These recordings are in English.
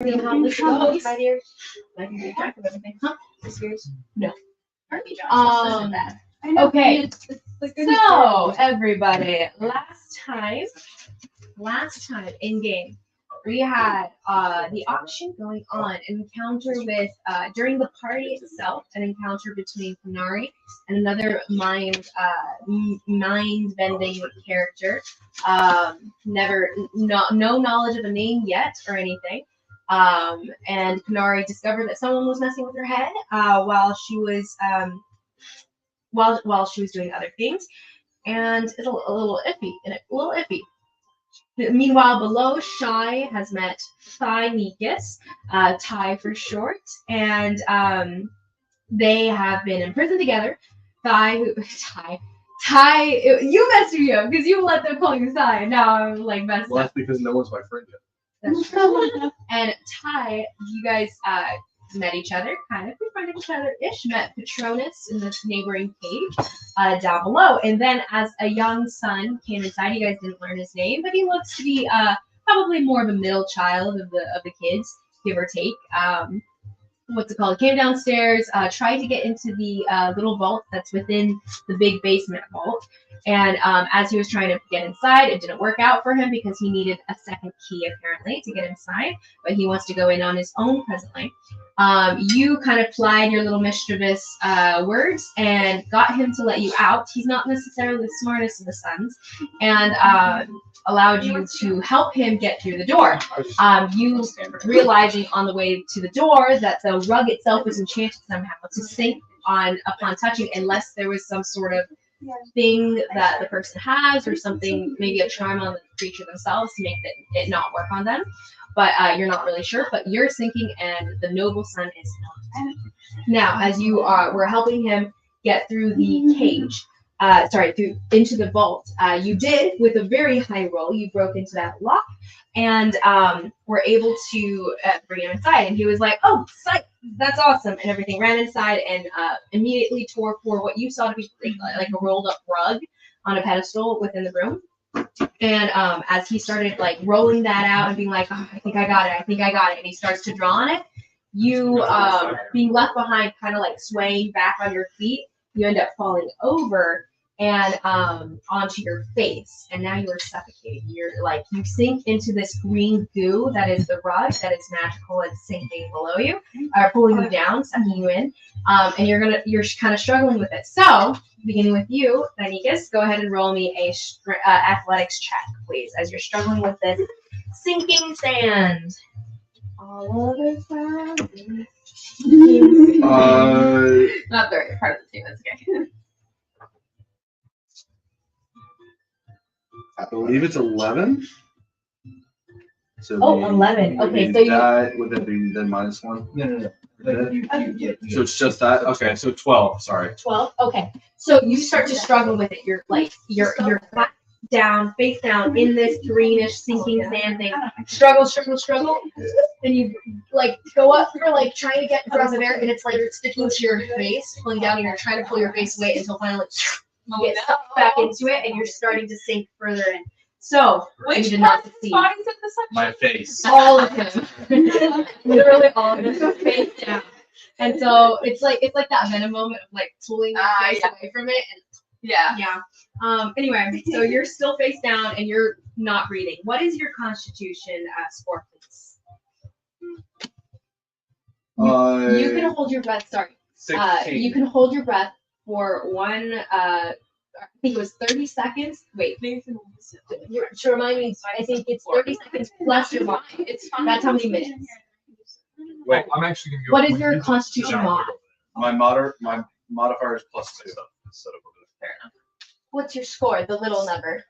How this goes. I can keep track of everything. Huh? This yours? No. Okay. So everybody, last time in game, we had the auction going on, an encounter with during the party itself, an encounter between Kunari and another mind bending character. No knowledge of a name yet or anything. And Kunari discovered that someone was messing with her head while she was doing other things, and it's a little iffy. Meanwhile, below, Shy has met Thai Nikus, Ty for short, and they have been in prison together. Ty, you messed me up because you let them call you Ty, and now I'm like messed up. Well, that's because no one's my friend yet. That's true. And Ty, you guys met each other, kind of befriended each other-ish, met Patronus in this neighboring cave down below. And then as a young son came inside, you guys didn't learn his name, but he looks to be probably more of a middle child of the kids, give or take. Came downstairs, tried to get into the little vault that's within the big basement vault. And as he was trying to get inside, it didn't work out for him because he needed a second key apparently to get inside, but he wants to go in on his own presently. You kind of plied your little mischievous words and got him to let you out. He's not necessarily the smartest of the sons, and allowed you to help him get through the door. You realizing on the way to the door that the rug itself was enchanted somehow to sink upon touching, unless there was some sort of thing that the person has or something, maybe a charm on the creature themselves to make it not work on them. But you're not really sure, but you're sinking and the noble son is not. Now, as you were helping him get through the cage, into the vault, you did, with a very high roll, you broke into that lock and were able to bring him inside. And he was like, oh, psych, that's awesome, and everything. Ran inside and immediately tore for what you saw to be like a rolled up rug on a pedestal within the room. And as he started like rolling that out and being like, oh, I think I got it, and he starts to draw on it, you being left behind, kind of like swaying back on your feet, you end up falling over and onto your face, and now you are suffocating. You're like, you sink into this green goo that is the rug, that is magical and sinking below you, or pulling you down, sucking you in, and you're kind of struggling with it. So, beginning with you, Nikus, go ahead and roll me a athletics check, please, as you're struggling with this sinking sand. All of the sand. Not very part of the team. That's okay. I believe it's 11. So 11. Okay, so that would that be then -1? No. So it's just that. Okay, so 12. Sorry. 12. Okay, so you start to struggle with it. You're flat down, face down in this greenish sinking sand thing. Struggle, and you like go up. You're like trying to get across the air, and it's like sticking to your face, pulling down, and you're trying to pull your face away until finally you get sucked back into it, and you're starting to sink further in. So, you did not succeed. My face. All of him. Literally all of him. Face down. And so it's like that Venom moment of like pulling your face away from it. And yeah. Anyway, so you're still face down and you're not breathing. What is your constitution score, please? You can hold your breath. Sorry. 16. You can hold your breath for one. I think it was 30 seconds. Wait. To remind me, I think it's 30 seconds plus your mod. It's fine. That's how many minutes. Wait, I'm actually gonna go. What is your constitution mod? My modifier is +2. Fair enough. What's your score? The little number.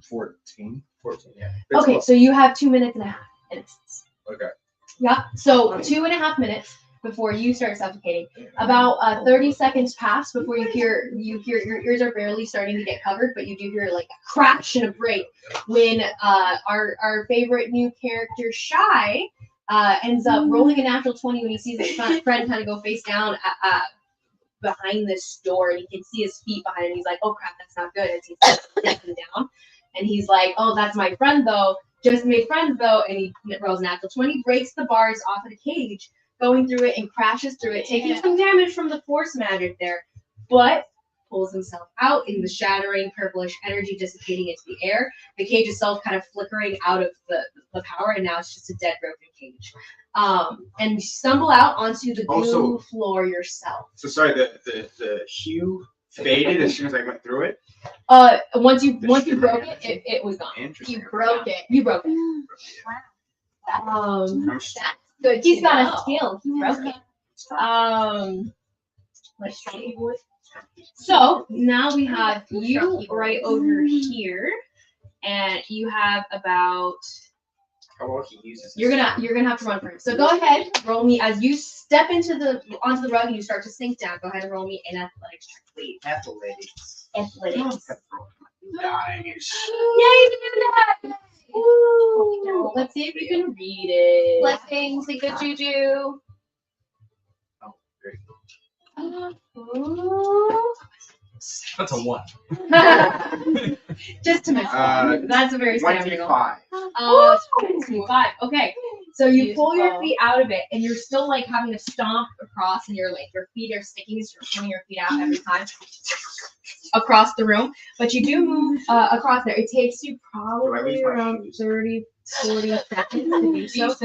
14. 14, yeah. Okay, so you have 2 minutes and a half. Okay. Yeah. So 2.5 minutes before you start suffocating. About 30 seconds pass before you hear your ears are barely starting to get covered, but you do hear like a crash and a break when our favorite new character, Shy, ends up rolling a natural 20 when he sees his friend kind of go face down behind this door, and you can see his feet behind him. He's like, oh crap, that's not good, as he's stepping down. And he's like, oh, that's my friend though. Just made friends though, and he rolls natural 20, breaks the bars off of the cage, going through it and crashes through it, taking some damage from the force magic there, but pulls himself out in the shattering purplish energy dissipating into the air. The cage itself kind of flickering out of the power, and now it's just a dead broken cage. And you stumble out onto the glue floor yourself. So sorry, the hue faded as soon as I went through it. Once you broke it, it was gone. Interesting. You broke it. You broke it. Wow. That's good. He's got a skill. He broke it. Let's see. So now we have you right over here, and you have about. How well he uses. You're gonna have to run for him. So go ahead, roll me as you step onto the rug and you start to sink down. Go ahead and roll me an athletics check, please. Athletics. Athletics. Nice. Yay, you did that! Ooh. Let's see if you can read it. Blessings and good juju. Oh, very That's a 1. Just to mess with you. That's a very standard roll. 25. 25. Okay. So you pull your Beautiful. feet out of it, and you're still like having to stomp across, and your feet are sticking, so you're pulling your feet out every time across the room. But you do move across there. It takes you probably around 30, 40 seconds to do so. Because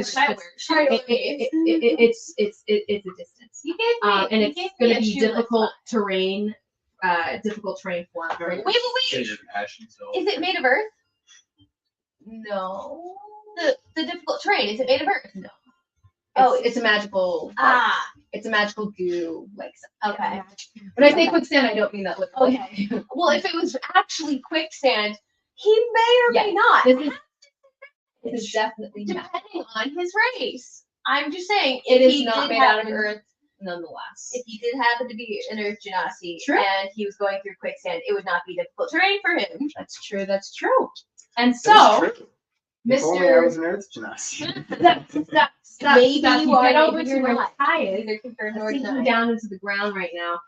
it's a distance, and it's going to be difficult terrain. Difficult terrain for it. Wait. Is Is it made of earth? No. The difficult terrain, is it made of earth? No. Oh, It's a magical. It's a magical goo, like. Okay. When I say quicksand, I don't mean that literally. Okay. Well, if it was actually quicksand, he may or may not. This is definitely not. Depending on his race. I'm just saying, It if is he not did made out of happen- earth, nonetheless. If he did happen to be an Earth Genasi True. and he was going through quicksand, it would not be difficult terrain for him. That's true. That's true. And That's so, true. If only I Mr. was an Earth Genasi. Maybe Stop. you You are, get over maybe to you're where not. Ty is. Either confirmed or Sinking denied. down into the ground right now.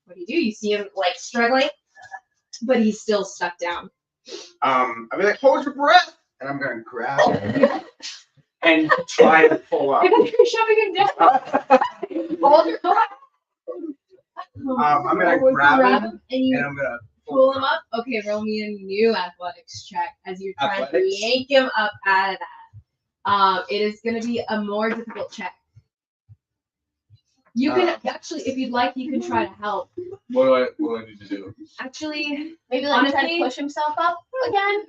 What do? You see him like struggling, but he's still stuck down. I'll be like, hold your breath, and I'm gonna grab it and try to pull up. You're shoving him down. Hold your breath. I'm gonna grab him, and you and I'm gonna pull him up. Okay, roll me a new athletics check as you're trying Athletics? to yank him up out of that. It is going to be a more difficult check. You can actually, if you'd like, you can try to help. What do I need to do? Actually, Maybe like try Honestly- to push himself up again.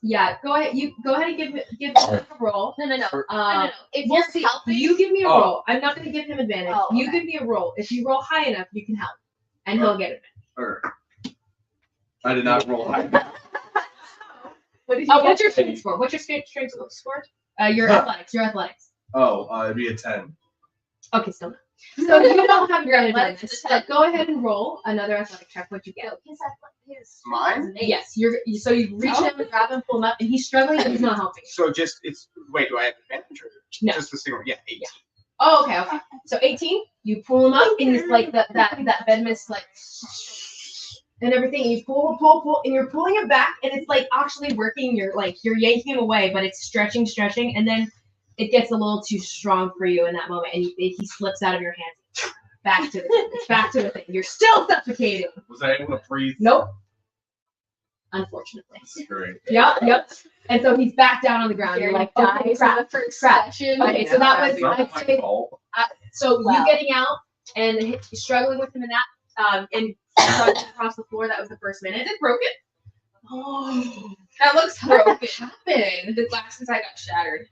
yeah, go ahead. You go ahead and give him a roll. No. No. If We'll you're see. helping, You give me a Oh. roll. I'm not going to give him advantage. Oh, You okay. give me a roll. If you roll high enough, you can help, and he'll get it. Or I did not roll high. what did What's your strength score? What's your strength score? Your athletics. Your athletics. Oh, it'd be a 10. Okay, still not. So you don't have your athletics athletics. is a 10. So go ahead and roll another athletic check. What'd you get? No, his Mine? Yes, so you reach him, grab him, pull him up, and he's struggling, but he's not helping. So just wait, do I have advantage or No. just the single? Yeah, 18. Oh, okay. So 18, you pull him up, and he's like that bed mist, like, and everything. And you pull, and you're pulling him back, and it's like actually working. You're yanking him away, but it's stretching, and then it gets a little too strong for you in that moment, and he slips out of your hands. Back to the thing. You're still suffocating. Was I able to breathe? Nope. Unfortunately. This is great. Yep. And so he's back down on the ground. You're like, dies okay, in crap. the first crap. session. Okay, so that was, It's not I'd my say, fault. so Wow. you getting out and struggling with him in that, and struggling across the floor, that was the first minute. Is it broken? Oh, That looks broken. happened. The glass inside got shattered.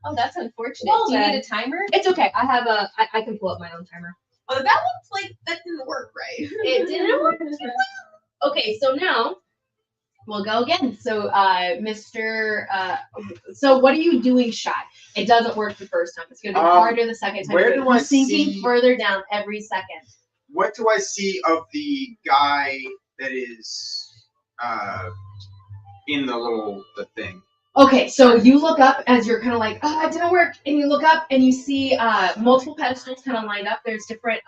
Oh, that's unfortunate. Well Do you then. need a timer? It's okay. I can pull up my own timer. Oh, that looks like that didn't work right. It didn't work. Okay, so now we'll go again. So, so what are you doing, Shy? It doesn't work the first time. It's gonna be harder the second time. where You're do I sinking see- further down every second? What do I see of the guy that is in the thing? Okay, so you look up as you're kind of like, oh, it didn't work, and you look up and you see multiple pedestals kind of lined up. There's different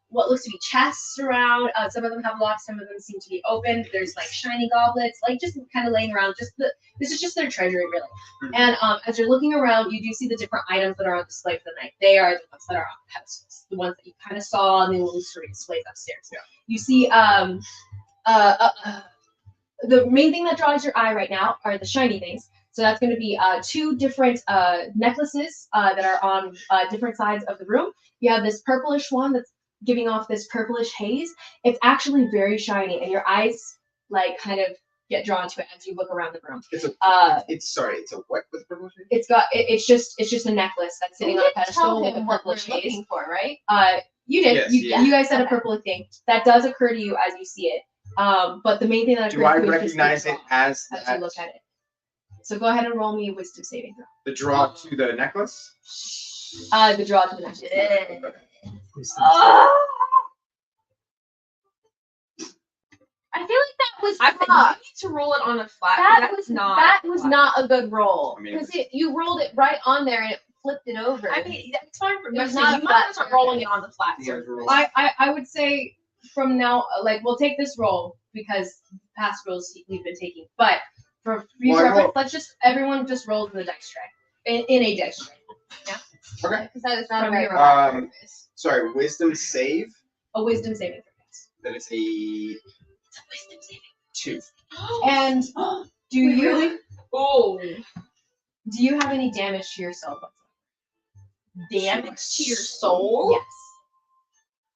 what looks to be chests around. Some of them have locks, some of them seem to be open. There's like shiny goblets, like just kind of laying around. This is just their treasury, really. And as you're looking around, you do see the different items that are on display for the night. They are the ones that are on pedestals, the ones that you kind of saw in the illusory displays upstairs. Yeah. You see, the main thing that draws your eye right now are the shiny things. So that's going to be 2 different necklaces that are on different sides of the room. You have this purplish one that's giving off this purplish haze. It's actually very shiny, and your eyes like kind of get drawn to it as you look around the room. It's a what with purple shade? It's just a necklace that's sitting on a pedestal with a purplish haze. Looking for, right? You did. Yes, You guys said a purple thing. That does occur to you as you see it. But the main thing that Do I occurs to you is recognize just it as as that, you look at it. So go ahead and roll me a wisdom saving throw. the draw to the necklace? The draw to the necklace. I feel like that was I think you tough. need to roll it on a flat. That was not. not a good roll I mean, because you rolled it right on there and it flipped it over. I mean, it's fine for It was Messi. not a You might flat as well surface. rolling it on the flat You guys surface. roll. I would say from now, like we'll take this roll because past rolls we've been taking. But for future Well, I reference, let's just everyone just roll the dice tray in a dice tray. Okay. Because that is not a From very your flat Um, surface. Sorry, wisdom save. A wisdom saving throw. That is a 2. And do you Oh, do you have any damage to yourself? damage to your soul. Yes.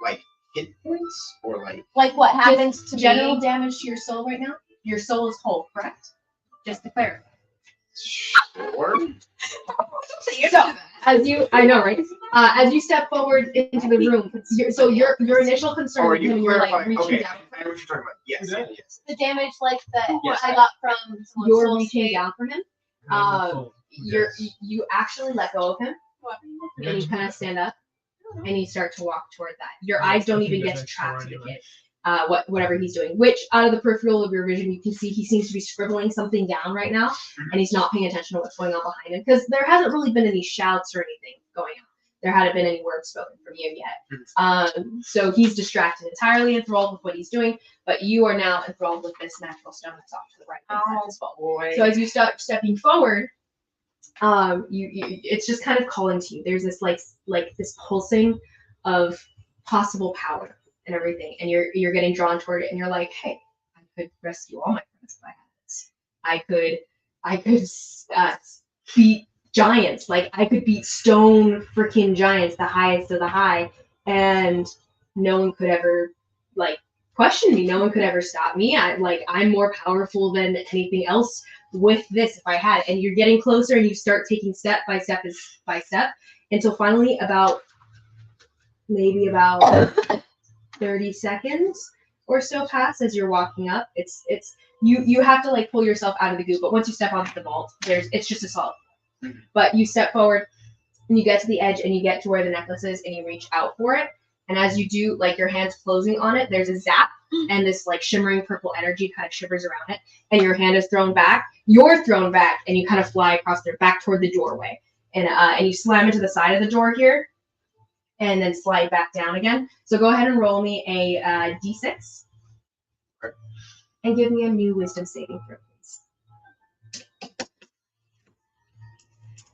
Like hit points or like Like what happens to General me? damage to your soul right now? Your soul is whole, correct? Just to clarify. sure. So, I know, right? As you step forward into the room, your initial concern Or with you him, you're like clarify. reaching Okay, down. I know what you're talking about. Yes, yes. The damage like that Yes. I got from someone's You're soul reaching state. down for him. You actually let go of him, and you kind of stand up, and you start to walk toward that. Your eyes don't even get to track to the kid. Whatever he's doing, which out of the peripheral of your vision, you can see he seems to be scribbling something down right now, and he's not paying attention to what's going on behind him because there hasn't really been any shouts or anything going on. There hadn't been any words spoken from you yet. So he's distracted entirely, enthralled with what he's doing, but you are now enthralled with this natural stone that's off to the right. Oh boy. So as you start stepping forward, it's just kind of calling to you. There's this like this pulsing of possible power and everything, and you're getting drawn toward it, and you're like, hey, I could rescue all my friends if I had this. I could beat giants. Like I could beat stone freaking giants, the highest of the high, and no one could ever like question me. No one could ever stop me. I'm more powerful than anything else with this if I had it. And you're getting closer, and you start taking step by step until finally about 30 seconds or so pass as you're walking up. It's you have to like pull yourself out of the goo, but once you step onto the vault, it's just a solid. But you step forward and you get to the edge and you get to where the necklace is and you reach out for it. And as you do, like your hand's closing on it, there's a zap and this like shimmering purple energy kind of shivers around it, and your hand is thrown back. You're thrown back and you kind of fly across there back toward the doorway. And you slam into the side of the door here and then slide back down again. So go ahead and roll me a d6 and give me a new wisdom saving throw, please.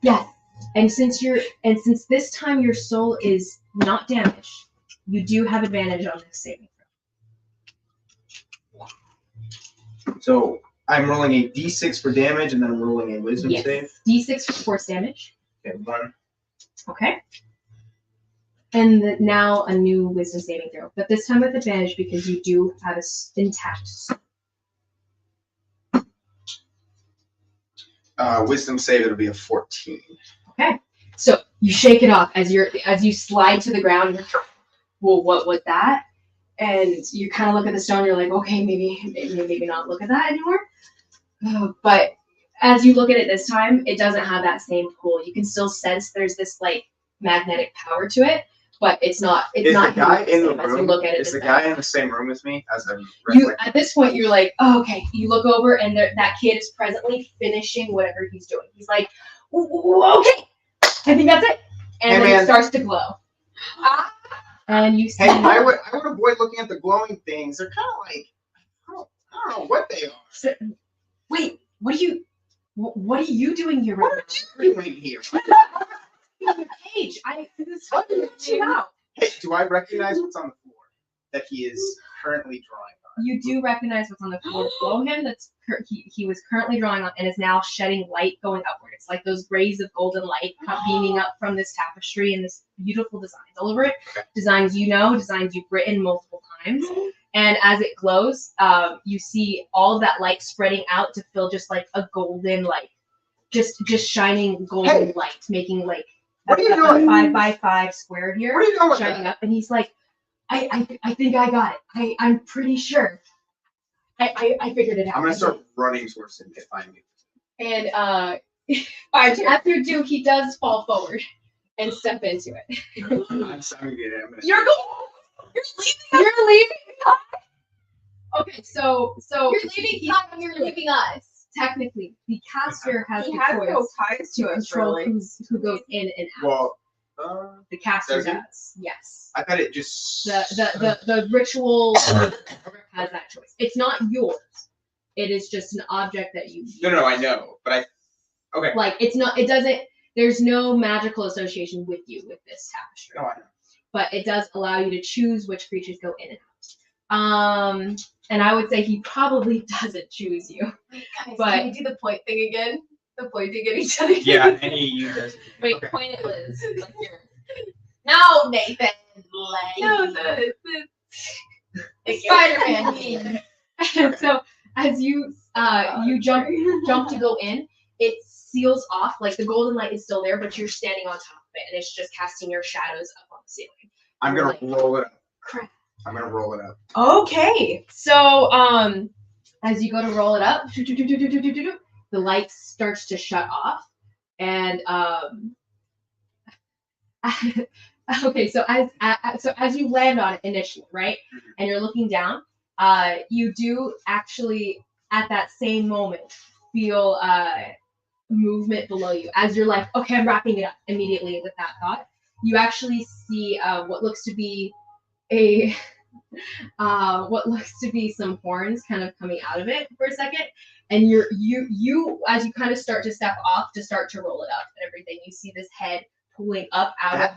Yes. And since this time your soul is not damaged, you do have advantage on this saving throw. So I'm rolling a d6 for damage, and then I'm rolling a wisdom Yes. save. D6 for force damage. Okay, 1. Okay. And now a new wisdom saving throw, but this time with advantage because you do have a intact soul. Wisdom save, it'll be a 14. Okay. So you shake it off as you slide to the ground. You're, well, what was that? And you kind of look at the stone. You're like, okay, maybe not look at that anymore. But as you look at it this time, it doesn't have that same pull. You can still sense there's this like magnetic power to it, but it's not. It's Is not the guy in the same as you room? look at it Is the this guy time. in the same room as me as I'm You at this point you're like, oh, okay. You look over and that kid is presently finishing whatever he's doing. He's like, okay, I think that's it, and Hey, then man. it starts to glow. And you see. Hey, I would avoid looking at the glowing things. They're kind of like I don't know what they are. So, wait, what are you doing here? What are you doing here? In the cage. What are you Chill out. Hey, do I recognize what's on the floor that he is currently drawing on? You do recognize what's on the floor below him. He was currently drawing on and is now shedding light going upward. It's like those rays of golden light beaming up from this tapestry and this beautiful designs all over it. Designs designs you've written multiple times. And as it glows, you see all of that light spreading out to fill just like a golden, like just shining golden light, making like what are you a doing? 5x5 square here. What are you doing with shining that? up? And he's like, I think I got it. I'm pretty sure. I figured it out. I'm gonna start running towards him if I'm you. And after you do, he does fall forward and step into it. You're leaving. Okay, so You're leaving us. You're leaving us. technically, the caster has He the has no choice ties to to us, control really. who goes in and out. Well, The caster does he? does. Yes. I thought it just The ritual has that choice. It's not yours. It is just an object that you No, I know, but okay. like. It's not. It doesn't. There's no magical association with you with this tapestry. No, I know. But it does allow you to choose which creatures go in and out. And I would say he probably doesn't choose you. Guys, But- can we do the point thing again? The pointing at each other. Yeah, any of you guys. Wait, point at Liz. Like here. No, Nathan. Like, No, the Spider-Man. And so as you you jump to go in, it seals off. Like the golden light is still there, but you're standing on top of it, and it's just casting your shadows up on the ceiling. I'm gonna Like, roll it up. crap. I'm gonna roll it up. Okay, so as you go to roll it up, the light starts to shut off, and okay, so as you land on it initially, right, and you're looking down, you do actually at that same moment feel movement below you as you're like, okay, I'm wrapping it up immediately with that thought. You actually see what looks to be some horns kind of coming out of it for a second, and you as you kind of start to step off to start to roll it up and everything, you see this head pulling up out of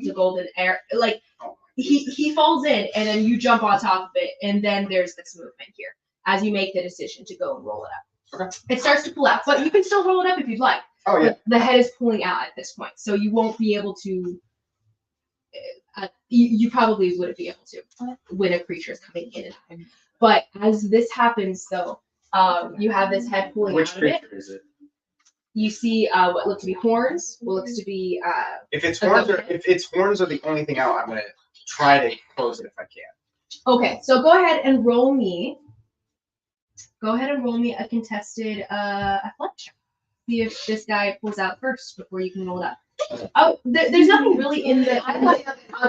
the golden air, like he falls in, and then you jump on top of it, and then there's this movement here as you make the decision to go and roll it up. Okay. It starts to pull out, but you can still roll it up if you'd like. Oh yeah. But the head is pulling out at this point, so you won't be able to. You probably wouldn't be able to when a creature is coming in and out. But as this happens, though, you have this head pulling Which out of it. creature is it? You see what look to be horns. What looks to be If its horns are the only thing out, I'm gonna try to close it if I can. okay. So go ahead and roll me. Go ahead and roll me a contested athletics check. See if this guy pulls out first before you can roll it up. Oh, there's nothing really in the.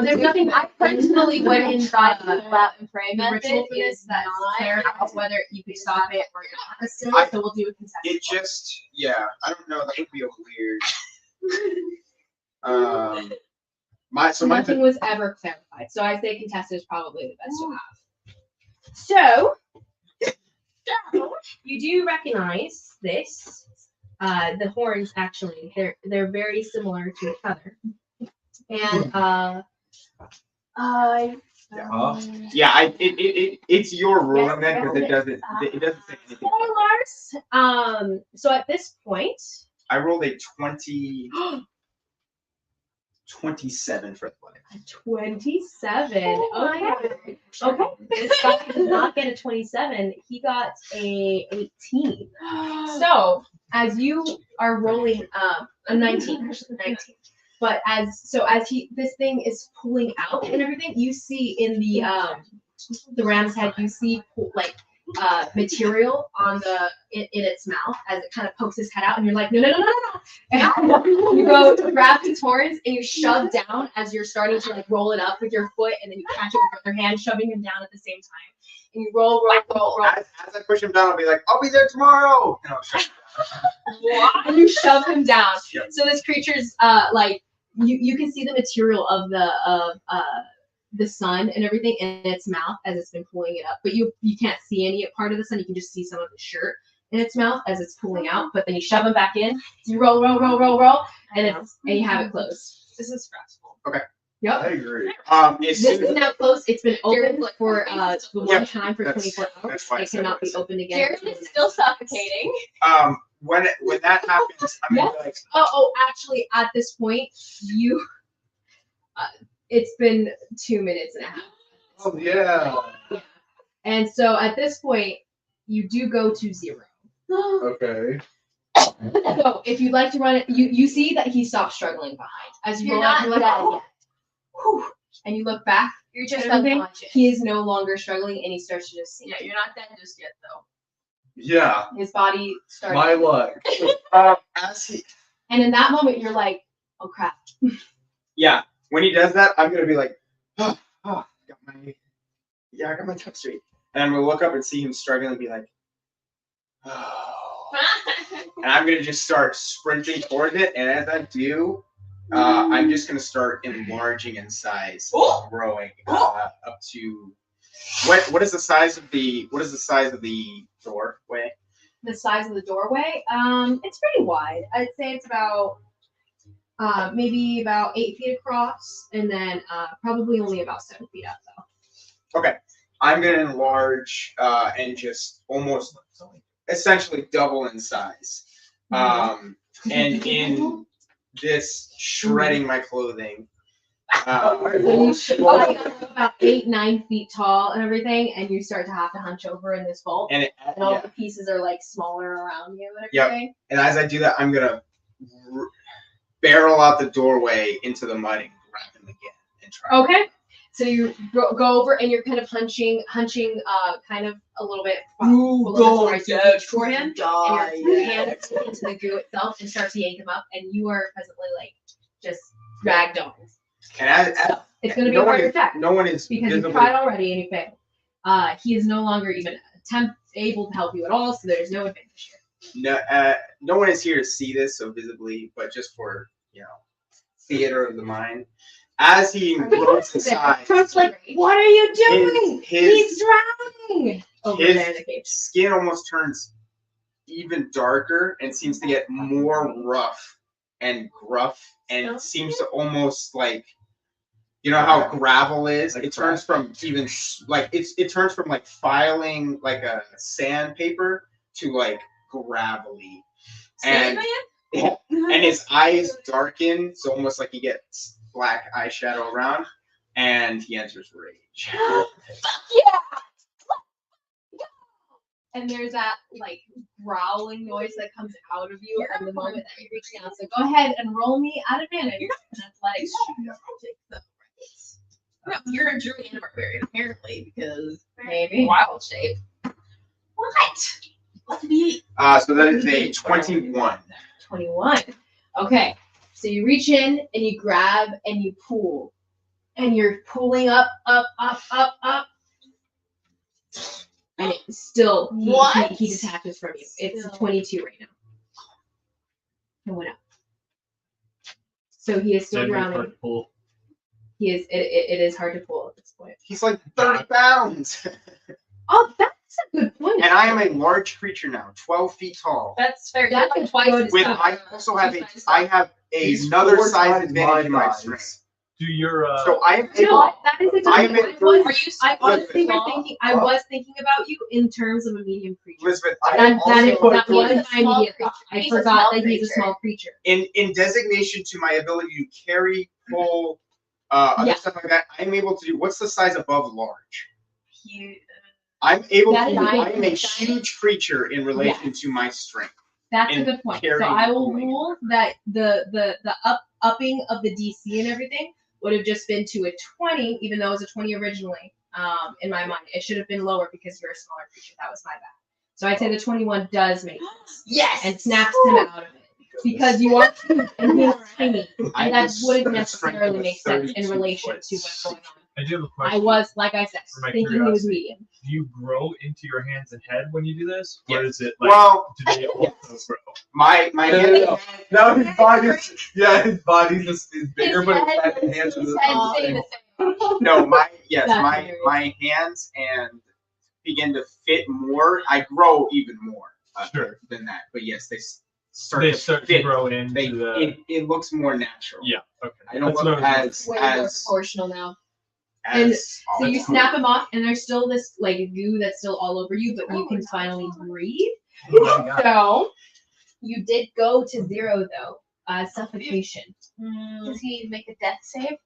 There's nothing. I personally went and tried to pull out and frame The ritual for this that clarifies whether you could stop it or not necessarily. So we'll do a contested. It just, yeah, I don't know. That would be a weird. Nothing was ever clarified. So I say contested is probably the best to have. So you do recognize this. The horns actually, they're very similar to each other. And it's your ruling then because it doesn't say anything. spoilers. So at this point, I rolled a 27 for athletic. 27. Oh my Okay. Okay. This guy did not get a 27. He got a 18. So as you are rolling a 19, actually 19. But as this thing is pulling out and everything, you see in the ram's head, you see material on in its mouth as it kind of pokes his head out, and you're like, no. And you go to grab his horns and you shove down as you're starting to like roll it up with your foot, and then you catch it with your other hand, shoving him down at the same time. And you roll. As I push him down, I'll be like, I'll be there tomorrow. And I'll shut him down. And you shove him down. Yep. So this creature's like you can see the material of the sun and everything in its mouth as it's been pulling it up. But you can't see any part of the sun. You can just see some of the shirt in its mouth as it's pulling out. But then you shove them back in. You roll, and you have it closed. This is stressful. Yep. I agree. This is now closed. It's been open for one time for that's- 24 hours. that's why I It said cannot what I be said. opened again. Jared is still suffocating. When that happens, I'm gonna be like, Oh, actually, at this point, you. It's been 2 minutes and a half. Oh yeah. And so at this point, you do go to 0. Okay. So if you'd like to run it, you see that he stopped struggling behind. As you You're roll out, not you're like, dead "Oh, yet. whew," and you look back, You're just Everything? unconscious. he is no longer struggling, and he starts to just sink. Yeah, you're not dead just yet, though. Yeah. His body starts. My luck. as he, And in that moment, you're like, oh crap. yeah, when he does that, I'm gonna be like, I got my top straight, and I'm gonna look up and see him struggling and be like, oh. And I'm gonna just start sprinting towards it, and as I do, I'm just gonna start enlarging in size, growing up to what is the size of the doorway? The size of the doorway, it's pretty wide. I'd say it's about maybe about 8 feet across, and then probably only about 7 feet up though. Okay, I'm gonna enlarge and just almost essentially double in size. And in this shredding my clothing. So you should probably about 8-9 feet tall and everything, and you start to have to hunch over in this vault, And and all the pieces are like smaller around you and Yep. everything. and as I do that, I'm gonna barrel out the doorway into the mud and grab him again and try. Okay. So you go over and you're kind of hunching kind of a little bit. Toward him, and your hand into the goo itself and start to yank him up, and you are presently like just dragged on. And It's going to be no a one harder is, attack no one is because you visibly, tried already and you failed. He is no longer even able to help you at all, so there's no advantage here. no one is here to see this so visibly, but just for theater of the mind. As he grows in size, Trump's like, what are you doing? He's his drowning over his- there in the cave. skin almost turns even darker and seems to get more rough and gruff and seems to almost like, you know how gravel is? Like It turns from even like it turns from like filing like a sandpaper to like gravelly. And and his eyes darken, so almost like he gets black eyeshadow around, and he enters rage. And there's that like growling noise that comes out of you at the moment that you reach down. So go ahead and roll me at advantage. And athletics. No, you're a druid and a barbarian, apparently, because Maybe. wild shape. What? Let's be. So that is a 21. 21. Okay. So you reach in and you grab and you pull. And you're pulling up. And it still, he detaches from you. It's a 22 right now. It went up. So he is still drowning. He is. It is hard to pull at this point. He's like 30 pounds. Oh, that's a good point. And I am a large creature now, 12 feet tall. That's fair. That's You're like a twice good as With tough. I also have Twice as I tough. have He's another 4 size times advantage in my size. strength. Do your So I am No, able. that is a good I am point. in three- Are you I was Elizabeth. thinking. I was thinking about you in terms of a medium creature. Elizabeth, I That am was He's my a small immediate. creature. I He's a forgot small that he's a creature. small creature. in designation to my ability to carry, pull, other Yeah. stuff like that. I'm able to do. What's the size above large? Huge. I'm able That to. is I am a giant. huge creature in relation to my strength. That's a And good point. So carrying I will pulling. rule that the upping of the DC and everything would have just been to a 20, even though it was a 20 originally. In my mind, it should have been lower because you're a smaller creature. That was my bad. So I'd say the 21 does make sense Yes. and snaps him out of it because you are huge and he's tiny, I and that have wouldn't the strength necessarily of a make sense in 32 relation foot. to what's going on. I do have a I question. was, like I said, For my thinking he was curiosity. medium. Do you grow into your hands and head when you do this? Or Yeah. is it like, Well, do they also grow? my No. Now his body's his body's is bigger, but his head and hands are His the head same. stay the same. No, my That's hilarious. my hands and begin to fit more. I grow even more Sure. than that. But yes, they start They to start to fit. grow into They the. it looks more natural. Yeah. Okay. I don't That's look what I was Way more as proportional now. And as So you snap him off, and there's still this like goo that's still all over you, but you can finally breathe. Oh my God. So you did go to 0 though. Suffocation. Does he make a death save?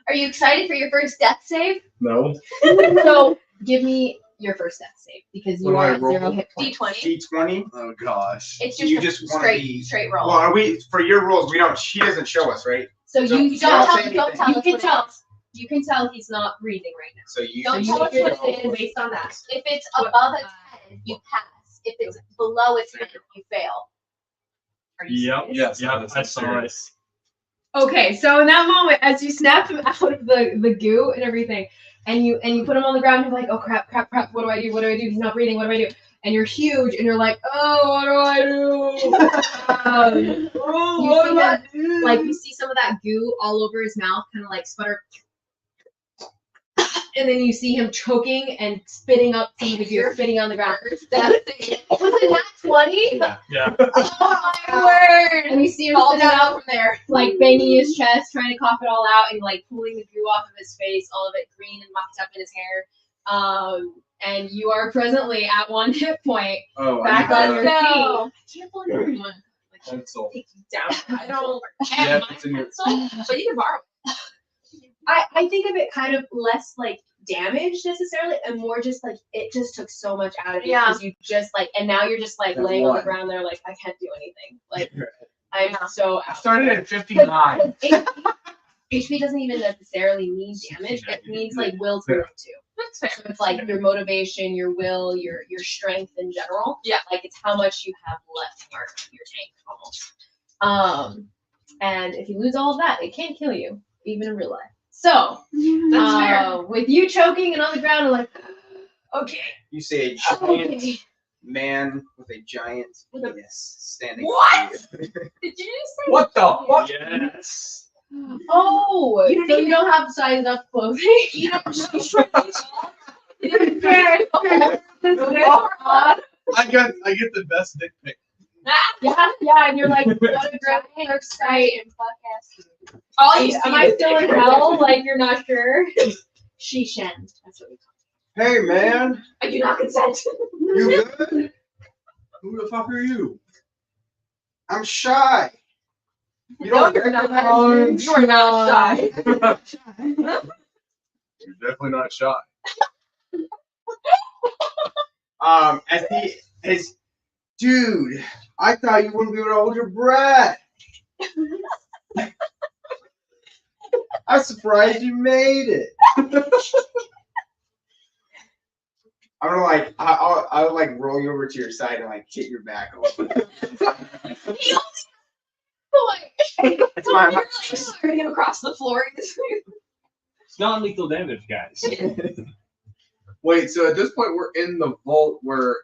Are you excited for your first death save? No. So give me your first death save because you What do are I at roll? 0 hit points. D20. D20. Oh gosh. It's You just just a wanna be- straight roll. Well, are we for your rules? We don't. She doesn't show us, right? So So you don't tell say don't anything. tell you us can what it tell. is. You can tell he's not breathing right now. So you. So Don't you tell need us to what it roll is. based on that. If it's What- above a 10, you pass. If it's below a 10, you fail. Are you Yep. serious? Yes, Yep. that's I saw it. serious. Okay, so in that moment, as you snap him out of the goo and everything, and you put him on the ground, you're like, oh crap, what do I do? What do I do? He's not breathing. What do I do? And you're huge, and you're like, oh, what do I do? Like you see some of that goo all over his mouth, kind of like sputter. And then you see him choking and spitting up some of the goo, spitting on the ground. Was it not 20? Yeah. Oh my word! And you see him Fall sitting down up, from there. like banging his chest, trying to cough it all out, and like pulling the goo off of his face, all of it green and mucked up in his hair. And you are presently at 1 hit point, Oh, back I on need your that. feet. No. I can't believe everyone Pencil. take you down. I don't. Yeah, it's in your. But you can borrow it. I think of it kind of less like damage necessarily, and more just like it just took so much out of you Yeah. because you just like, and now you're just like That laying on the one. ground there like I can't do anything. Like I'm so I out. started at 59. HP doesn't even necessarily mean damage. It means like will to live too. That's fair. So it's like your motivation, your will, your strength in general. Yeah. Like it's how much you have left in your tank almost. And if you lose all of that, it can't kill you, even in real life. So That's fair. with you choking and on the ground, I'm like, okay. You say a giant Okay. man with a giant With a- penis standing. What? over you. Did you just say? What the fuck? Yes. Oh, so you don't have size enough clothing. You don't I get the best dick pic. Yeah, and you're like, what a great first sight. and podcast. All you Am I still in hell? Like you're not sure? She Shen. That's what we call Hey man, I do not consent. you good? Who the fuck are you? I'm shy. You No, don't you're not. recognize me? You are not shy. You're definitely not shy. Dude, I thought you wouldn't be able to hold your breath. I'm surprised you made it. I'm gonna like, I'll like roll you over to your side and like hit your back a little bit. It's my You're like slurring him across the floor. It's non-lethal damage, guys. Wait, so at this point we're in the vault where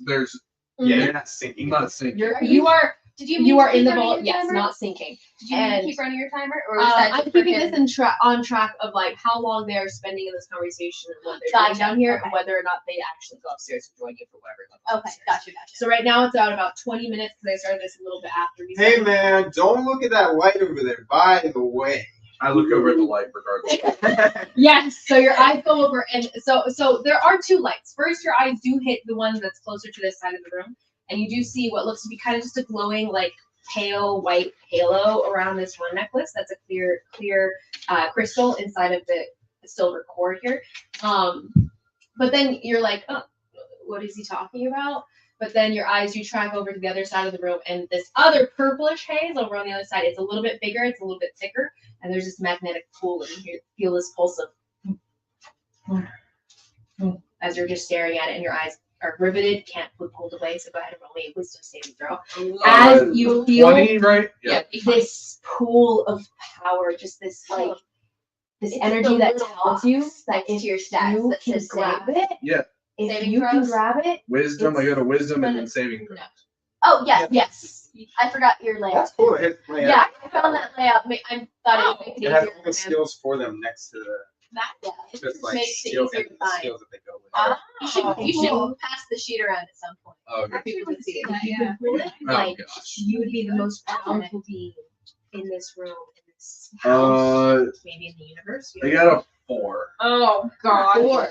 there's Yeah, you're not sinking. not sinking. You are Did you? you are in the running vault. your Yes, timer? not sinking. Did you and- keep running your timer, or is that I'm just for keeping him? this on track of like how long they are spending in this conversation and what they're doing Gotcha, down here, okay. and whether or not they actually go upstairs and join you for whatever. They go Okay, upstairs. gotcha. So right now it's about 20 minutes because I started this a little bit after. We Hey started. man, don't look at that light over there. By the way. I look over at the light regardless. Yes. So your eyes go over, and so there are two lights. First, your eyes do hit the one that's closer to this side of the room, and you do see what looks to be kind of just a glowing, like pale white halo around this one necklace. That's a clear crystal inside of the silver core here. But then you're like, oh, what is he talking about? But then your eyes do track over to the other side of the room, and this other purplish haze over on the other side, it's a little bit bigger, it's a little bit thicker, and there's this magnetic pull, and you feel this pulse of as you're just staring at it, and your eyes are riveted, can't be pulled away, so go ahead and roll me a wisdom saving throw. As you feel 20, right? yeah, this pool of power, just this like this It's energy the that little tells you box that next if to your stats you that can says grab save. it, Yeah. if Saving you can throws? grab it, Wisdom. I got a wisdom and then It's- saving throw. Oh yes. I forgot your layout. That's cool. It, Yeah, I found that layout. I thought it would make it It has easier all for the him. skills for them next to the. Yeah, it Just like makes it skills, easier to find. skills that they go with. You should pass the sheet around at some point. Oh, For people to see. If you could pull it, oh like gosh. you would be the most powerful being in this room, in this house, maybe in the universe. I got a 4. Oh god. 4.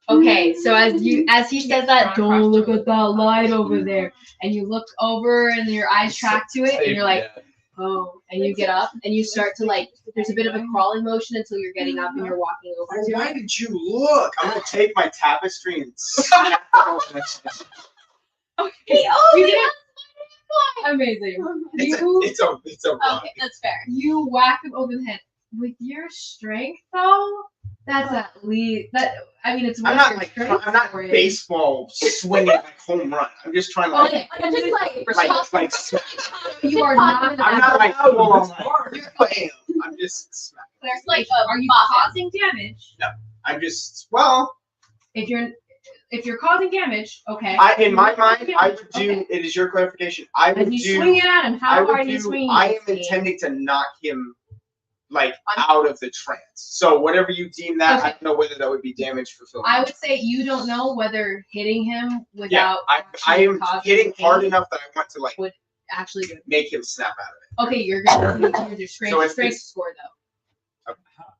Okay, so as he says that, don't look at that light over there, and you look over and your eyes track to it, and you're like, oh, and you get up and you start to like, there's a bit of a crawling motion until you're getting up and you're walking over to Why it. did you look? I'm gonna take my tapestry and snap it over. Okay, oh, you did amazing. It's a rock. Okay, that's fair. You whack him over the head with your strength, though. That's at least that. I mean, it's. I'm not like baseball swinging like home run. I'm just trying to Okay, like you are not. I'm not like full on bam. I'm just smacking. There's like Are you causing damage? I'm just well. If you're causing damage, okay. In my mind, I would do. Okay. It is your clarification. I would As you do. swing it at him, I how would hard are you do. swinging? I am this thing? intending to knock him like out of the trance. So whatever you deem that, I Okay. don't know whether that would be damage fulfillment. I would say you don't know whether hitting him Yeah, without I actually am causing hitting hard pain enough that I want to like actually do it. make him snap out of Okay, you're gonna do your strength, So it's- strength score though.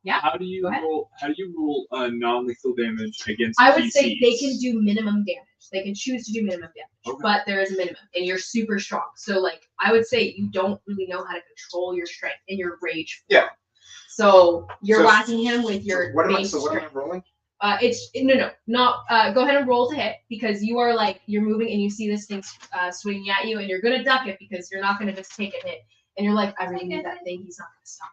Yeah. How do you Go ahead. rule non-lethal damage against I would say PCs? they can do minimum damage. They can choose to do minimum damage, Okay. but there is a minimum, and you're super strong. So like, I would say you don't really know how to control your strength and your rage. Yeah. So you're So- whacking him with your What am I? base So what am I strength. rolling? It's not. Go ahead and roll to hit because you are like you're moving and you see this thing swinging at you, and you're gonna duck it because you're not gonna just take a hit. And you're like, I really need that thing. He's not gonna stop.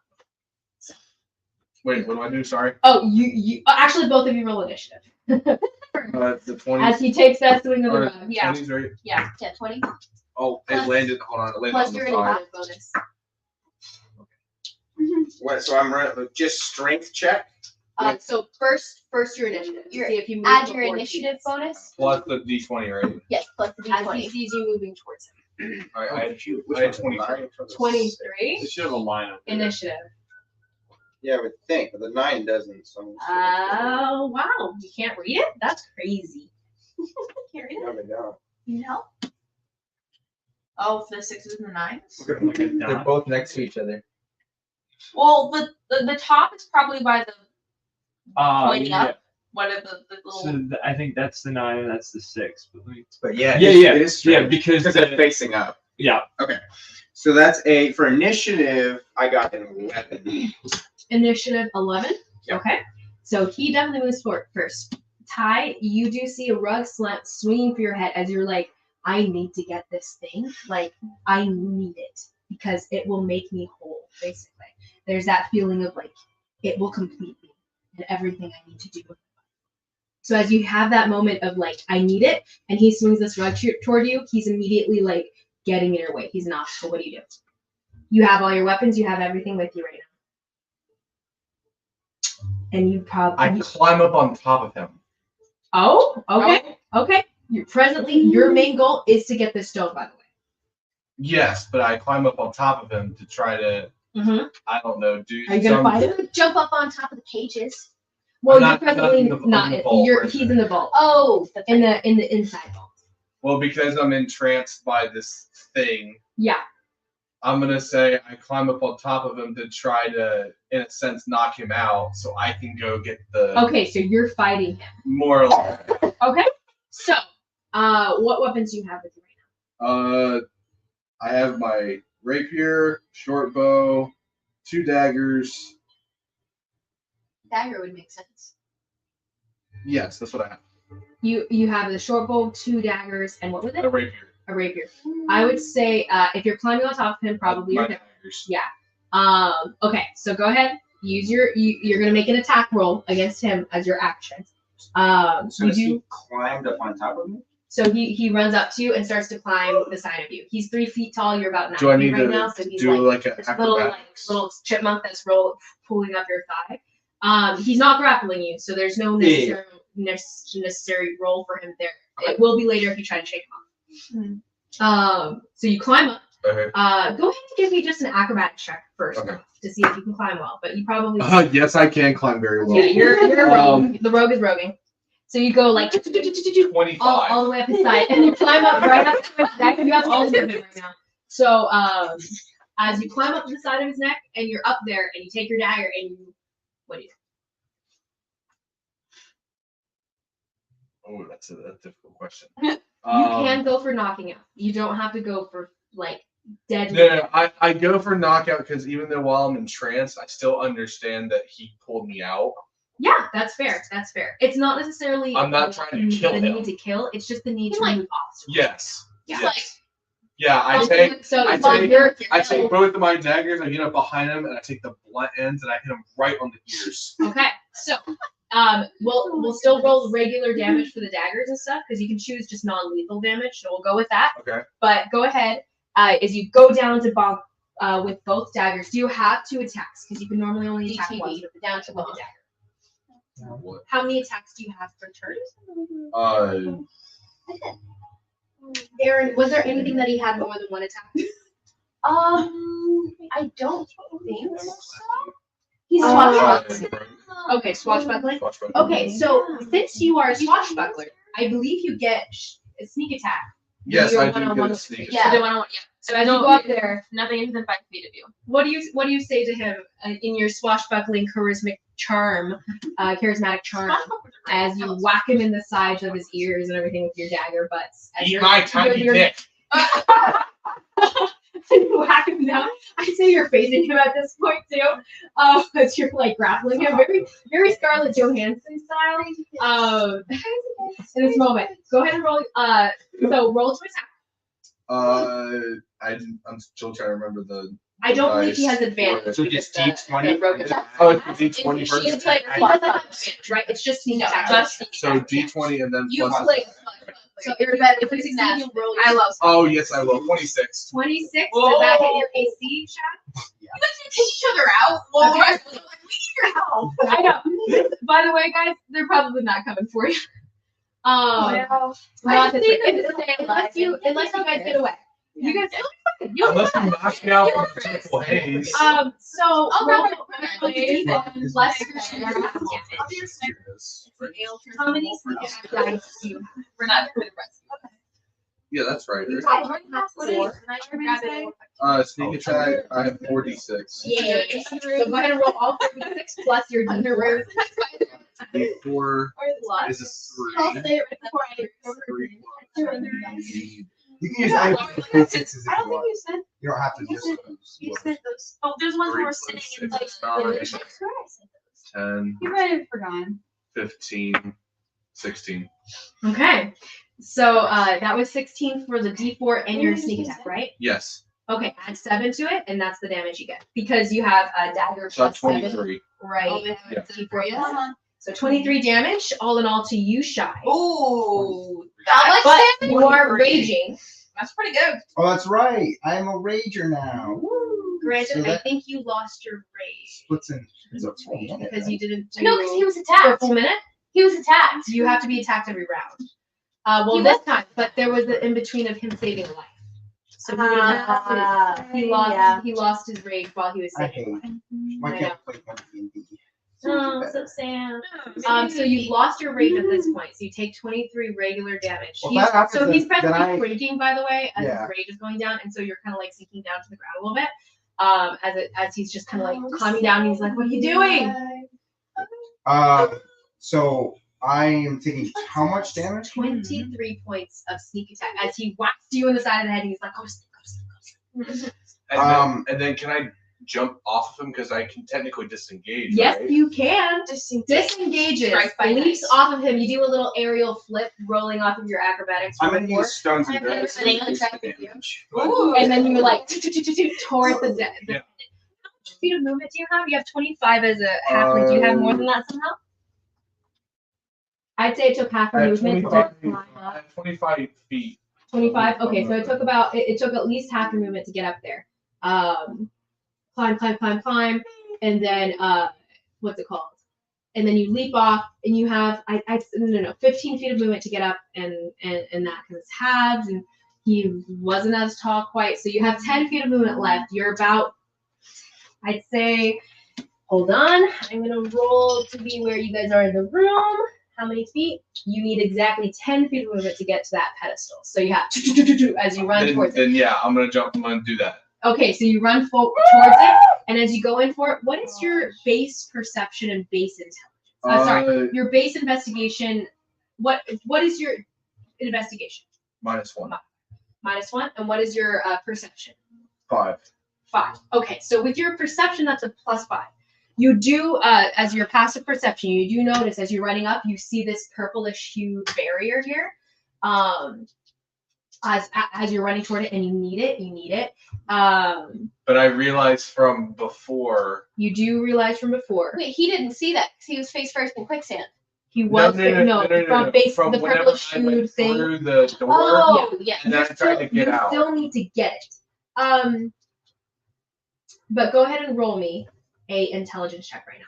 Wait, what do I do? Sorry. Oh, you actually both of you roll initiative The 20. as he takes that swing of the Or rug. Yeah. 20s, right? Yeah. 20. Oh, it Plus- landed. Hold on, it landed Plus on your the side. initiative bonus. What? So I'm running just strength check. So first your initiative. To Your- see if you move Add your before he initiative hits. bonus. Plus the D20, right? Yes, plus the As he D20. sees you moving towards him. All right, I had, Which I had one? 23. 23 They should have a line up there. initiative. Yeah, I would think, but the 9 doesn't. So Oh wow, you can't read it? That's crazy. Can't read it? No, they don't. No. Oh, for the 6s and the 9s? Like a They're dot. both next to each other. Well, the top is probably by the pointing yeah. up. What are the little? So I think that's the 9 and that's the 6. But let me- But yeah, yeah, it is yeah, strength. because Because they're facing up. yeah, So that's for initiative. I got an 11. Initiative 11. Yeah. Okay. So he definitely moves forward first. Ty, you do see a rug slant swinging for your head as you're like, I need to get this thing. Like, I need it because it will make me whole, basically. There's that feeling of like, it will complete me and everything I need to do. So as you have that moment of like, I need it, and he swings this rug toward you, he's immediately like getting in your way. He's an obstacle. What do you do? You have all your weapons, you have everything with you right now. And you I probably climb up on top of him. okay. Your main goal is to get this stone, by the way. Yes, but I climb up on top of him to try to, Mm-hmm. I don't know, do Are you gonna some. fight him? Jump up on top of the cages. Well, not- you're presently not in the- not. in the vault, You're right he's there. in the vault. Oh, that's In right. the inside vault. Well, because I'm entranced by this thing, Yeah. I'm gonna say I climb up on top of him to try to, in a sense, knock him out, so I can go get the Okay, so you're fighting him. more. Okay. So, what weapons do you have with you right now? I have my rapier, short bow, 2 daggers. Dagger would make sense. Yes, that's what I have. You have the short bow, 2 daggers, and what was it? A rapier. A rapier. I would say if you're climbing on top of him, probably my your daggers. Okay, so go ahead. Use you're gonna make an attack roll against him as your action. So You is do. he climbed up on top of me? So he runs up to you and starts to climb the side of you. He's 3 feet tall. You're about 9 Do I feet need right to now. So he's do like like a this little chipmunk that's pulling up your thigh. He's not grappling you, so there's no necessary roll for him there. It will be later if you try to shake him off. So you climb up Okay. Go ahead and give me just an acrobatics check first Okay. to see if you can climb well. But you probably Yes, I can climb very well. yeah, you're a Um, rogue. The rogue is roguing. So you go like 25. all the way up his side, and you climb up right up to his neck. You have all of him right now. So as you climb up to the side of his neck, and you're up there, and you take your dagger, and you what do you do? Oh, that's a difficult question. You can go for knocking out. You don't have to go for like dead. No, I go for knockout because even though while I'm entranced, I still understand that he pulled me out. Yeah, that's fair. That's fair. It's not necessarily. I'm not trying to kill the him. need to kill. It's just the need to Like- move obstacles. Yes. Yeah. Yes. Yeah, I take both of my daggers, I get up behind him, and I take the blunt ends, and I hit him right on the ears. Okay, so we'll still roll regular damage for the daggers and stuff because you can choose just non-lethal damage. So we'll go with that. Okay. But go ahead. As you go down to bomb with both daggers, do you have 2 attacks? Because you can normally only attack once with the down to with the dagger. What? How many attacks do you have per turn? Aaron, was there anything that he had more than 1 attack? I don't think so. He's swashbuckling. Okay, swashbuckling. Swashbuckling. Okay, so since you are a swashbuckler, I believe you get a sneak attack. Yes, You're I do one-on-one get a with sneak me. attack. Yeah. So as you go up there, Nothing within 5 feet of you. what do you say to him in your swashbuckling charismatic charm, as you whack him in the sides of his ears and everything with your dagger butts? As Eat you're- my tiny dick. You whack him down. I'd say you're facing him at this point too, as you're like grappling him, very Scarlett Johansson style. In this moment, go ahead and roll. So roll to attack. I'm still trying to remember the. I don't believe dice he has for advantage. it. So just D20? rogue attack. Oh, it's the D20 She first. played right? It's just sneak attack. So D20 and then You plus. play. So if you succeed, you roll. I love. Oh yes, I will. 26. 26. Does that hit your AC, Shaq? You guys gonna take each other out? Well, the rest of us are like, we need your help. I know. By the way, guys, they're probably not coming for you. Not this way. Unless you guys get away. You guys Unless you knock me out with triple haze. so I'll roll grab away and plus your how many sneak attack dice do you have? We're not doing the rest. Yeah, that's right. You Right? have 4. Sneak attack. I have 46. Yeah. So go ahead and roll all 36 plus your D4. D4 Plus. is a I'll 3. say it right before I. 3 plus You can use any sixes I if don't you think want. you said. You don't have to just. You said those. Oh, there's ones where we're sitting in like. 10, You might have forgotten. 15, 16. Okay. So that was 16 for the D4 and your sneak attack, right? Yes. Okay, add 7 to it, and that's the damage you get. Because you have a dagger So plus 7, 23. right? Yeah. D4 plus. So 23 damage, all in all to you, Shy. Ooh. But you are raging. That's pretty good. Oh, that's right. I am a rager now. Granted, So I that- think you lost your rage. Splits in. It's a full minute, Because you didn't do No, because he was for a attacked. full minute. He was attacked. You have to be attacked every round. Well, He this was- time, but there was the in between of him saving a life. So he would have he lost his rage while he was I saving. hate. a life. Why I can't I play one D&D? Oh, so sad. So you've lost your rage at this point. So you take 23 regular damage. Well, that happens So he's then presently I- shrinking, by the way, as Yeah. his rage is going down, and so you're kind of like sinking down to the ground a little bit. As he's just kind of like climbing down, and he's like, "What are you doing?" So I am taking how much damage? 23 points of sneak attack as he whacks you in the side of the head, and he's like, "Go sleep, go sleep, go sleep." And then can I jump off of him because I can technically disengage? Yes, right? you can. Disengages, Strike by leaps night. off of him. You do a little aerial flip, rolling off of your acrobatics. I'm roll gonna four. use stones and I've never berries. been able to track with you. But- And then you like towards the deck. Yeah. How much speed of movement do you have? You have 25 as a halfling. Do you have more than that somehow? I'd say it took half I a have movement to 25, climb I up. have 25 feet. 25. Okay, so it took about it took at least half a movement to get up there. Climb, and then what's it called? And then you leap off, and you have 15 feet of movement to get up, and that because it's halved, and He wasn't as tall quite, so you have 10 feet of movement left. You're about, I'd say, hold on. I'm gonna roll to be where you guys are in the room. How many feet? You need exactly 10 feet of movement to get to that pedestal. So you have as you run towards it. Then yeah, I'm gonna do that. Okay, so you run towards it, and as you go in for it, what is your base perception and base intelligence? Sorry, your base investigation. What is your investigation? -1. -1, and what is your perception? 5. 5. Okay, so with your perception, that's a +5. You do, as your passive perception, you do notice as you're running up, you see this purplish hued barrier here. As you're running toward it, and you need it. But I realized from before. You do realize from before. Wait, he didn't see that because he was face first in quicksand. He was from base from the whenever purplish I went hued thing. through the door, Oh, yeah. and then I tried to get you out. still need to get it. But go ahead and roll me a intelligence check right now.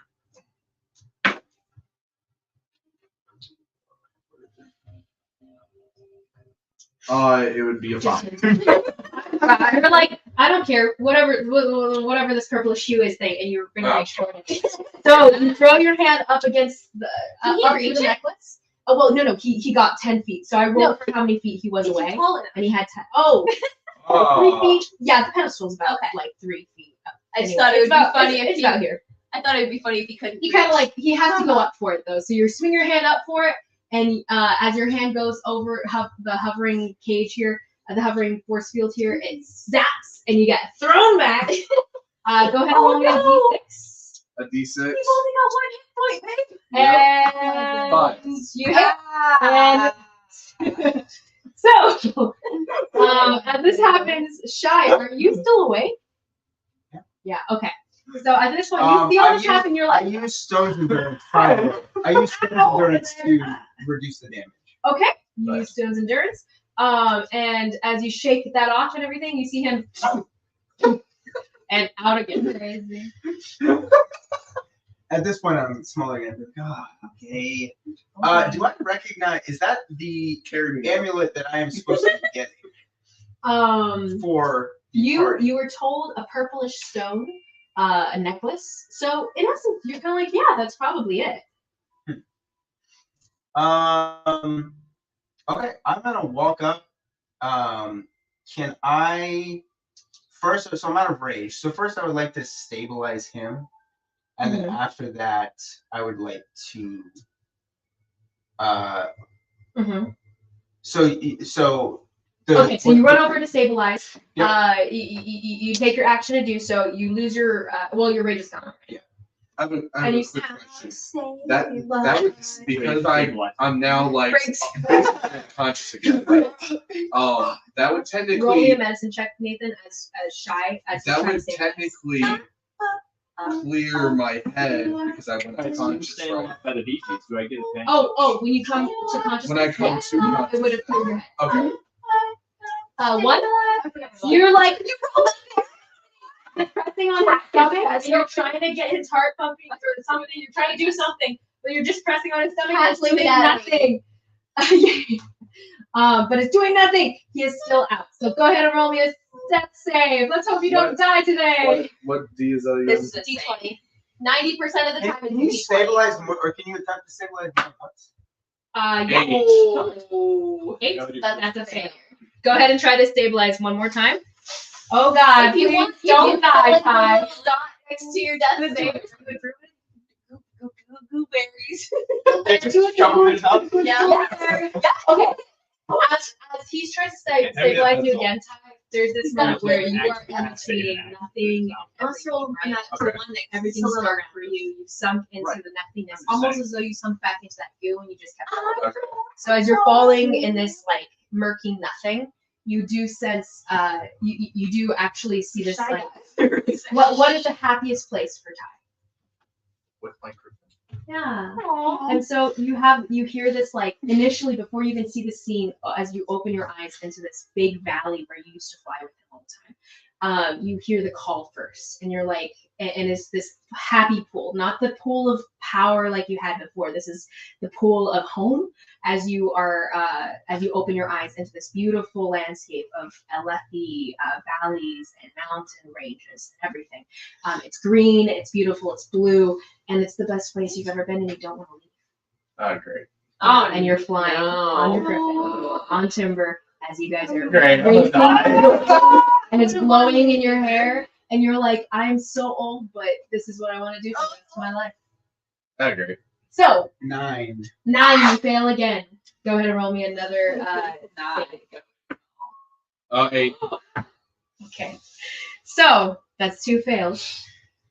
It would be a 5. You're like, I don't care, whatever this purplish hue is thing, and you're gonna reach toward it. So you throw your hand up against the Can he up reach to the it? necklace. Oh well, no, he got 10 feet. So I rolled for how many feet he was He's away, tall enough. and he had 10. Oh, 3 Oh. feet. Yeah, the pedestal's about Okay. like 3 feet. Up. I just Anyway, thought it would it's about, be funny it's if about he. here. I thought it would be funny if he couldn't. He kind of like he has to go up for it though. So you swing your hand up for it, and as your hand goes over the hovering cage here, the hovering force field here, it zaps, and you get thrown back. Go ahead and roll me a d6. A D6. You've only got 1 hit point, babe. And Five. you hit. And so, as this happens, Shy, are you still awake? Yeah. Yeah. Okay. So at this point, you see all this happen. You're I like, use Stone's Endurance. I use Stone's Endurance to reduce the damage. okay. You Right. use Stone's Endurance. And as you shake that off and everything, you see him and out again. Crazy. At this point, I'm smaller again. Okay. Do I recognize? Is that the amulet that I am supposed to be getting for the party? You were told a purplish stone, a necklace. So in essence, you're kind of like, yeah, that's probably it. Okay, I'm gonna walk up. Can I first? So I'm out of rage. So first, I would like to stabilize him, and then after that, I would like to. So. Okay, so you run over to stabilize. Yep. You take your action to do so. You lose your your rage is gone. I have And a you quick have question. That would because I'm now like Breaks. conscious again. Right? That would Roll me technically a medicine check, Nathan, as Shy as that trying to would stabilize. technically clear my head because I went unconscious, Staying right? on that at each, do I get a thing? Oh, when you come to consciousness, When I come to yeah, it would have cleared your head. Okay. One, you're like pressing on his stomach as you're trying to get his heart pumping or something. You're trying to do something, but you're just pressing on his stomach and it's Leave it doing at nothing. But it's doing nothing. He is still out. So go ahead and roll me a death save. Let's hope you don't die today. What D is that This again? is a D20. 90% of the time Can you it's a D20. stabilize, or can you attempt to stabilize my once? Yeah. Oh. 8. That's That's a a failure. Go ahead and try to stabilize one more time. Oh God! If you please want, don't die, Ty. Dot next to your death save. Blueberries. Yeah. Okay. As he's trying to stabilize you again, Ty, there's this moment where you are in between nothing. Let's roll Right? that for one next. Everything's dark for you. You've sunk into the nothingness, almost as though you sunk back into that goo and you just kept falling. So as you're falling in this like murky nothing, you do sense, you do actually see this like, what is the happiest place for Ty? With my group. Yeah. And so you hear this like initially before you even see the scene as you open your eyes into this big valley where you used to fly with him all the time. You hear the call first, and you're like, and it's this happy pool, not the pool of power like you had before. This is the pool of home as you open your eyes into this beautiful landscape of Alethi valleys and mountain ranges and everything. It's green, it's beautiful, it's blue, and it's the best place you've ever been, and you don't want to leave. Oh, great. And you're flying on your griffin, on timber, as you guys are Great. I'm gonna die. and it's glowing in your hair, and you're like, I'm so old, but this is what I want to do for the rest of my life. Oh, great. So 9. you fail again. Go ahead and roll me another 9. 8. Okay. So that's 2 fails.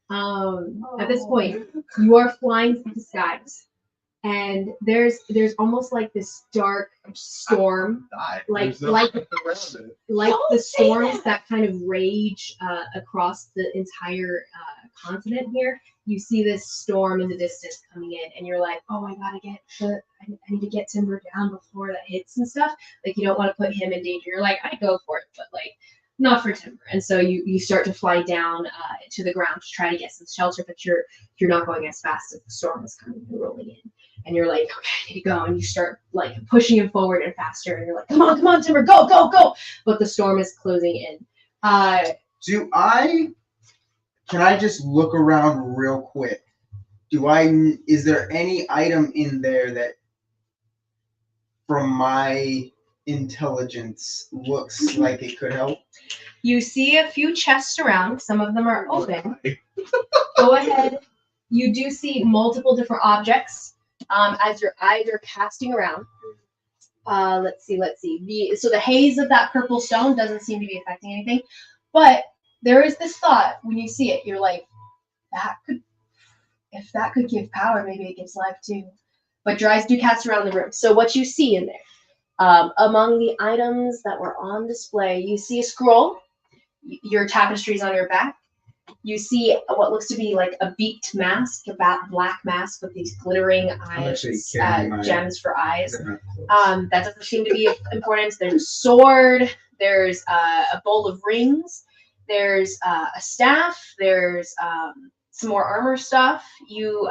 At this point, you are flying through the skies, and there's almost like this dark storm, like the storms that kind of rage across the entire continent here. You see this storm in the distance coming in, and you're like, oh, I need to get Timber down before that hits and stuff. Like, you don't want to put him in danger. You're like, I go for it, but like, not for Timber. And so you start to fly down to the ground to try to get some shelter, but you're not going as fast as the storm is coming and rolling in. And you're like, okay, I need to go. And you start like pushing him forward and faster. And you're like, come on, Timber, go, go, go. But the storm is closing in. Can I just look around real quick? Is there any item in there that, from my intelligence, looks like it could help? You see a few chests around. Some of them are open. Go ahead. You do see multiple different objects as your eyes are casting around. Let's see. So the haze of that purple stone doesn't seem to be affecting anything, but there is this thought when you see it. You're like, if that could give power, maybe it gives life too. But your eyes do cast around the room. So what you see in there, among the items that were on display, you see a scroll. Your tapestries on your back. You see what looks to be like a beaked mask, a black mask with these glittering eyes, gems for eyes. That doesn't seem to be of importance. There's a sword. There's a bowl of rings. There's a staff. There's some more armor stuff. You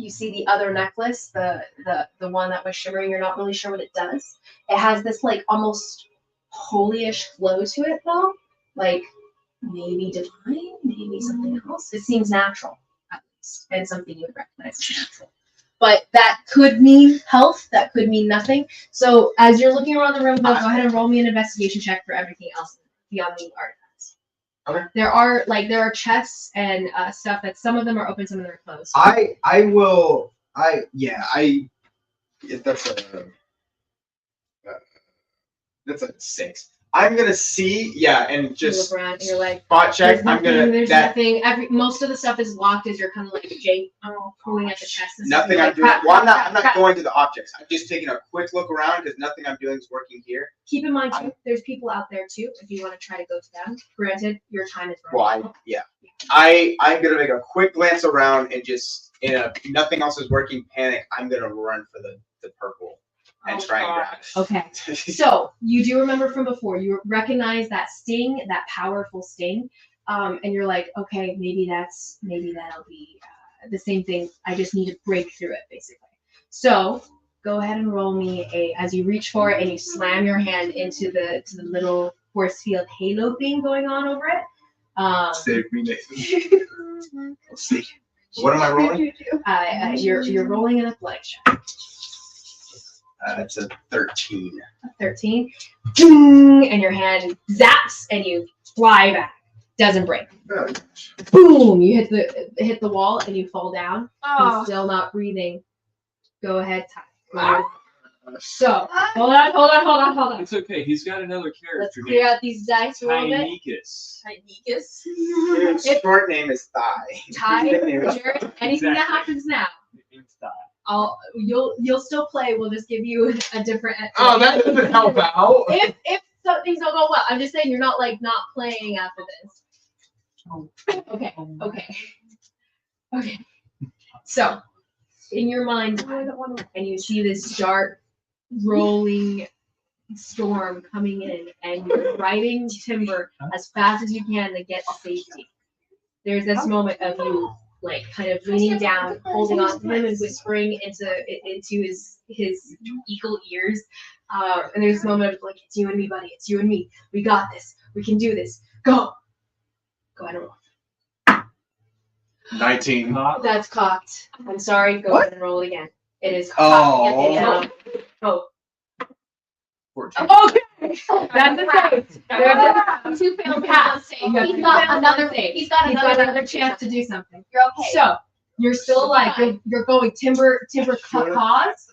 see the other necklace, the one that was shimmering. You're not really sure what it does. It has this like almost holyish flow to it though, like maybe divine, maybe something else. It seems natural, at least, and something you would recognize as natural. But that could mean health. That could mean nothing. So as you're looking around the room, go ahead and roll me an investigation check for everything else beyond the artifacts. Okay. There are chests and stuff that some of them are open, some of them are closed. That's a 6. I'm gonna see, and just look around and you're like, spot check. There's nothing. Most of the stuff is locked as you're kind of like pulling at the chest. And nothing I'm doing. Well, I'm not going to the objects. I'm just taking a quick look around because nothing I'm doing is working here. Keep in mind too, there's people out there too. If you want to try to go to them, granted, your time is running. Well, I'm gonna make a quick glance around and just nothing else is working. Panic. I'm gonna run for the purple. And try and grab it. Okay. So you do remember from before, you recognize that sting, that powerful sting, and you're like, okay, maybe that'll be the same thing. I just need to break through it, basically. So go ahead and roll me as you reach for it and you slam your hand into the little force field halo thing going on over it. Save me, Nathan. Let's see. What am I rolling? You're rolling an athletics check. It's a 13. A 13. Ding, and your hand zaps and you fly back. Doesn't break. Oh. Boom! You hit the wall and you fall down. Oh. You're still not breathing. Go ahead, Ty. So hold on. It's okay. He's got another character. Let's clear out these dice a little bit. Tynekus. His short name is Thigh. Ty, Jared, anything that happens now, you'll still play. We'll just give you a different. Oh, that doesn't help out. If things don't go well, I'm just saying you're not playing after this. Okay. So, in your mind, and you see this dark, rolling storm coming in, and you're riding Timber as fast as you can to get to safety. There's this moment of you like kind of leaning down, holding on to him and whispering into his eagle ears. And there's this moment of like, it's you and me, buddy. It's you and me. We got this. We can do this. Go. Go ahead and roll. 19. That's cocked. I'm sorry. Go ahead and roll it again. It is Oh. cocked. Oh. 14. Okay. That's the save. There's Two failed pass. save. You have He's two got failed another. save. He's got another chance to do something. You're okay. So you're still alive. You're going timber cause.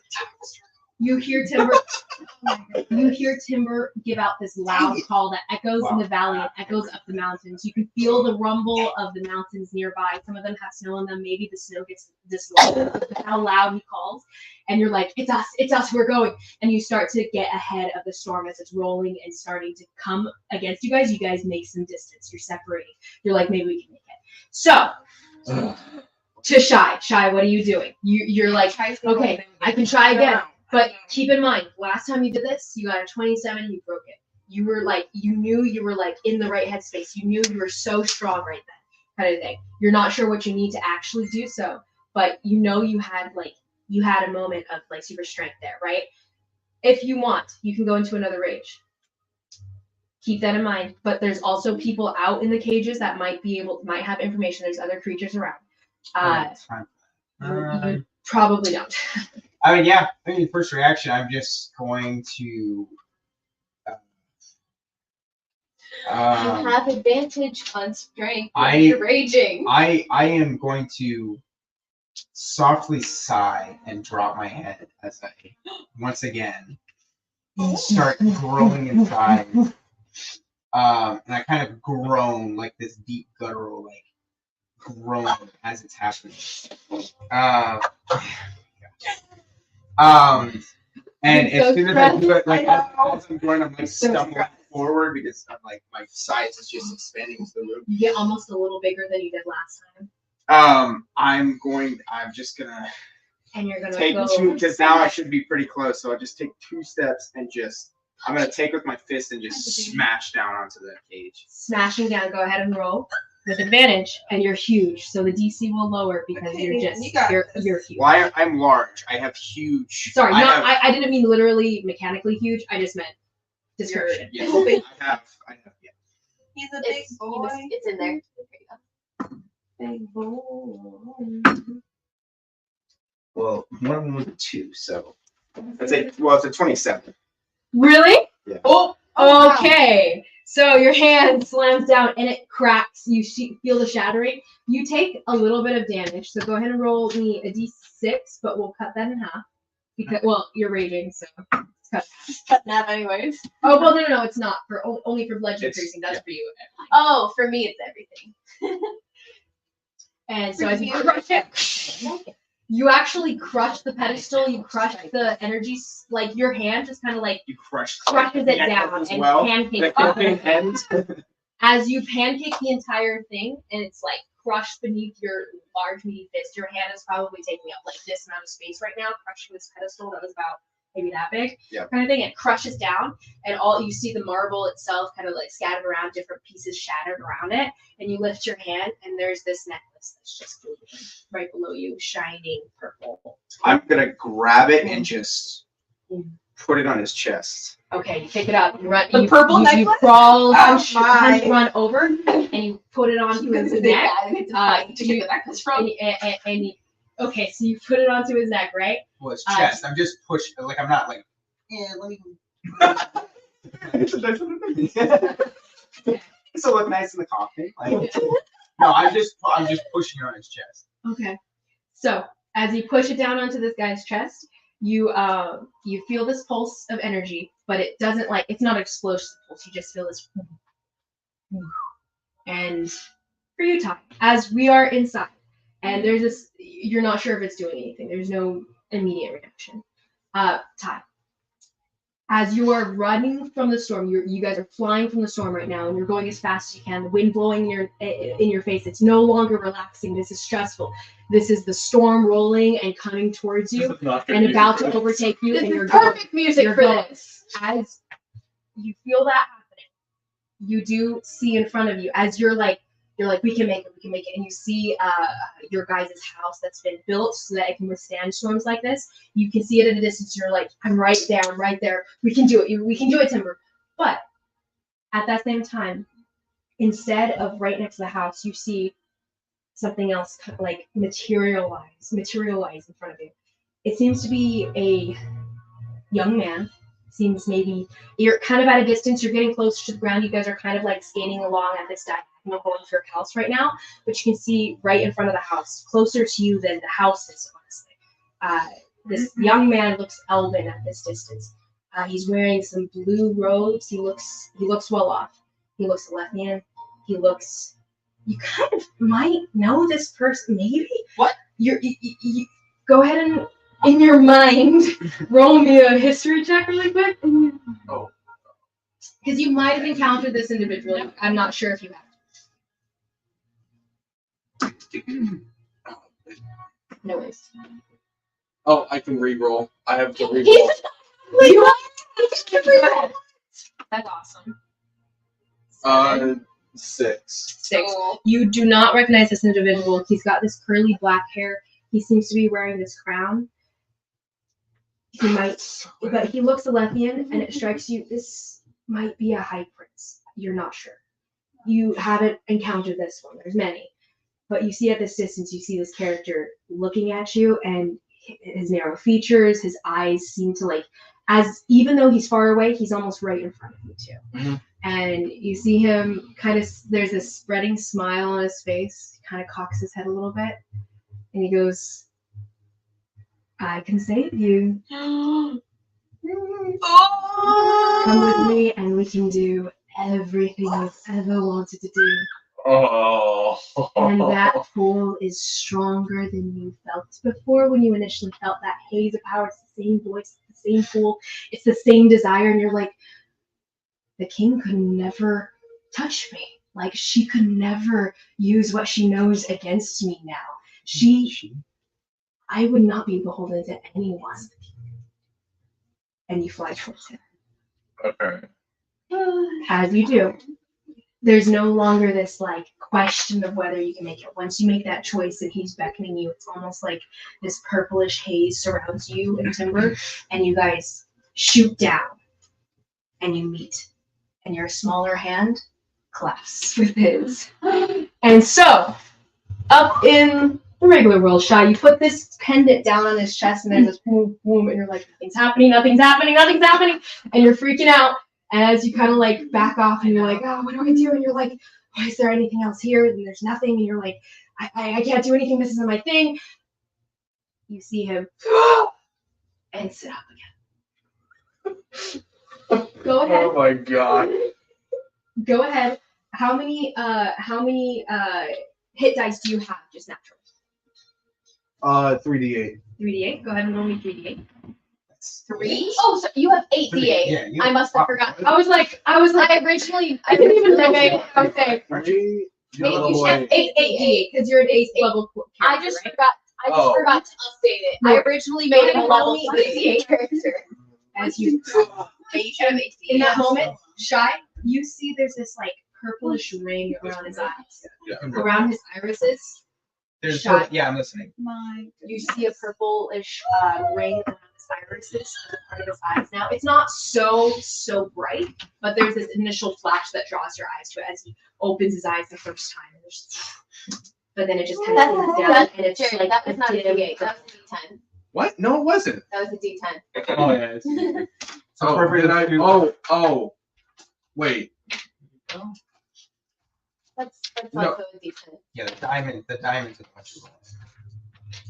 You hear Timber. You hear Timber give out this loud call that echoes in the valley and echoes up the mountains. You can feel the rumble of the mountains nearby. Some of them have snow on them. Maybe the snow gets dislocated. How loud he calls, and you're like, "It's us, we're going!" And you start to get ahead of the storm as it's rolling and starting to come against you guys. You guys make some distance. You're separating. You're like, maybe we can make it. So. To Shy, what are you doing? You're like, okay, I can try again. But keep in mind, last time you did this, you got a 27, you broke it. You were like, you knew you were like in the right headspace. You knew you were so strong right then, kind of thing. You're not sure what you need to actually do so, but you know you had a moment of like super strength there, right? If you want, you can go into another rage. Keep that in mind. But there's also people out in the cages that might have information. There's other creatures around. You probably don't. I mean, yeah. I mean, first reaction, I'm just going to. You have advantage on strength. You're raging. I am going to softly sigh and drop my head as I once again start growing in size. And I kind of groan like this deep guttural like groan as it's happening. And as soon as I do it, like as I'm going, I'm like stumbling forward because I'm like my size is just expanding into the room. You get almost a little bigger than you did last time. I'm just gonna And you're gonna take go two because now I should be pretty close. So I'll just take 2 steps and I'm gonna take with my fist and just smash down onto the cage. smashing down. Go ahead and roll with advantage, and you're huge, so the DC will lower because you're huge. Well, I'm large. I have huge. Sorry, I didn't mean literally mechanically huge. I just meant description. Yes, I have. Yeah. He's a big boy. It's in there. Big boy. Well, one of them was a 2, so it's a 27. Really? Yeah. Oh, Oh, okay. So your hand slams down and it cracks. You feel the shattering. You take a little bit of damage. So go ahead and roll me a d6, but we'll cut that in half because you're raging, so it's cut. Cut in half anyways. Oh well, no, it's not for only for bludgeon piercing. That's for you. Oh, for me it's everything. And so as you crush it, you actually crush the pedestal. You crush the energy. Like your hand just kind of like You crushed crushes it down as and well. pancakes The up. end. As you pancake the entire thing and it's like crushed beneath your large meaty fist, your hand is probably taking up like this amount of space right now, crushing this pedestal that was about maybe that big, kind of thing. It crushes down, and all you see the marble itself kind of like scattered around, different pieces shattered around it. And you lift your hand, and there's this necklace that's just glowing right below you, shining purple. I'm gonna grab it and just put it on his chest. Okay, you pick it up. You run. The purple you necklace? crawl, Oh my. run over, and you put it onto his neck. To get the necklace from. Okay, so you put it onto his neck, right? Well, his chest. I'm just pushing. Like I'm not like. Yeah, let me. This will look nice in the coffin. Like, no, I'm just pushing it on his chest. Okay. So as you push it down onto this guy's chest, you feel this pulse of energy, but it doesn't it's not explosive pulse. You just feel this. And for you, Ty, as we are inside, and there's this, you're not sure if it's doing anything. There's no immediate reaction. Ty, as you are running from the storm, you guys are flying from the storm right now, and you're going as fast as you can. The wind blowing in your face. It's no longer relaxing. This is stressful. This is the storm rolling and coming towards you and about to overtake you. This and is you're perfect music you're for going. this. As you feel that happening, you do see in front of you as you're like You're like, we can make it, and you see your guys' house that's been built so that it can withstand storms like this. You can see it at a distance. You're like, I'm right there. We can do it. We can do it, Timber. But at that same time, instead of right next to the house, you see something else like materialize in front of you. It seems to be a young man. Seems maybe you're kind of at a distance. You're getting closer to the ground. You guys are kind of like skating along at this diagonal going to your house right now, but you can see right in front of the house, closer to you than the house is, honestly. This young man looks elven at this distance. He's wearing some blue robes. He looks well off. He looks Lethian. You kind of might know this person, maybe. What? You go ahead and in your mind roll me a history check really quick. Oh. Because you might have encountered this individual. I'm not sure if you have. No worries. Oh, I can re-roll. I have to re-roll. That's awesome. 6. You do not recognize this individual. He's got this curly black hair. He seems to be wearing this crown. But he looks Alethian, and it strikes you, this might be a high prince. You're not sure. You haven't encountered this one. There's many. But you see at this distance, you see this character looking at you, and his narrow features, his eyes seem to even though he's far away, he's almost right in front of you too. Mm-hmm. And you see him there's this spreading smile on his face. He kind of cocks his head a little bit, and he goes, I can save you. Come with me and we can do everything you've ever wanted to do. Oh. And that pull is stronger than you felt before when you initially felt that haze of power. It's the same voice, it's the same pull, it's the same desire, and you're like, the king could never touch me. Like, she could never use what she knows against me now. I would not be beholden to anyone. And you fly towards him. Okay. As you do. There's no longer this question of whether you can make it. Once you make that choice and he's beckoning you, it's almost like this purplish haze surrounds you and Timber, and you guys shoot down and you meet. And your smaller hand clasps with his. And so, up in the regular world, Shy, you put this pendant down on his chest, and there's this boom, boom, and you're like, nothing's happening, and you're freaking out as you kind of back off, and you're like, oh, what do I do? And you're like, oh, is there anything else here? And there's nothing, and you're like, I can't do anything, this isn't my thing. You see him and sit up again. Go ahead. Oh my god. Go ahead. How many hit dice do you have just natural? 3d8. 3d8. Go ahead and roll me 3d8. 3? Oh, so you have 8d8. Yeah, I must have forgotten. I was like, I didn't even think I was saying. 3? You have 8d8 because you're an 8th level character. I just right? forgot to update it. No. I originally made him a level 68 character. As you in that moment, Shy, you see there's this purplish ring around his eyes, around his irises. I'm listening. You see a purplish ring around his irises, part of his eyes. Now it's not so bright, but there's this initial flash that draws your eyes to it as he opens his eyes the first time. But then it just kind of comes down, and it's Jerry, that was not a D8. That was a D10. What? No, it wasn't. That was a D10. Oh yeah. Wait. That's No. also a D10. Yeah, the diamond is what you want.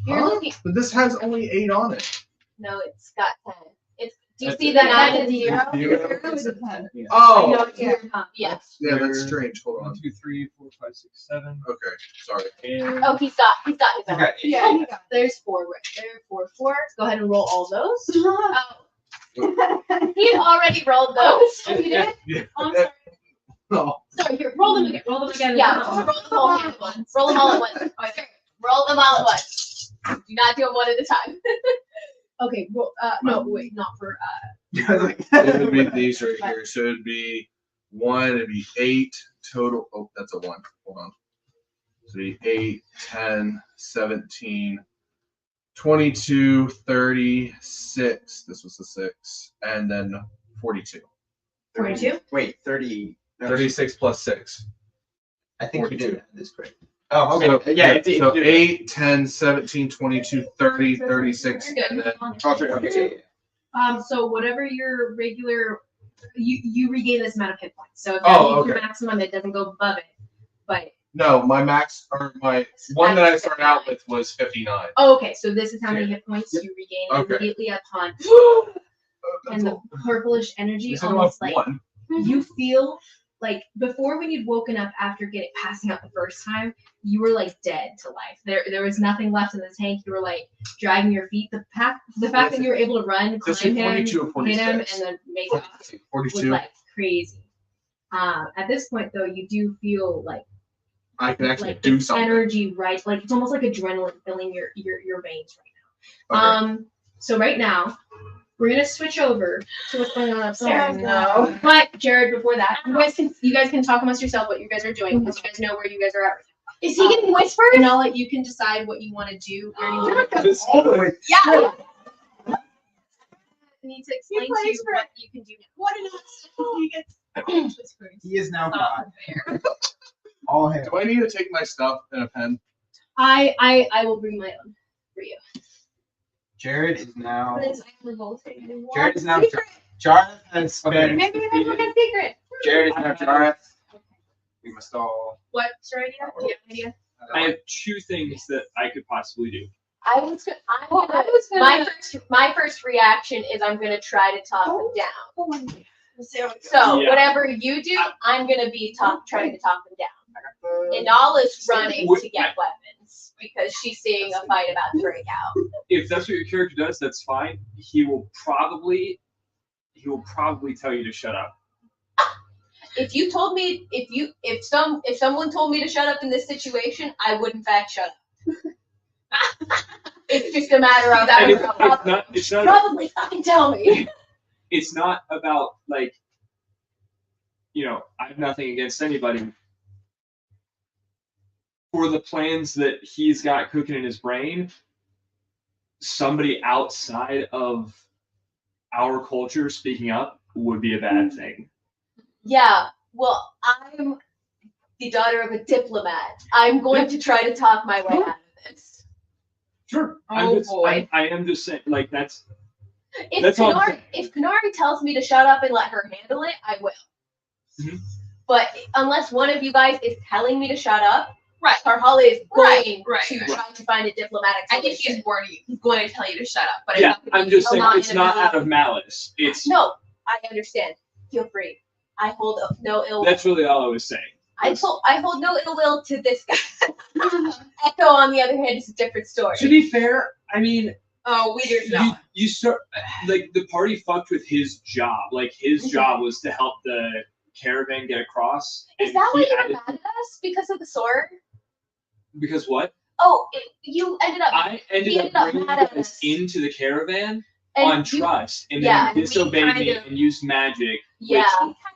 You're looking. But this has only 8 on it. No, it's got 10. Do you That's see it. the 9 and 0? Oh. No, it's your yes. Yeah, that's strange. Hold on. 2, 3, 4, 5, 6, 7. Okay, sorry. And Oh, he's got his own. Okay. Yeah, there's 4 right there. 4. Go ahead and roll all those. Oh. He had already rolled those. You did? Yeah. Oh, I'm sorry. No. Sorry, here, roll them again. Yeah, roll them all at once. Roll them all at once. Okay. Roll them all at once. Do not do them one at a time. Okay, roll, no, wait, not for, It would be these right here. So it'd be 1, it'd be 8 total. Oh, that's a 1. Hold on. 3, 8, 10, 17, 22, 36. This was the 6. And then 42. 42? Wait, 30. No, 36 plus 6. I think you 42. did this correct. Oh, okay. So, Yeah, so 8, 10, 17, 22, 30, 36. You're good. And then Okay. So whatever your regular, you regain this amount of hit points. So if that Oh, means your okay. maximum, it doesn't go above it. But no, my max or my one that I started out with was 59. oh, okay, so this is how many hit points you regain Okay. immediately upon, and That's the purplish energy You said I almost lost like one. you feel like before when you'd woken up after passing out the first time, you were like dead to life. There was nothing left in the tank. You were like dragging your feet. The fact that you were able to run, Just climb like him, 42 or hit him, 46. and then make it off was 42. like crazy. At this point though, you do feel like I can actually like do this something. energy, right? Like it's almost like adrenaline filling your veins right now. Okay. So right now we're gonna switch over to what's going on upstairs. No. But Jared, before that, you guys can talk amongst yourself what you guys are doing because you guys know where you guys are at. Is he getting whispers? And I'll let you can decide what you want to do. Where you want to go. All the way. Yeah. I need to explain to you what you can do now. What an accident he gets whispers. He is now Not God. All hail. Do I need to take my stuff and a pen? I will bring my own for you. Jared is now. What is revolting? Jared is now. Jareth has been. Maybe that's like a secret. Jared is now Jareth. We must all. What's your idea? Do you have an idea? I have two things that I could possibly do. My first reaction is I'm gonna try to talk them down. So Yeah. whatever you do, I'm gonna be trying to talk them down. And Nala's running to get weapons because she's seeing a fight about to break out. If that's what your character does, that's fine. He will probably tell you to shut up. If you told me, if someone told me to shut up in this situation, I would in fact shut up. It's just a matter of And it's not probably fucking tell me. it's not about like, I have nothing against anybody. For the plans that he's got cooking in his brain, somebody outside of our culture speaking up would be a bad thing. Yeah, well, I'm the daughter of a diplomat. I'm going to try to talk my way out of this. Sure. Boy. I am just saying, like, that's If all I'm saying. Kanari tells me to shut up and let her handle it, I will. Mhm. But unless one of you guys is telling me to shut up, Right. Karhala is going Right. to try to find a diplomatic I think solution. he's warning you. He's going to tell you to shut up. But yeah. I'm just saying not it's in a not mean- out of malice. It's No, I understand. Feel free. I hold no ill will. that's really all I was saying. I hold no ill will to this guy. Echo, on the other hand, is a different story. To be fair, I mean, oh, we do not. you start like the party fucked with his job. Like his job was to help the caravan get across. Is and that why he you were added- mad at us? Because of the sword? Because what? Oh, you ended up. I ended he up ended up bringing mad you at guys us. into the caravan And on you- trust, and yeah, then you disobeyed kind me of- and used magic. Yeah,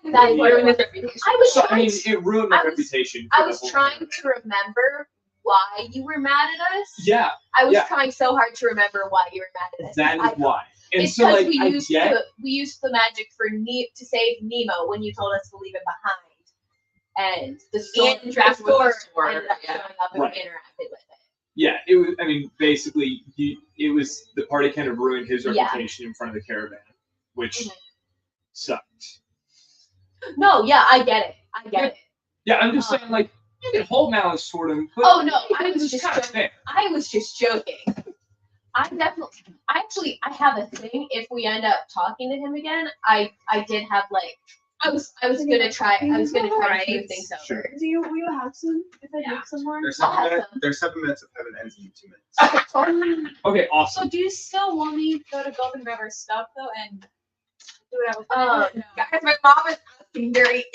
which, that's what it ruined his was. reputation. I was so, I trying. mean, it ruined my I was- reputation. I for the was whole trying caravan. to remember why you were mad at us. Yeah, I was yeah. trying so hard to remember why you were mad at us. that I- is why. And it's so, because like, we used the magic for to save Nemo when you told us to leave him behind, and the sword, And interact with the sword, ended up yeah. showing up and Right. we interacted with it. yeah, it was. I mean, basically, it was the party kind of ruined his Yeah. reputation in front of the caravan, which Mhm. sucked. No, yeah, I get it. Yeah, I'm just saying, like, you can hold malice toward him. But Oh, no, I was it's just kind of joking. fair. I was just joking. I have a thing. If we end up talking to him again, I did have like I was gonna try to smooth things over. Sure. Do you have some? If I Yeah. make some more. There's I'll 7 have minutes. some. There's 7 minutes of heaven ends in 2 minutes. Okay, awesome. So do you still want me to go to Golden River stuff though and do what I was No. Guys, my mom is asking very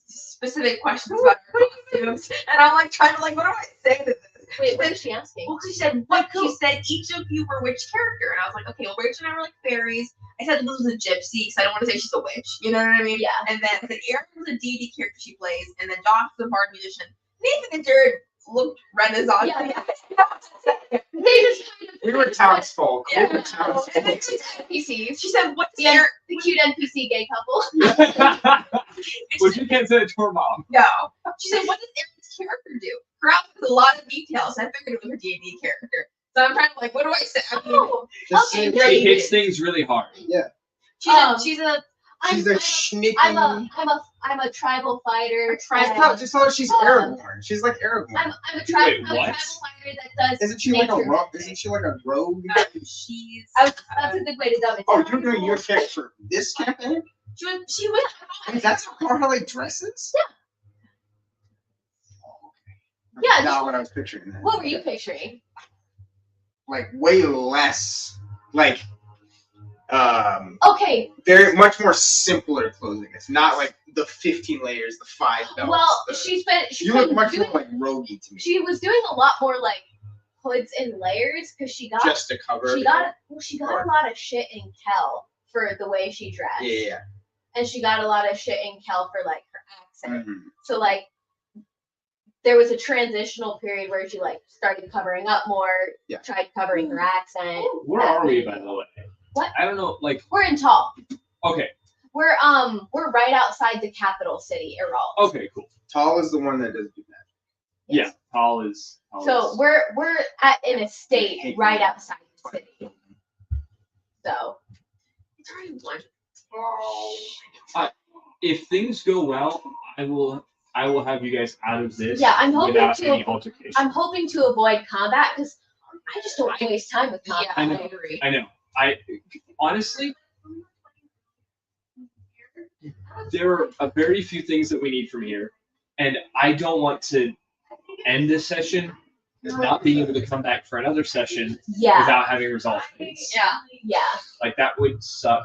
specific questions about her costumes, and I'm like trying to what do I say to this? Wait, what is she asking? Well, she said she said each of you were which character, and I was like, okay, well, Rachel and I were like fairies. I said Liz was a gypsy because I don't want to say she's a witch. You know what I mean? Yeah. And then I said Erin was a deity character she plays, and then Josh was a bard musician. Nathan and Jared looked Renaissance. Yeah. They just kind of We were townsfolk. Yeah. We were townsfolk. NPCs. She said, "What's The, there?" the cute NPC gay couple. Which you can't say it to her mom. No. She said, "What does Erin's character do?" Her outfit has a lot of details. I figured it was her D&D character. So I'm trying to like, what do I say? I mean, Just Okay, say great. She hits things really hard. she's a she's a sneaky. I'm a tribal fighter. Just tell her she's Aragorn. She's like Aragorn. I'm a Wait, tribal what? fighter that does. Isn't she like a nature. rogue? Isn't she like a rogue? she's. That's a good way to dub it. Oh, you're doing your character for this campaign? She went. Wait, that's how they dresses? Yeah. Not what I was picturing. Then. What were you picturing? Like way less, like, Okay. very much more simpler clothing. It's not like the 15 layers, the 5 belts. Well, the- she's you look been much doing. more like roguey to me. She was doing a lot more like hoods and layers because she got Just to cover. she got a lot of shit in Kel for the way she dressed. Yeah. And she got a lot of shit in Kel for like her accent. Mhm. So like there was a transitional period where she like started covering up more, Yeah. tried covering her accent. Where are we, by the way? What? I don't know. Like, We're in Tall. okay, We're right outside the capital city, Eralt. okay, cool. Tall is the one that does do that. Yeah, Paul is. So we're at an estate right outside the city. So It's already one. If things go well, I will have you guys out of this. Yeah, I'm hoping without to- any altercation. I'm hoping to avoid combat because I just don't want to waste time with combat. Yeah, I know. agree. I know. I honestly, there are a very few things that we need from here, and I don't want to end this session not being able to come back for another session Yeah, without having resolved things. Yeah. Like that would suck.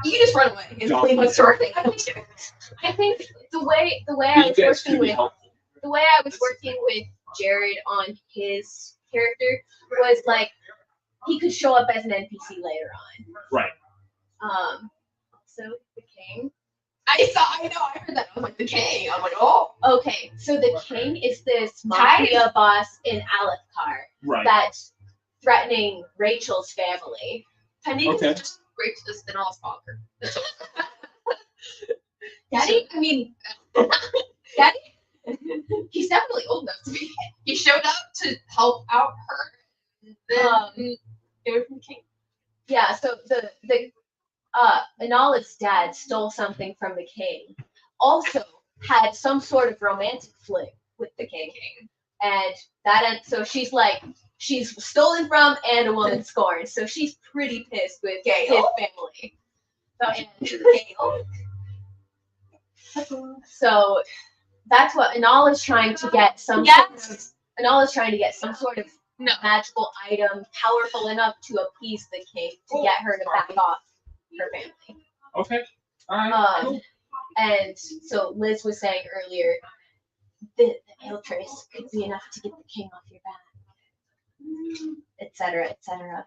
You can just run away and Don't. leave the store thing. I don't care. I think the way I You was guys working could be with helpful. Jared on his character was like he could show up as an NPC later on. Right. So the king. I know, I heard that. I was like, the king. I'm like, oh. Okay, so the king is this mafia boss in Alethkar Right. that's threatening Rachel's family. Penny Okay. is just great to spin off father. Daddy, I mean, Daddy. He's definitely old enough to be. He showed up to help out her. And then it was from the king. Yeah, so the Anala's dad stole something from the king. Also had some sort of romantic fling with the king. And so she's like, she's stolen from and a woman scorned. So she's pretty pissed with his family. So that's what Anala's trying to get Anala's trying to get some sort of magical item powerful enough to appease the king to get her to back off her family. Okay. All right. Cool. And so Liz was saying earlier, the ale trace could be enough to get the king off your back, etc., etc.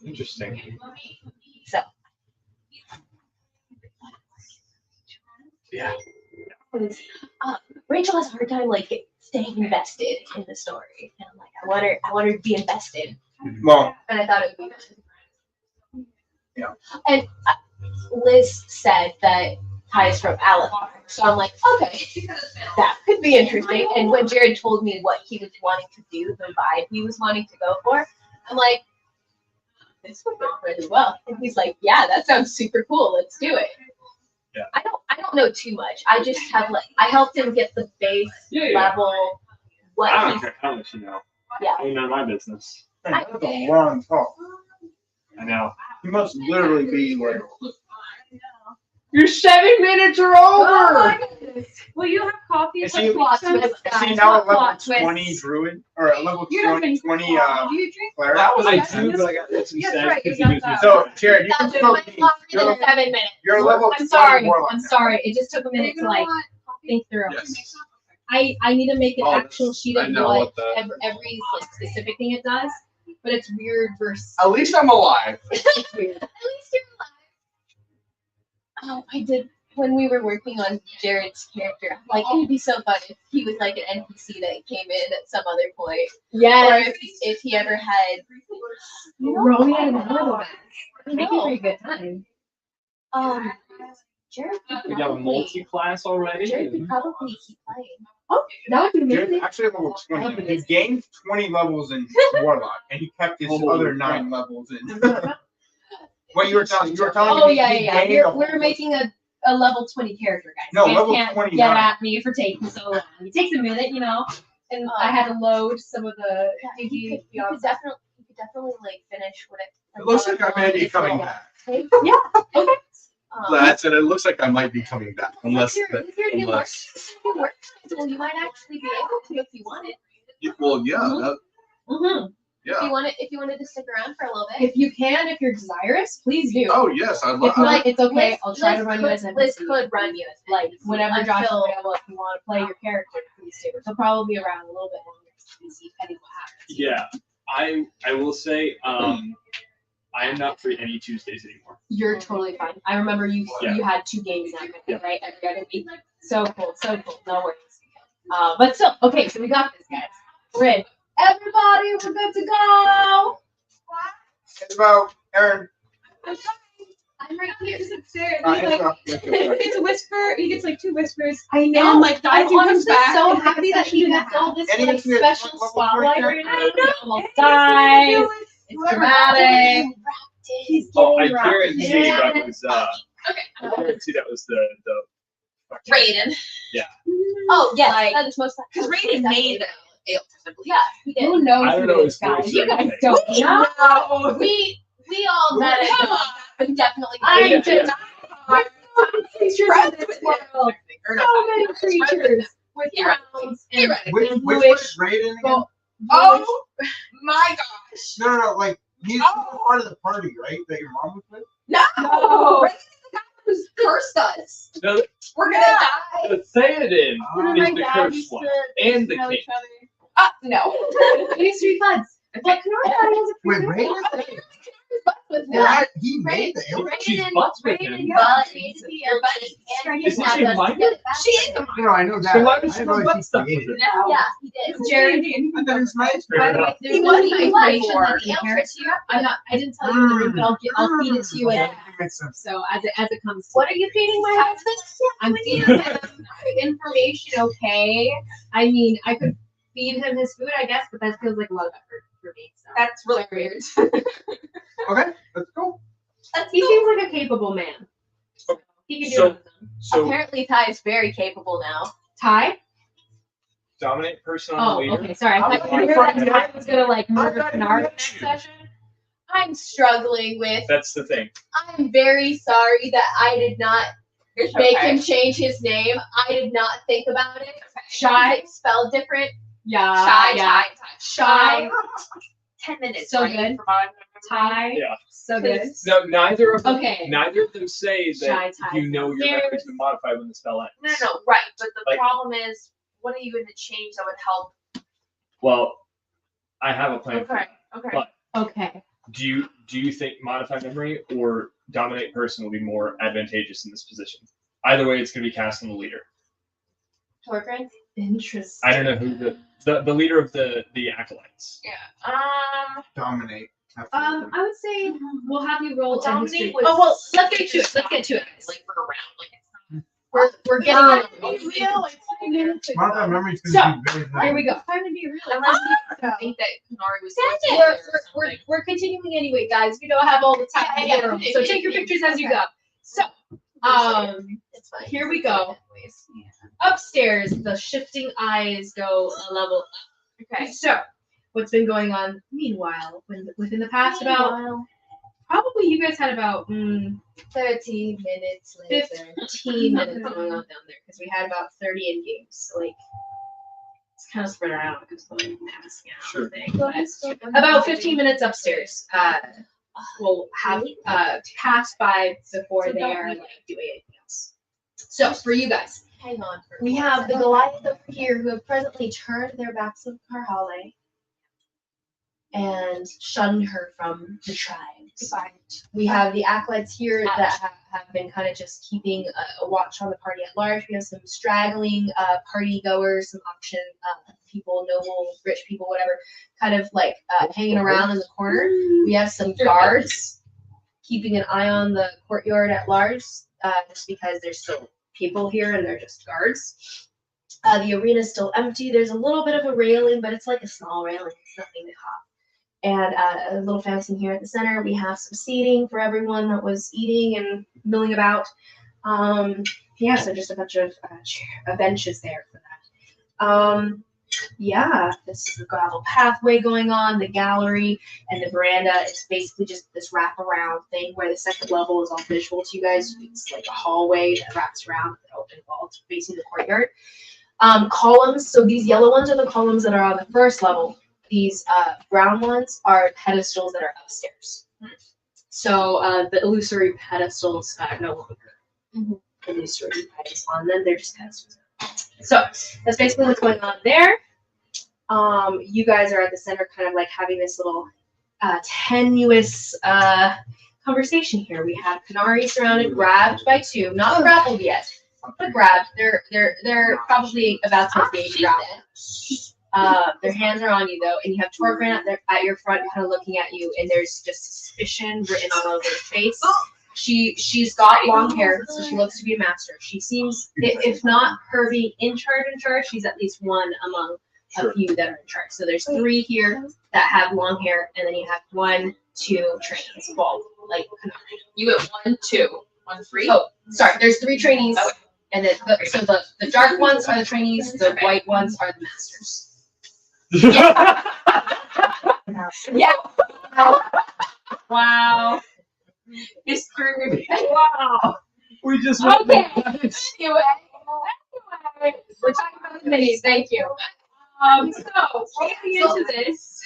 Interesting. So Yeah. Rachel has a hard time like staying invested in the story, and I'm like, I want her to be invested, Well, and I thought it would be fun. Yeah. And Liz said that Ty's from Alethkar, so I'm like, okay, that could be interesting. And when Jared told me what he was wanting to do, the vibe he was wanting to go for, I'm like, this would work really well. And he's like, yeah, that sounds super cool. Let's do it. Yeah. I don't know too much. I just have I helped him get the base level. What I don't he's care how much you know. Yeah. Ain't none of my business. that's a long talk. I know. You must literally be like. Your 7 minutes are Oh my goodness. Will you have coffee? Is with he- plot Is twist, he guys? now a Plot level 20 twist. druid? Or a level You don't 20 drink clerik? Do you drink? That was I Yes, do, but I got this Yes, instead. right, you because got it gives me that. So, Jared, you That's can it. tell Went me. longer You're, than 7 minutes. you're a level 20 I'm sorry. warlock I'm now. sorry. It just took a minute to like think through. Yes. I need to make an Oh, actual sheet I of know what what the- every like specific thing it does, but it's weird versus. At least I'm alive. It's weird. At least you're alive. Oh, I did. when we were working on Jared's character, like it'd be so fun if he was like an NPC that came in at some other point, or Yes. if he ever had. Romeo and Elizabeth. Make it No. a good time. Jared. We got a multi-class already. Jared could probably keep playing. Oh, that would be Jared's amazing. actually level 20. He gained 20 levels in Warlock, and he kept his Holy other crap. 9 levels in. What you were telling Oh me yeah, he yeah, gained yeah. a We're whole- making a level 20 character, guys. No, You guys level can't 29. get at me for taking so long. It takes a minute, you know. And I had to load some of the You could definitely like finish what it. It looks like I may be coming back. Okay. That's it. It looks like I might be coming back, unless Well, you might actually be able to if you wanted. well, yeah, that, Mm-hmm. yeah. If you wanted to stick around for a little bit. If you can, if you're desirous, please do. Oh yes, I'd love. If not, it's okay. Liz- I'll try to Liz run you could- as an Liz NPC. could run you as an Like NPC whenever Josh is until- available, if you want to play your character, please do. He'll probably be around a little bit longer to see depending what happens. Yeah, I will say, I am not free any Tuesdays anymore. You're totally fine. I remember you Yeah. you had 2 games now, Yeah. right? Every other week. So cool, so cool. No worries. But still, okay, so we got this, guys. We're in. Everybody, we're good to go. It's about Aaron. I'm right here. Just upstairs. It's It's a whisper. He gets like 2 whispers. I know. And like I'm dies and comes honestly back. so and happy that he that's gets all this And he like gets to get special level spotlight 40 right now. character. He almost dies. It's dramatic. He's Oh, I getting wrapped guarantee in. that was I guarantee that was the fucking- Raiden. Oh yes, Like- that is most likely. Because Raiden made Aelfs, I believe. Yeah, he did. Who knows I don't who know this his guy voice is? or You guys anything. don't know. We all met it. But definitely. I Yeah, did yeah. not. Creatures in this world. Or not So many creatures with Yeah. crowns You're and right. Which and one bluish. is Raiden again? Well, Oh my gosh. No, like he's part of the party, right? That your mom was with. No. No. Raiden's the guy who's cursed us. No, We're gonna die. the Theoden Oh. is the cursed one, and the king. No. These 3 buds. But Canora thought he was a Wait, creature. Raiden? With Yeah, he made the alien. She's butts with him. Your buddy. And Isn't he's she not minor? done to She is a No, I know that. So why I does she didn't know realize butt stuff he with created it? it. Yeah, he did. Jared, I thought it was nice. by the way, He there's was one nice information before. that the inherits you. I didn't tell you in the room, but I'll feed it to you. Yeah, And that makes sense. so as it comes. To What are you feeding my husband? I'm feeding him information. Okay. I mean, I could feed him his food, I guess, but that feels like a lot of effort for me. So. That's really weird. Okay, let's go. He seems like a capable man. Okay. He can do So- it on his own. So Apparently Ty is very capable now. Ty? dominate person on Oh, the leader. okay. Sorry. I thought you were that Ty was gonna like murder Canard next session. I'm struggling with. That's the thing. I'm very sorry that I did not It's make okay. him change his name. I did not think about it. Shy. It's spelled different. Yeah. Shy, yeah. shy, Shy. 10 minutes. So right, good. for mine. Ty. Yeah. So good. No, neither of them. Okay. Neither of them say Shy that Ty. you know your There's- memory's been modified when the spell ends. No, right. But the Like- problem is, what are you going to change that would help? Well, I have a plan. for Okay. that. Okay. But Okay. do you think modify memory or dominate person will be more advantageous in this position? Either way, it's going to be cast on the leader. Torgren? Interesting. I don't know who the leader of the acolytes. Yeah. Dominate. I would say we'll have you roll a Dominate history. was- Oh well, let's get to it. Let's get to it. Like we're around. Like We're getting Ah, on. be real. Modify memory's So, gonna be very Here nice. we go. Trying to be real. Unless you think that Kanari was. That's supposed to it. be there or We're something. continuing anyway, guys. We don't have all the time in the Yeah, world. yeah. So take your pictures as you go. So, It's fine. here we go. Upstairs, the shifting eyes go a level up. Okay, so what's been going on meanwhile? Within the past about probably you guys had about 13 minutes later. 15 minutes going on down there because we had about 30 in games. So like it's kind of spread around because of like passing out Sure. thing. But about 15 minutes upstairs. We'll have passed by before they are like doing anything else. So for you guys, Hang on. For we one have the second. Goliath over here who have presently turned their backs on Carhale. and shun her from the tribes. We have the acolytes here that have been kind of just keeping a watch on the party at large. We have some straggling party goers, some auction people, noble, rich people, whatever, kind of like hanging around in the corner. We have some guards keeping an eye on the courtyard at large, just because there's still people here and they're just guards. The arena is still empty. There's a little bit of a railing, but it's like a small railing. It's nothing to hop. And a little fountain here at the center. We have some seating for everyone that was eating and milling about. Yeah, so just a bunch of benches there for that. Yeah, this is the gravel pathway going on, the gallery, and the veranda. It's basically just this wraparound thing where the second level is all visual to you guys. It's like a hallway that wraps around the open vault facing the courtyard. Columns, so these yellow ones are the columns that are on the first level. These brown ones are pedestals that are upstairs. So the illusory pedestals no longer illusory items on them. They're just pedestals. So that's basically what's going on there. You guys are at the center, kind of like having this little tenuous conversation here. We have Canary surrounded, grabbed by two, not grappled yet, but grabbed. They're probably about to be grappled. Their hands are on you though, and you have Torgrin at your front, kind of looking at you, and there's just suspicion written all over her face. She's got long hair, so she looks to be a master. She seems, if not her being in charge, she's at least one among a few that are in charge. So there's 3 here that have long hair, and then you have 1, 2 trainees. Well, like You went 1, 2, 1, 3. Oh, sorry. There's 3 trainees, and then the dark ones are the trainees. The white ones are the masters. Yeah. Wow. History. Wow. We just Okay. Anyway, we're talking about the minis. Thank you. So rolling into this,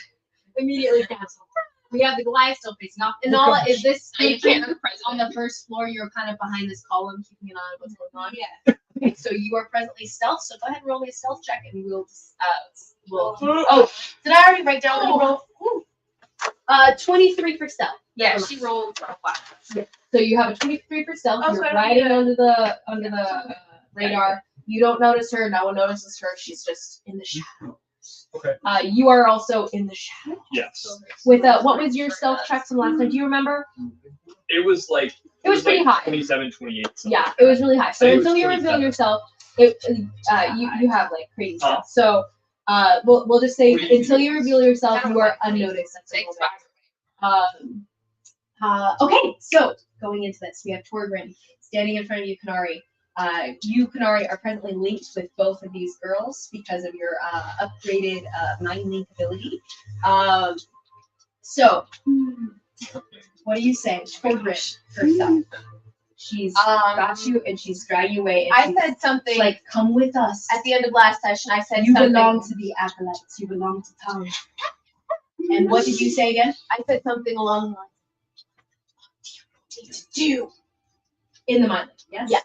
Immediately canceled. We have the Goliath still facing off. And Nala, is this you can't on the first floor? You're kind of behind this column, keeping an eye on what's going on. Yeah. Okay, so you are presently stealth. So go ahead and roll me a stealth check, and we'll. Oh, did I already write down what you roll? 23 for stealth. Yeah, she rolled for a while. So you have a 23 for stealth. Oh, You're so I don't riding need under the radar. You don't notice her. No one notices her. She's just in the shadow. Okay. You are also in the shadow. Yes. With what was your stealth check from last time? Do you remember? It was like. It was pretty high. 27, 28. Yeah, it was really high. So It was until you reveal 27. yourself, you have like crazy stuff. So we'll just say until you reveal yourself, you are unnoticed. Thanks, Okay, so going into this, we have Torgrin standing in front of you, Canary. You, Canary, are presently linked with both of these girls because of your upgraded mind link ability. So, what do you say? Torgrin herself. She's got you and she's dragging you away. And I she's said something like, "Come with us." at the end of last session. I said You something. belong to the acolytes. You belong to town. And what did you say again? I said something along the lines. Do in the mind. Yes. Yes.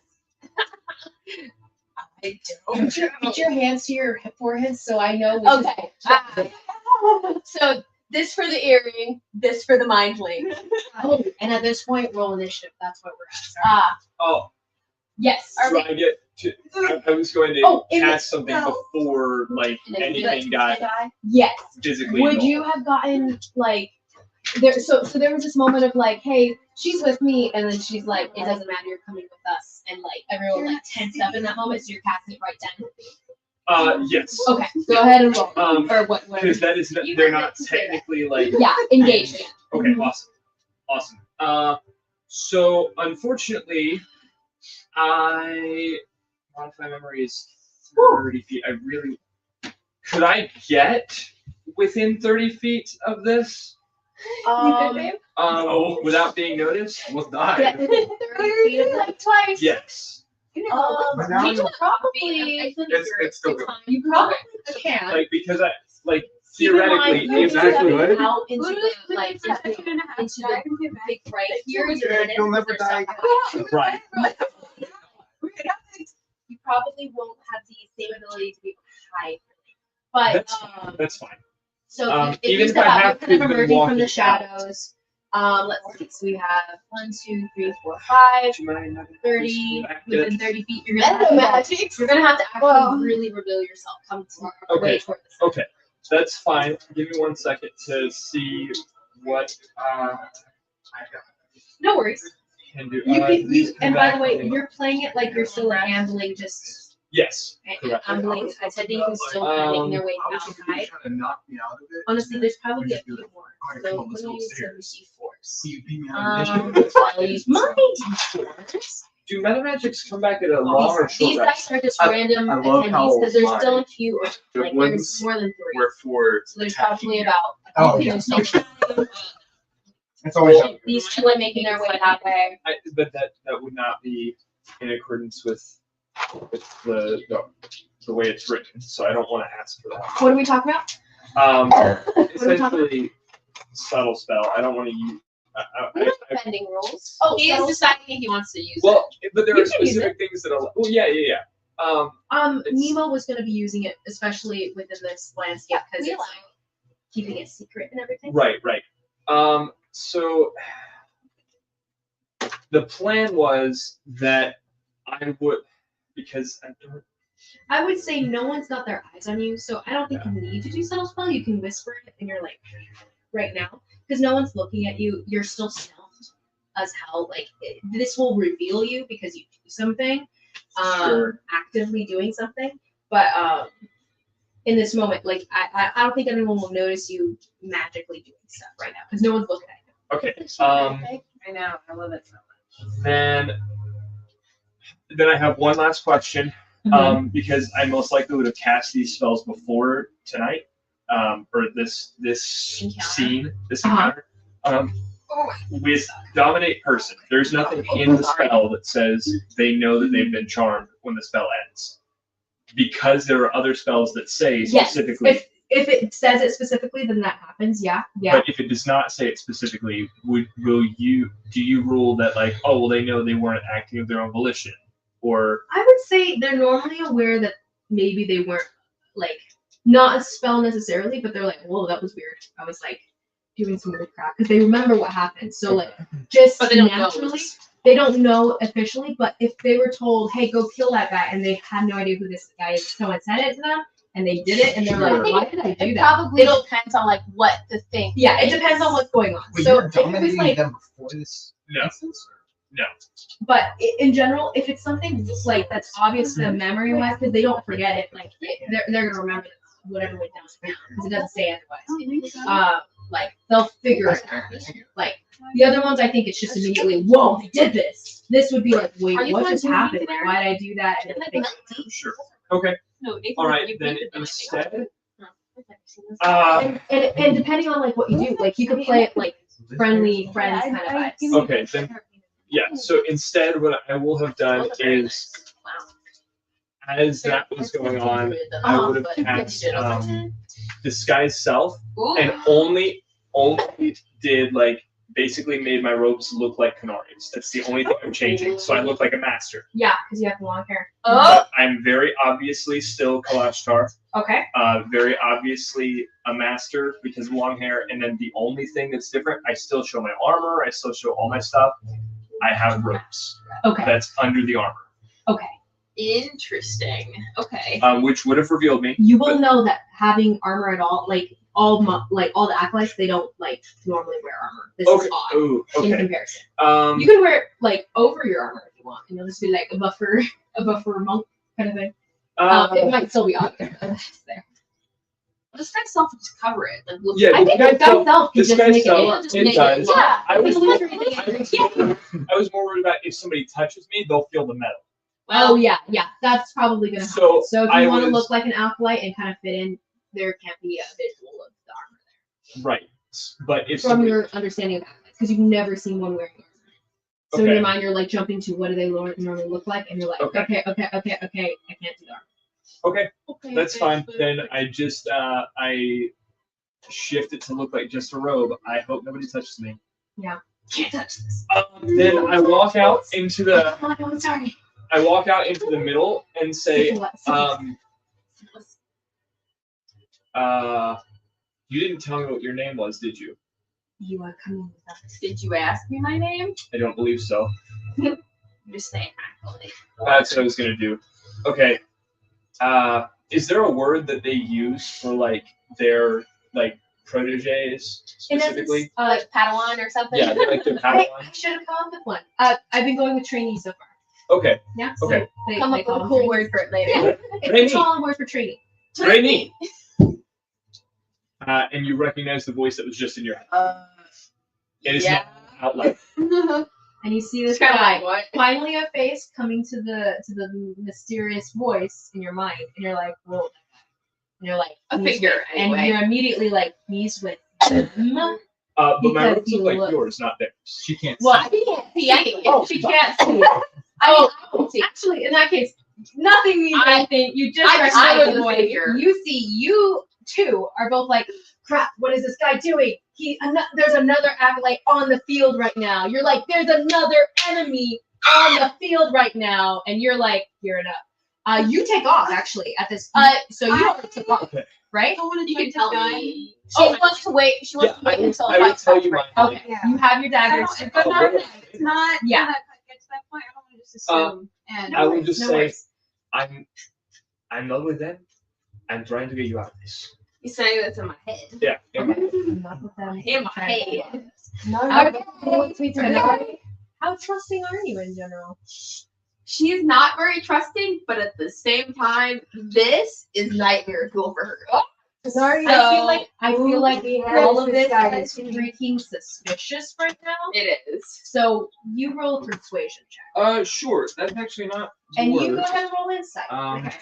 Put your hands to your forehead so I know. Which Okay. So this for the earring, this for the mind link. Oh, and at this point, roll initiative. That's what we're at. Sorry. Oh, Yes. so I get to. I was going to Oh, it cast something before like anything got Yes. physically. Would involved. you have gotten like there? So there was this moment of like, hey, she's with me, and then she's like, it doesn't matter, you're coming with us, and like everyone like tensed up in that moment, so you're casting it right then. Yes. Okay, go ahead and roll. Or what? because that is You they're can not say that. technically like. Yeah, engaged. Okay, awesome. So unfortunately, I modify memory is 30 feet. Could I get within 30 feet of this? Without being noticed? Almost died. 30 feet of Like twice. Yes. we could probably. It's still good. You probably can. Like because I like Keep in mind, theoretically, you're if exactly stepping good. out into the like into the big right here. You'll never die. right. You probably won't have the same ability to be able to hide. But That's fine. So if even you if I step out, have you're kind of to emerging from walk the out. shadows. Let's see. So we have 1, 2, 3, 4, 5, 30. Within 30 feet, you're gonna have to actually really reveal yourself. Come to way toward the Okay, that's fine. Give me 1 second to see what No worries. can do. You can, please come and by the back way, in- you're playing it like you're still ambling, just Yes, correct. ambling. I said that you can still kind of making their way outside. Honestly, there's probably a few more. So let me use some D4s. I'll use my D4s. Do meta magics come back at a long or short These rest? dice are just random I love attendees how because there's my- still a few. the Like ones there's more than 3. Where for So there's probably about. Oh, you yeah. can just take It's always how these 2 are making their way that way. But that would not be in accordance with the way it's written, so I don't want to ask for that. What are we talking about? Essentially, subtle spell. I don't want to use. We have bending rules. Oh, he is deciding if he wants to use it. Well, but there You are can use specific things that are. Well, yeah. It's- Nemo was going to be using it, especially within this landscape, because We it's allow like keeping it secret and everything. Right. So the plan was that I would, because I would say no one's got their eyes on you, so I don't think you need to do subtle spell. You can whisper it, and you're like, right now, because no one's looking at you. You're still stealthed as hell. Like this will reveal you because you do something, Sure. actively doing something. But in this moment, like I don't think anyone will notice you magically doing stuff right now because no one's looking at you. Okay. I know. I love it so much. Then I have one last question. Because I most likely would have cast these spells before tonight, or this Encounter. scene, this encounter. With Dominate Person, there's nothing in the spell that says they know that they've been charmed when the spell ends. Because there are other spells that say Yes, specifically. If it says it specifically, then that happens. Yeah. But if it does not say it specifically, do you rule that like, oh well, they know they weren't acting of their own volition, or I would say they're normally aware that maybe they weren't like not a spell necessarily, but they're like, whoa, that was weird. I was like doing some weird crap because they remember what happened. So like just But they don't naturally, know. they don't know officially. But if they were told, hey, go kill that guy, and they had no idea who this guy is, someone said it to them, and they did it, and they're Sure. like, why did I do It that? probably They don't- depends on like what the thing. Yeah, it depends on what's going on. Wait, So you were if it was dominating like, them before this no? instance? but in general, if it's something like that's obvious to them memory-wise, because they don't forget it, like they're gonna remember whatever went down because it doesn't say otherwise. Like they'll figure it out. Like the other ones, I think it's just immediately, whoa, they did this. This would be like, wait, Are you what going just to happened? Renfair? Why did I do that? And Like they- melty. Sure. Okay. No, Nathan, All right. you Then painted them, I think. instead, and depending on like what you do, like you could play it like friendly friends kind of vibes. okay. Then yeah. So instead, what I will have done is, as that was going on, I would have cast Disguise Self, Ooh. and only did like basically made my robes look like Canari's. That's the only thing I'm changing. So I look like a master. Yeah, because you have long hair. Oh, I'm very obviously still Kalashtar. Okay. Very obviously a master because of long hair. And then the only thing that's different, I still show my armor. I still show all my stuff. I have robes. Okay. That's under the armor, Okay. interesting. Okay. which would have revealed me. You will know that having armor at all, like all the acolytes, they don't like normally wear armor. This Okay. is odd Ooh, in okay. comparison. Um, You can wear it like over your armor if you want, and you'll just be like a buffer monk kind of thing. It might still be odd there. But that's there. Just kind of self just cover it. Like, look Yeah, I think Disguise this guy self can just Disguise make Self, it. just it make does. Yeah, I was, it's more, literally- I was more worried about if somebody touches me, they'll feel the metal. Oh yeah, that's probably gonna happen. So So if I you want to was- look like an acolyte and kind of fit in, there can't be a visual of the armor Right. But if from somebody, your understanding of acolytes, because you've never seen one wearing armor. So in Okay. your mind, you're like jumping to what do they normally look like, and you're like, Okay. okay, I can't do that. okay, Okay, that's okay, fine. but- Then I just I shift it to look like just a robe. I hope nobody touches me. Can't touch this. Then I walk out into the Oh, I'm sorry. I walk out into the middle and say, You didn't tell me what your name was, did you? You are coming with us. Did you ask me my name? I don't believe so. Just saying, actually. That's what I was gonna do. Okay. Is there a word that they use for like their like proteges specifically? Like Padawan or something. Yeah, they're like their I Padawan. should have come up with one. I've been going with trainees so far. Okay. Yeah. So Okay. They Come up call with a them cool trainees. word for it later. Yeah. Trainee. It's a solid word for trainee. Trainee. And you recognize the voice that was just in your head. It is yeah. not out loud. And you see this It's kind of guy. like, what? Finally, a face coming to the mysterious voice in your mind, and you're like, "Whoa!" And you're like, A "He's figure, with-" anyway. and you're immediately like, "He's with them." But my Because roots you look like look- yours, not theirs. She can't. Well, see. I can't see anything. oh, she can't see. I can see. Actually, in that case, nothing means anything. You just I recognize know the the voice. figure. You see, you two are both like, "Crap! What is this guy doing? There's another acolyte on the field right now." You're like, "There's another enemy on the field right now," and you're like, "Gearing up." You take off actually at this. So you already took off, Okay. right? You can tell me. She wants to wait. She wants to wait until I would fight tell starts you right my Okay. You have your daggers. But Oh, not, what? it's not Yeah. gonna get to that point. I don't want to just assume. And I would just No say, worries. I'm not with them. I'm trying to get you out of this. you saying that's in my head. Yeah. I'm not with them. In my Trying to- head. How trusting are you in general? She's not very trusting, but at the same time, this is nightmare fuel for her. Sorry, So- I feel like we have all of this this guy is freaking suspicious right now. It is. So you roll a persuasion check, Sure. That's actually not. and you go worse. ahead and roll insight. Okay.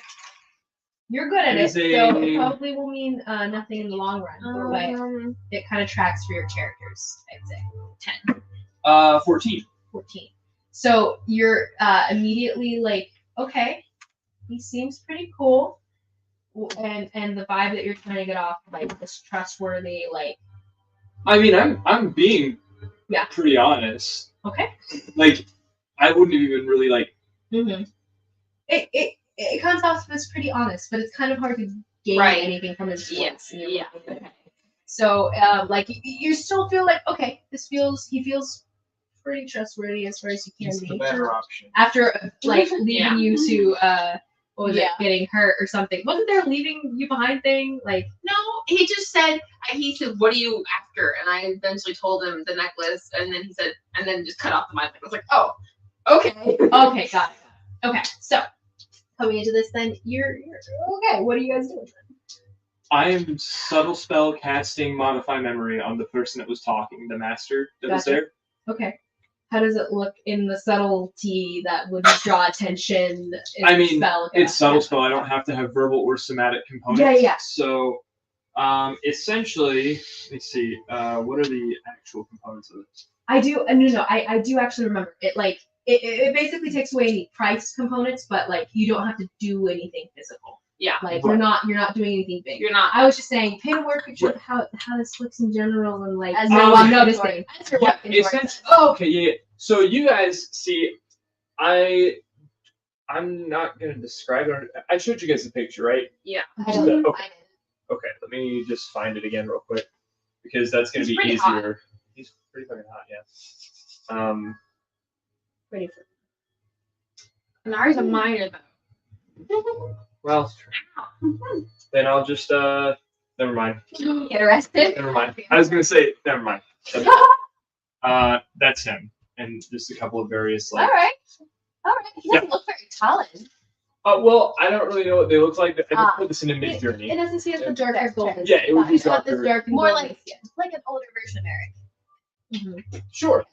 You're good at It it, is so a- it probably will mean nothing in the long run, but it kind of tracks for your characters. I'd say 14. 14. So you're immediately like, okay, he seems pretty cool, and the vibe that you're trying to get off, like this trustworthy, like, I mean, I'm being Yeah. pretty honest. okay. Like, I wouldn't have even really like. Mm-hmm. It comes off as pretty honest, but it's kind of hard to gain Right. anything from his voice. Yes, and you're yeah. like, okay. So, like, you still feel like, okay, he feels pretty trustworthy as far as you can He's be. the better option. After, like, leaving Yeah. you to, what was Yeah. it, getting hurt or something. Wasn't there a leaving you behind thing? Like, No, he just said, he said, what are you after? And I eventually told him the necklace, and then he said, and then just cut off the mic. I was like, oh, okay. okay, got it. Okay, so, coming into this then, you're okay. What are you guys doing? I am subtle spell casting modify memory on the person that was talking, the master that was Gotcha. there. Okay. How does it look in the subtlety that would draw attention? In I mean, spell it's subtle casting? spell. I don't have to have verbal or somatic components. Yeah. So, essentially, let me see. What are the actual components of it? I do. No. I do actually remember it. Like it basically takes away any price components, but like you don't have to do anything physical. Yeah. Like Right. you're not doing anything big. You're not. I was just saying, paint a word picture of how this looks in general, and like As no your one work noticing. That's your Yeah, work inventory. essentially. Oh, okay, yeah. So you guys see, I'm not gonna describe it. I showed you guys the picture, right? Yeah. I don't Okay. find it. Okay, let me just find it again real quick because that's gonna He's be pretty easier. hot. He's pretty fucking hot, yeah. Ready for Nari's a minor, though. Well, then I'll just never mind. Get arrested. Never mind. I was gonna say never mind. That's him, and just a couple of various All like. right. He doesn't look very talented. Well, I don't really know what they look like. I just Ah. put this in a mid journey. It doesn't see as the darker golden. Yeah, it would be He's got this darker. dark and More golden like- skin. Like an older version of Eric. Sure.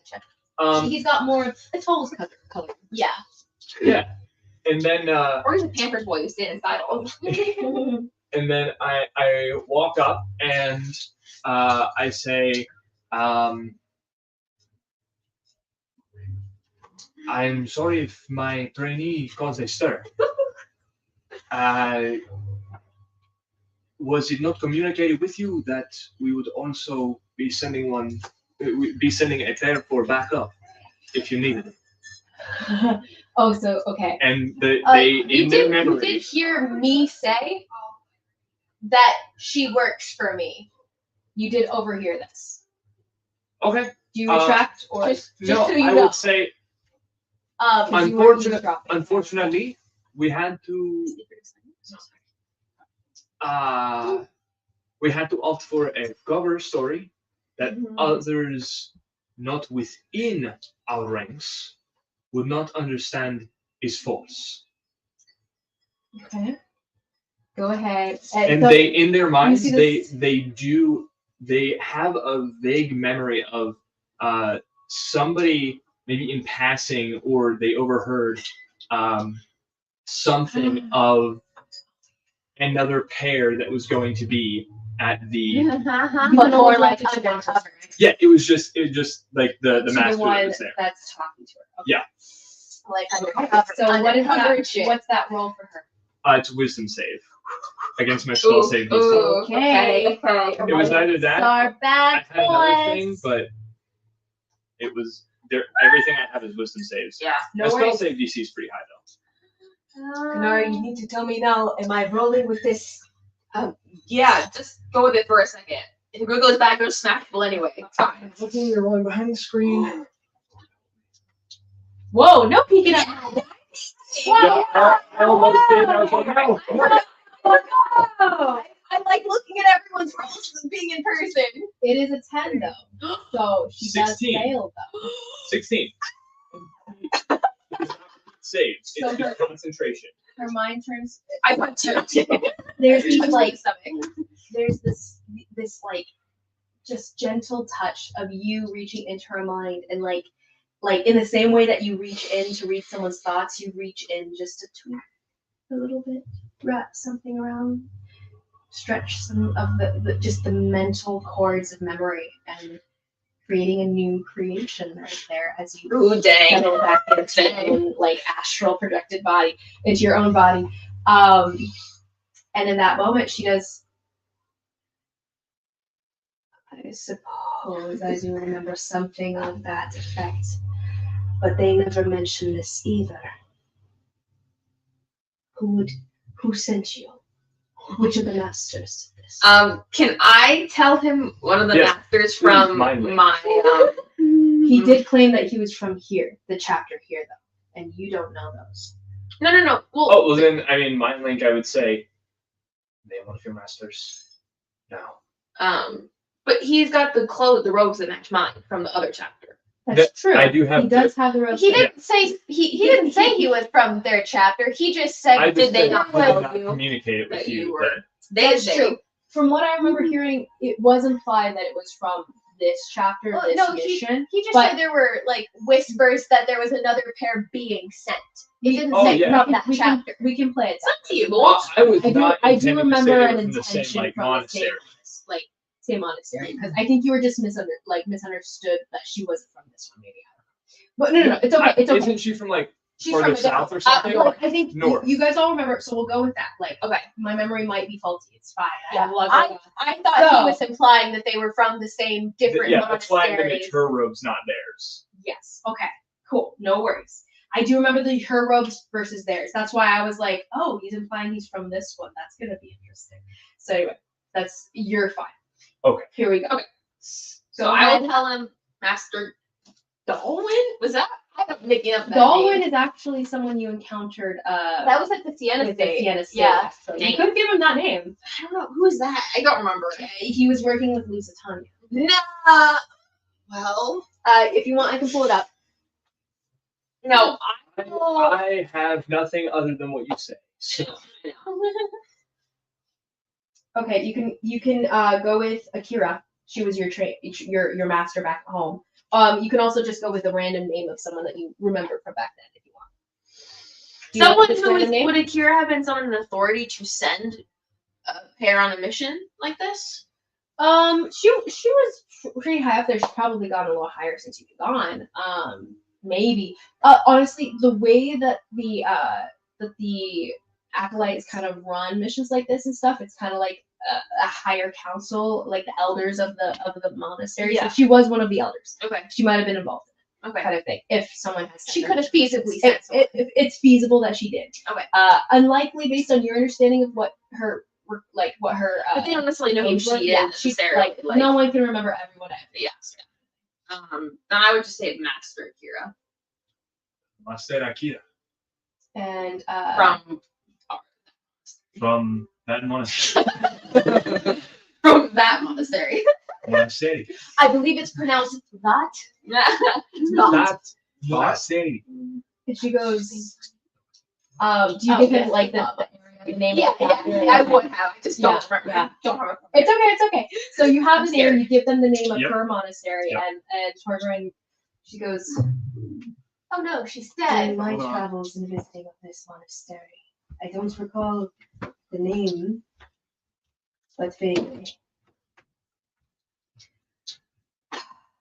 He's got more of a toes color. Yeah. Yeah, and then Or he's a Pampers boy who stayed inside all the and then I walk up and I say, I'm sorry if my trainee caused a stir. Was it not communicated with you that we would also be sending a pair for backup if you needed it? Oh, so okay. And they You in their did memory. hear me say that she works for me. You did overhear this. Okay. Do you retract or just No, so you I know. would say, because you were unfortunate- eavesdropping? unfortunately, we had to opt for a cover story that others not within our ranks would not understand is false. Okay. Go ahead. And so- they, in their minds, see they have a vague memory of somebody maybe in passing, or they overheard something of another pair that was going to be at the But more like undercover. yeah, it was just like the to master the one that was there. that's talking to her. Okay. Yeah. Like undercover. So what is undercover that? shit. What's that roll for her? It's a wisdom save against my spell save DC. Okay. It was either that Our I bad had another boys. thing, but it was there. Everything I have is wisdom saves. Yeah. My No spell worries. save DC is pretty high though. Kanari, you need to tell me now, am I rolling with this? Yeah, just go with it for a second. If it goes back, it'll smack people anyway. It's fine. Looking, you're rolling behind the screen. Whoa, no peeking at Yeah, I almost did. I was like, no. I like looking at everyone's rolls and being in person. It is a 10 though. So she does 16. fail though. 16. Saves. So It's just concentration. Her mind turns. I punch you. There's these Punch like the stomach. there's this like just gentle touch of you reaching into her mind, and like in the same way that you reach in to read someone's thoughts, you reach in just to tweak a little bit, wrap something around, stretch some of the just the mental cords of memory, and creating a new creation right there as you Ooh, dang. settle back into your own like astral projected body, into your own body. And in that moment she does, I suppose I do remember something of that effect, but they never mentioned this either. Who sent you? Which of the masters did this? Can I tell him one of the Yes. masters from Mind link. my He did claim that he was from here, the chapter here though, and you don't know those. No. Well, Oh, well then, I mean, mind link, I would say, name one of your masters. No. but he's got the robes that match mine from the other chapter. That's That- true. I do have He does have the rose. He didn't say he didn't say he was from their chapter. He just said, I just did they said not I did tell not you? communicate it with that you you were- that That's They true. From what I remember hearing, it was implied that it was from this chapter, Well, this no, mission. He just But- said there were like whispers that there was another pair being sent. It didn't Oh, say yeah. from that we can, chapter. we can play it. It's up to you, Well, boys. I was I do- not I do intending to remember say they an were from the same intention like from the monastery. same monastery, because I think you were just misunderstood that she wasn't from this one, maybe. But no, it's okay. It's okay. Isn't she from like She's further from a different south or something? like, I think North. you guys all remember, so we'll go with that. Like, Okay. my memory might be faulty. It's fine. Yeah, love I thought So- he was implying that they were from the same different Yeah, that's why I monasteries. it's her robes, not theirs. Yes. Okay. Cool. No worries. I do remember her robes versus theirs. That's why I was like, oh, he's implying he's from this one. That's gonna be interesting. So anyway, you're fine. Okay. Here we go. Okay. So I will tell him Master Dalwyn? Was that? I'm making up that Dalwyn name. is actually someone you encountered. That was at the Sienna with the State. Sienna State. Yeah. So Dang. you could give him that name. I don't know. Who is that? I don't remember. He was working with Lusitania. Nah. Well, If you want, I can pull it up. no. I have nothing other than what you say. So, Okay, you can go with Akira. She was your master back at home. You can also just go with a random name of someone that you remember from back then if you want. Do you Someone want this who random is, name? would Akira have been someone in authority to send a pair on a mission like this? She was pretty high up there. She's probably gone a little higher since you've been gone. Maybe. Honestly, the way that the acolytes kind of run missions like this and stuff, it's kind of like a higher council, like the elders of the monastery. Yeah. So she was one of the elders. Okay. She might have been involved in Okay. it, kind of thing. If someone has, She sent could her. have feasibly sent If it's feasible that she did. Okay. Unlikely based on your understanding of what her like what her. But they don't necessarily know who name she was. is Yeah, she's necessarily. like no one can remember everyone. Yes. Then I would just say Master Kira Master Akira And from from that monastery. from that monastery. Monastery. I believe it's pronounced that. That monastery. and she goes, do you give him like the name? Yeah, of the yeah, I would have. I just don't Yeah, remember. yeah. Don't have it. It's okay. So you have the name, scared. you give them the name of Yep. her monastery, Yep. and Torgrin, she goes, Oh no, she's in dead. my Hold on. travels and visiting of this monastery, I don't recall the name, but vaguely.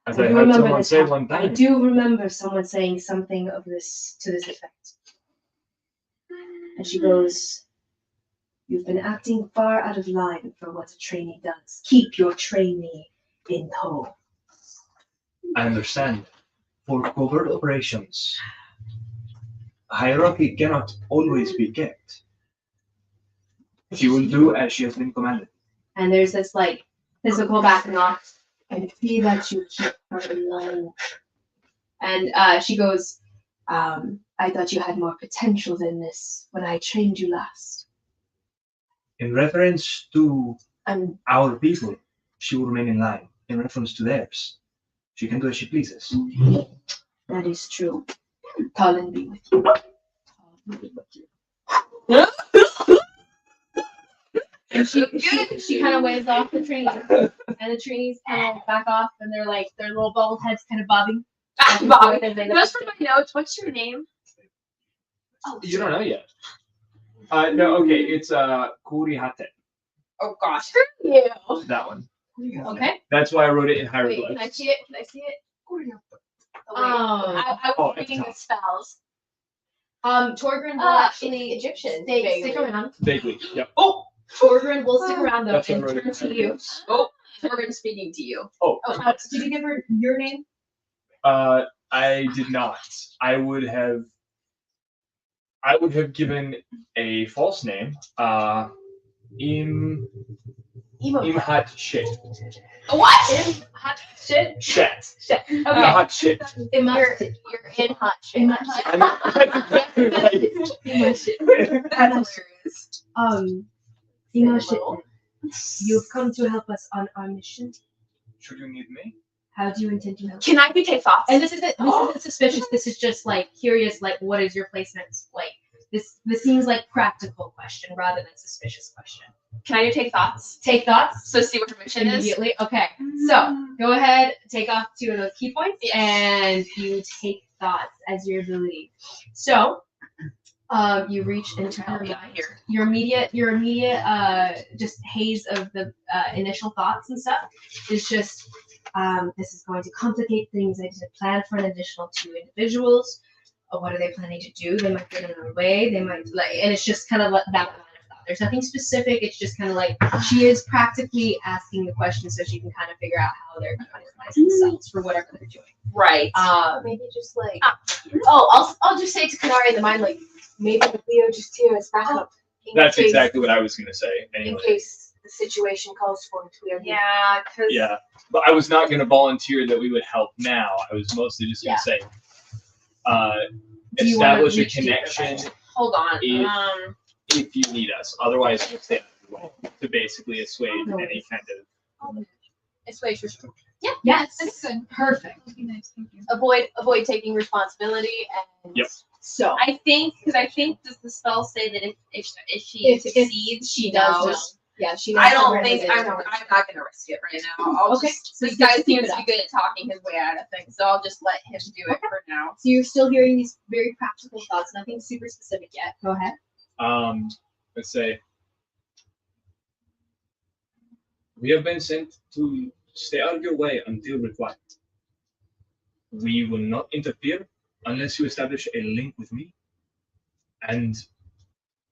As I I do heard remember someone this say happened. one I time. do remember someone saying something of this to this effect. And she goes, you've been acting far out of line for what a trainee does. Keep your trainee in tow. I understand. For covert operations, hierarchy cannot always be kept. She will do as she has been commanded. And there's this like physical back and off. I see that you keep her in line. And she goes, I thought you had more potential than this when I trained you last. In reference to And our people, she will remain in line. In reference to theirs, she can do as she pleases. that is true. Colin be with you. And she kind of waves off the train, and the trainees kind of back off, and they're like their little bald heads kind of bobbing. Bob, just for my notes, what's your name? Oh, You don't know yet. No, okay, it's Kurihate. Oh gosh. You. That one. Okay. That's why I wrote it in Wait, hieroglyphs. can I see it? Can I see it? Oh, wait. I Oh, was reading it's the spells. Torgrin will actually it's Egyptian. stick around. Vaguely. Yep. Oh, Torgrin will stick around though That's what I and wrote in turn to you. hieroglyphs. Torgrin speaking to you. Oh, Did you give her your name? I did not. I would have given a false name. Imhat shit. What? Hot shit. Shet. Shit. Okay. Hot shit. You're in hot shit. I know, that's exactly right. That's hilarious. Imashit, you've come to help us on our mission. Should you need me? How do you intend to help? Can I be take thoughts? And this isn't suspicious. This is just like curious. Like, what is your placement? Like, this seems like practical question rather than suspicious question. Can I do take thoughts? Take thoughts So see what her mission is. immediately. Okay, so go ahead, take off 2 of those key points, and you take thoughts as your ability. So, you reach into her mind. Here. Your immediate just haze of the initial thoughts and stuff is just this is going to complicate things. I did plan for an additional 2 individuals. What are they planning to do? They might get in our way. They might and it's just kind of like that line of thought. There's nothing specific. It's just kind of like she is practically asking the question so she can kind of figure out how they're going to organize themselves for whatever they're doing. Right. Maybe just like. I'll just say to Kanari in the mind like maybe Leo just here as backup. in That's case- exactly what I was gonna say. In Anyway. case the situation calls for it. We are here. Yeah, because Yeah, but I was not gonna volunteer that we would help now. I was mostly just gonna say, Do you wanna establish a reach deeper? connection hold on. If- if you need us. Otherwise, we'll stay out of your way to basically assuage No. any kind of. It's way too strong. Yes, That's good. perfect. Nice, thank you. Avoid taking responsibility and. Yep. So I think does the spell say that if she If succeeds, she knows? does, yeah, she. knows I don't where think it is. I'm not gonna risk it right now. I'll Okay, just so this you guy just keep seems it to be up. good at talking his way out of things, so I'll just let him do it for now. So you're still hearing these very practical thoughts, nothing super specific yet. Go ahead. Let's say we have been sent to stay out of your way until required. We will not interfere unless you establish a link with me and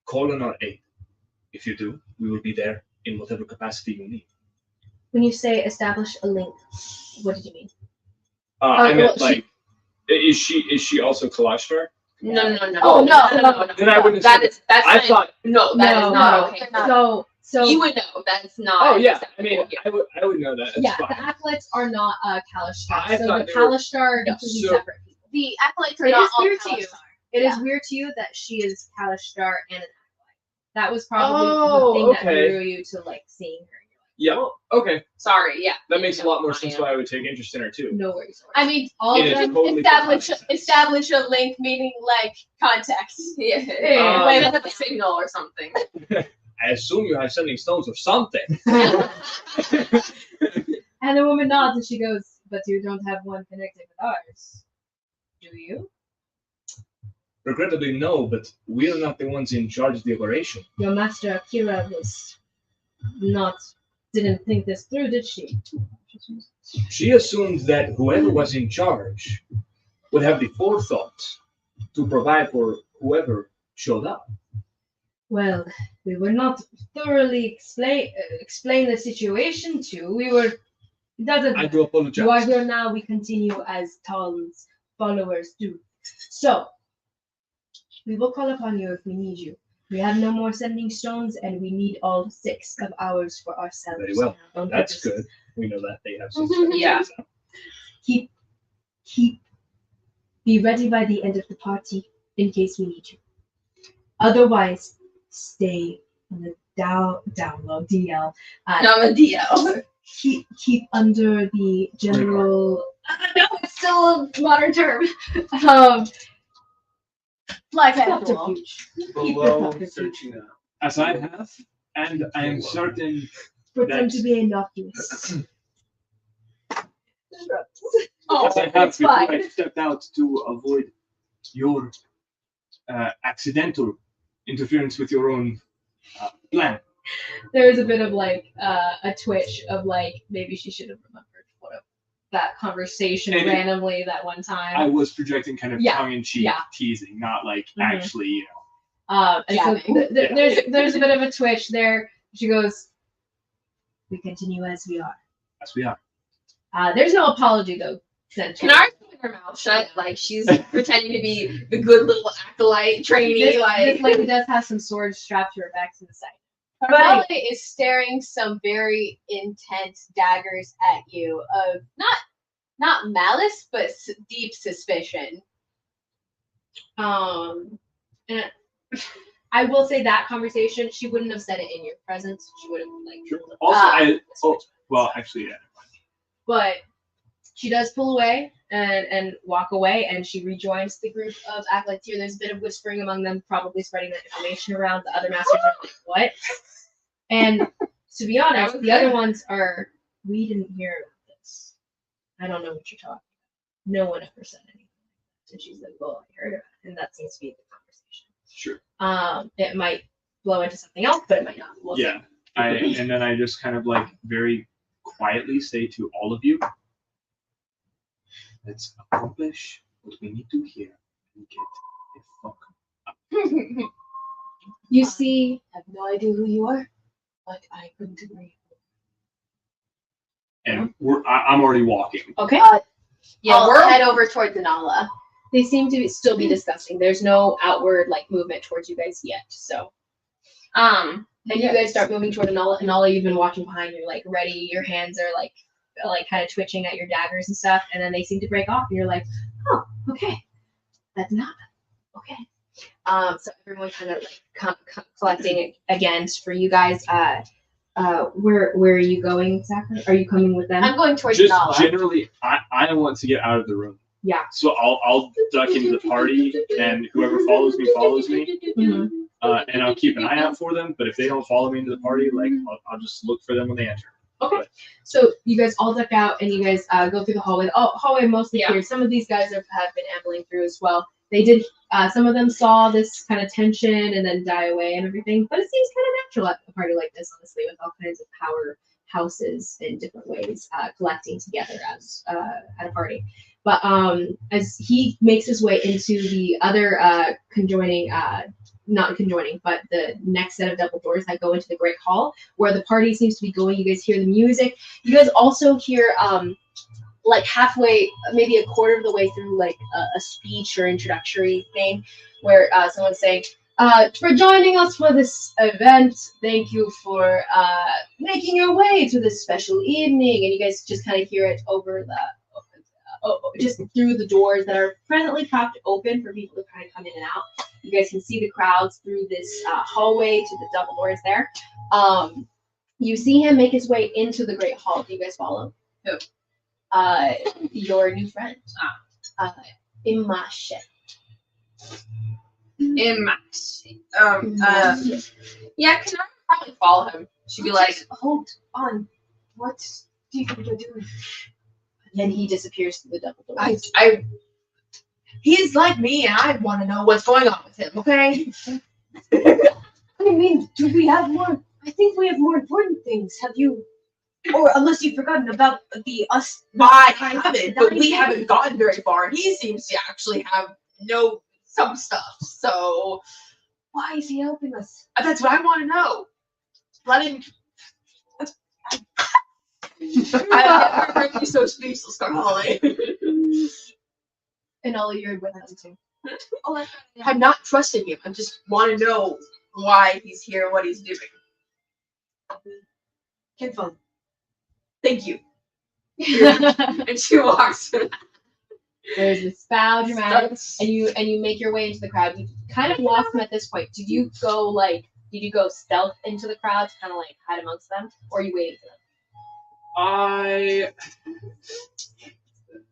call on our aid. If you do, we will be there in whatever capacity you need. When you say establish a link, what did you mean? I meant well, like, is she also Kalashtar? No. Oh, no. Then I wouldn't That say is that's I not- thought no, that is not okay. They're not. So You would know that's not. Oh yeah, I acceptable. mean, I would know that. It's yeah, fine. the acolytes are not Kalishtar. I So thought the they were- Kalishtar are No, completely so- separate people. The acolytes are It not is all weird to you. Kalishtar. It is Yeah. weird to you that she is Kalishtar and an acolyte. That was probably Oh, the thing that okay. drew you to like seeing her. Yeah. Okay. Sorry, yeah. That makes a lot more sense. Why I would take interest in her too. No worries. I mean, all It of is them. totally establish a link, meaning like context. Yeah. Um, Wait, that's a signal or something. I assume you have sending stones or something. And the woman nods and she goes, "But you don't have one connected with ours, do you? Regrettably, no, but we're not the ones in charge of the operation. Your master Akira didn't think this through, did she?" She assumed that whoever was in charge would have the forethought to provide for whoever showed up. Well, we were not thoroughly explain the situation to. We were. It doesn't. I do apologize. You are here now. We continue as Talon's followers do. So, we will call upon you if we need you. We have no more sending stones, and we need all 6 of ours for ourselves. Very well. On That's purpose. good. We know that they have some. Yeah. Keep. Be ready by the end of the party in case we need you. Otherwise, stay on the down low DL. I'm a DL. Keep under the general. No, it's still a modern term. Black Hat Law. Subterfuge. Below searching up. As I have, and I am certain Pretend to be innocuous. Oh, as I have it's before I fine. stepped out to avoid your accidental interference with your own plan. There's a bit of like a twitch of like maybe she should have remembered that conversation And randomly that one time. I was projecting kind of Yeah, tongue-in-cheek yeah. teasing, not like Mhm. actually, And so Jabbing. there's a bit of a twitch there. She goes, "We continue as we are." as we are. There's no apology though. Sent to Can I keep her mouth shut? Like she's pretending to be the good little acolyte trainee. this Like lady does have some swords strapped to her back to the side. Carmela is staring some very intense daggers at you of not malice, but deep suspicion. And I will say that conversation, she wouldn't have said it in your presence. She would have like. Sure. Also, actually, yeah. But she does pull away and walk away, and she rejoins the group of acolytes here. There's a bit of whispering among them, probably spreading that information around. The other masters are like, "What?" And to be honest, the other ones are, "We didn't hear about this. I don't know what you're talking about. No one ever said anything." And she's like, "Well, I heard it," and that seems to be the conversation. Sure. It might blow into something else, but it might not. We'll see. Yeah. And then I just kind of like very quietly say to all of you, let's accomplish what we need to here and get the fuck up. You see, I have no idea who you are, but I couldn't agree. And I'm already walking. okay. Yeah, I'll head over towards Anala. They seem to still be discussing. There's no outward like movement towards you guys yet. So, and you guys start moving toward Anala. Anala, you've been watching behind you, like ready. Your hands are like kind of twitching at your daggers and stuff. And then they seem to break off, and you're like, "Oh, okay, that's not okay." So everyone kind of like collecting again for you guys. Where are you going exactly? Are you coming with them? I'm going towards Just Nala. generally, I want to get out of the room. Yeah. So I'll duck into the party, and whoever follows me follows me. Mhm. And I'll keep an eye out for them. But if they don't follow me into the party, like I'll just look for them when they enter. Okay. So you guys all duck out and you guys go through the hallway. Oh, hallway mostly clear. Some of these guys have been ambling through as well. They did. Some of them saw this kind of tension and then die away and everything. But it seems kind of natural at a party like this, honestly, with all kinds of power houses in different ways collecting together as at a party. But as he makes his way into the other not conjoining, but the next set of double doors that go into the Great Hall, where the party seems to be going. You guys hear the music. You guys also hear like halfway, maybe a quarter of the way through, like a speech or introductory thing, where someone's saying, for joining us for this event. Thank you for making your way to this special evening. And you guys just kind of hear it over the, just through the doors that are presently propped open for people to kind of come in and out. You guys can see the crowds through this hallway to the double doors there. You see him make his way into the Great Hall. Do you guys follow? Who? Your new friend. Imashe. Yeah, can I probably follow him? She'd be like, Hold on. What do you think you're doing? And he disappears through the double doors. he's like me, and I want to know what's going on with him. Okay. I mean, do we have more? I think we have more important things. Have you? Or unless you've forgotten about the us. I haven't, but we haven't gotten very far. He seems to actually have some stuff. So Why is he helping us? that's what I want to know. Let him. I've never heard you so speechless, Carly. And all you're with him too. I'm not trusting him. I just want to know why he's here and what he's doing. Get fun. Thank you. And she walks. There's this bow dramatic, and you make your way into the crowd. You kind of lost him at this point. Did you go stealth into the crowd to kind of like hide amongst them, or are you waiting for them?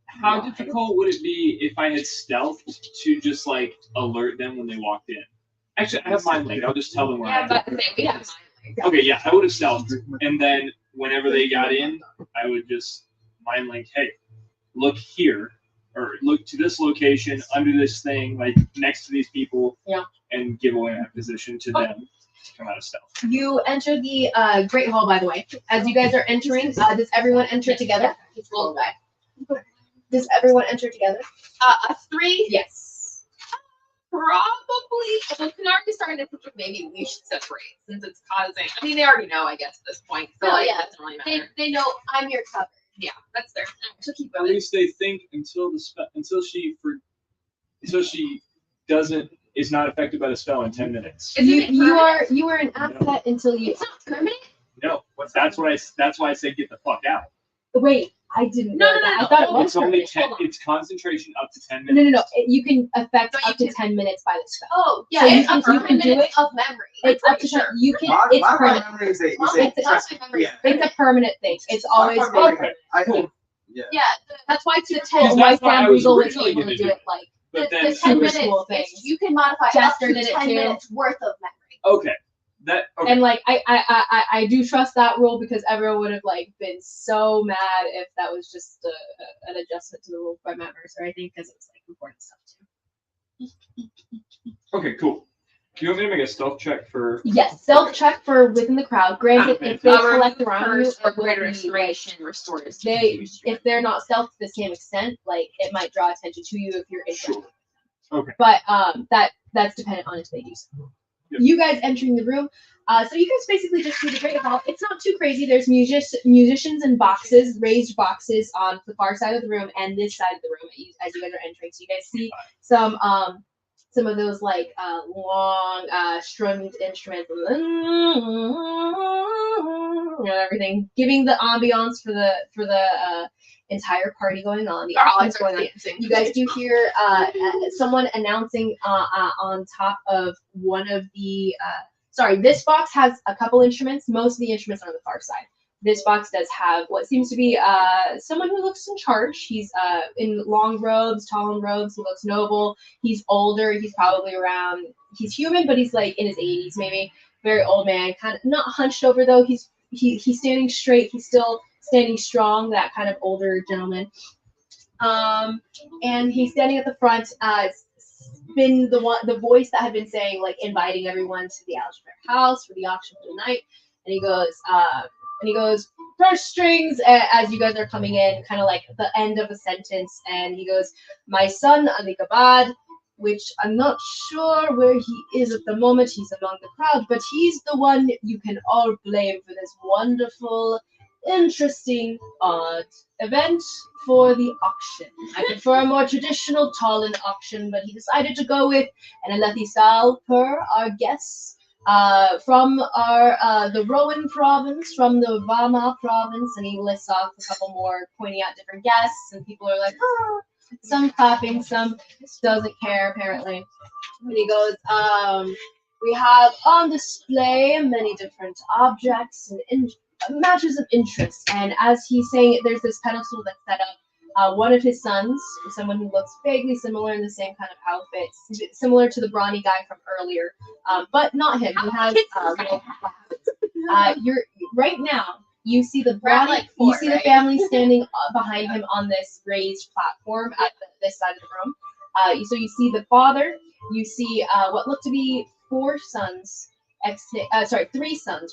How difficult would it be if I had stealthed to just like alert them when they walked in? Actually, I have mind link. I'll just tell them where I am. But we have mind link. Okay, yeah, I would have stealthed, and then whenever they got in, I would just mind link. Hey, look here, or look to this location under this thing, like next to these people, and give away my position to them to come out of stealth. You enter the Great Hall, by the way. As you guys are entering, does everyone enter together? Just roll back. Does everyone enter together? A 3? Yes. Probably. Well, Canark is starting to think maybe we should separate since it's causing. I mean, they already know, I guess, at this point. So No, like, yeah. it doesn't really matter. They know I'm your cover. Yeah, that's their. So keep At going. least they think until she is not affected by the spell in 10 minutes. You are an asset until you. It's not permanent. No, that's why I said get the fuck out. Wait, I didn't know No, that. I thought it was It's only permanent. 10. It's concentration up to 10 minutes. No. You can affect No, you up to can- 10 minutes by the spell. Oh, yeah, So it's you up can- to you 10 can do minutes it? of memory. It's up to pretty 10. You can. My It's my permanent. memory is a It's That's my memory. yeah. It's a permanent thing. It's always My been memory- permanent. Cool. Yeah, That's why to the 10. Because Why that's why I Sam was Regal was originally able to gonna do do it like. But the then 10 super minutes, cool thing. you can modify up Jester to did it 10 too. minutes worth of memory. Okay. Okay. And like I do trust that rule because everyone would have like been so mad if that was just an adjustment to the rule by members or anything because it was like important stuff too. Okay, cool. Do you want me to make a stealth check for? Yes, self check for within the crowd. Granted, if they Our collect around you, first or it will greater be, restoration restores. if they're not stealth to the same extent, like it might draw attention to you if you're interested. Sure. Okay. But that's dependent on if they do so. Yep. You guys entering the room. So you guys basically just see the Great Hall. It's not too crazy. There's musicians and boxes, raised boxes on the far side of the room and this side of the room as you guys are entering. So you guys see some of those like long strummed instruments and everything, giving the ambiance for the entire party going on. The action's going on. You guys do hear someone announcing on top of one of the. Sorry, this box has a couple instruments. Most of the instruments are on the far side. This box does have what seems to be someone who looks in charge. He's in long robes, tall robes. He looks noble. He's older. He's probably around. He's human, but he's like in his 80s maybe. Very old man, kind of not hunched over though. He's standing straight. He's still standing strong. That kind of older gentleman. And he's standing at the front. Been the voice that had been saying like inviting everyone to the Algebra house for the auction for the night, and he goes first strings as you guys are coming in, kind of like the end of a sentence, and he goes, my son Alikabad, which I'm not sure where he is at the moment. He's among the crowd, but he's the one you can all blame for this wonderful interesting, odd event for the auction. I prefer a more traditional Talon auction, but he decided to go with an Alethi style per our guests. From our the Rowan province, from the Vama province, and he lists off a couple more, pointing out different guests, and people are like, ah, some clapping, some doesn't care apparently. And he goes, we have on display many different objects and matters of interest. And as he's saying it, there's this pedestal that's set up. One of his sons, someone who looks vaguely similar in the same kind of outfit, similar to the brawny guy from earlier, but not him. He has little glasses. You're right now. You see the brawny, you see the family standing behind him on this raised platform at this side of the room. So you see the father. You see what look to be three sons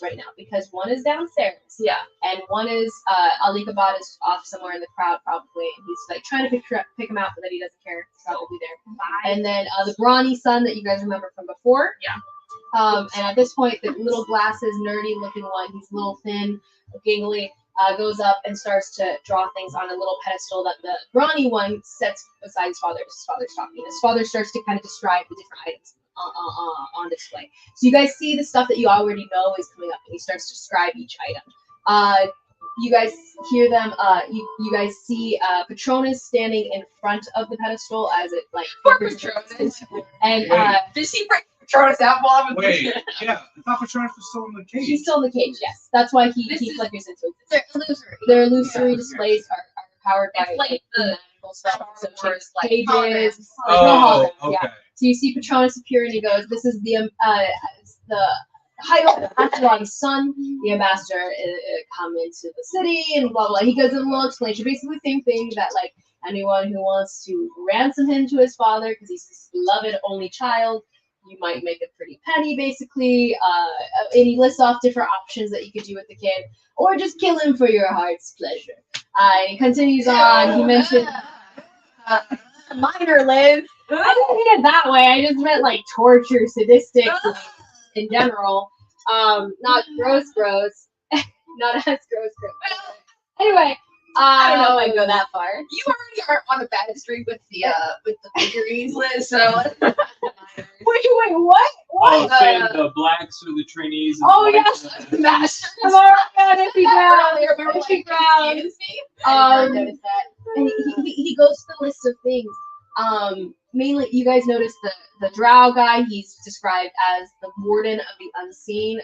right now, because one is downstairs. Yeah. And one is Alikabad is off somewhere in the crowd probably, and he's like trying to pick him out, but then he doesn't care. He's probably there. Bye. And then the brawny son that you guys remember from before. Yeah. And at this point, the little glasses, nerdy looking one, he's a little thin, gangly, goes up and starts to draw things on a little pedestal that the brawny one sets beside his father. His father's talking. His father starts to kind of describe the different items on display. So you guys see the stuff that you already know is coming up, and he starts to describe each item. You guys hear them. You guys see Patronus standing in front of the pedestal as it like. Poor Patronus. And did she break Patronus out while Wait, yeah, I thought Patronus was still in the cage. she's still in the cage. Yes, that's why he flickers into it. They're illusory. Their illusory displays are powered by It's like the magical stuff. So Star Wars, like, pages. holograms. Oh, holograms, yeah. okay. So you see Patronus appear and he goes, "This is the High Ambassador's son. The ambassador come into the city and blah blah." He goes and will explain. Basically, same thing that like anyone who wants to ransom him to his father because he's his beloved only child, you might make a pretty penny, basically. And he lists off different options that you could do with the kid, or just kill him for your heart's pleasure. And he continues on. He mentioned minor live. I didn't mean it that way. I just meant like torture, sadistic in general. Not gross. Not as gross. Anyway, I don't know if I go that far. You already aren't on a bad streak with the figurines list, so. Wait, what? Oh, saying the blacks or the Treaties. Oh yes, Masters. I'm already on Iffy Ground. Remember Iffy Ground. Excuse me? Noticed that. And he goes to the list of things. Mainly, you guys notice the drow guy. He's described as the warden of the unseen.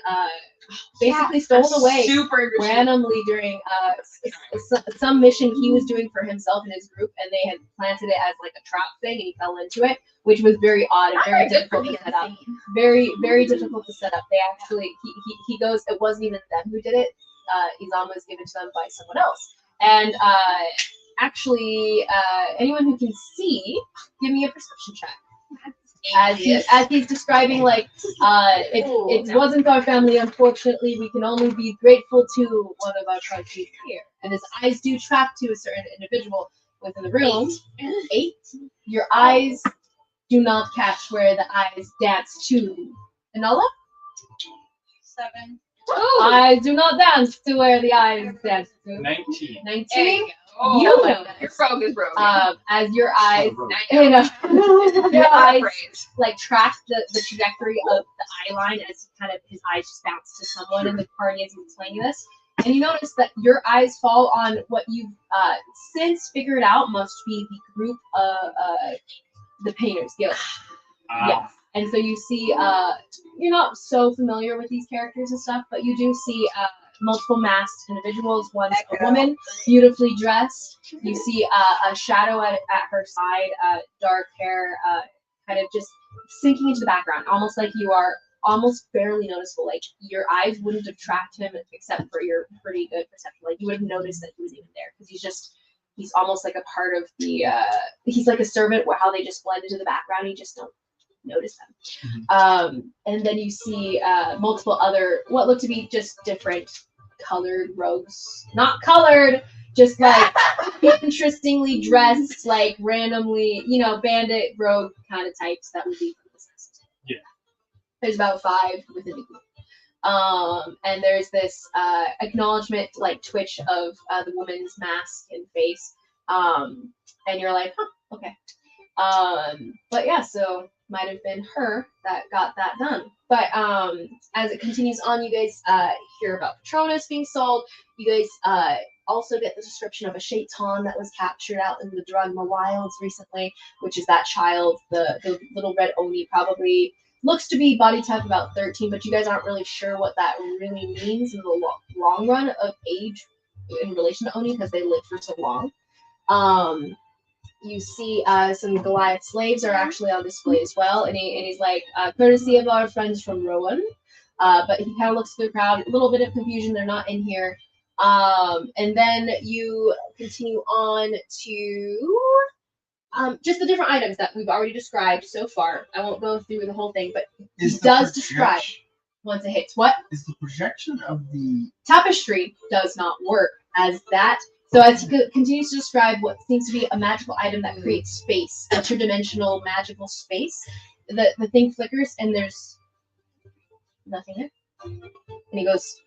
Basically stolen away Super interesting. randomly during some mission he was doing for himself and his group, and they had planted it as like a trap thing, and he fell into it, which was very odd and very difficult to set up. Very, very difficult to set up. They actually, he goes, it wasn't even them who did it. Izam was given to them by someone else. And actually, anyone who can see, give me a perception check. As he's describing, like, it wasn't our family, unfortunately. We can only be grateful to one of our trustees here. And his eyes do track to a certain individual within the room. 8. Your eyes do not catch where the eyes dance to. Anala? 7. Eyes do not dance to where the eyes dance to. 19. 19. Oh, You my know God. this. Your rogue is rogue. As your eyes, Now you know, your eyes phrase. like track the trajectory of the eye line as kind of his eyes just bounce to someone in the party as he's explaining this. And you notice that your eyes fall on what you've since figured out must be the group the Painters Guild. Yes. And so you see, you're not so familiar with these characters and stuff, but you do see multiple masked individuals. One's a woman, beautifully dressed. You see a shadow at her side, dark hair, kind of just sinking into the background, almost like you are almost barely noticeable. Like your eyes wouldn't have tracked him except for your pretty good perception. Like you would have noticed that he was even there because he's almost like a part of the. He's like a servant where how they just blend into the background. You just don't notice them. And then you see multiple other what look to be just different colored rogues, not colored, just like interestingly dressed, like randomly, bandit rogue kind of types that would be from this list. Yeah. There's about 5 within the group. And there's this acknowledgement, like twitch of the woman's mask and face. And you're like, huh, okay. But yeah, so might have been her that got that done. But as it continues on, you guys hear about Patronus being sold. You guys also get the description of a shaitan that was captured out in the Drugma Wilds recently, which is that child, the little red Oni, probably looks to be body type about 13, but you guys aren't really sure what that really means in the long run of age in relation to Oni because they live for so long. You see some Goliath slaves are actually on display as well, and he's like, courtesy of our friends from Rowan. But he kind of looks through the crowd, a little bit of confusion, they're not in here. And then you continue on to just the different items that we've already described so far. I won't go through the whole thing, but he does describe once it hits. What? Is the projection of the tapestry does not work as that. So as he continues to describe what seems to be a magical item that creates space, interdimensional magical space, the thing flickers and there's nothing there. And he goes,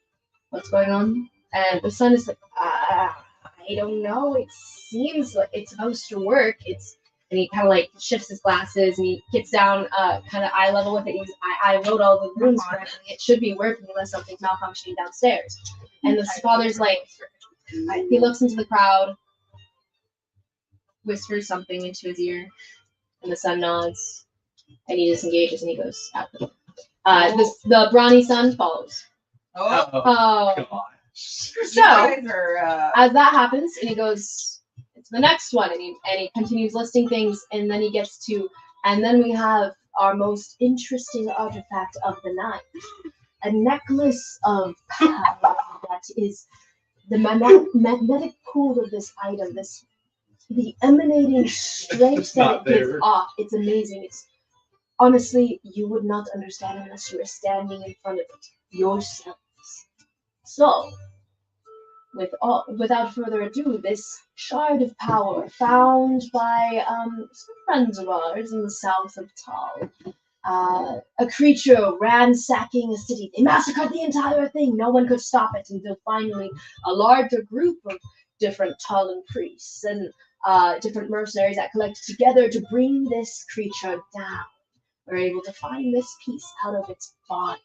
what's going on? And the son is like, I don't know. It seems like it's supposed to work. And he kind of like shifts his glasses and he gets down kind of eye level with it. I wrote all the runes correctly. It should be working unless something's malfunctioning downstairs. And the father's like, he looks into the crowd, whispers something into his ear, and the son nods, and he disengages and he goes out the door. The brawny son follows. So as that happens, and he goes to the next one, and he continues listing things, and then he gets to, and then we have our most interesting artifact of the night, a necklace of power that is the magnetic pull of this item, the emanating strength that it gives off. It's amazing. It's honestly, you would not understand unless you were standing in front of it yourselves. So, without further ado, this shard of power found by some friends of ours in the south of Tal. A creature ransacking a city. They massacred the entire thing. No one could stop it until finally a larger group of different Talan priests and different mercenaries that collected together to bring this creature down. We're able to find this piece out of its body.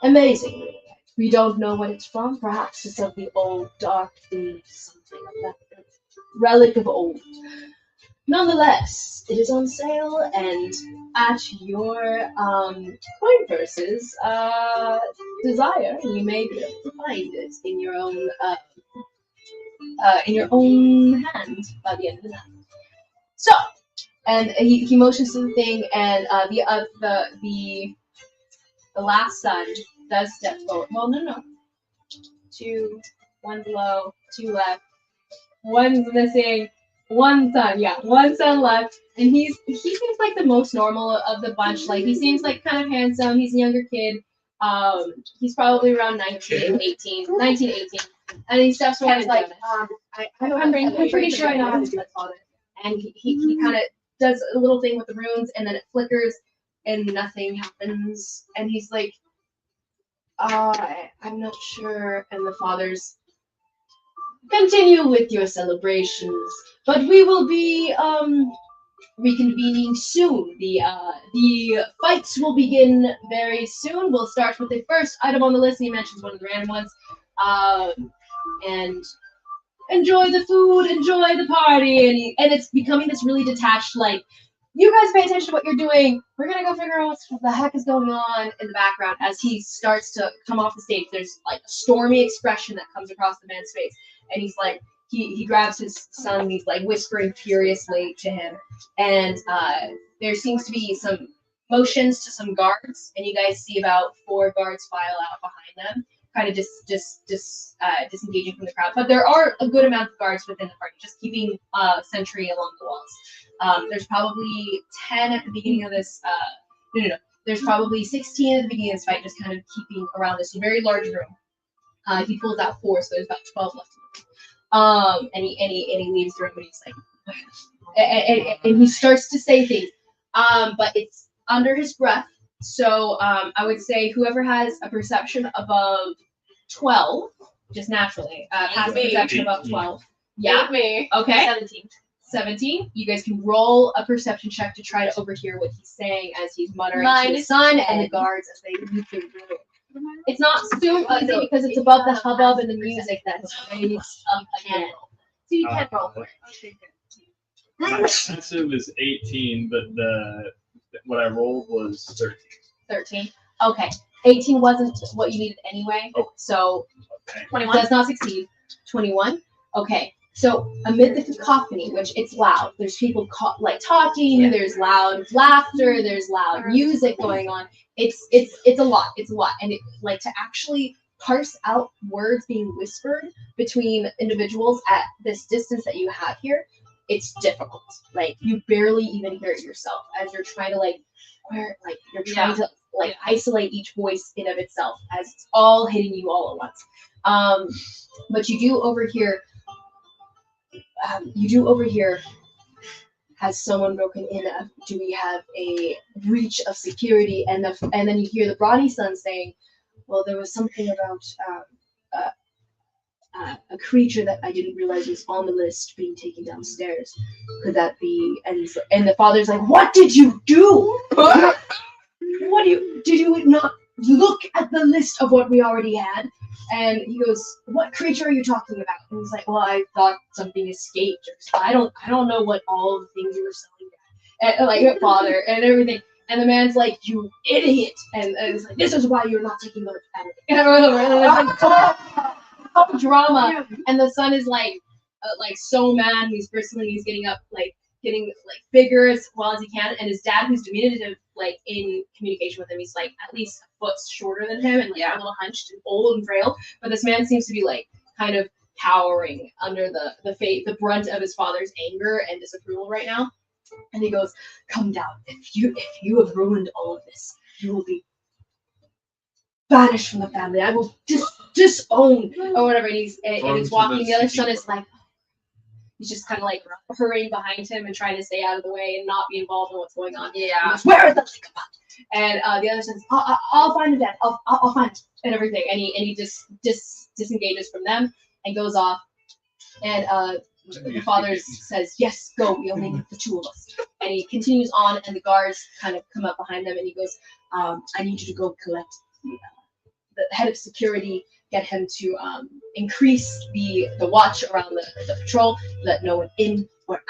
Amazing. We don't know what it's from. Perhaps it's of the old dark thieves, something of that relic of old. Nonetheless, it is on sale and at your coin purse's desire, and you may be able to find it in your own hand by the end of the night. So, and he motions to the thing, and the last son does step forward. Well, no. 2, 1 below, 2 left, 1's missing. One son, yeah, one son left, and he seems like the most normal of the bunch. Like he seems like kind of handsome. He's a younger kid. He's probably around 19, 18, and he steps forward. He's like, I'm pretty sure I know how to do that, father. And he kind of does a little thing with the runes, and then it flickers, and nothing happens. And he's like, I'm not sure. And the father's, continue with your celebrations, but we will be reconvening soon. The fights will begin very soon. We'll start with the first item on the list, and he mentions one of the random ones. And enjoy the food, enjoy the party, and it's becoming this really detached, like, you guys pay attention to what you're doing. We're gonna go figure out what the heck is going on in the background. As he starts to come off the stage, there's like a stormy expression that comes across the man's face. And he's like, he grabs his son and he's like whispering furiously to him. And there seems to be some motions to some guards, and you guys see about 4 guards file out behind them, kind of disengaging from the crowd. But there are a good amount of guards within the party, just keeping sentry along the walls. There's probably 10 at the beginning of this. No. There's probably 16 at the beginning of this fight, just kind of keeping around this very large room. He pulls out 4, so there's about 12 left. And he leaves the room, and he's like, and he starts to say things, but it's under his breath, So I would say whoever has a perception above 12, just naturally, has a Me. perception above 12. Yeah. Me. Okay. 17. 17. You guys can roll a perception check to try to overhear what he's saying as he's muttering Mine to the is son and the 10. guards as they leave the room. It's not super easy because it's above the hubbub and the music that's raised up again. So you can roll for it. My perceptive is 18, but what I rolled was 13. 13. Okay. 18 wasn't what you needed anyway. Oh. So Okay. 21. does not succeed. 21. Okay. So amid the cacophony, which it's loud, there's people talking, there's loud laughter, there's loud music going on. It's a lot. It's a lot. And it to actually parse out words being whispered between individuals at this distance that you have here, it's difficult. Like you barely even hear it yourself as you're trying to you're trying to isolate each voice in of itself as it's all hitting you all at once. But you do overhear. Has someone broken in? Do we have a breach of security? And then you hear the brawny son saying, "Well, there was something about a creature that I didn't realize was on the list being taken downstairs. Could that be?" And the father's like, "What did you do? Did you not look at the list of what we already had?" And he goes, "What creature are you talking about?" And he's like, "Well, I thought something escaped. Or I don't know what all the things you were selling, and, your father and everything." And the man's like, "You idiot!" And it's like, "This is why you're not taking note of anything." And drama. And the son is so mad. He's bristling. He's getting up, getting bigger as well as he can. And his dad, who's diminutive, in communication with him, he's at least a foot shorter than him and a little hunched and old and frail. But this man seems to be kind of cowering under the brunt of his father's anger and disapproval right now. And he goes, "Come down. If you have ruined all of this, you will be banished from the family. I will disown," or whatever. And he's walking. The other son is he's just kind of hurrying behind him and trying to stay out of the way and not be involved in what's going on. Yeah. He goes, "Where is the lycopod?" And the other son says, I'll find it, Dad. I'll find it," and everything. And he just disengages from them and goes off. And the father says, "Yes, go. We only need the two of us." And he continues on, and the guards kind of come up behind them, and he goes, "I need you to go collect the head of security, get him to increase the watch around the patrol, let no one in or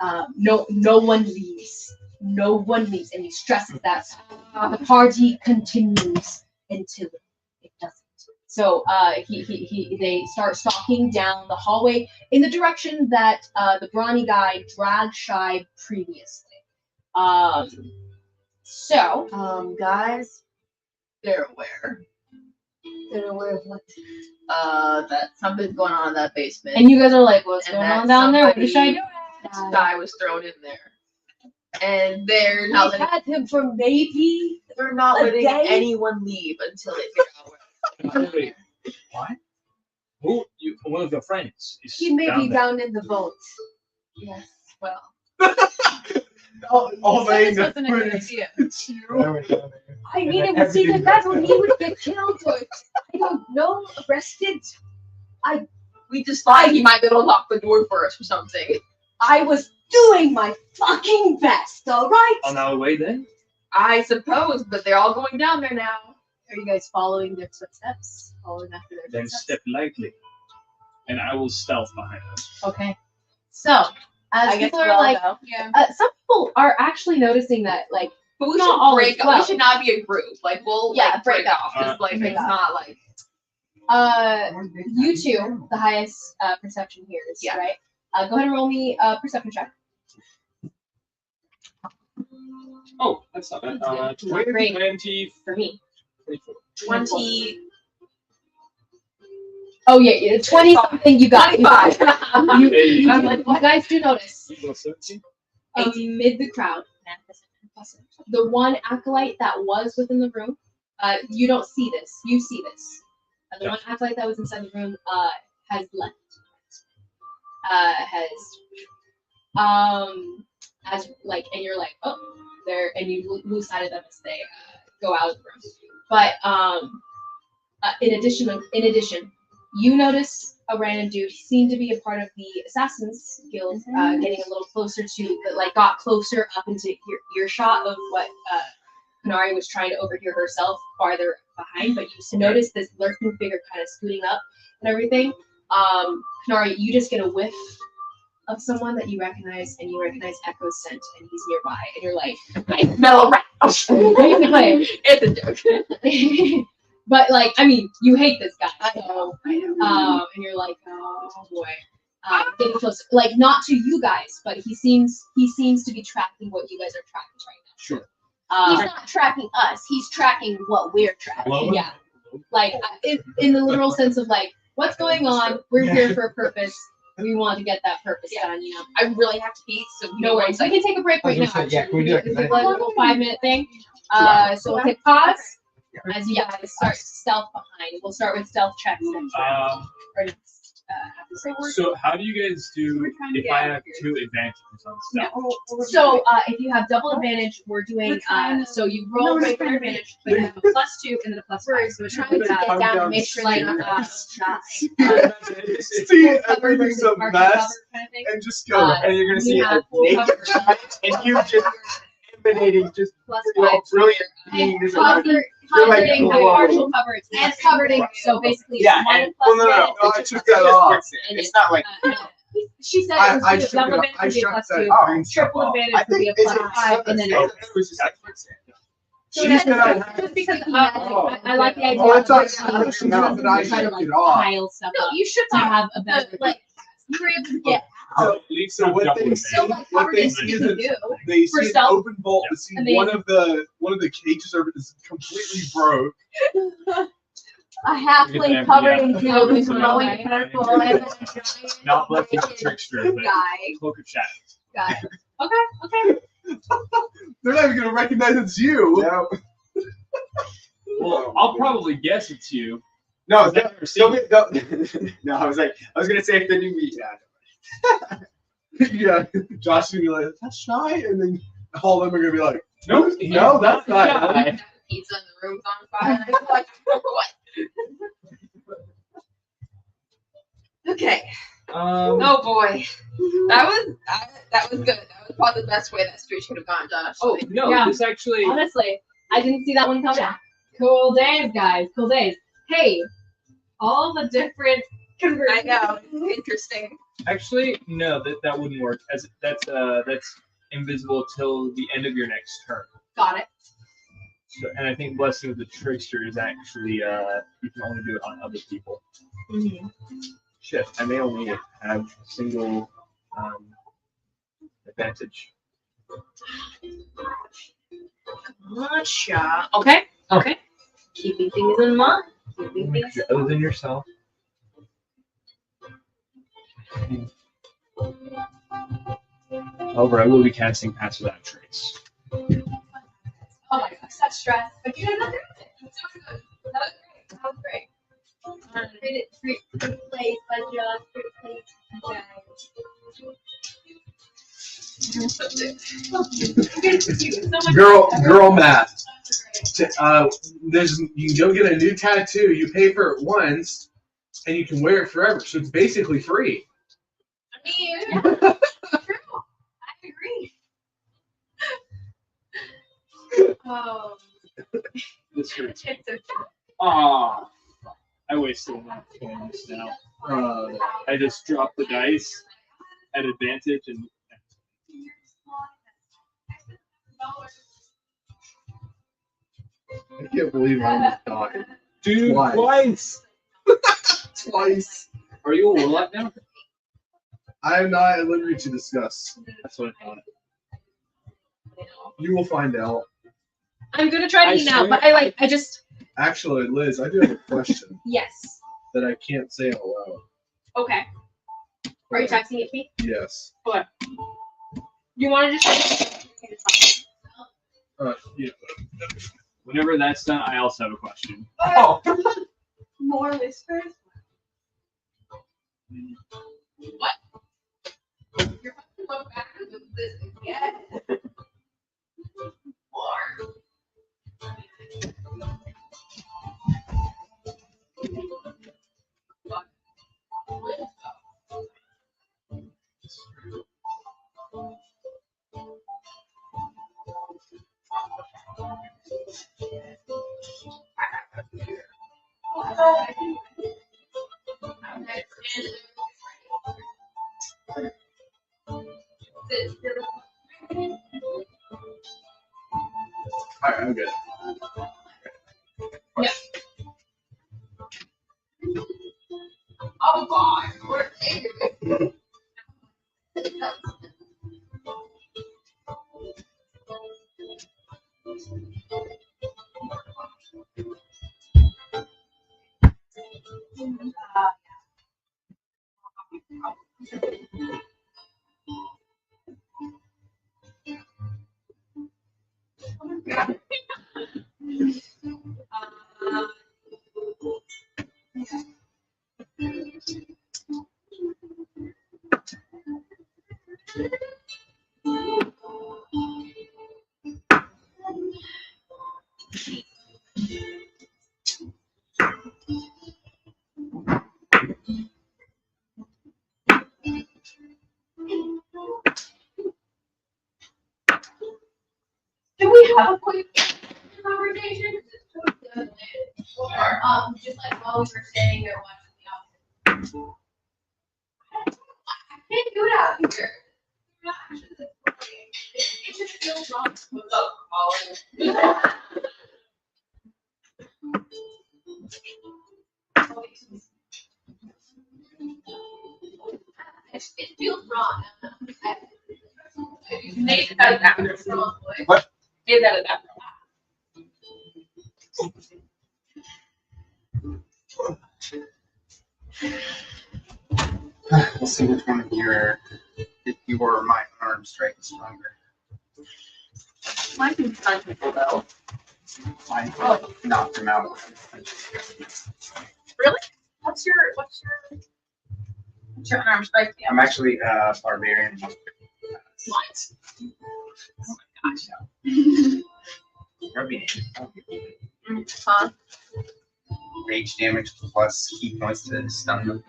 out. No one leaves. No one leaves." And he stresses that the party continues until it doesn't. So they start stalking down the hallway in the direction that the brawny guy dragged Shy previously. Guys, they're aware. They're aware of what? That something's going on in that basement. And you guys are like, "What's And going that on down there? What is Shy somebody- doing?" Guy was thrown in there. And they're We not letting, had him for maybe they're not a letting day? anyone leave until they figure out where. Wait, what? Who? One of your friends is he may be there. down in the vault. Yes, well. All they know Wasn't a good is idea. it's you. I mean, it was either that or he would get killed or I don't know, arrested. We just thought he might be able to lock the door for us or something. I was doing my fucking best, all right? On our way then? I suppose, but they're all going down there now. Are you guys following their footsteps? Following after their Then footsteps? step lightly. And I will stealth behind them. Okay. So, as people are Yeah. some people are actually noticing that, But we Not should always break up. well. We should not be a group. We'll break off. Because Break it's off. not you two, the highest perception here is, Yeah. right? Go ahead and roll me a perception check. Oh, that's not bad. That's good. Not great. 20, For me. 24. 20. Oh, yeah, 20 something you got. 25. You guys do notice, You go 17? amid the crowd, the one acolyte that was within the room, you don't see this. You see this. The one acolyte that was inside the room has left. And you're like, "Oh," there, and you lose sight of them as they go out of the room. But in addition, you notice a random dude. He seemed to be a part of the Assassins Guild, getting a little closer to, got closer up into earshot of what Kanari was trying to overhear herself farther behind. But you notice this lurking figure kind of scooting up and everything. Kanari, you just get a whiff of someone that you recognize, and you recognize Echo's scent, and he's nearby, and you're like, I smell a rat. Basically, It's a joke. but I mean, you hate this guy, so and you're like, oh boy, getting closer, not to you guys, but he seems to be tracking what you guys are tracking right now. Sure. He's not tracking us. He's tracking what we're tracking. Hello? Yeah, in the literal sense of what's going on. We're here for a purpose. We want to get that purpose done. I really have to pee, so No worries. We can take a break right now. Yeah, can we do it? It's a little 5-minute thing. So we'll take pause as you guys start stealth behind. We'll start with stealth checks next round. Or next episode. So how do you guys do if I have 2 advantages on stealth? So if you have double advantage, we're doing so you roll regular advantage, but you have a +2 and then a +5. So we're Trying to get down and make sure you're not shy. See everything's a mess, and just go. And you're gonna see You a have full naked cover. guy, and you just emanating just +5. brilliant being this around you. Positing You're like, partial coverage and covered in, so basically Yeah, one and plus well, no, one. No, I took that off. It's not like She said I it was shook double it advantage off. I would be a shook +2, that green stuff triple off. advantage I would be think a it's +5, and then it was just like She's gonna. just because I like the idea Oh, it's of not. She's not, but I trying to shook it off. pile stuff No, up you should to not. have a better You were able to get So, Leave so some what double they advantage. see, so what covered they in see is you that do. they For see an stealth. open vault. They see one of the cages is completely broke. A halfling covered in Yeah. goo who's glowing purple and then a giant Not Buffy the naked Trickster, but guy. Cloak of Shadows. Guy. Okay. They're not even gonna recognize it's you. no, Well, I'll probably guess it's you. no, I've never seen it. no. I was gonna say if the new meat. Yeah, Josh is gonna be like, "That's shy," and then all of them are gonna be like, Nope. "No, that's not." shy. Pizza in the room's on fire. Like, what? Okay. Oh boy, that was good. That was probably the best way that street could have gone, Josh. Oh no, Yeah. this actually. Honestly, I didn't see that one coming. Cool days, guys. Cool days. Hey, all the different I conversions. know. Interesting. Actually, no, that wouldn't work. As that's invisible till the end of your next turn. Got it. So, and I think Blessing of the Trickster is actually you can only do it on other people. Mm-hmm. Shit, I may only have a single advantage. Gotcha. Okay. Keeping things in mind. Keeping things in Other than yourself. However, I will be casting Pass Without Trace. Oh my gosh, that's stress. But you did another thing. That was great. Free place, but just free place. Girl math. You go get a new tattoo. You pay for it once, and you can wear it forever. So it's basically free. I mean, true. I agree. This hurts. It's a Aw. I wasted enough points now. I just dropped the dice at advantage and. I can't believe I almost died. Dude, Twice. Twice. Are you a warlock now? I am not at liberty to discuss. That's what I thought. You will find out. I'm gonna try to I eat now, swear- but I just Actually, Liz, I do have a question yes. that I can't say out loud. Okay. Are you texting it to me? Yes. You want to just? Yeah. Whenever that's done, I also have a question. Oh. more whispers. What? You're about to go back to this again. More. Alright, I'm good. Oh God. We're angry. Do we have a quick conversation? Or just like while we were standing there watching the opposite. I can't do it out here. It just feels wrong. What's up, Colin? It feels wrong. Nate got that. What? Nate got that. We'll see which one of your my arm strikes stronger. Mine can be people though. Mine knocked him out. Really? What's your unarmed strike? I'm actually barbarian. What? Oh my gosh. Rubbing Huh? rage damage plus key points to stun them.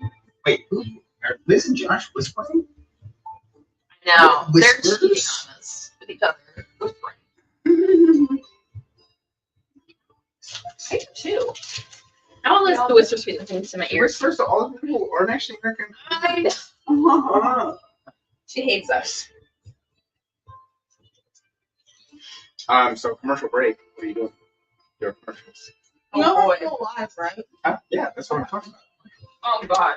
Wait, who? Are Liz and Josh whispering? No, they're Whispers? cheating on us with each other. Whispering. I do too. I want Liz to whisper sweet things in my ears. Whispers to all of the people who aren't actually American. I know. She hates us. So commercial break. What are you doing? Your commercials. Oh boy. still alive, right? Yeah, that's what I'm talking about. Oh god.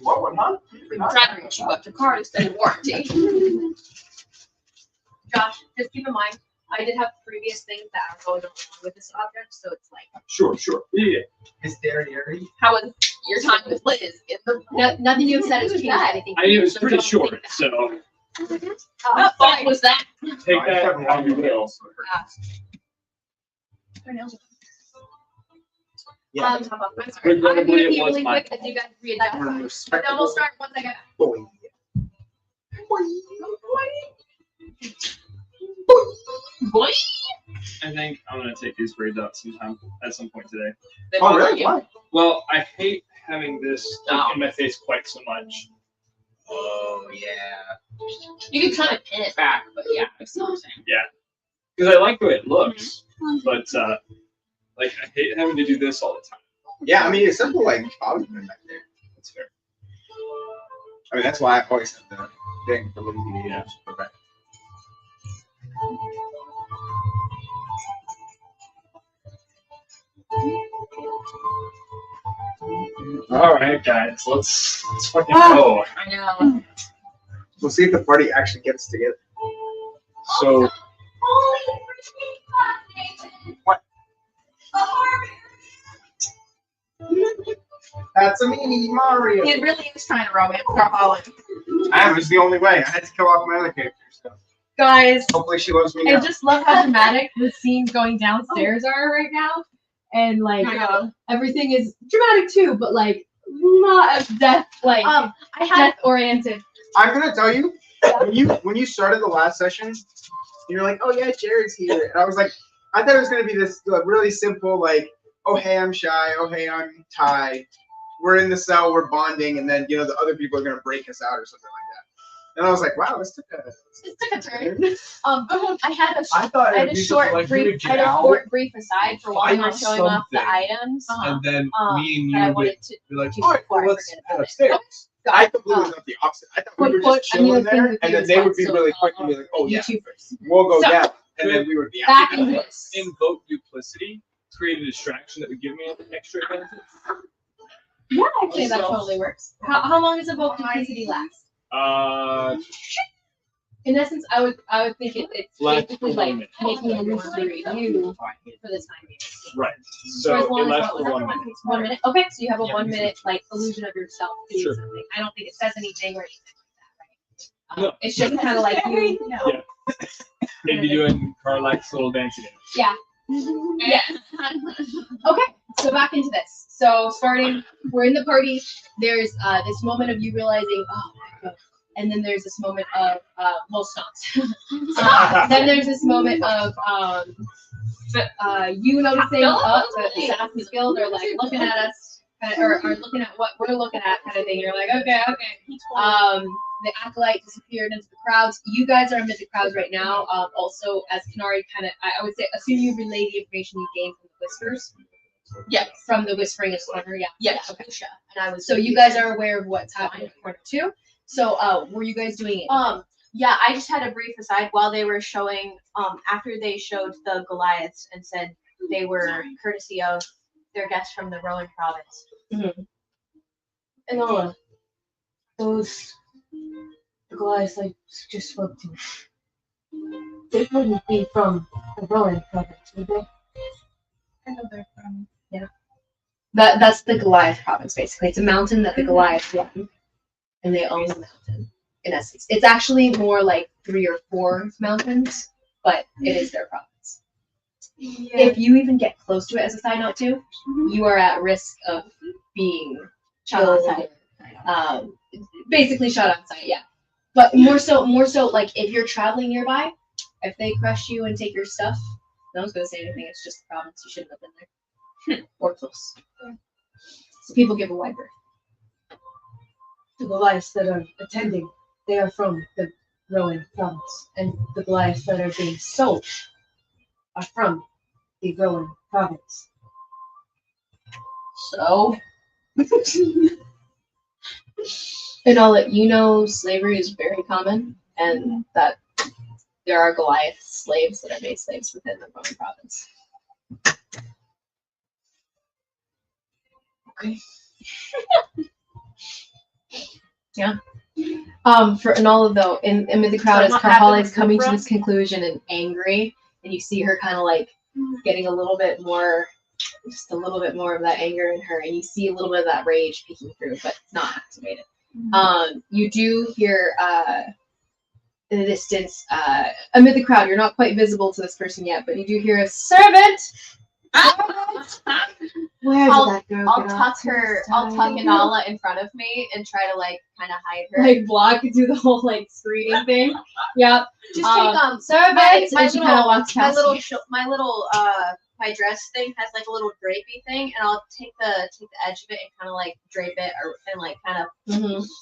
What, huh? I'm trying to reach you up to card extended warranty. Josh, just keep in mind, I did have previous things that are going on with this object, so it's like Sure. Yeah. Hysteria. How was your time with Liz? In the nothing you've said has changed anything. I mean, it was pretty Don't short, think that. so what fault was that? take that how you will. Yeah. I'm Regrettably, gonna it be was really my quick as you guys readjust. We're But then we'll respectable start once I get back. boy. Boy. I think I'm gonna take these braids out sometime at some point today. They Oh, bother really? you. Why? Well, I hate having this Oh. in my face quite so much. Oh, yeah. You can kind of pin it back, but yeah, I see what you're saying. Because I like the way it looks, but like I hate having to do this all the time. Yeah, I mean, it's simple, like, Bobby put back there. That's fair. I mean, that's why I always have the thing for little people. Yeah. Okay. All right, guys, let's fucking go. I know. We'll see if the party actually gets together. So What? That's a mini Mario. He really is trying to romance our Holland. I was the only way. I had to kill off my other character, so Guys, hopefully she loves me I now. just love how dramatic the scenes going downstairs are right now. And like Oh my God. everything is dramatic too, but like not as death I had death oriented. I'm gonna tell you, when you started the last session, you're like, oh yeah, Jared's here, and I was like, I thought it was gonna be this really simple, like, oh hey, I'm Shy, oh hey, I'm Ty, we're in the cell, we're bonding, and then the other people are gonna break us out or something like that. And I was like, wow, this took a turn. I had a I thought I had it'd a be short something like brief. you would I had get a out, short brief aside for while I find was showing off the something, items. and then me and That I you would wanted to. be like, do all right, before I well, let's forget head about it. upstairs. I completely thought the opposite. I thought we were just chilling there, and then they would be really quick and be like, oh You yeah, two first. we'll go So, down, and then we would be Back out. in this. Invoke duplicity, create a distraction that would give me an extra advantage. Yeah, actually, that So- totally works. How long does a bulk duplicity last? In essence, I would think it's Lasts basically for like 1 minute. making a mystery you for the time being. Right. For as So long it as lasts for what was 1 that? minute. 1 minute. Okay, so you have a Yeah. 1 minute like illusion of yourself doing Sure. something. I don't think it says anything or anything like that, right? No. It's just kind of like you. Yeah. Maybe doing Carlax's little dancing. Yeah. Yeah. Okay, so back into this. So starting, we're in the party. There's this moment of you realizing, oh my god. And then there's this moment of well, stomps. Then there's this moment of you noticing the Assassin's Guild are like looking at us, or are looking at what we're looking at, kind of thing. You're like, okay. The acolyte disappeared into the crowds. You guys are amid the crowds right now. Also, as Kanari kind of, I would say, assume you relay the information you gained from the whispers. Yeah. From the whispering of Slumber, yeah. Yeah. Okay. And I was. So you guys are aware of what's happening in corner 2. So were you guys doing it? Yeah, I just had a brief aside while they were showing, after they showed the Goliaths and said they were courtesy of their guests from the Rowan province. Mhm. And those Goliaths I just spoke to, they wouldn't be from the Rowan province, would they? I know they're from. That's the Goliath province, basically. It's a mountain that the Goliaths run, and they own the mountain. In essence, it's actually more like 3 or 4 mountains, but it is their province. Yeah. If you even get close to it, as a side note too, you are at risk of being Shot on killed. sight. Basically shot on sight, yeah. But more so, like if you're traveling nearby, if they crush you and take your stuff, no one's gonna say anything. It's just the province. You shouldn't have been there, or close. So people give a wide berth. The Goliaths that are attending, they are from the Rowan province, and the Goliaths that are being sold are from the Rowan province. So, and all that you know, slavery is very common, and that there are Goliath slaves that are made slaves within the Roman province. Okay. Yeah. For Anala though, in the crowd, as Carholi's coming to this conclusion and angry, and you see her kind of like getting a little bit more, just a little bit more of that anger in her, and you see a little bit of that rage peeking through, but it's not activated. You do hear in the distance, amid the crowd, you're not quite visible to this person yet, but you do hear a servant. Where did that girl I'll get tuck off her. this I'll tuck time? Inala in front of me and try to like kind of hide her. Like block and do the whole like screaming thing. Yep. Just take servant, my and she kind of walks my past little you. my little my dress thing has like a little drapey thing, and I'll take the edge of it and kind of like drape it and like kind of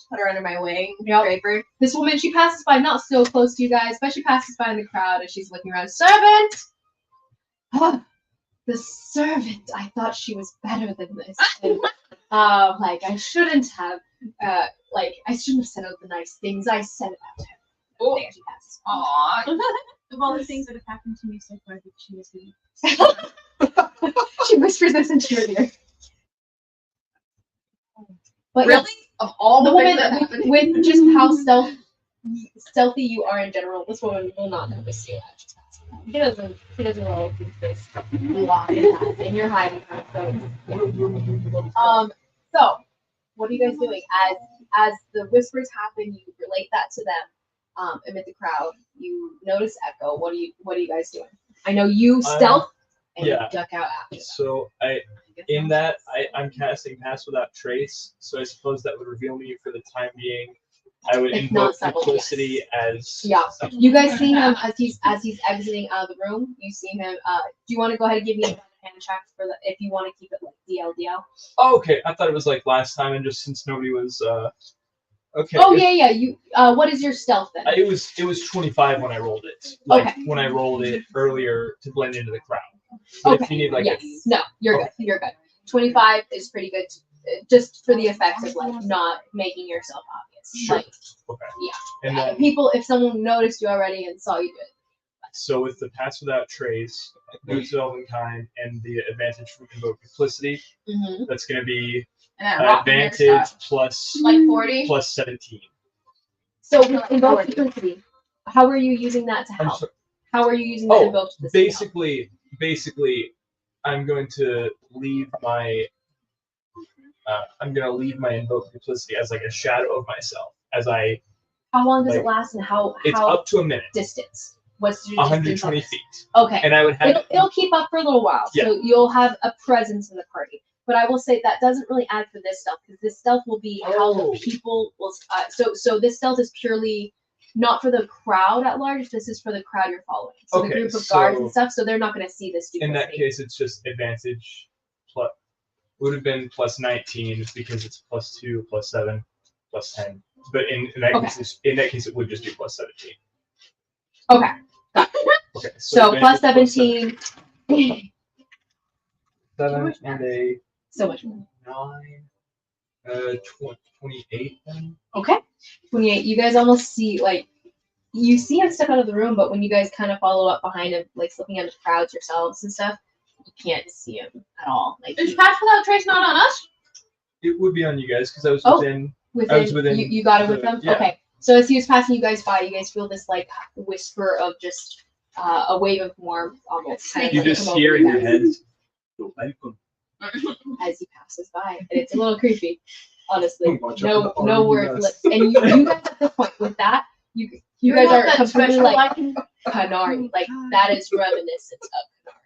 put her under my wing. Yep. Drape her. This woman, she passes by, not so close to you guys, but she passes by in the crowd and she's looking around. Servant! Ah, the servant. I thought she was better than this. And, like I shouldn't have said out the nice things I said about her. Oh. There she passes. Aww. Of all the things that have happened to me so far, I think she was the She whispers this into your ear. But yeah, Really? Of all the the woman, things that happened. with just how stealthy you are in general, this woman will not notice you. She doesn't roll these days. And you're hiding her. So what are you guys doing? As the whispers happen, you relate that to them amid the crowd. You notice Echo. What are you guys doing? I know you stealth and yeah. you duck out after them. So I'm casting Pass Without Trace, so I suppose that would reveal me for the time being I would If not invoke subtle, duplicity as. Yeah. You guys see him as he's exiting out of the room. You see him. Do you want to go ahead and give me a hand check for the if you want to keep it like DL? Oh, okay. I thought it was like last time, and just since nobody was. Okay. Oh yeah. You. What is your stealth then? It was 25 when I rolled it. Like Okay. when I rolled it earlier to blend into the crowd. But Okay. if you need like Yes. No, you're good. You're good. 25 is pretty good, just for the effects of like not making yourself obvious. Sure. Like, okay. yeah. And then People, if someone noticed you already and saw you do it. so with the pass without trace, boost of elven kind, and the advantage from invoke duplicity, Mm-hmm. that's gonna be And then advantage plus like 40. plus 17. So with invoke duplicity, how are you using that to I'm help? sorry. How are you using the Oh, invoke duplicity? to help? basically, I'm going to leave my invoke duplicity as like a shadow of myself as I. How long does like, it last and how It's how up to a minute, distance? What's your 120 distance feet, on this? Okay. and I would have. It'll keep up for a little while, Yeah. so you'll have a presence in the party. But I will say that doesn't really add for this stealth because this stealth will be how Oh. the people will. So this stealth is purely not for the crowd at large. This is for the crowd you're following. So the Okay, group of guards and so stuff. So they're not going to see this. In that duplicity. case, it's just advantage plus. Would have been plus 19 because it's plus 2, plus 7, plus 10. But in that Okay. case, it would just be plus 17. Okay. Got it. Okay. So plus advantage 17. 7 and a So much more. 9, 28 then. Okay. 28. You guys almost see you see him step out of the room, but when you guys kind of follow up behind him, like slipping into crowds yourselves and stuff, you can't see him at all. Like Is pass without trace not on us? It would be on you guys because I was Oh. within. within, I was within you got it with the- them. yeah. Okay. So as he was passing you guys by, you guys feel this like whisper of just a wave of warmth almost. Kind of You like just come hear over in your guys head. "You're welcome." as he passes by, and it's a little creepy. Honestly, Watch out for the no RV words. mess. And you guys at this point with that, you guys are completely like Canary. Like that is reminiscent of Canary.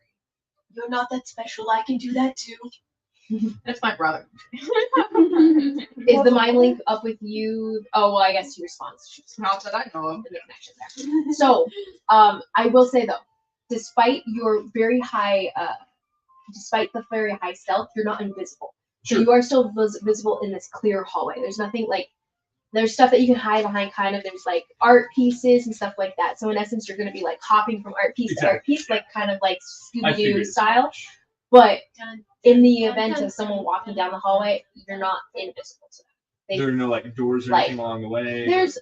You're not that special. I can do that too. That's my brother. Is the mind link up with you? Oh well, I guess he responds. Not that I know of. The connection there. So, I will say though, despite your very high, despite the very high stealth, you're not invisible. So you are still visible in this clear hallway. There's nothing like, there's stuff that you can hide behind. Kind of, there's like art pieces and stuff like that. So in essence, you're going to be like hopping from art piece to art piece, like kind of like I Scooby-Doo figured. style. But in the event of someone walking down the hallway, you're not invisible to them. There are no like doors or Like, anything along the way. There's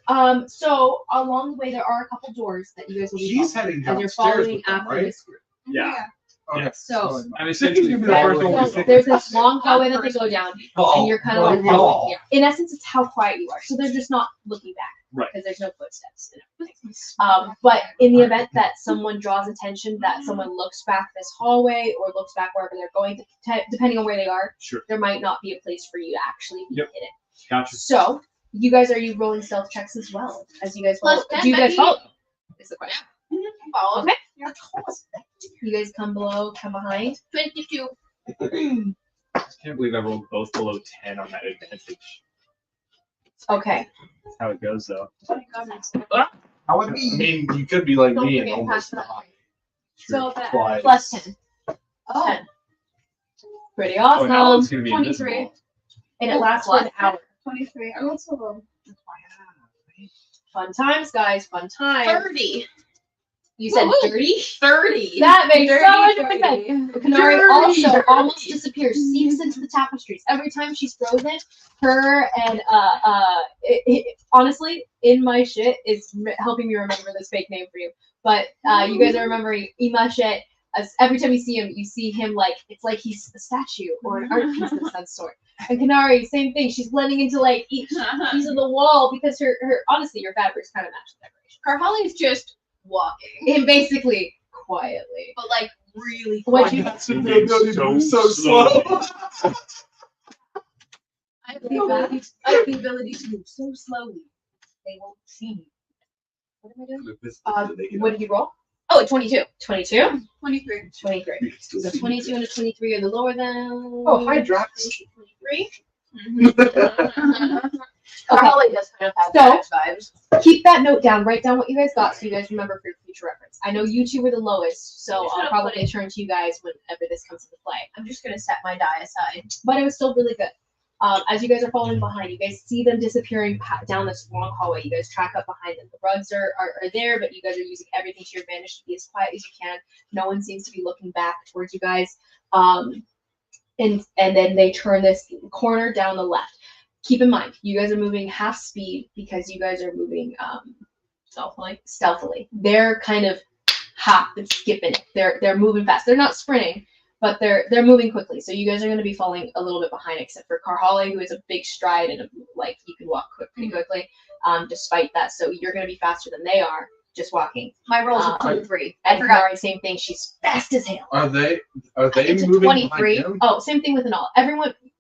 so along the way there are a couple doors that you guys will be He's following heading as you're downstairs following with them, after right? this group. Yeah. Okay. So I'm essentially This is gonna be the first one we following. see. there's this long hallway that they go down, and you're kind of like Oh, following. In essence, it's how quiet you are. So they're just not looking back, Right. Because there's no footsteps. And everything. But in the event that someone draws attention, that someone looks back this hallway or looks back wherever they're going, depending on where they are, Sure. there might not be a place for you to actually be Yep. hidden. Gotcha. So you guys, are you rolling stealth checks as well as you guys follow? Plus 10, Do you guys Becky. follow? Is the question. Follow. Okay. You guys come behind. 22. I can't believe I rolled both below 10 on that advantage. Okay. That's how it goes though. How would I be? mean, you could be like Don't me and forget almost past that. die. So that Twice. Plus 10. Oh. 10. Pretty Oh, awesome. now it's gonna be 23. invisible. And it lasts for an hour. 23. I'm also low. Fun times, guys. Fun times. 30. You said Woo-hoo. 30? 30. That makes so much 30. sense. Canary also almost disappears, seeps into the tapestries. Every time she's frozen, her and honestly, in my shit is helping me remember this fake name for you. But you guys are remembering Imashit. As every time you see him like it's like he's a statue or an art piece of some sort. And Canary, same thing. She's blending into like each piece of the wall because her honestly your fabrics kind of match the decoration. Carholly's just walking. And basically quietly. But like really What quiet. you That's the ability to move so slow. I have the ability to move so slowly. They won't see me. What am I doing? What did you roll? Oh, 22. 22? 23. 23. So 22 and a 23 are the lower than. Oh, hi, Drax. 23. Carholly does don't have So- bad vibes. Keep that note down. Write down what you guys got so you guys remember for future reference. I know you two were the lowest, so You I'll should've probably turn to you guys whenever this comes into play. I'm just gonna set my die aside. But it was still really good. As you guys are following behind, you guys see them disappearing down this long hallway. You guys track up behind them. The rugs are there, but you guys are using everything to your advantage to be as quiet as you can. No one seems to be looking back towards you guys. And then they turn this corner down the left. Keep in mind, you guys are moving half speed because you guys are moving stealthily. They're kind of hop and skipping it. They're moving fast. They're not sprinting, but they're moving quickly. So you guys are going to be falling a little bit behind, except for Carhale, who has a big stride and you can walk pretty quickly. Despite that, so you're going to be faster than they are just walking. My rolls are 23. And Nari, same thing. She's fast as hell. Are they It's a moving 23. behind him? Oh, same thing with an all.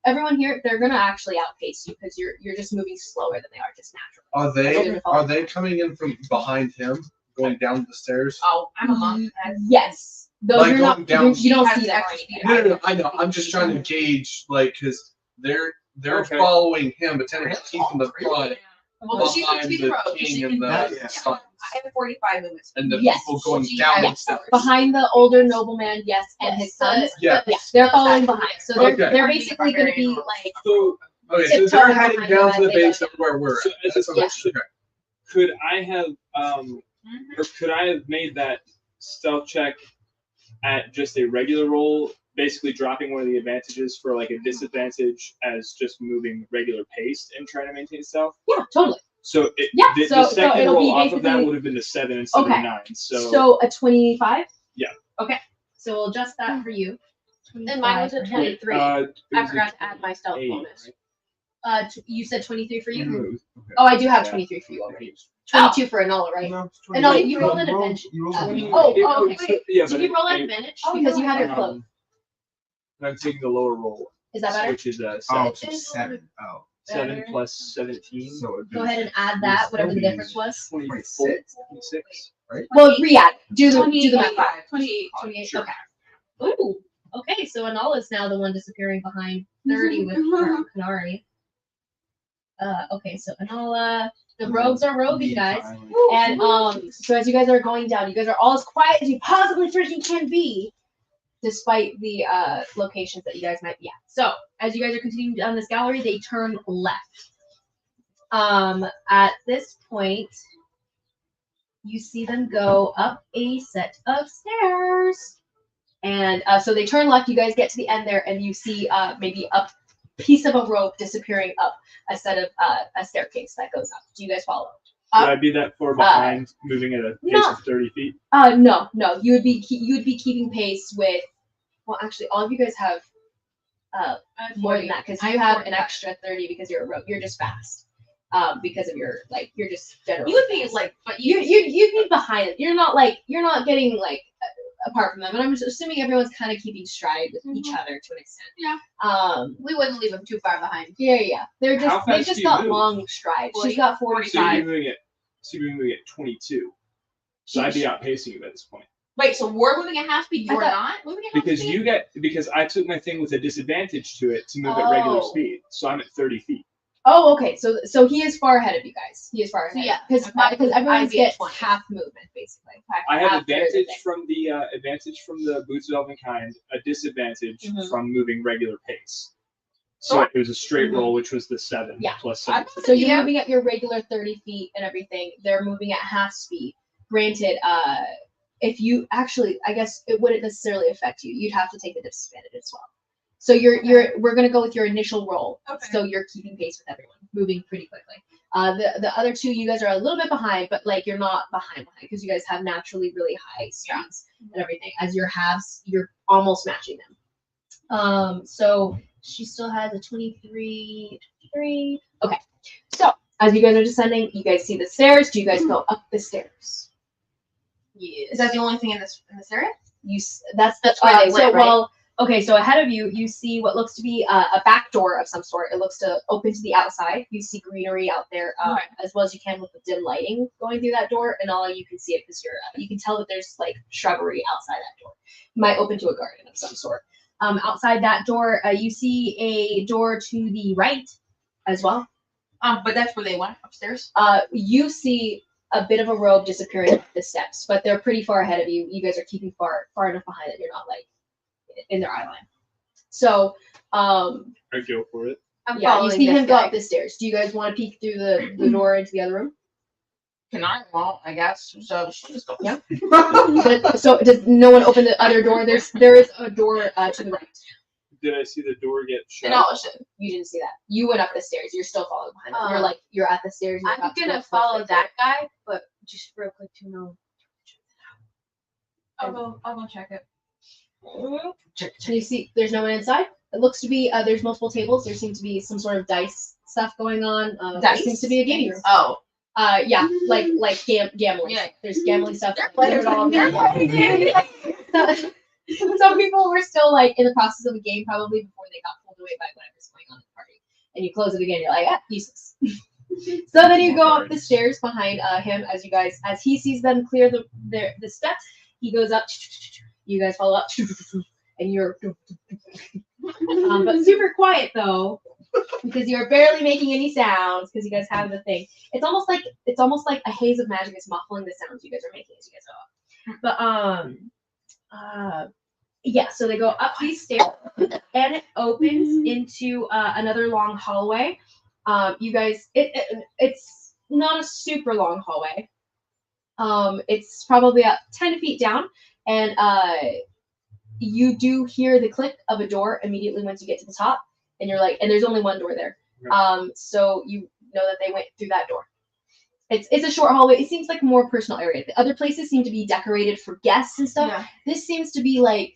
Everyone here, they're gonna actually outpace you because you're just moving slower than they are, just naturally. Are they coming in from behind him, going down the stairs? Oh, I'm a monk. Yes. Though Like you're going not. down- You don't Has see them. extra Right speed. now. No, I know. I'm just trying to gauge, because they're Okay. following him, but technically he's in the front Well, she's behind the the road. so king she and can- the Yeah. son, I have 45 movements. and the Yes. people going She down the has- stairs. Behind the older nobleman, yes, and his sons. Yeah. Yeah, they're following behind. So they're Okay. they're basically gonna be like So Okay, so tiptoeing they're heading behind down them to the as they base go of where we're So at. as That's a okay. question, could I have or could I have made that stealth check at just a regular roll, basically dropping one of the advantages for like a disadvantage as just moving regular pace and trying to maintain stealth? Yeah, totally. So Yeah, the so second it'll roll be off of that basically- would have been a 7 instead Okay. of a 9. So a 25? Yeah. Okay. So we'll adjust that for you. And mine was a 23. it I was a forgot to add my stealth 8, bonus. right? You said 23 for you? No, okay. Oh, I do have Yeah. 23 for you already. Oh. 22 for Anola, right? No, it's And no, 28. you rolled an advantage. You rolled Oh, an advantage. oh, okay. So- yeah, Did but you roll an I- advantage? Because you have your cloak. and I'm taking the lower roll, Is that better? which is Oh, seven, so 7. Oh. 7 plus 17. So it'd be Go ahead and add that, whatever the difference was. 24, 26. 26. Well, re-add. Do the math. 25, 28. 28. Sure. Okay. Ooh. Okay, so Anala is now the one disappearing behind 30 with Kanari. Okay, so Anala, the rogues are roguing, guys. And so as you guys are going down, you guys are all as quiet as you possibly freaking can be, despite the locations that you guys might be at. So as you guys are continuing down this gallery, they turn left. At this point, you see them go up a set of stairs. And so they turn left, you guys get to the end there, and you see maybe a piece of a rope disappearing up a set of a staircase that goes up. Do you guys follow? Would I be that far behind, moving at a pace no. of 30 feet? No. You would be keeping pace with. Well, actually, all of you guys have more than that because you have an extra 30 because you're a rogue. You're just fast. Because of your you're just generally. You would be fast. like, but you'd be behind it. You're not getting apart from them. And I'm just assuming everyone's kind of keeping stride with each other to an extent. Yeah. We wouldn't leave them too far behind. Yeah. They're How just they've fast just do you got move? long strides. She's 40, got So 45. you're moving at 22. So I'd be outpacing you at this point. Wait, so we're moving at half speed. I You're thought- not moving at half Because speed? because I took my thing with a disadvantage to it to move at regular Oh. speed. So I'm at 30 feet. Oh, okay. So he is far ahead of you guys. He is far ahead. Yeah, Because I'd everyone be at gets 20. half movement basically. I have After the advantage thing. from the boots of elvenkind, a disadvantage Mhm. from moving regular pace. So it was a straight Mhm. roll, which was the 7 Yeah. plus I'm 7. So you're Yeah. moving at your regular 30 feet and everything. They're moving at half speed. Granted, if you actually, I guess it wouldn't necessarily affect you. You'd have to take the disadvantage as well. So we're gonna go with your initial roll. Okay. So you're keeping pace with everyone, moving pretty quickly. The other two, you guys are a little bit behind, but you're not behind because you guys have naturally really high speeds and everything. As your halves, you're almost matching them. So she still has a 23. Okay. So as you guys are descending, you guys see the stairs. Do you guys go up the stairs? Is that the only thing in this area? That's where they so went, right? well. Okay, so ahead of you, you see what looks to be a back door of some sort. It looks to open to the outside. You see greenery out there, Okay. as well as you can with the dim lighting going through that door, and all you can see it because you can tell that there's shrubbery outside that door. It might open to a garden of some sort. Outside that door, you see a door to the right as well. But that's where they went upstairs. You see a bit of a robe disappearing up the steps, but they're pretty far ahead of you. You guys are keeping far enough behind that you're not like in their eye line. So, I go for it. I'm yeah, you following see this him go guy. up the stairs. Do you guys want to peek through the door into the other room? Can I? Well, I guess. So she just goes. Yeah. So does no one open the other door? There is a door to the right. Did I see the door get shut? And all shit. You didn't see that. You went up the stairs. You're still following behind them. You're at the stairs. You're I'm up to gonna the follow first that guy, but just real quick to know. I'll go check it. Check. You see, there's no one inside. It looks to be there's multiple tables. There seems to be some sort of dice stuff going on. There Dice? seems to be a gaming room. Oh. Yeah, like gambling. Yeah. There's gambling stuff. They're There's all of that. So, some people were still like in the process of a game probably before they got pulled away by whatever's going on in the party. And you close it again, you're like, useless. So then you go up the stairs behind him as he sees them clear the steps, he goes up, you guys follow up, and you're but super quiet though, because you're barely making any sounds because you guys have the thing. It's almost like a haze of magic is muffling the sounds you guys are making as you guys go up. But yeah, so they go up these stairs and it opens into another long hallway. You guys, it's not a super long hallway. It's probably about 10 feet down, and you do hear the click of a door immediately once you get to the top, and you're like, and there's only one door there. So you know that they went through that door. It's a short hallway. It seems like a more personal area. The other places seem to be decorated for guests and stuff. Yeah. This seems to be like,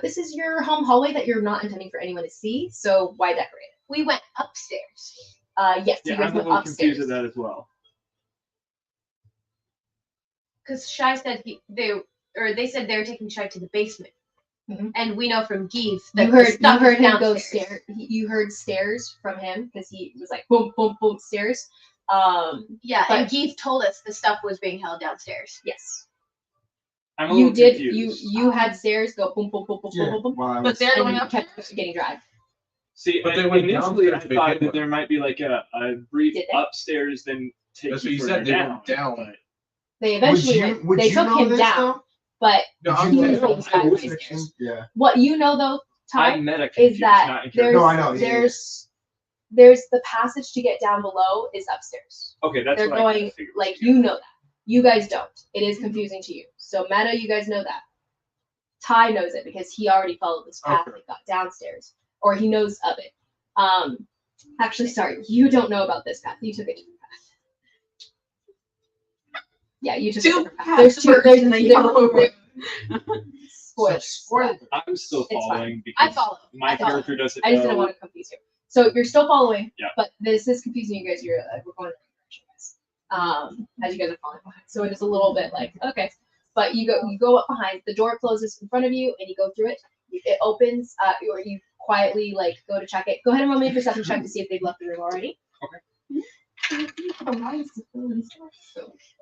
this is your home hallway that you're not intending for anyone to see, so why decorate it? We went upstairs. Yes, you Yeah, guys I'm a went little upstairs. confused with that as well. Because Shai said they said they were taking Shai to the basement. Mhm. And we know from Geeve that You the heard stuff is him go downstairs. stairs. You heard stairs from him because he was like boom, boom, boom, stairs. Yeah, But- and Geeve told us the stuff was being held downstairs. Yes, I'm a you little did. confused. You had stairs go boom, boom, boom, boom, Yeah, boom, boom, boom, while I But was- they're and going you up. kept getting dragged. See, But they and went initially I downstairs to thought begin that with. there might be like a brief Did they? upstairs, then take That's what you further said, they down. went down. but- They eventually would they you took know him this, down, though? but No, Did I'm you He know was this sideways section? stairs. Yeah. what you know though, I Ty, meta is confused, that not there's incurious. No, I know, yeah, there's the passage to get down below is upstairs. Okay, that's They're what I going figured. like you know that. You guys don't. It is confusing to you. So Meta, you guys know that. Ty knows it because he already followed this path Okay. and got downstairs, or he knows of it. Actually, sorry, you don't know about this path. You took a different path. Yeah, you took a Two different path. There's two. paths and then yellow. Spoilers. Spoiled. I'm still It's fine. following I because follow. my I follow. character doesn't I just didn't know. want to confuse you. So you're still following, Yeah. but this is confusing you guys. You're like, we're going in the right direction, guys. As you guys are falling behind. So it is a little bit like, okay. But you go up behind, the door closes in front of you, and you go through it. It opens, or you quietly like go to check it. Go ahead and roll me a perception check to see if they've left the room already.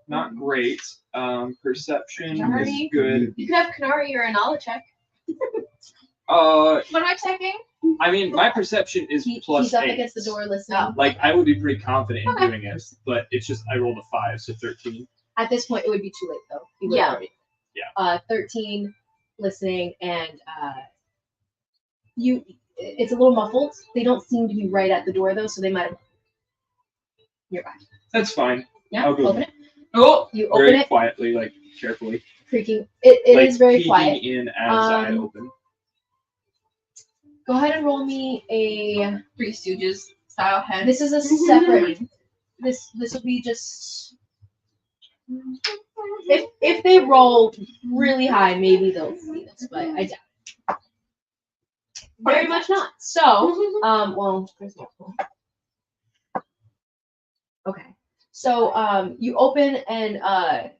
Not great. Perception is Canary. good. You could have Canary or a knowledge check. Uh, What am I checking? I mean, my perception is plus He's up 8. against the door listening. Oh. Like, I would be pretty confident in Okay. doing it, but it's just I rolled a 5, so 13. At this point, it would be too late though. You would Yeah. already- Yeah. 13 listening, and it's a little muffled. They don't seem to be right at the door though, so they might have nearby. That's fine. Yeah, I'll go open it. Oh, You open Very it, quietly, like carefully. creaking. It like is very peeking quiet. in as I Um, open. Go ahead and roll me a. Three Stooges style head. This is a separate. This will be just. If they roll really high, maybe they'll see this, but I doubt. Very much not. So, well, there's no. Okay. So, you open and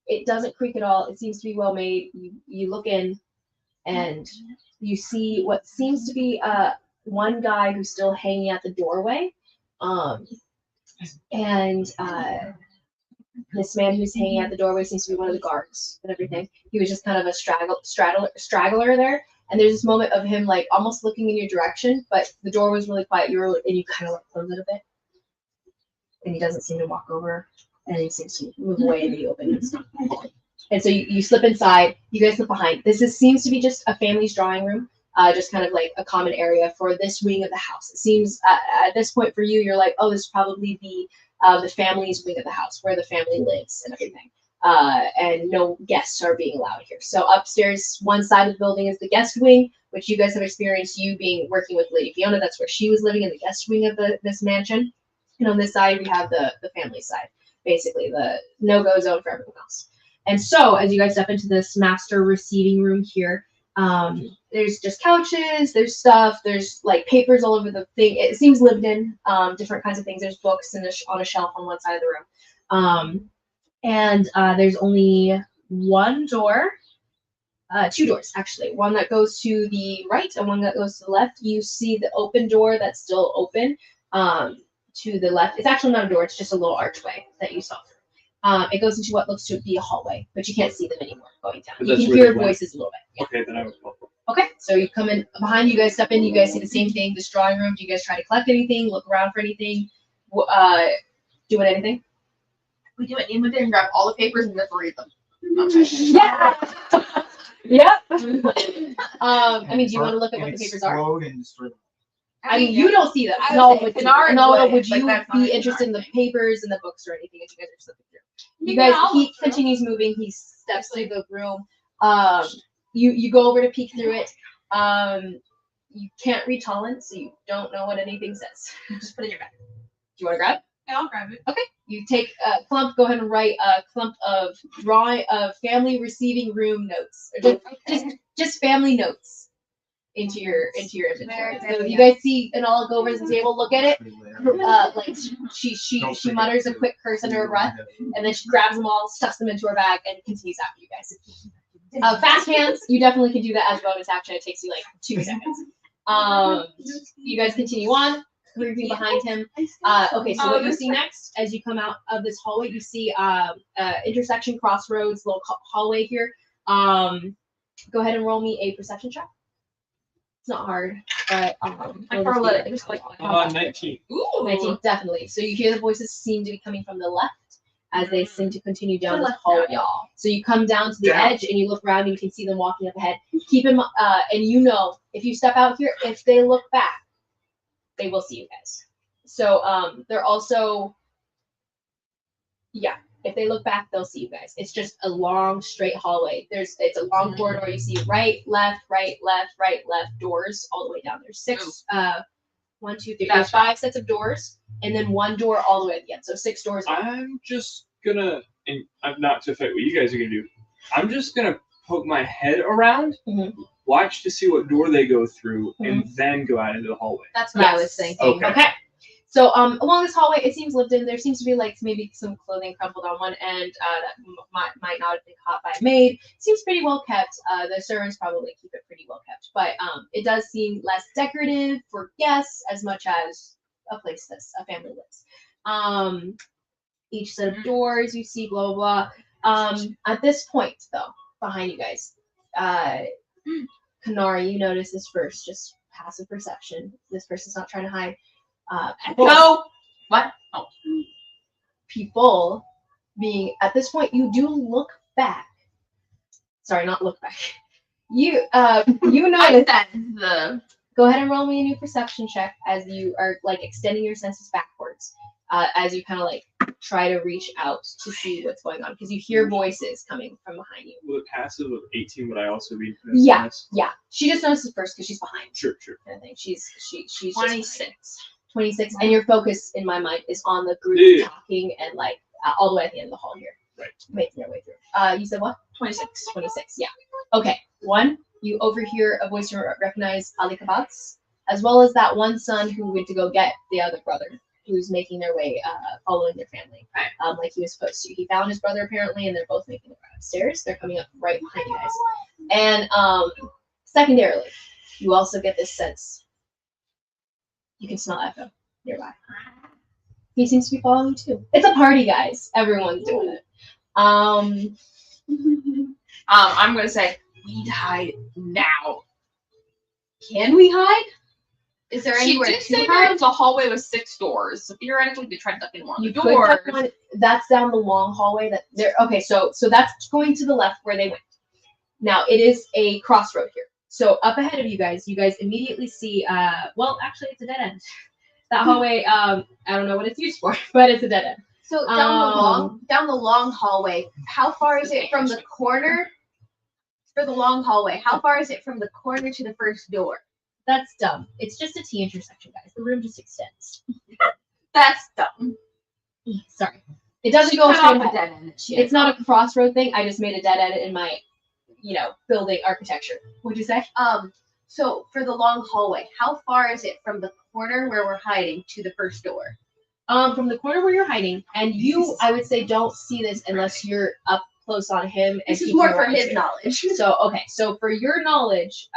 it doesn't creak at all. It seems to be well made. You look in, and you see what seems to be one guy who's still hanging at the doorway, and this man who's hanging at the doorway seems to be one of the guards and everything. He was just kind of a straggler there. and there's this moment of him like almost looking in your direction, but the door was really quiet. And you kind of like close it a bit, and he doesn't seem to walk over, and he seems to move away in the open and stuff. And so you slip inside. You guys slip behind. Seems to be just a family's drawing room, just kind of like a common area for this wing of the house. It seems at this point for you, you're like, oh, this is probably the family's wing of the house where the family lives and everything. And no guests are being allowed here. So upstairs, one side of the building is the guest wing, which you guys have experienced. You being working with Lady Fiona, that's where she was living in the guest wing of this mansion. And on this side, we have the family side, basically the no-go zone for everyone else. And so, as you guys step into this master receiving room here, there's just couches, there's stuff, there's like papers all over the thing. It seems lived in, different kinds of things. There's books on a shelf on one side of the room. And there's only one door, two doors actually. One that goes to the right and one that goes to the left. You see the open door that's still open to the left. It's actually not a door, it's just a little archway that you saw. It goes into what looks to be a hallway, but you can't see them anymore going down. But You that's can where hear they went. voices a little bit. Yeah. Okay, then I was helpful. Okay, so you come in behind you guys, step in, you guys see the same thing, this drawing room. Do you guys try to collect anything, look around for anything, doing anything? We do it. Nima didn't grab all the papers and we have to read them. Yeah. Yep. I mean, do you want to look at what the papers are? I mean, you don't see them. I No, would say would Pinar you, no, would, would but you that's not be a interested in the Pinar papers and the books or anything that you guys are just looking through? You Yeah, guys, I'll he look through. continues moving. He steps through the room. You go over to peek through it. You can't read Holland, so you don't know what anything says. Just put it in your bag. Do you want to grab? Yeah, I'll grab it. Okay. You take a clump. Go ahead and write a clump of family receiving room notes. Or just family notes into your inventory. So you guys see, and I'll go over to the table, look at it. Like she mutters a quick curse under her breath, and then she grabs them all, stuffs them into her bag, and continues after you guys. Fast hands, you definitely can do that as a bonus action. It takes you like 2 seconds. You guys continue on, creeping behind him. Okay, so what you see next, as you come out of this hallway, you see intersection, crossroads, little hallway here. Go ahead and roll me a perception check. It's not hard, but Just like 19. ooh, 19, definitely. So you hear the voices seem to be coming from the left as they seem to continue down the hallway. y'all. So you come down to the edge and you look around and you can see them walking up ahead. Keep in and you know, if you step out here, if they look back, they will see you guys. So they're also, yeah, if they look back, they'll see you guys. It's just a long straight hallway. It's a long corridor. You see right, left doors all the way down. There's 6, 1, 2, 3. There's 5 sets of doors, and then 1 door all the way at the end. So 6 doors. I'm just gonna, and I'm not to affect what you guys are gonna do. I'm just gonna poke my head around, watch to see what door they go through, and then go out into the hallway. That's what I was thinking. Okay. So along this hallway, it seems lived in. There seems to be like maybe some clothing crumpled on one end that might not have been caught by a maid. Seems pretty well kept. The servants probably keep it pretty well kept, but it does seem less decorative for guests as much as a place that a family lives. Each set of doors you see, blah blah blah. At this point, though, behind you guys, Kanari, you notice this first, just passive perception. This person's not trying to hide. No. What? Oh. People being at this point, you do look back. Sorry, not look back. You notice. Go ahead and roll me a new perception check as you are like extending your senses backwards, as you kind of like try to reach out to see what's going on because you hear voices coming from behind you. With a passive of 18, would I also be? Yeah. She just notices first because she's behind. Sure. Kind of thing. She's 26. 26, and your focus in my mind is on the group talking and like all the way at the end of the hall here. Right. Making their way through. You said what? 26. Yeah. Okay. 1, you overhear a voice you recognize, Ali Kabatz, as well as that one son who went to go get the other brother, who's making their way, following their family, like he was supposed to. He found his brother apparently, and they're both making their way upstairs. They're coming up right behind you guys. And secondarily, you also get this sense. You can smell Echo nearby. He seems to be following you too. It's a party, guys. Everyone's doing it. I'm gonna say we need to hide now. Can we hide? Is there She anywhere did to say hide? there's a hallway with 6 doors. So theoretically, they try to duck in one of You the could doors. duck one. That's down the long hallway. That there. Okay, so that's going to the left where they went. Now it is a crossroad here. So up ahead of you guys immediately see. Well, actually, it's a dead end. That hallway. I don't know what it's used for, but it's a dead end. So down the long hallway. How far is it from the corner? For the long hallway, how far is it from the corner to the first door? That's dumb. It's just a T intersection, guys. The room just extends. That's dumb. Sorry, it doesn't She go cut straight off a ahead. dead end. It's not a crossroad thing. I just made a dead end in my, building architecture. What'd you say? So for the long hallway, how far is it from the corner where we're hiding to the first door? From the corner where you're hiding, and you, I would say, don't see this unless you're up close on him. And This is keeping more your for eyes his here. knowledge. So okay, so for your knowledge,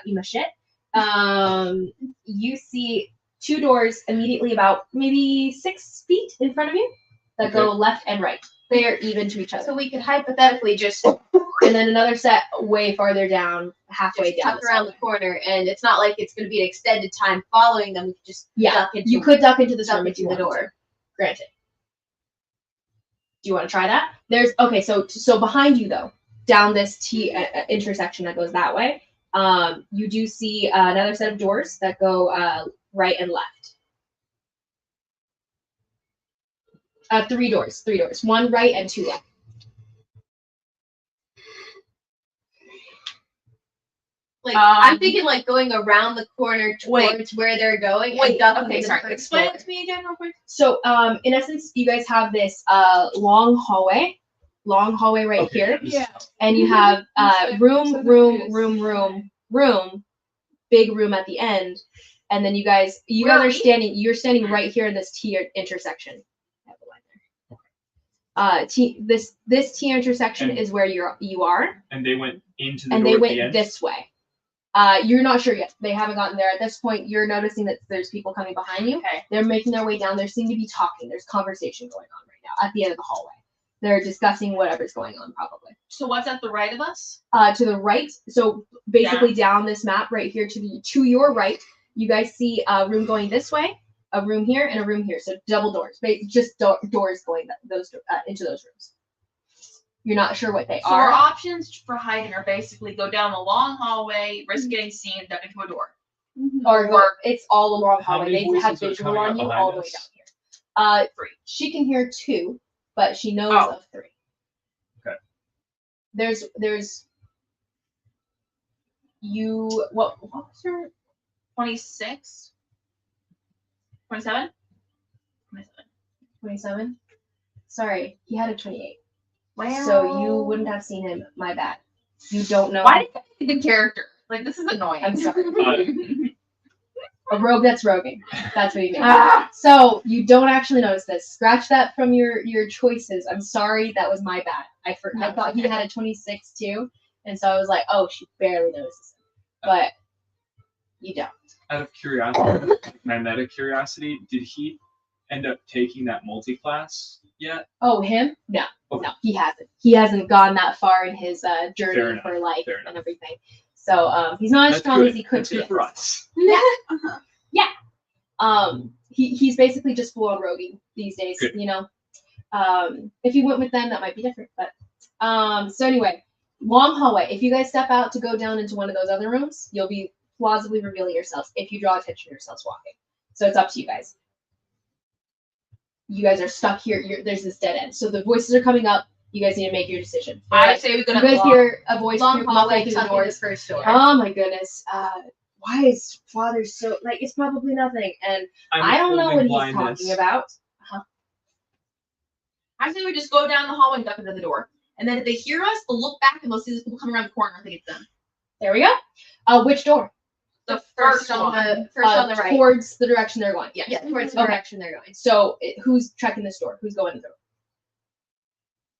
Imashit, you see 2 doors immediately about maybe 6 feet in front of you that go left and right. They are even to each other. So we could hypothetically just And then another set way farther down, halfway down. tuck around the corner, and it's not like it's going to be an extended time following them. We could just duck into You could duck into the duck room if into you the wanted to. door. Granted. Do you want to try that? So behind you though, down this T intersection that goes that way, you do see another set of doors that go right and left. 3 doors. 1 right and 2 left. Like I'm thinking, like going around the corner towards where they're going. Wait, and ducking okay, into sorry. the first Explain door. it to me again real quick. So in essence, you guys have this long hallway right here. Yeah. And you have room, big room at the end, and then you guys are standing. You're standing right here in this T intersection. This T intersection is where you are, And they went into the and door they at the went end. this way. You're not sure yet. They haven't gotten there at this point. You're noticing that there's people coming behind you. Okay. They're making their way down. They seem to be talking. There's conversation going on right now at the end of the hallway. They're discussing whatever's going on, probably. So what's at the right of us? To the right, so basically down this map right here to your right, you guys see a room going this way, a room here, and a room here. So double doors, just doors going into those rooms. You're not sure what they So our are. options for hiding are basically go down the long hallway, risk getting seen, duck into a door. It's all along How hallway. many They have voices are visual coming on up you behind all the way us? down here. 3. She can hear 2, but she knows of 3. Okay. There's you. What was your 26? 27? 27? Sorry, he had a 28. Well, So you wouldn't have seen him. My bad. You don't know. Why did you pick the character? Like, this is annoying. I'm sorry. A rogue that's roguing. That's what you mean. Ah. So you don't actually notice this. Scratch that from your choices. I'm sorry, that was my bad. I thought he had a 26 too, and so I was like, oh, she barely notices him, but you don't. Out of curiosity, my meta curiosity, did he end up taking that multi-class yet? Oh, him? No, Okay. no, he hasn't. He hasn't gone that far in his journey Fair enough, for life fair enough. and everything. So he's not as That's strong good. as he could That's be. good for us. He's basically just full on roguing these days, Good. you know. If he went with them, that might be different. But so anyway, long hallway. If you guys step out to go down into one of those other rooms, you'll be plausibly revealing yourselves if you draw attention to yourselves walking. So it's up to you guys. You guys are stuck here. There's this dead end. So the voices are coming up. You guys need to make your decision. I say we go You down the guys long. hear a voice Long muffled hallway, through the tuck into doors. the first door. Oh my goodness. Why is father so like? It's probably nothing, and I don't know what he's talking about. I say we just go down the hallway and duck into the door. And then if they hear us, they'll look back and they'll see these people coming around the corner. I think it's them. There we go. Which door? The First first on one. the first on the right. Towards the direction they're going. Yes. Yeah, towards the Okay. direction they're going. So who's checking this door? Who's going through?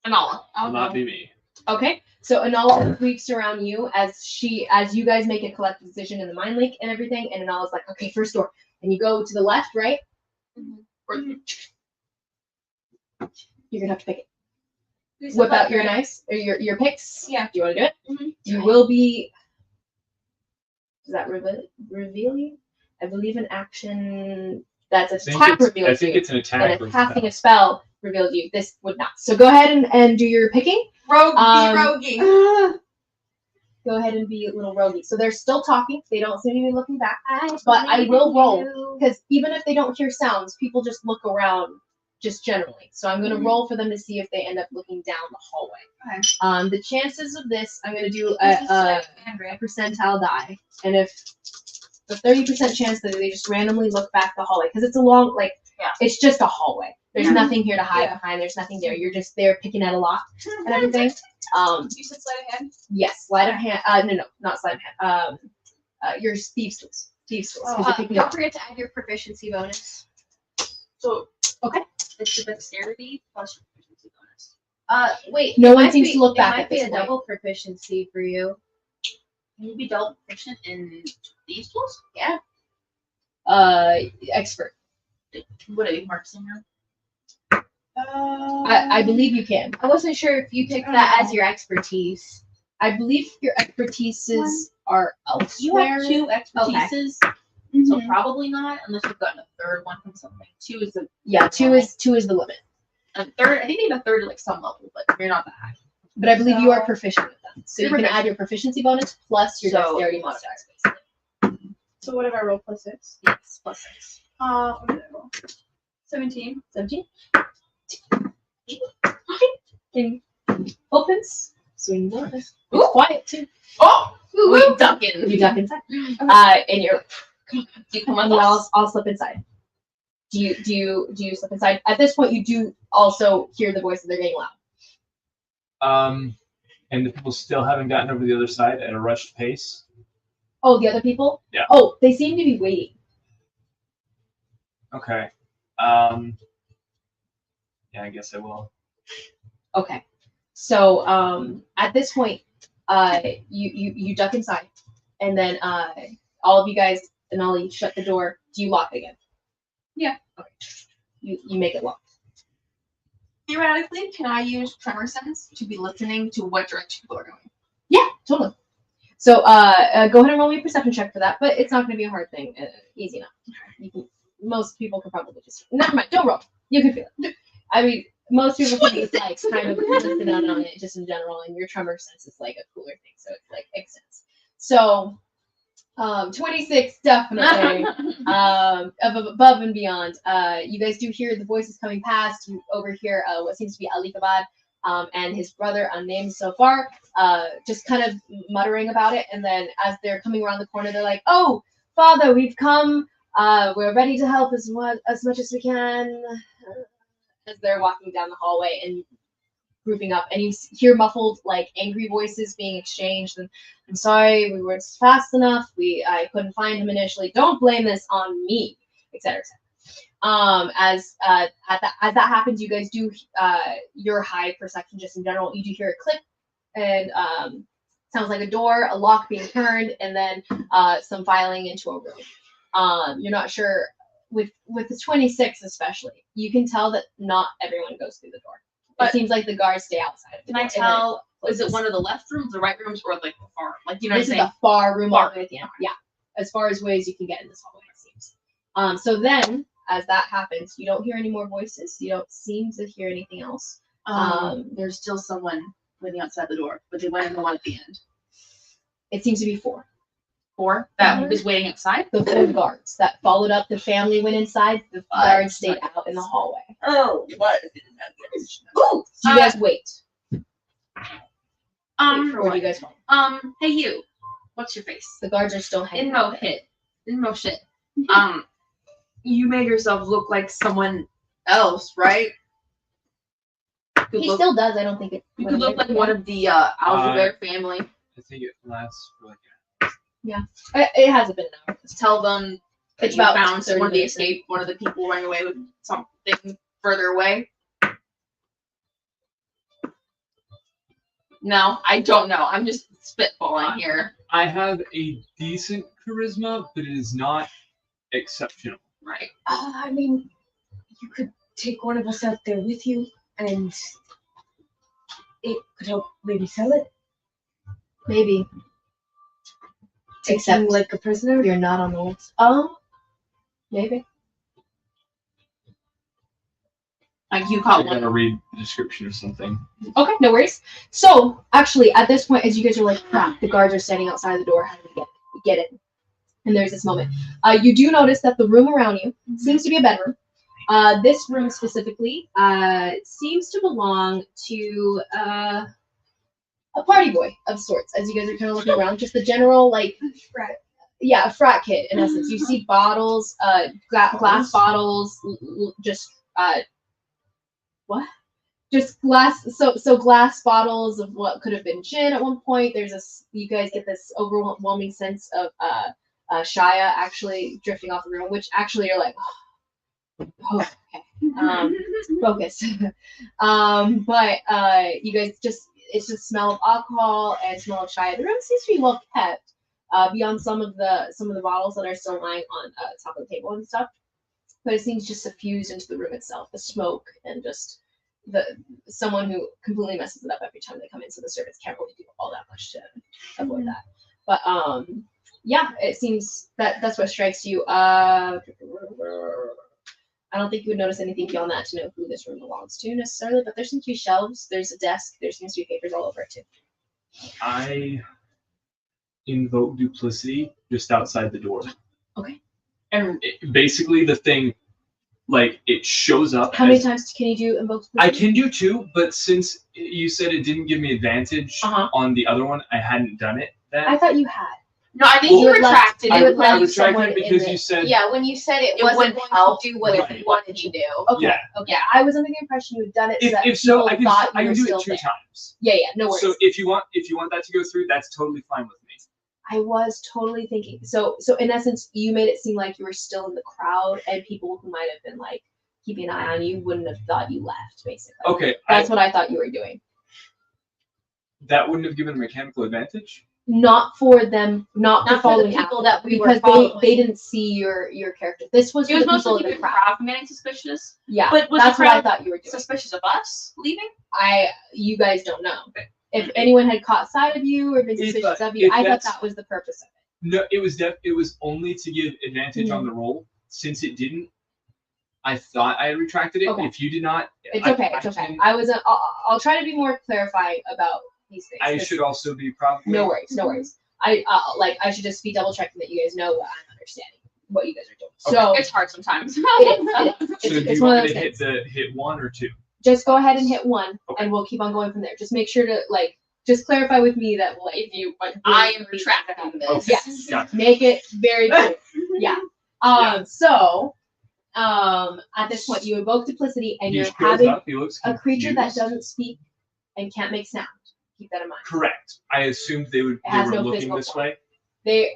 Anala. Will not be me. Okay. So Anala creeps around you as you guys make a collective decision in the mind link and everything, and Anala's like, okay, first door. And you go to the left, right? Or- You're gonna have to pick it. Whip out your knives or your picks. Yeah. Do you want to do it? Mhm. You will be. Does that reveal you? I believe an action that's I attack reveals you. I think it's an attack. And casting a spell reveals you. This would not. So go ahead and do your picking. Roguey. Go ahead and be a little roguey. So they're still talking. They don't seem to be looking back. But I will roll because even if they don't hear sounds, people just look around just generally. So I'm going to roll for them to see if they end up looking down the hallway. Okay. The chances of this, I'm going to do a percentile die. And if the 30% chance that they just randomly look back the hallway, because it's a long, it's just a hallway. There's nothing here to hide behind. There's nothing there. You're just there picking at a lock and everything. You said sleight of hand? Yes, sleight of hand. No, not sleight of hand. Your thieves tools. Thieves tools. 'Cause you're picking Don't up. forget to add your proficiency bonus. So Okay. it's the dexterity plus your proficiency bonus. Wait. No it one might seems be- to look back It might at be this a point. double proficiency for you. Can you be double proficient in these tools? Expert. Would it be marksman now? I believe you can. I wasn't sure if you picked that as your expertise. I believe your expertises are You elsewhere. have 2 expertises, so Mhm. probably not, unless you've gotten a third one from something. 2 is the Yeah, two is the limit. a third. I think they have a third at like some level, but you're not that high. But I believe you are proficient with them. So you You're can proficient. add your proficiency bonus plus your So- dexterity modifiers, basically. So what if I roll +6? Yes, plus 6. What did I roll? 17. 17. Thing opens. Swing door. It's quiet too. Oh, we duck in. You duck inside. And you're. Do you come And with then us? I'll slip inside. Do you slip inside? At this point, you do also hear the voices. They're getting loud. And the people still haven't gotten over the other side at a rushed pace. Oh, the other people? Yeah. Oh, they seem to be waiting. Okay. Yeah, I guess I will. Okay. So at this point, you duck inside, and then all of you guys and Ollie shut the door. Do you lock it again? Yeah. Okay. You make it lock. Theoretically, can I use tremor sense to be listening to what direction people are going? Yeah, totally. So go ahead and roll me a perception check for that, but it's not going to be a hard thing. Easy enough. You can, most people can probably just never mind. Don't roll. You can feel it. I mean, most people can just like kind of listen out on it just in general, and your tremor sense is like a cooler thing, so it's like makes sense. So 26 definitely above and beyond. You guys do hear the voices coming past. You overhear what seems to be Alikabad and his brother, unnamed so far, just kind of muttering about it. And then as they're coming around the corner, they're like, "Oh, Father, we've come. We're ready to help as much as we can." As they're walking down the hallway and grouping up, and you hear muffled, like, angry voices being exchanged. And I'm sorry, we weren't fast enough. I couldn't find him initially. Don't blame this on me, etc. As that happens, you guys do your high perception just in general. You do hear a click, and sounds like a door, a lock being turned, and then some filing into a room. You're not sure. With the 26 especially, you can tell that not everyone goes through the door. It seems like the guards stay outside of the Can door. I tell? Is it one of the left rooms, the right rooms, or like the far? Like you know This what is I'm the far room all Far. the way at the end. Yeah, as far as ways you can get in this hallway, it seems. So then, as that happens, you don't hear any more voices. You don't seem to hear anything else. There's still someone waiting outside the door, but they went in the one at the end. It seems to be 4. 4 that was waiting outside. The 4 guards that followed up. The family went inside. The guards stayed out in the hallway. Oh, what? Ooh, Do you guys wait? for Or do you guys follow? Hey you, what's your face? The guards are still hanging. Inmo shit. You made yourself look like someone else, right? You He look, still does. I don't think it. you could look like one of the Algebert family. I think it lasts for like It hasn't been an hour. Tell them that It's you about found 30 one of the minutes. escape, one of the people running away with something further away. No, I don't know. I'm just spitballing here. I have a decent charisma, but it is not exceptional. Right. I mean, you could take one of us out there with you, and it could help maybe sell it. Maybe. Taking like a prisoner. You're not on the list. Maybe. Like you I caught one. gotta read the description of something. Okay, no worries. So, actually, at this point, as you guys are like, crap, the guards are standing outside the door. How do we get it? And there's this moment. You do notice that the room around you seems to be a bedroom. This room specifically seems to belong to a party boy of sorts. As you guys are kind of looking around, just the general like, a frat kid in essence. You see bottles, glass bottles, just what? Just glass. So glass bottles of what could have been gin at one point. You guys get this overwhelming sense of Shia actually drifting off the room, which actually you're like, oh, okay, focus. But you guys it's just smell of alcohol and smell of Shia. The room seems to be well kept, beyond some of the bottles that are still lying on top of the table and stuff. But it seems just suffused into the room itself, the smoke and just someone who completely messes it up every time they come in. So the servants can't really do all that much to avoid that. But yeah, it seems that's what strikes you. I don't think you would notice anything beyond that to know who this room belongs to necessarily, but there seems to be shelves, there's a desk, there seems to be papers all over it too. I invoke duplicity just outside the door. Okay. And basically the thing, like, it shows up. How many times can you do invoke duplicity? I can do 2, but since you said it didn't give me advantage on the other one, I hadn't done it then. I thought you had. No, I think you retracted. I You would let retracted because you said. Yeah, when you said it wasn't going to do what you wanted to do. Okay. Yeah. Okay. I was under the impression you had done it. So that If so, I people can thought you were do still it 2 there. times. Yeah, no worries. So if you want that to go through, that's totally fine with me. I was totally thinking. So in essence, you made it seem like you were still in the crowd, and people who might have been like keeping an eye on you wouldn't have thought you left. Basically. Okay. That's what I thought you were doing. That wouldn't have given a mechanical advantage. Not for them, not for following people after, that we were because following. they didn't see your character. This was It for was the people mostly in the keeping the crowd. crowd from getting suspicious. Yeah, But was that's the what I crowd thought you were doing. suspicious of us leaving? You guys don't know. If anyone had caught sight of you or been suspicious of you, I thought that was the purpose of it. No, it was only to give advantage on the roll. Since it didn't, I thought I had retracted it. Okay. If you did not, It's okay. I'll try to be more clarifying about these things. I should also be probably. No worries. I should just be double checking that you guys know what I'm understanding, what you guys are doing. So It's hard sometimes. So it's do it's you one of want those me things. to hit 1 or 2? Just go ahead and hit 1, Okay. and we'll keep on going from there. Just make sure to just clarify with me that If you, I am retracting this. Okay. Yes. Gotcha. Make it very clear. Yeah. So, at this point, you invoke duplicity, and He you're shows having up, he looks a creature that confused. doesn't speak and can't make sound. Keep that in mind. Correct. I assumed they were has no looking physical this form. way.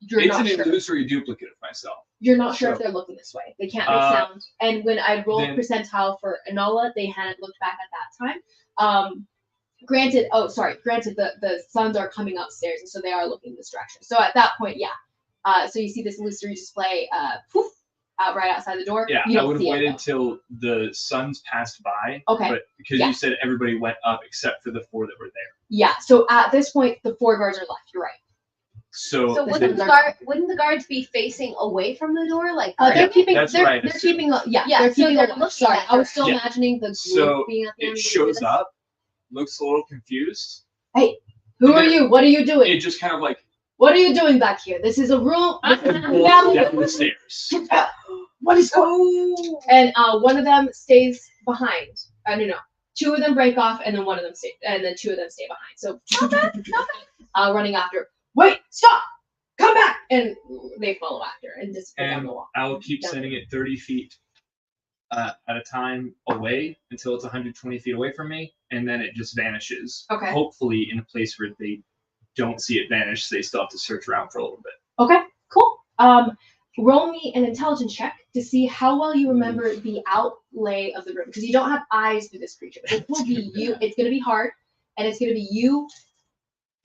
You're It's not an sure. illusory duplicate of myself. You're not sure if So- they're looking this way. They can't make sound. And when I rolled then- percentile for Enola, they hadn't looked back at that time. Granted, the suns are coming upstairs, and so they are looking this direction. So at that point, yeah. So you see this illusory display, out right outside the door. Yeah, You I don't would have see it, waited though. till the suns passed by. Okay. But because Yeah. you said everybody went up except for the 4 that were there. Yeah. So at this point, the 4 guards are left. You're right. So So wouldn't the guards be facing away from the door? Like They're keeping. that's They're, what I they're assumed. keeping. Yeah, They're so keeping. they're a watch. looking Sorry, at I was still her. imagining the group So being at the end. it shows up, looks a little confused. Who are you? What are you doing? It just kind of like What are you doing back here? This is a room. walks down the stairs. What is going? And one of them stays behind. No. 2 of them break off, and then one of them stay, and then 2 of them stay behind. So running after. Wait! Stop! Come back! And they follow after and disappear down And the wall. I'll keep sending it 30 feet at a time away until it's 120 feet away from me, and then it just vanishes. Okay. Hopefully in a place where they don't see it vanish, so they still have to search around for a little bit. Okay, cool. Roll me an intelligence check to see how well you remember the outlay of the room, because you don't have eyes for this creature. But it will be you. It's going to be hard, and it's going to be you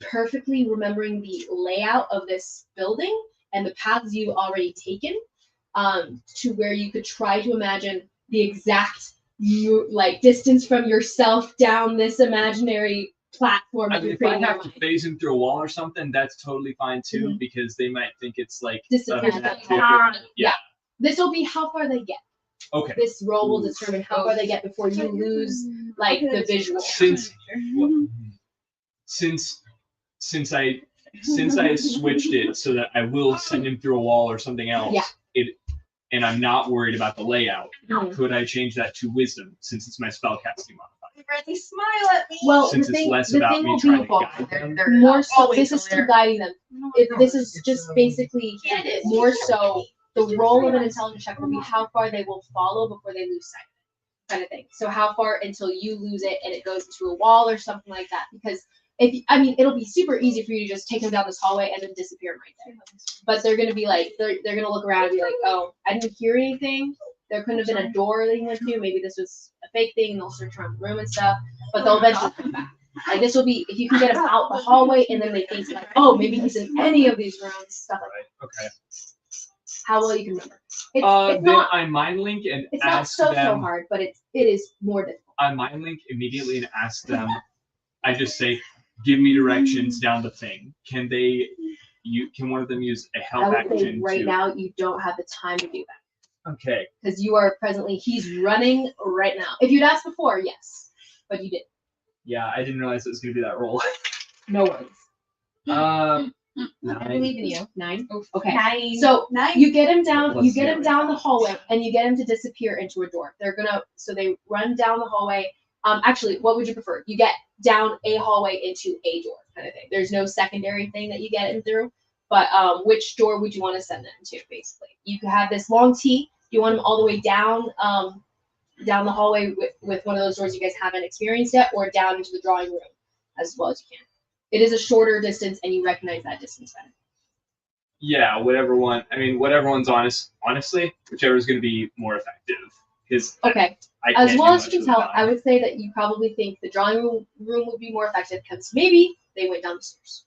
perfectly remembering the layout of this building and the paths you've already taken, to where you could try to imagine the exact distance from yourself down this imaginary platform I that mean, you're if I creating in your have to mind. phase him through a wall or something, that's totally fine too, because they might think it's like Disappear. yeah. This will be how far they get. Okay. This roll will determine how far they get before you lose like the visual. Since I switched it so that I will send him through a wall or something else, and I'm not worried about the layout, could I change that to wisdom since it's my spellcasting modifier? Really smile at me. Well, Since the it's thing, less the about thing me will trying be to guide them. They're more so. always This is still guiding them. This is just basically more so. The role of an intelligence check will be how far they will follow before they lose sight, kind of thing. So how far until you lose it and it goes into a wall or something like that. Because it'll be super easy for you to just take them down this hallway and then disappear right there. But they're gonna be like, they're gonna look around and be like, oh, I didn't hear anything. There couldn't have been a door they went to. Maybe this was a fake thing, and they'll search around the room and stuff. But they'll eventually come back. Like this will be if you can get them out the hallway, and then they think like, oh, maybe he's in any of these rooms, stuff like that. Okay. How well you can remember. It's Then not. I mind link and It's not ask so them. hard, but it is more difficult. I mind link immediately and ask them. I just say, give me directions down the thing. Can one of them use a I help would say action right to? now you don't have the time to do that Okay. because you are presently. He's running right now. If you'd asked before, yes, but you didn't. Yeah, I didn't realize it was gonna be that roll. No worries. I 9. believe in you. 9. Okay. 9. So Nine. you get him down. Plus You get him 0. down the hallway, and you get him to disappear into a door. So they run down the hallway. Actually, what would you prefer? You get down a hallway into a door, kind of thing. There's no secondary thing that you get him through. But which door would you want to send them to? Basically, you could have this long T. Do you want him all the way down, down the hallway with one of those doors you guys haven't experienced yet, or down into the drawing room as well as you can? It is a shorter distance, and you recognize that distance better. Yeah, whatever one. I mean, whatever one's honestly, whichever is going to be more effective. Because Okay. I As can't well do as much you can with tell, that. I would say that you probably think the drawing room would be more effective because maybe they went down the stairs.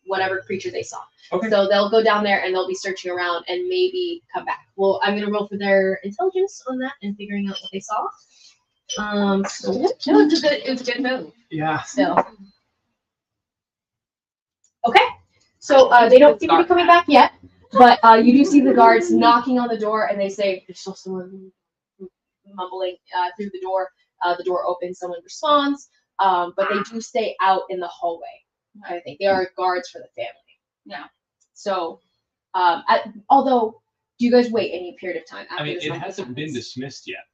Whatever creature they saw. Okay. So they'll go down there and they'll be searching around and maybe come back. Well, I'm gonna roll for their intelligence on that and figuring out what they saw. So It was a good move. Yeah. still. Okay. So they don't seem to be coming back yet, but you do see the guards knocking on the door, and they say there's still someone mumbling through the door. The door opens, someone responds, but they do stay out in the hallway. I think they are guards for the family. Yeah. So, although, do you guys wait any period of time? After I mean, this it moment hasn't been happens? dismissed yet.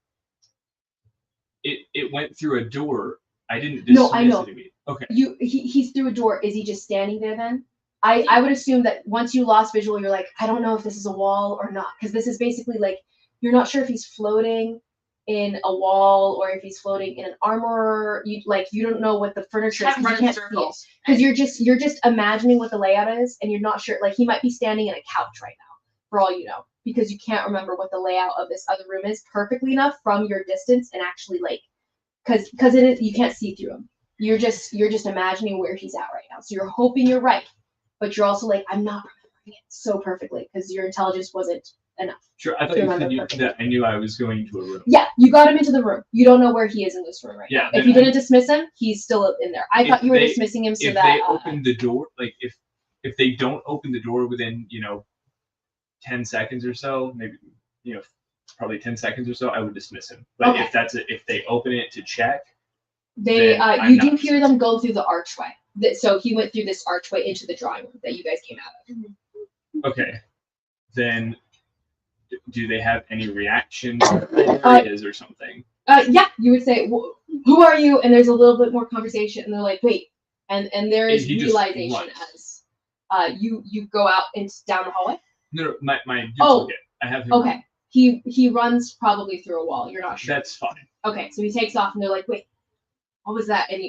It went through a door. I didn't dismiss No, I know. it immediately. Okay. He's through a door. Is he just standing there then? I would assume that once you lost visual, you're like, I don't know if this is a wall or not, because this is basically like you're not sure if he's floating in a wall or if he's floating in an armor. You don't know what the furniture is. Kind of 'Cause run you in can't see it. circles. Because you're just imagining what the layout is, and you're not sure. Like he might be standing in a couch right now, for all you know, because you can't remember what the layout of this other room is perfectly enough from your distance, and actually because it is you can't see through him. You're just imagining where he's at right now. So you're hoping you're right, but you're also like, I'm not remembering it so perfectly because your intelligence wasn't enough. Sure. I thought you said that I knew I was going to a room. Yeah, you got him into the room. You don't know where he is in this room right Yeah, now. then If you didn't dismiss him, he's still in there. I If thought you were they- dismissing him so If that they open the door, like if they don't open the door within 10 seconds or so, maybe probably 10 seconds or so, I would dismiss him. But Okay. if they open it to check, they then I'm you do not hear them go through the archway. So he went through this archway into the drawing room that you guys came out of. okay, then do they have any reaction to areas or something? Yeah, you would say, who are you? And there's a little bit more conversation, and they're like, wait, and there is And he just realization runs. as you go out and down the hallway. No, my Oh. duplicate. I have him. Okay, he runs probably through a wall. You're not sure. That's fine. Okay, so he takes off, and they're like, wait, what was that? And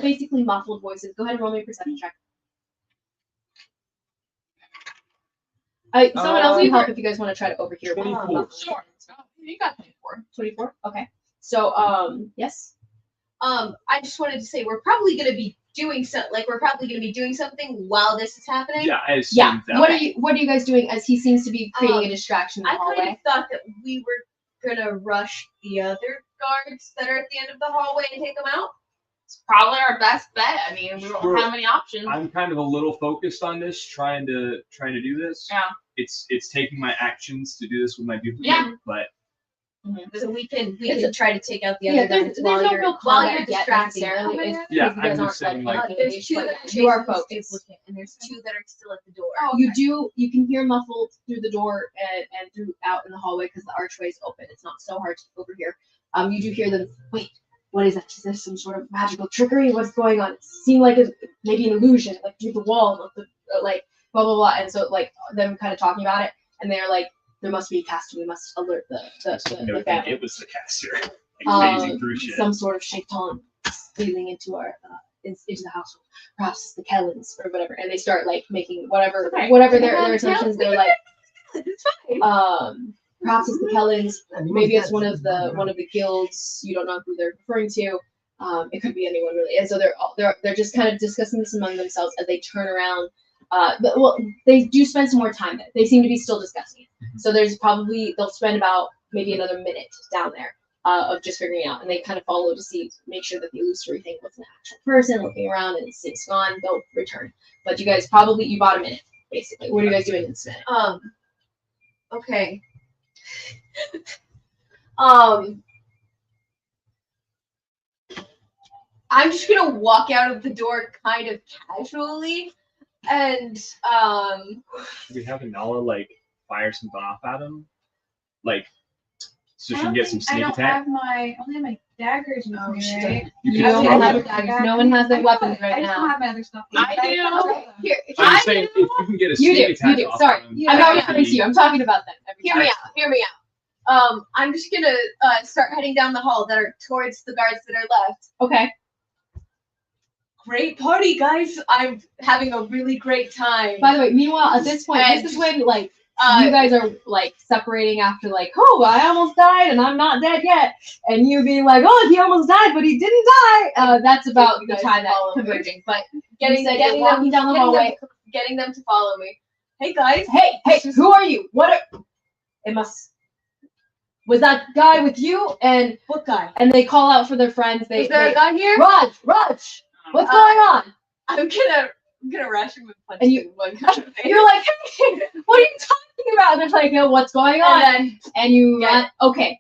basically muffled voices. Go ahead and roll me a perception check. Someone else can help if you guys want to try to overhear. 24. Sure. You got 24. 24. Okay. So yes. I just wanted to say we're probably gonna be doing something while this is happening. Yeah, I assumed Yeah. that. What are you guys doing as he seems to be creating a distraction in the I kind hallway? of thought that we were gonna rush the other guards that are at the end of the hallway and take them out. It's probably our best bet. I mean, we don't Sure. have many options. I'm kind of a little focused on this, trying to do this. Yeah. It's taking my actions to do this with my duplicate, Yeah. but So we can try to take out the Yeah, other guys there's while no you're real while combat you're yet distracting necessarily. them. It's Yeah, because you guys I'm aren't just saying, like like- There's two that are you are chasing this focused. duplicate, and there's two that are still at the door. Oh, You can hear muffled through the door and throughout in the hallway because the archway is open. It's not so hard to overhear. You do hear them. Wait, what is that? Is this some sort of magical trickery? What's going on? It seemed like maybe an illusion, like through the wall, of the, like blah blah blah. And so like them kind of talking about it, and they're like, there must be a caster. We must alert the no, family. it was the caster. Like, phasing through shit. Some sort of shaitan stealing into our into the household. Perhaps it's the Kellens or whatever. And they start like making whatever their assumptions. They're like, It's fine. perhaps it's the Kellens. Maybe it's one of the guilds. You don't know who they're referring to. It could be anyone really. And so they're just kind of discussing this among themselves as they turn around. They do spend some more time there. They seem to be still discussing it. So they'll spend about maybe another minute down there of just figuring it out. And they kind of follow to make sure that the illusory thing was an actual person looking around and it's gone. They'll return. But you guys you bought a minute basically. What are you guys doing in this minute? Okay. I'm just gonna walk out of the door kind of casually, and We have Nala like fire some off at him, like so she can get some sneak attack. I only have my daggers with me, she right? You You can don't throw have it. daggers. No one has their weapons right I just now. don't have my other stuff. I do. okay, here, I'm just saying, if you can get a You sneak do. attack You do. off Sorry. on him, I'm not that referring would to be- you. I'm talking about them. hear me out. I'm just gonna start heading down the hall that are towards the guards that are left. Okay. Great party, guys! I'm having a really great time. By the way, meanwhile, at this point, And this is when like Uh, you guys are like separating after like, oh, I almost died and I'm not dead yet, and you being like, oh, he almost died but he didn't die. That's about You the guys time that follow me. converging. But getting you're walking down the hallway. getting them to follow me. Hey guys, Hey, who are you? Was that guy with you? And what guy? and they call out for their friends. Is there a guy here? Raj, what's going on? I'm gonna rush him and punch And you- him one kind of You're like, hey, what are you talking about? And they're like, no, what's going on? And you Yeah. okay.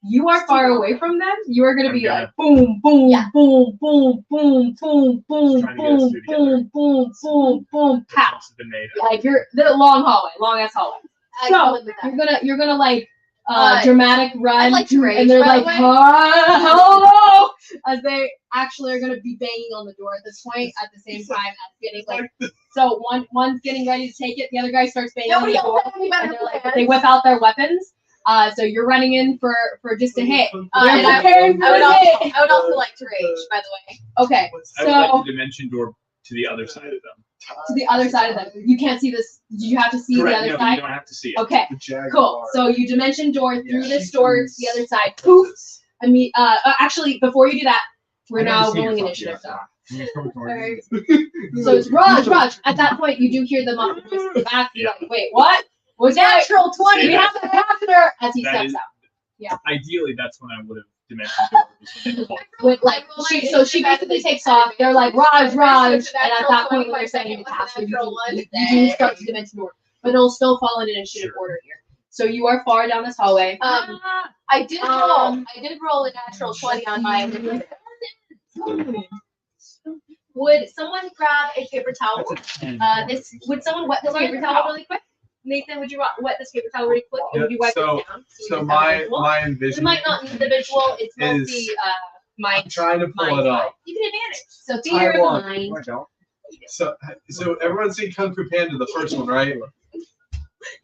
You are far away from them. You are gonna I'm be gonna- like boom, boom, Yeah. boom, boom, boom, boom, boom, Trying to get us boom, two together. boom, boom, boom, boom, pow. Must have been made. Like you're the long hallway, long ass hallway. I So, go in with that. You're gonna like Uh, dramatic run, I'd like to rage, and they're by the like, way. hello, as they actually are gonna be banging on the door at this point at the same time as getting like. So one's getting ready to take it, the other guy starts banging Nobody on the else door, has any and better they're like, plans. they whip out their weapons. So you're running in for just a hit. and They're I- preparing for I would a hit. I would also like to rage, by the way. Okay, I would like so the dimension door to the other side of them. to the other side of them, you can't see this. You have to see Correct, the other no, side. you don't have to see it. Okay, The Jaguar. cool. So you dimension door through Yeah, this she door to can the other side. Poof. I mean, actually, before you do that, we're I never now seen your rolling fucking initiative. So. Alright. So it's Raj. At that point, you do hear them up in the back. You're like, wait, what? Was that? Natural 20. We have a caster as he That steps is- out. Ideally, that's when I would have dimension door. was when they called. With like, she basically takes off. They're like, Raj, and at that point, when they're saying the caster, you do start to dimension door, but it'll still follow an initiative order here. So you are far down this hallway. I did roll a natural 20 on my initiative. Would someone grab a paper towel? That's a 10. Would someone wet this paper towel really quick? Nathan, would you wet this paper towel really quick? And would you wipe So- it down? So we my have a visual? my We envision. might not need the visual. It's is- mostly my I'm trying to pull my it up. You can advantage. So theater of the Taiwan. mind. So everyone's seen Kung Fu Panda, the first one, right?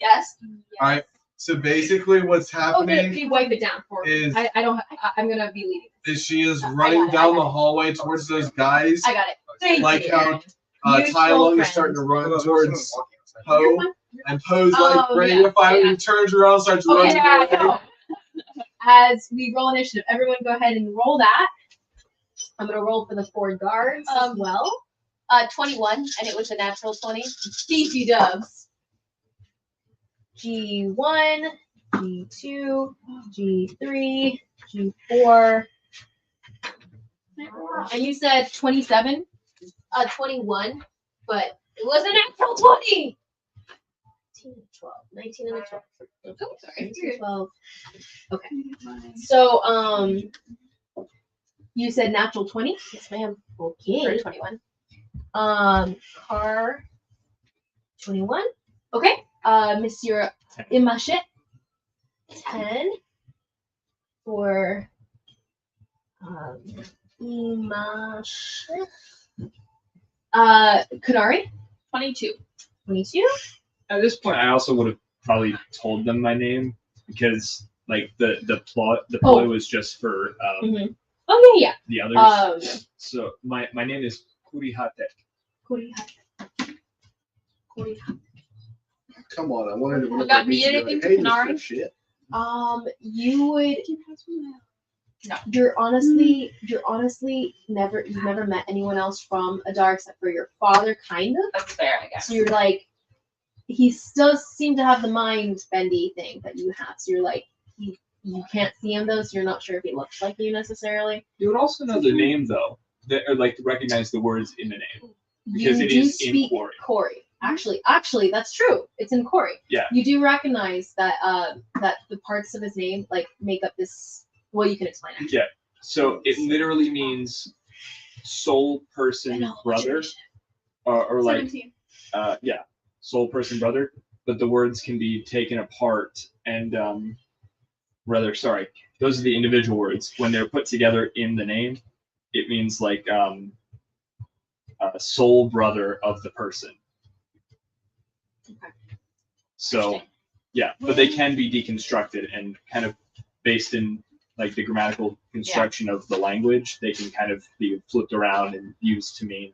Yes. Alright. So basically, what's Okay, happening you wipe it down for me. is I don't. I'm gonna be leading. is she is I running got it, down I got the hallway towards those guys, I got it. Thank like you. how Mutual Tai Lung is friends. starting to run towards You're Poe, fine. and Poe's like Oh, ready yeah, to fire, yeah. and he turns around, starts Okay, running. yeah, away. I know. As we roll initiative, everyone go ahead and roll that. I'm gonna roll for the 4 guards as well. 21, and it was a natural 20. Beefy dubs. G1, G2, G3, G4, And you said 27? 21, but it was an actual 20! 19 and 12. 19 and a 12. Oh, sorry. 12. Okay. So, you said natural 20? Yes, ma'am. Okay. For 21. Car 21. Okay. Monsieur Imachet 10 for Imachet. Kanari 22. 22. At this point, I also would have probably told them my name because, like, the ploy was just for Oh yeah, the others. yeah. So my name is Kurihatek. Come on, I wanted to. We got me anything to Hey, Mr. Canary? Shit. You would. No. You've honestly never met anyone else from Adar except for your father, kind of. That's fair, I guess. So you're like, he does seem to have the mind bendy thing that you have. So you're like, you can't see him though, so you're not sure if he looks like you necessarily. You would also know the name though, or like to recognize the words in the name because You it do is in speak Quarry. Actually, that's true. It's in Corey. Yeah. You do recognize that that the parts of his name like make up this. Well, you can explain it. Yeah. So it literally means soul person brother, or like 17. Soul person brother. But the words can be taken apart and those are the individual words. When they're put together in the name, it means like soul brother of the person. Okay. So yeah, but they can be deconstructed and kind of based in like the grammatical construction of the language. They can kind of be flipped around and used to mean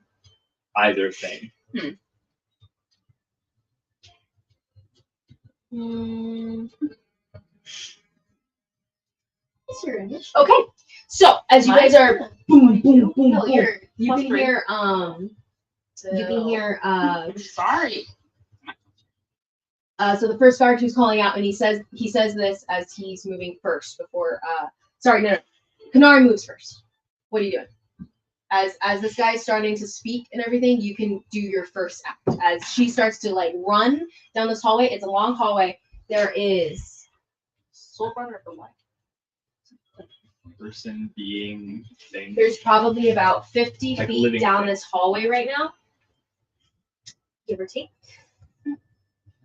either thing. Okay, so as you guys are boom, boom, boom, No, boom, you're you plus can 3. hear you can hear Sorry. so the first guard who's calling out, and he says this as he's moving first before Kanari moves first. What are you doing? As this guy's starting to speak and everything, you can do your first act. As she starts to like run down this hallway, it's a long hallway. There is Soul brother for what? Person, being, thing. there's probably about 50 Like feet living down thing. this hallway right now, give or take.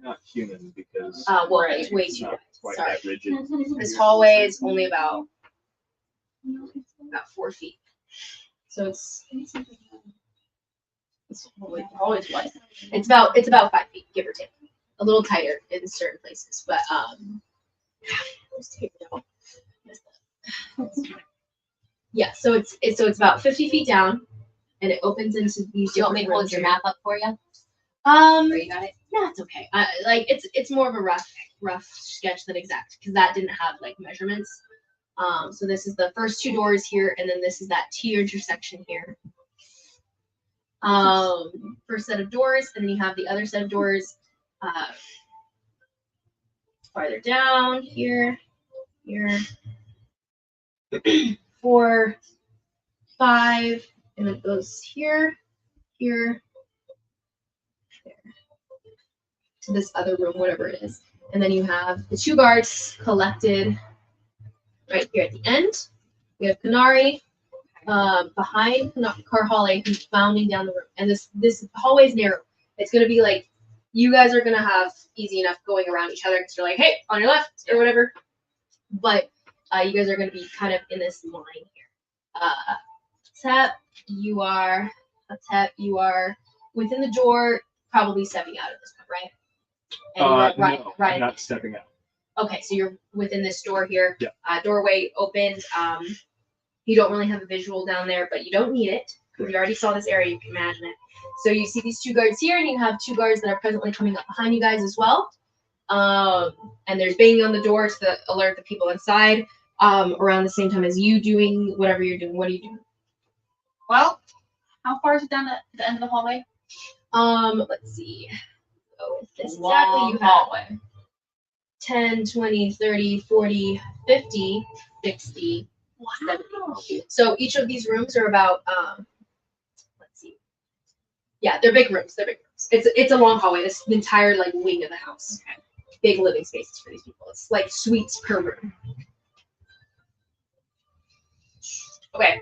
Not human because Well, it's way it's too not wide. quite Sorry. that rigid. This hallway is only about 4 feet. So it's Always was. it's about 5 feet, give or take. A little tighter in certain places, but yeah. So it's about 50 feet down, and it opens into these. Do you want me to hold your map up for you? Or you got it? Yeah, it's okay. Like it's more of a rough sketch than exact because that didn't have like measurements. So this is the first 2 doors here, and then this is that T intersection here. First set of doors, and then you have the other set of doors farther down here, 4, 5, and it goes here, there, to this other room, whatever it is. And then you have the 2 guards collected right here at the end. We have Kanari behind Karhale, who's bounding down the room. And this hallway is narrow. It's gonna be like you guys are gonna have easy enough going around each other because you're like, hey, on your left or whatever. But you guys are gonna be kind of in this line here. Tep, you are within the door, probably stepping out at this point, right? And No, I'm not stepping out. Okay, so you're within this door here. Yeah. Doorway opened. You don't really have a visual down there, but you don't need it because you already saw this area. You can imagine it. So you see these 2 guards here, and you have 2 guards that are presently coming up behind you guys as well. And there's banging on the door to alert the people inside. Around the same time as you doing whatever you're doing. What are you doing? Well, how far is it down to the end of the hallway? Let's see. So this exactly you have hallway. 10, 20, 30, 40, 50, 60, So each of these rooms are about let's see. Yeah, they're big rooms. They're big rooms. It's a long hallway. This entire like wing of the house. Okay. Big living spaces for these people. It's like suites per room. Okay.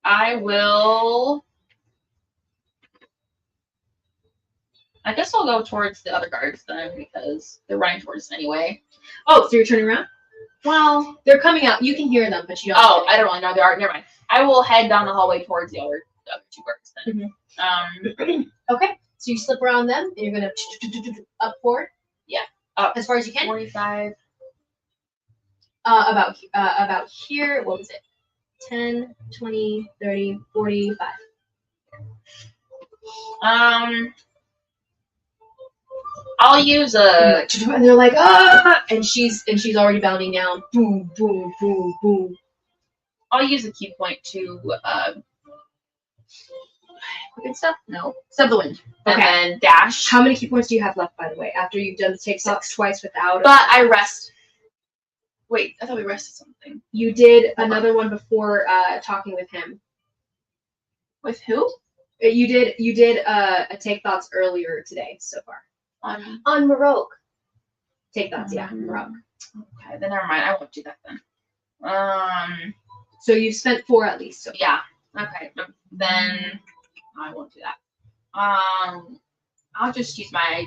I will. I guess I'll go towards the other guards then because they're running towards us anyway. Oh, so you're turning around? Well, They're coming out. You can hear them, but you don't. oh, I don't really know. They are. Never mind. I will head down the hallway towards the other two guards then. Okay. So you slip around them, and you're gonna up forward. Yeah. Up as far as you can. 45. About here. What was it? 10, 20, 30, 45. I'll use a. And they're like, ah! And she's already bounding down. Boom, boom, boom, boom. I'll use a key point to quicken stuff. No, step the wind. Okay. And then dash. How many key points do you have left, by the way? After you've done the take shots twice without. But I rest. Wait, I thought we rested something. You did another one before talking with him. With who? You did a take thoughts earlier today so far. On Maroc. Take thoughts, yeah, Maroc. Okay, then never mind. I won't do that then. So you've spent 4 at least. So yeah. Okay. Then I won't do that. I'll just use my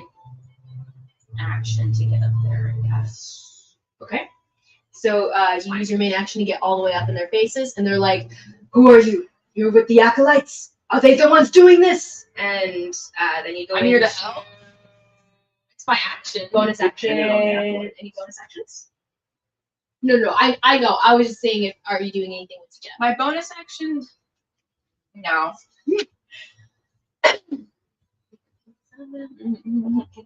action to get up there, I guess. Okay. So you use your main action to get all the way up in their faces, and they're like, "Who are you? You're with the acolytes. Are they the ones doing this?" And then you go. I'm here to help. It's my action. Bonus action. Any bonus actions? No. I know. I was just saying, if are you doing anything with Jeff? My bonus action? No. Get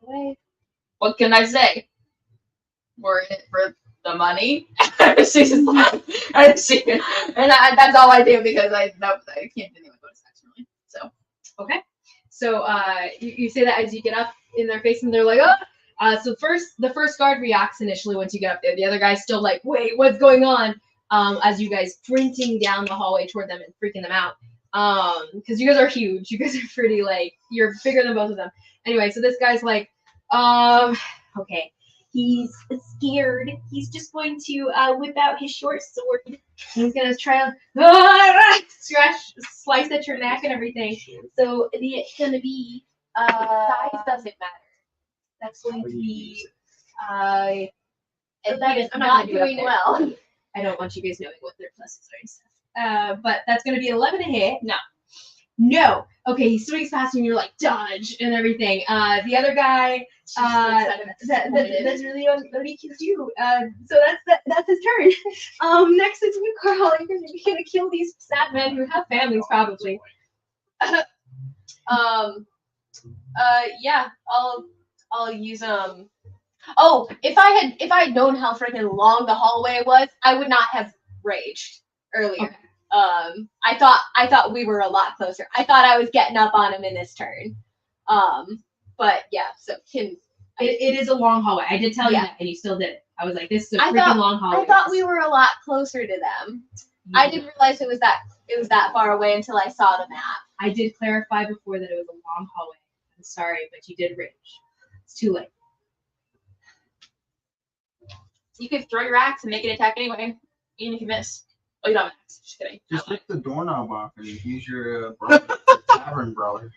away. What can I say? We're in it for the money. She's just like, I see it. And that's all I do because I can't do any bonus action really. So okay. So you say that as you get up in their face, and they're like, "Oh!" So the first guard reacts initially once you get up there. The other guy's still like, "Wait, what's going on?" As you guys sprinting down the hallway toward them and freaking them out. Because you guys are huge. You guys are pretty like you're bigger than both of them. Anyway, so this guy's like, okay. He's scared. He's just going to whip out his short sword. He's gonna try to slice at your neck and everything. So it's gonna be Size doesn't matter. that's going to be And that is I'm not doing there. well. I don't want you guys knowing what their pluses are and stuff. But that's gonna be 11 to hit. No. Okay, he swings past you and you're like dodge and everything. The other guy that's really cute too. So that's his turn. Next is you, Carl. You're gonna kill these sad men who have families probably. Yeah, I'll use Oh, if I had known how freaking long the hallway was, I would not have raged earlier. Okay. I thought we were a lot closer. I thought I was getting up on him in this turn. But yeah, so it is a long hallway. I did tell you that, and you still did it. I was like, this is a freaking long hallway. I thought we were a lot closer to them. Yeah. I didn't realize it was that far away until I saw the map. I did clarify before that it was a long hallway. I'm sorry, but you did rage. It's too late. you could throw your axe and make an attack anyway, even if you miss. Oh, you don't have an axe. Just kidding. Just pick the doorknob off and use your tavern brawler.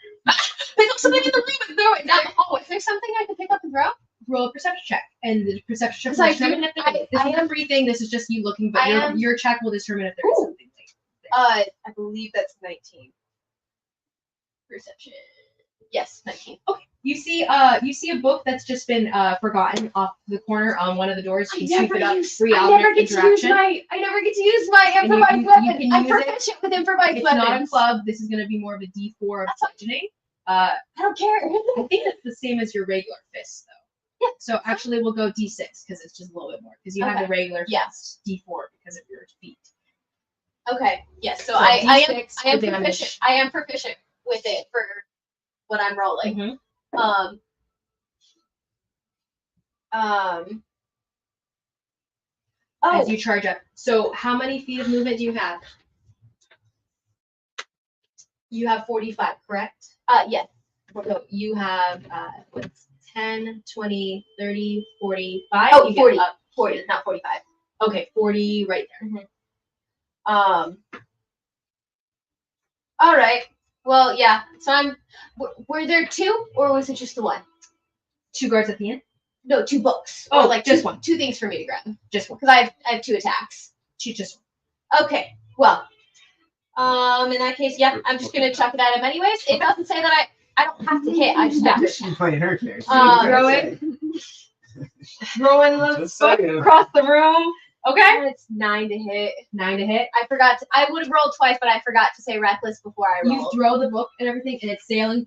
Pick up something in the room and throw it down the hallway. Is there something I can pick up and throw? Roll a perception check, and the perception check So will determine if there is. This is a free thing. This is just you looking, but your check will determine if there is something. I believe that's 19. Perception. Yes, 19. Okay. You see a book that's just been forgotten off the corner on one of the doors. You can sweep it up. Free I never object get to use interaction. I never get to use my And you improvised can weapon. I'm use it. proficient with improvised It's weapons. not a club. This is going to be more of a D4 of bludgeoning. I don't care. I think that's the same as your regular fist, though. Yeah. So actually, we'll go D6 because it's just a little bit more. Because you have the regular fist, D4 because of your feet. Okay. Yes. So So I D6 am for damage. proficient. I am proficient with it for what I'm rolling. Oh, as you charge up. So how many feet of movement do you have? You have 45, correct? yes. So you have, what's 10, 20, 30, 45? Oh, You get 40. up. 40, not 45. Okay, 40 right there. All right. Well, yeah. So were there two, or was it just the one? 2 guards at the end? No, 2 books. Oh, Or like just two, one. 2 things for me to grab. Just one. Because I have 2 attacks. Just Okay. Well, in that case, yeah, I'm just gonna chuck it at him anyways. It doesn't say that I don't have to hit. I just have to. She's playing her character. throw it. Throwing the Just book saying. across the room. Okay. It's 9 to hit. 9 to hit. I forgot to. I would have rolled twice, but I forgot to say reckless before I You rolled. throw the book and everything, and it's sailing,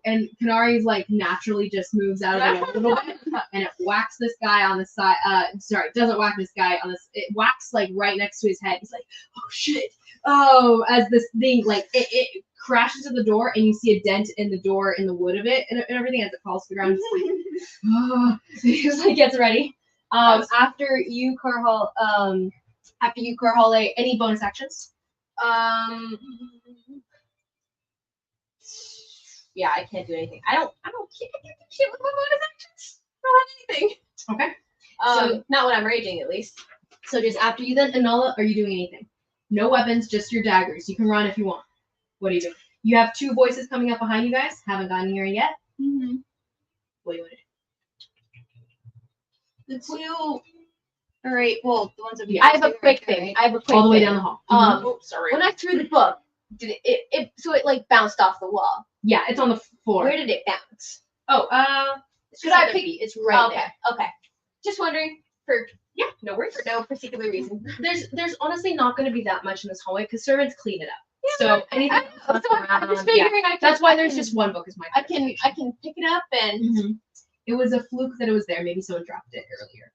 and Kanari's like naturally just moves out of the way a little bit, and it whacks this guy on the side. Sorry, it doesn't whack this guy on this. It whacks like right next to his head. He's like, oh shit. Oh, as this thing like it crashes to the door, and you see a dent in the door in the wood of it, and everything as it falls to the ground. It's like, oh, he just like gets ready. After you, Carhall, any bonus actions? Yeah, I can't do anything. I can't do shit with my bonus actions. I don't have anything. Okay. Not when I'm raging, at least. So just after you then, Anala, are you doing anything? No weapons, just your daggers. You can run if you want. What are you doing? You have 2 voices coming up behind you guys. Haven't gotten here yet. Mm-hmm. What do you want to do? The 2. All right. Well, the ones that we. I have a quick thing. I have a quick All the way thing. down the hall. Oh, sorry. When I threw the book, did it so it like bounced off the wall? Yeah, it's on the floor. Where did it bounce? Oh, Should I pick? It's right Okay. there. Okay. Just wondering for No worries. for no particular reason. There's honestly not going to be that much in this hallway because servants clean it up. So anything. I know, so I'm just yeah. figuring That's why there's just one book is my. I can pick it up and Mm-hmm. It was a fluke that it was there. Maybe someone dropped it earlier.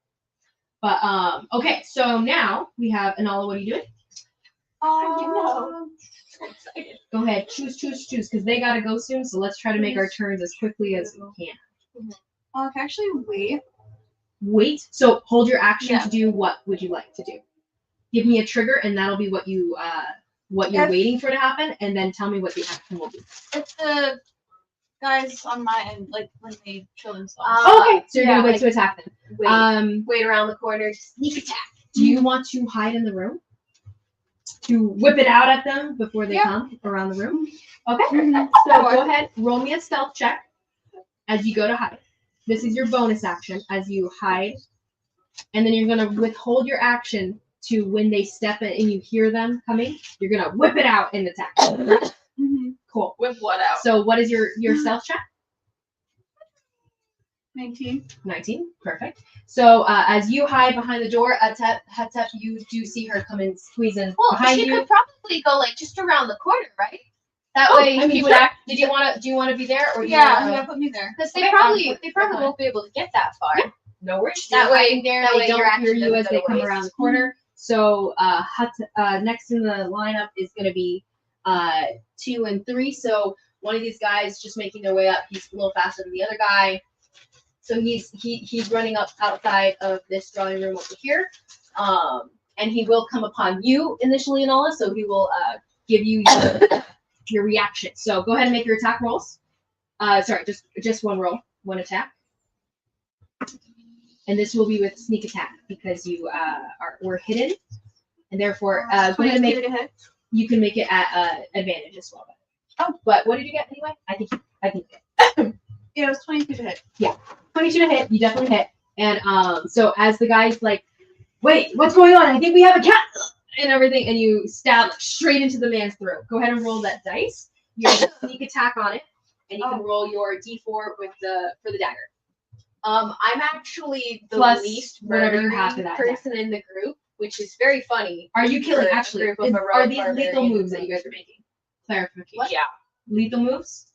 But okay, so now we have Anala. What are you doing? so excited. Go ahead, choose, because they gotta go soon. So let's try to make our turns as quickly as we can. I can actually wait. Wait. So hold your action Yeah. to do what would you like to do? Give me a trigger, and that'll be what you're waiting for to happen, and then tell me what the action will be. If the guys on my end, like when they kill themselves. Okay, so you're yeah, gonna wait like- to attack them. Wait, wait around the corner, sneak attack. Do you want to hide in the room? To whip it out at them before they Yeah. come around the room? Okay. Mhm. So go ahead, roll me a stealth check as you go to hide. This is your bonus action as you hide. And then you're gonna withhold your action to when they step in and you hear them coming, you're gonna whip it out and attack. Mm-hmm. Cool. With what out? So what is your stealth check? 19. 19. Perfect. So as you hide behind the door, Hatep, you do see her come and squeeze in Well, behind she you. could probably go like just around the corner, right? That Oh, way, I mean, she you would act. do you want to be there or do you Yeah, wanna- yeah, put me there. Because Okay, they probably fine. won't be able to get that far. Yeah. No worries. That You're way- hiding there. that They way your don't hear action you doesn't as go they to come waste. around the corner. So next in the lineup is going to be 2 and 3. So one of these guys just making their way up. He's a little faster than the other guy. So he's running up outside of this drawing room over here. And he will come upon you initially, Anala. So he will give you your reaction. So go ahead and make your attack rolls. Sorry, just one roll, one attack. And this will be with sneak attack because you were hidden, and therefore go ahead and make. You can make it at advantage as well. But what did you get anyway? I think. Yeah, it was 22 to hit. 22 to hit. You definitely hit. And so as the guy's like, wait, what's going on? I think we have a cat and everything, and you stab straight into the man's throat. Go ahead and roll that dice. You have a sneak attack on it, and you can roll your D4 for the dagger. I'm actually the Plus least whatever you murdering have for that person in the group, which is very funny. Are you killing? For a Actually, group of are heroic these lethal barbarians. moves that you guys are making? Clarification. What? Yeah. Lethal moves?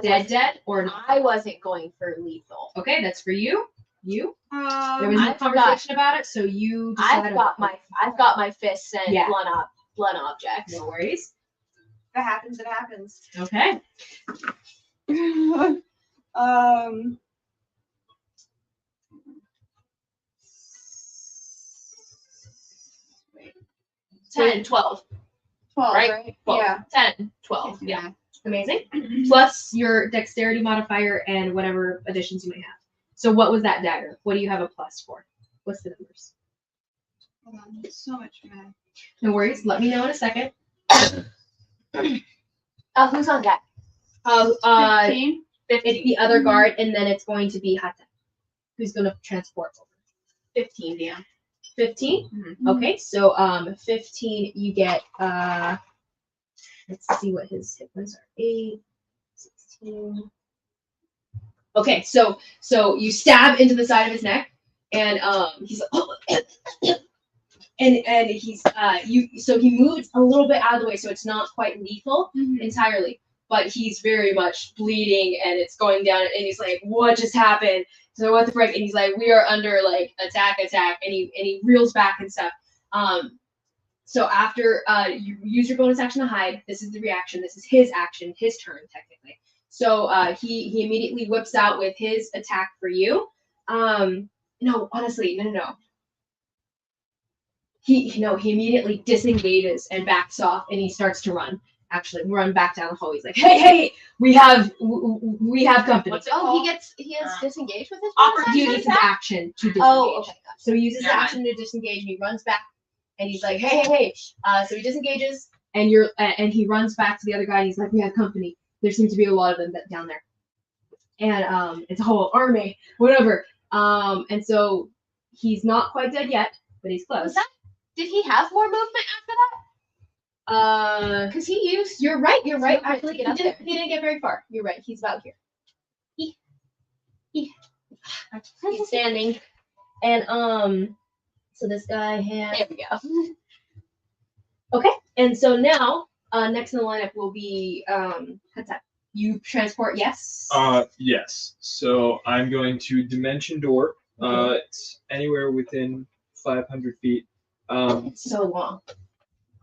Dead or not? I wasn't going for lethal. Okay, that's for you. You. There Um, was no I've conversation about it, so you decided. I've got my fists and Yeah. blunt objects. No worries. if it happens, it happens. Okay. um, 10, 12. 12, Right? right? 12. Yeah. 10, 12. Yeah. Amazing. Plus your dexterity modifier and whatever additions you may have. So what was that dagger? What do you have a plus for? What's the numbers? Hold on, there's so much math. No worries. Let me know in a second. Who's on deck? 15? It's the other guard, and then it's going to be Hata, who's going to transport over. 15, yeah. 15? Mhm. Okay, so 15 you get let's see what his hit points are. 8, 16. Okay, so you stab into the side of his neck, and he's like, and he's so he moves a little bit out of the way, so it's not quite lethal entirely, but he's very much bleeding, and it's going down, and he's like, what just happened? So what the frick? And he's like, we are under like attack, and he reels back and stuff. So after you use your bonus action to hide, this is the reaction. This is his action, his turn technically. So he immediately whips out with his attack for you. No, honestly, no. He immediately disengages and backs off, and he starts to run. Actually, run back down the hall. He's like, hey, we have company. What's it Oh, called? he has disengaged with his He uses his action to disengage. Oh, okay. Gotcha. So he uses his Never mind. action to disengage, and he runs back, and he's like, hey. So he disengages, and he runs back to the other guy, and he's like, we have company. There seems to be a lot of them down there, and it's a whole army, whatever. And so he's not quite dead yet, but he's close. Did he have more movement after that? Because he used. You're right. movement to Actually, get up he didn't get very far. You're right. He's about here. He's standing, and so this guy has. There we go. Okay, and so now, next in the lineup will be Hatat. You transport, yes? Yes. So I'm going to Dimension Door. It's anywhere within 500 feet. It's so long.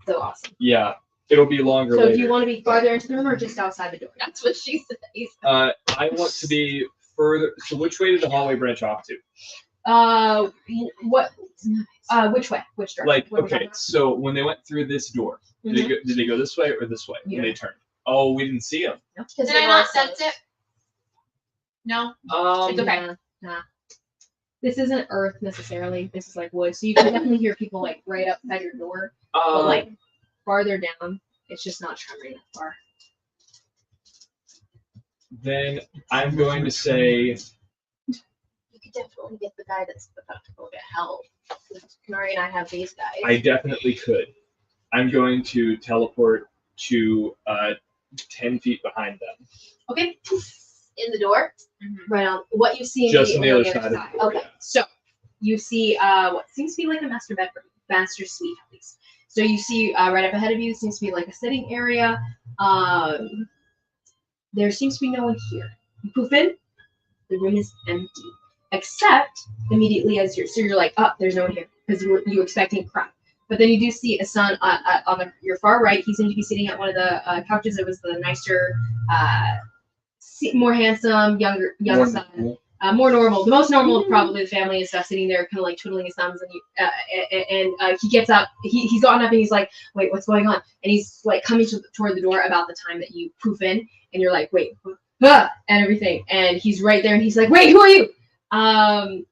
So awesome. Yeah, it'll be longer So later. do you want to be farther into the room or just outside the door? That's what she said. I want to be further. So which way did the hallway branch off to? Which way? Which direction? Like, What are we okay, talking so when they went through this door, about? did they go this way or this way when Yeah. they turned? Oh, we didn't see them. Because Did I not sense it? No. It's okay. Nah. This isn't earth necessarily. This is like wood. So you can definitely hear people like right outside your door. But like farther down, it's just not traveling that far. Then I'm going to say, you could definitely get the guy that's about to go get help. Kanari and I have these guys. I definitely could. I'm going to teleport to 10 feet behind them. Okay. In the door. Right on. What you see Just on the immediately other side of the door. Okay. Yeah. So you see what seems to be like a master bedroom, master suite at least. So you see right up ahead of you seems to be like a sitting area. There seems to be no one here. You poof in, the room is empty, except immediately as you're like, oh, there's no one here because you expecting crap. But then you do see a son on your far right. He seemed to be sitting at one of the couches. It was the nicer, more handsome, younger son. More normal, the most normal of probably the family and stuff, sitting there kind of like twiddling his thumbs, and he gets up, he's gotten up and he's like, wait, what's going on? And he's like coming toward the door about the time that you poof in, and you're like, wait, and everything, and he's right there, and he's like, wait, who are you?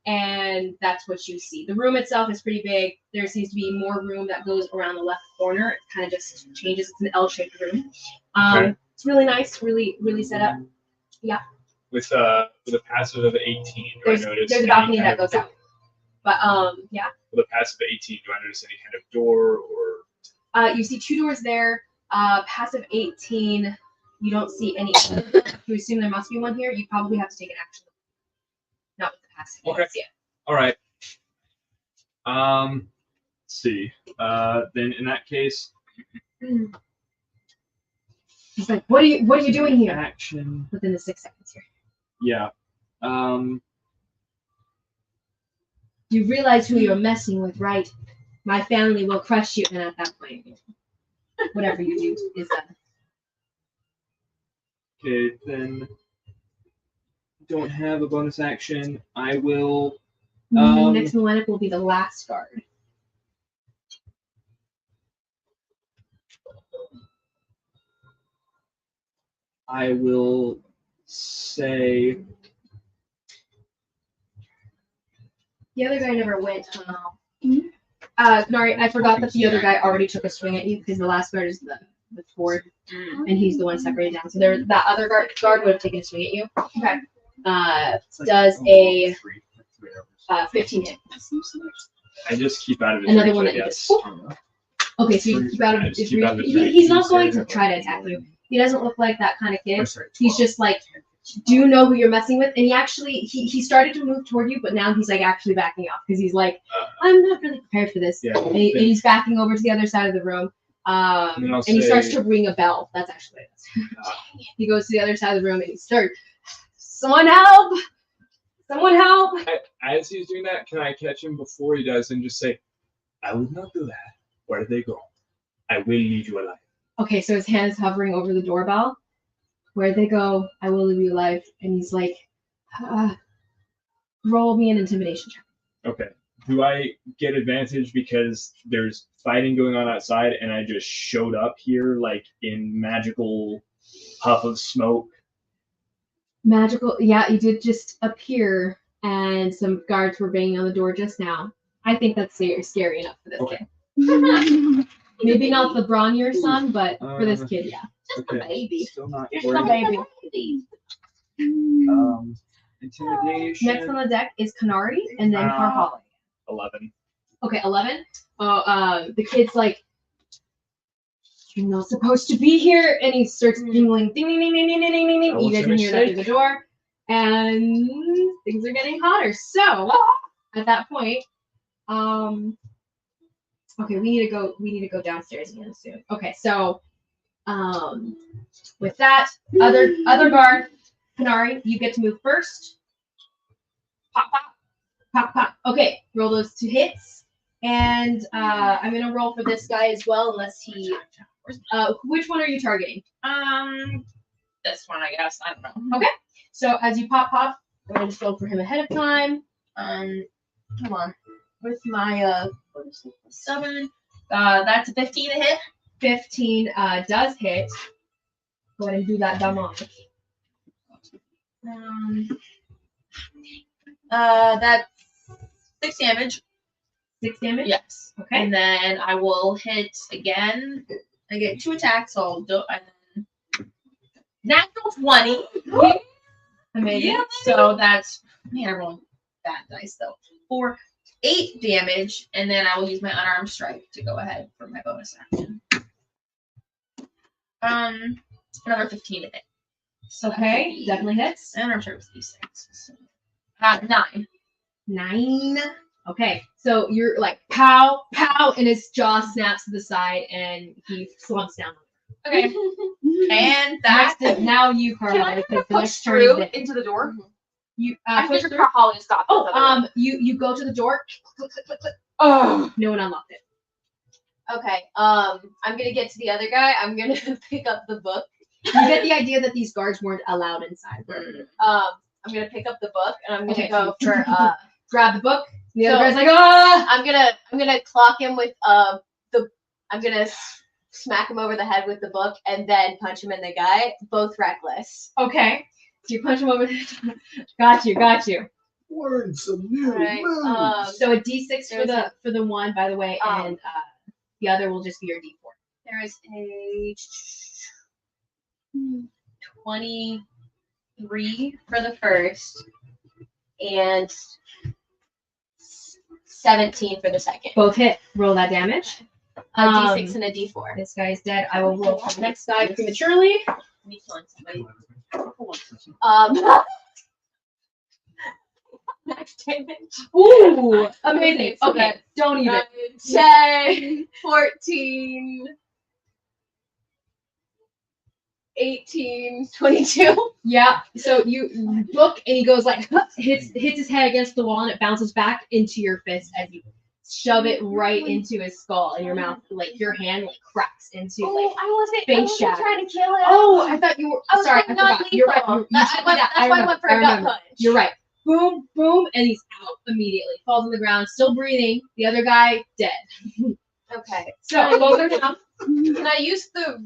And that's what you see. The room itself is pretty big. There seems to be more room that goes around the left corner. It kind of just changes. It's an L-shaped room. Okay. It's really nice, really set up. Yeah. With a passive of 18, do I notice There's a any balcony kind that of- goes out. But yeah. With a passive of 18, do I notice any kind of door or? You see 2 doors there. Passive 18. You don't see any. You assume there must be one here. You probably have to take an action. Not with the passive. Okay. Yeah. All right. Let's see. Then in that case, He's like, what are you doing here? action. Within the 6 seconds here. Yeah. You realize who you're messing with, right? My family will crush you, and at that point, whatever you do is done. Okay, then don't have a bonus action. I will. Next in the lineup will be the last guard. I will say The other guy never went. Nari, I forgot that the other guy already took a swing at you because the last guard is the fort, and he's the one separated down. So there, that other guard would have taken a swing at you. Okay. Does a 15 hit. I just keep out of his Another reach, one I that you guess. just. Okay, so you keep out of I just his keep reach. out of his reach. He's not going to try to attack you. He doesn't look like that kind of kid. He's just like, do you know who you're messing with? And he actually, he started to move toward you, but now he's like actually backing off because he's like, I'm not really prepared for this. Yeah, And he's backing over to the other side of the room. And he starts to ring a bell. That's actually it. He goes to the other side of the room and he starts, someone help! Someone help! As he's doing that, can I catch him before he does and just say, I would not do that. Where did they go? I will leave you alive. Okay, so his hand is hovering over the doorbell. Where'd they go? I will leave you alive. And he's like, roll me an intimidation check. Okay. Do I get advantage because there's fighting going on outside and I just showed up here like in magical puff of smoke? Magical, yeah, you did just appear and some guards were banging on the door just now. I think that's scary enough for this Okay. kid. Maybe not the brawnier son, but for this kid, yeah. Just a baby. Still not Just a baby. Intimidation. Next on the deck is Canary and then Carholic. 11. Okay, 11. The kid's like, you're not supposed to be here, and he starts jingling, ding, ding, ding, ding, ding, ding, ding, ding. You guys can hear that through the door, and things are getting hotter. So at that point, okay, we need to go downstairs again soon. Okay, so with that, other guard, Canary, you get to move first. Pop, pop, pop, pop. Okay, roll those 2 hits. And I'm gonna roll for this guy as well, unless he. Which one are you targeting? This one, I guess. I don't know. Okay. So as you pop, I'm gonna just roll for him ahead of time. Come on. With my 7, that's a 15 to hit. 15 does hit. Go ahead and do that damage. That's 6 damage. 6 damage. Yes. Okay. And then I will hit again. I get 2 attacks, so I'll do and then natural 20. Amazing. Yeah, so that's man, I'm rolling bad dice though. For 8 damage, and then I will use my unarmed strike to go ahead for my bonus action. Another 15 to hit. Okay, definitely hits. Unarmed strike was D6. So, 9. 9. Okay, so you're like pow, pow, and his jaw snaps to the side, and he slumps down. Okay. And that Next is now you, can I Carla, because the push next turn is through it. into the door? You I push figured through. Holly stopped. Oh, you go to the door. Click, click, click, click. Oh. No one unlocked it. Okay. I'm gonna get to the other guy. I'm gonna pick up the book. You get the idea that these guards weren't allowed inside. I'm gonna pick up the book and I'm gonna go for grab the book. The other So- guy's like, ah! I'm gonna clock him with I'm gonna smack him over the head with the book and then punch him in the guy. Both reckless. Okay. So you punch him over. Got you. Learn some new Right. moves. So a D6 There's for the one, by the way, and the other will just be your D4. There is a 23 for the first and 17 for the second. Both hit. Roll that damage. A D6 and a D4. This guy's dead. I will roll for the next guy prematurely. Me killing somebody. Max damage. Ooh, amazing. So Okay, don't even. 10, 14, 18, 22. Yeah. So you look, and he goes like hits his head against the wall, and it bounces back into your fist as you shove it right into his skull, and your mouth, like your hand, like cracks into like. I face wasn't shatter. trying to kill him. Oh, I thought you were. I was Sorry, I like, not forgot. You're right. lethal. You That's told me why that. I went for a gut remember. punch. You're right. Boom, boom, and he's out immediately. Falls on the ground, still breathing. The other guy dead. Okay. So both are down. Can I use the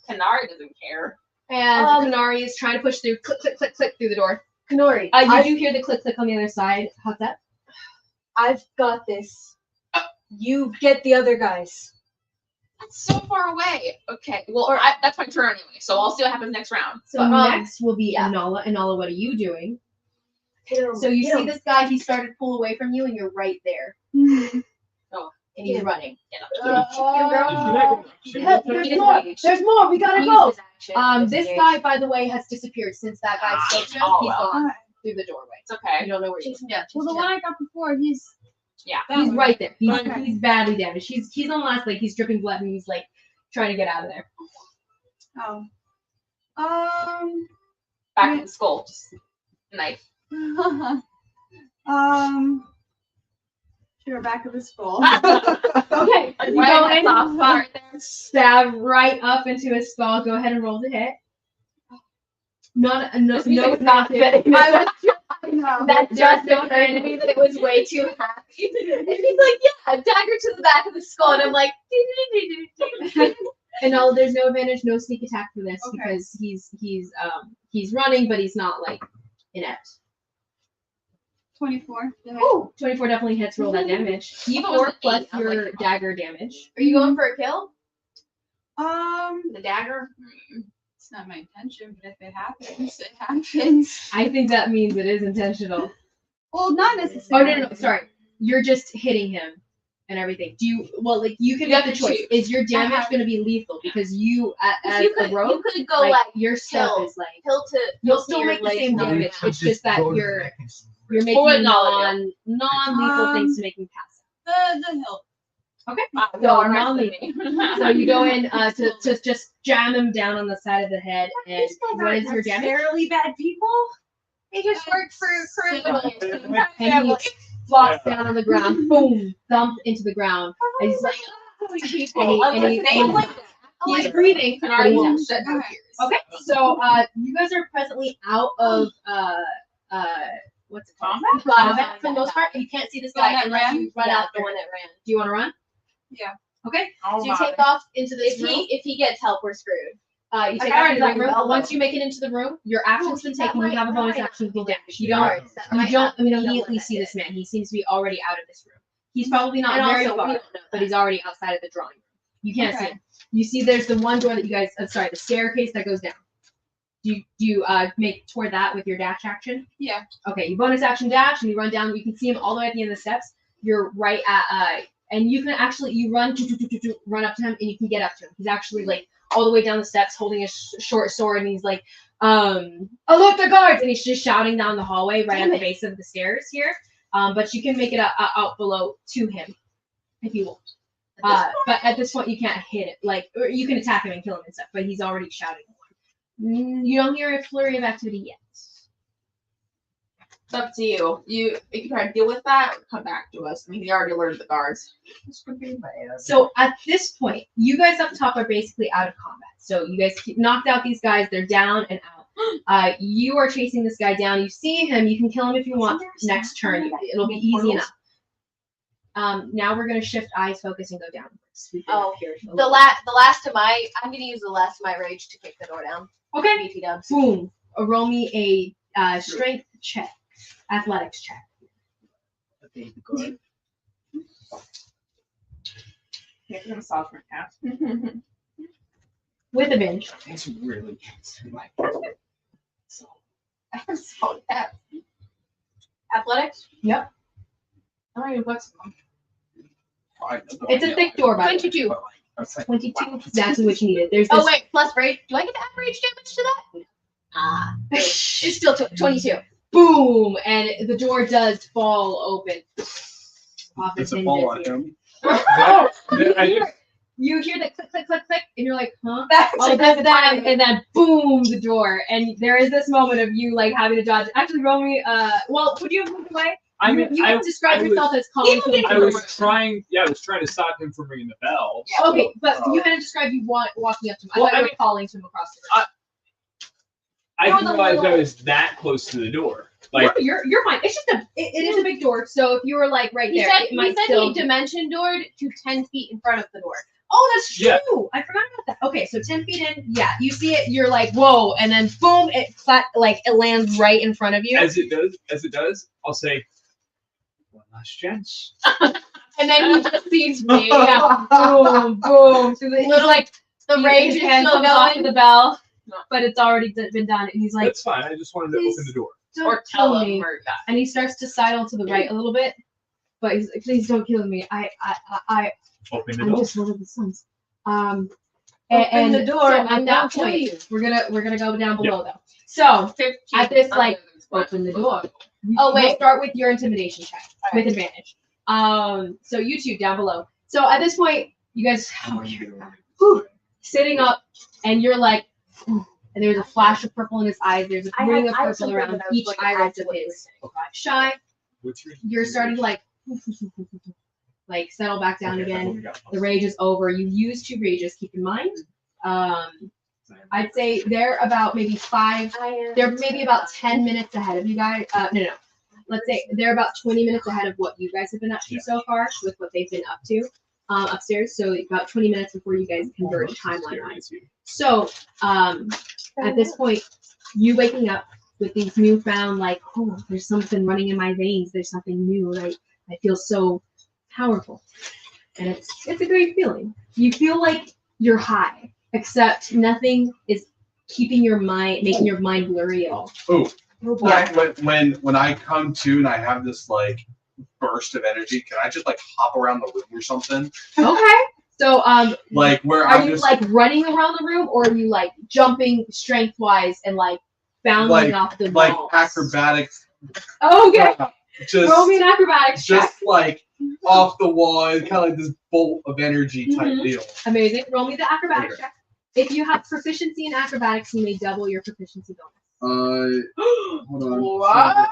Canary doesn't care. And Kanari is trying to push through. Click, click, click, click through the door. Kanori, You do hear the click, click on the other side. How's that? I've got this. You get the other guys. That's so far away. Okay. Well, that's my turn anyway, so I'll see what happens next round. So next will be Anala. Anala, what are you doing? So you see this guy, he started to pull away from you, and you're right there. And he's running. There's more. There's more. We gotta go. This guy, by the way, has disappeared since that guy spoke to him. He's gone through the doorway. It's okay. You don't know where he is. Well, the one I got before, he's He's right there. He's badly damaged. He's on the last leg. He's dripping blood, and he's like trying to get out of there. Back in the skull. Just knife. Sure, back of the skull. Okay. You go Right in, off spot right there. stab right up into his skull. Go ahead and roll to hit. No, not it. I know. That just reminded me that it was way too happy. And he's like, yeah, dagger to the back of the skull. And I'm like, And no, there's no advantage, no sneak attack for this Okay. because he's running, but he's not like inept. 24. Oh, 24 definitely hits. Roll that damage. Even if it was D4 an plus 8, I'm your like, dagger damage. are you going for a kill? The dagger. It's not my intention, but if it happens, it happens. I think that means it is intentional. Well, not Oh necessarily. no, sorry. You're just hitting him and everything. Do you? Well, like you can You make have the to choice. choose. Is your damage going to be lethal? Because you, as You a rogue, could go like, like your stuff kill. is like hill to you'll hill to still your make the leg same to your damage. back. It's just that you're making Well, no, non-lethal things to make him pass. The hill. Okay. Wow, So y'all are non-lethal. nice to me. So you go in to just jam him down on the side of the head, and what is your damage? Fairly bad people. They just work for criminals. And he flops down on the ground, boom, thump into the ground, and he's like, People. he's breathing. And but I he's will out. shed no tears. Okay, so you guys are presently out of what's it called? Combat for the most part. You can't see this The one guy that unless ran? you run out the one that ran. Do you want to run? Yeah. Okay. Oh So you my. take off into this room. If he gets help, we're screwed. You take I off into that already room. ran. Once you make it into the room, your action's been taken. You have a bonus action to dash. You don't. Alright, so You I don't have no immediately one see that this man. He seems to be already out of this room. He's probably not And very also, we far, don't know but that. he's already outside of the drawing room. You can't see Okay. him. You see there's the one door that you guys, the staircase that goes down. Do you make toward that with your dash action? Yeah. Okay, you bonus action dash and you run down. You can see him all the way at the end of the steps. You're right at and you can actually you run run up to him and you can get up to him. He's actually like all the way down the steps holding a short sword and he's like, alert the guards, and he's just shouting down the hallway right at the base of the stairs here. But you can make it out below to him if you want. But at this point you can't hit it. Like, or you can attack him and kill him and stuff, but he's already shouting. You don't hear a flurry of activity yet. It's up to you. You can try to deal with that or come back to us. I mean, he already alerted the guards. This could be bad. So at this point, you guys up top are basically out of combat. So you guys knocked out these guys. They're down and out. You are chasing this guy down. You see him. You can kill him if you want. Next turn, it'll be easy enough. Now we're gonna shift eyes focus and go down. Oh, the last of my, I'm gonna use the last of my rage to kick the door down. Okay. Beefy dubs. Boom. Roll me a strength check, athletics check. Yeah, I'm massage my cat. With advantage. It's really like I'm so cat. Athletics? Yep. I don't even put some. It's a thick door, by the way. 22. 22. Exactly what you needed. There's this. Oh wait, plus rage. Do I get to add rage damage to that? Ah, it's still 22. Boom, and the door does fall open. Off It's its a fall on hinges here. him. Oh, I just- you hear the click, click, click, click, and you're like, huh? That's Oh, that's that, and then boom, the door, and there is this moment of you like having to dodge. Actually, roll me. Well, would you have moved away? I mean, you can describe I yourself as calling to him. I was trying to stop him from ringing the bell. Okay, but you had to describe you walking up to him. I Well, thought I you were mean- calling to him across the room. I You're didn't the realize I little- was that close to the door. Like, You're fine. It's just it is a big door, so if you were like right He there, said it might he still. dimension doored to 10 feet in front of the door. Oh, that's Yeah. true. I forgot about that. Okay, so 10 feet in, yeah, you see it. You're like, whoa, and then boom, it it lands right in front of you. As it does, I'll say, one last chance. And then he just sees me. Yeah, boom, boom. So it's Little, like the rage his is hand still comes off going. of the bell, but it's already been done. And he's like, That's fine. I just wanted to open the door. don't Or tell kill him me. where that. And he starts to sidle to the right a little bit, but he's like, please don't kill me. Open the I'm door. just one of the sons. Open And the door so and at that won't kill point, you. we're gonna go down below though. So 15 at this, like, under open the door. Oh, We'll wait. start with your intimidation check with advantage. So you two down below. So at this point, you guys sitting up, and you're like, and there's a flash of purple in his eyes. There's a ring of purple around each iris of his. Shy, What's your? you're starting to like settle back down again. The rage is over. You used 2 rages, keep in mind. I'd say they're about maybe 5. They're maybe about 10 minutes ahead of you guys. No. Let's say they're about 20 minutes ahead of what you guys have been up to so far with what they've been up to upstairs. So about 20 minutes before you guys converge timeline-wise. So at this point, you waking up with these newfound, like, oh, there's something running in my veins. There's something new. Like, I feel so powerful. And it's a great feeling. You feel like you're high, except nothing is keeping your mind, making your mind blurry at all. Oh, Yeah. when I come to and I have this like burst of energy, can I just like hop around the room or something? Okay. So Like where are I'm you just like running around the room, or are you like jumping strength wise and like bounding off the like walls? acrobatics. Okay. Just Roll me an acrobatics check. just like off the wall and kind of like this bolt of energy type Mhm. deal. Amazing. Roll me the acrobatics Okay. check. If you have proficiency in acrobatics, you may double your proficiency bonus. Hold on. What?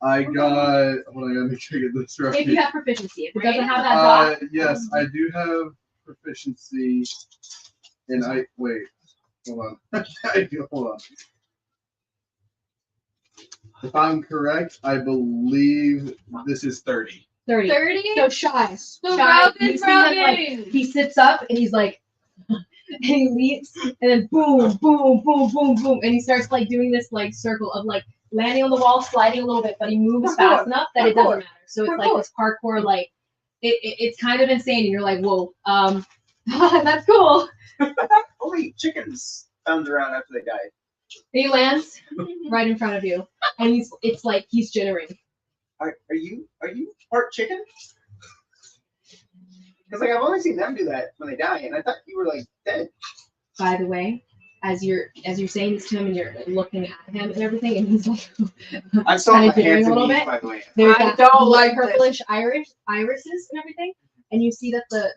I got. Hold on, I gotta make sure I get this right. If you have proficiency. If it doesn't have that dot, Yes, I do have proficiency. And wait. Hold on. Hold on. If I'm correct, I believe this is 30. 30. 30? So Shy. So Shy, Robin, you see that, like, he sits up and he's like, and he leaps, and then boom, boom, boom, boom, boom, and he starts like doing this like circle of like landing on the wall, sliding a little bit, but he moves fast enough that it doesn't matter. So it's like this parkour, like it's kind of insane, and you're like, whoa, that's cool. Only chickens found around after they died. And he lands right in front of you, and it's like he's jittering. Are you part chicken? Because like I've only seen them do that when they die, and I thought you were like dead. By the way, as you're saying this to him and you're looking at him and everything, and he's like, I'm still on Kinda my jittering hands a and little knees, bit. by the way. there's I that don't like purplish irises and everything, and you see that the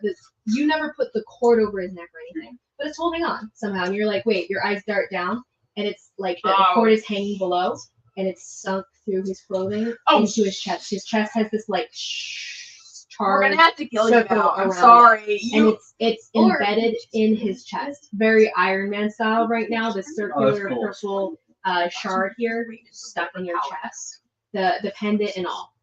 you never put the cord over his neck or anything, but it's holding on somehow, and you're like, wait, your eyes dart down, and it's like the cord is hanging below, and it's sunk through his clothing into his chest. His chest has this like We're charred gonna have to kill you circle now. I'm around sorry. and it's embedded in his chest, very Iron Man style right now. This circular cool. purple shard here stuck in your chest, the pendant and all.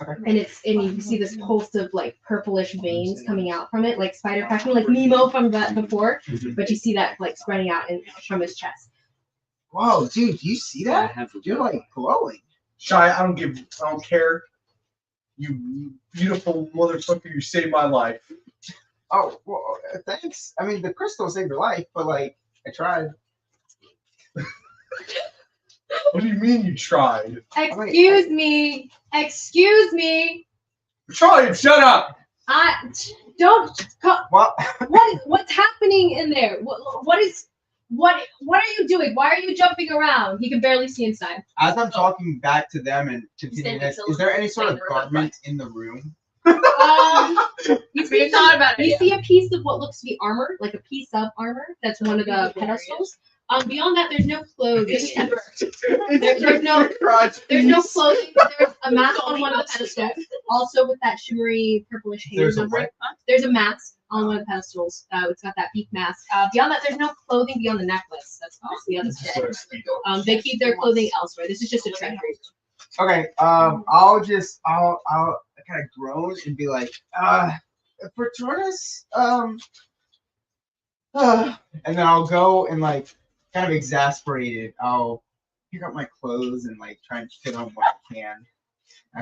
Okay. And you see this pulse of like purplish veins coming out from it, like spider cracking, like Nemo from that before. But you see that like spreading out from his chest. Whoa, dude, do you see that? You're like glowing. Shy, I don't care. You beautiful motherfucker, you saved my life. Oh, well, thanks. I mean, the crystal saved your life, but like, I tried. What do you mean you tried? Excuse me. Try shut up! I don't. Well, What's happening in there? What are you doing? Why are you jumping around? He can barely see inside. as I'm talking back to them and continuing this, is there any sort of garment in the room? You see, thought about it. you see a piece of what looks to be armor, like a piece of armor. That's one of the pedestals. Beyond that, there's no clothing. There's no clothing. There's a mask on one of the pedestals, also with that shimmery purplish haze over it. There's a mask on one of the pedestals. It's got that beak mask. Beyond that, there's no clothing beyond the necklace. That's all the other stuff. They keep their clothing elsewhere. This is just a treasury. Okay, I'll kind of groan and be like, Patronus, and then I'll go and like kind of exasperated. I'll pick up my clothes and like try and fit on what I can.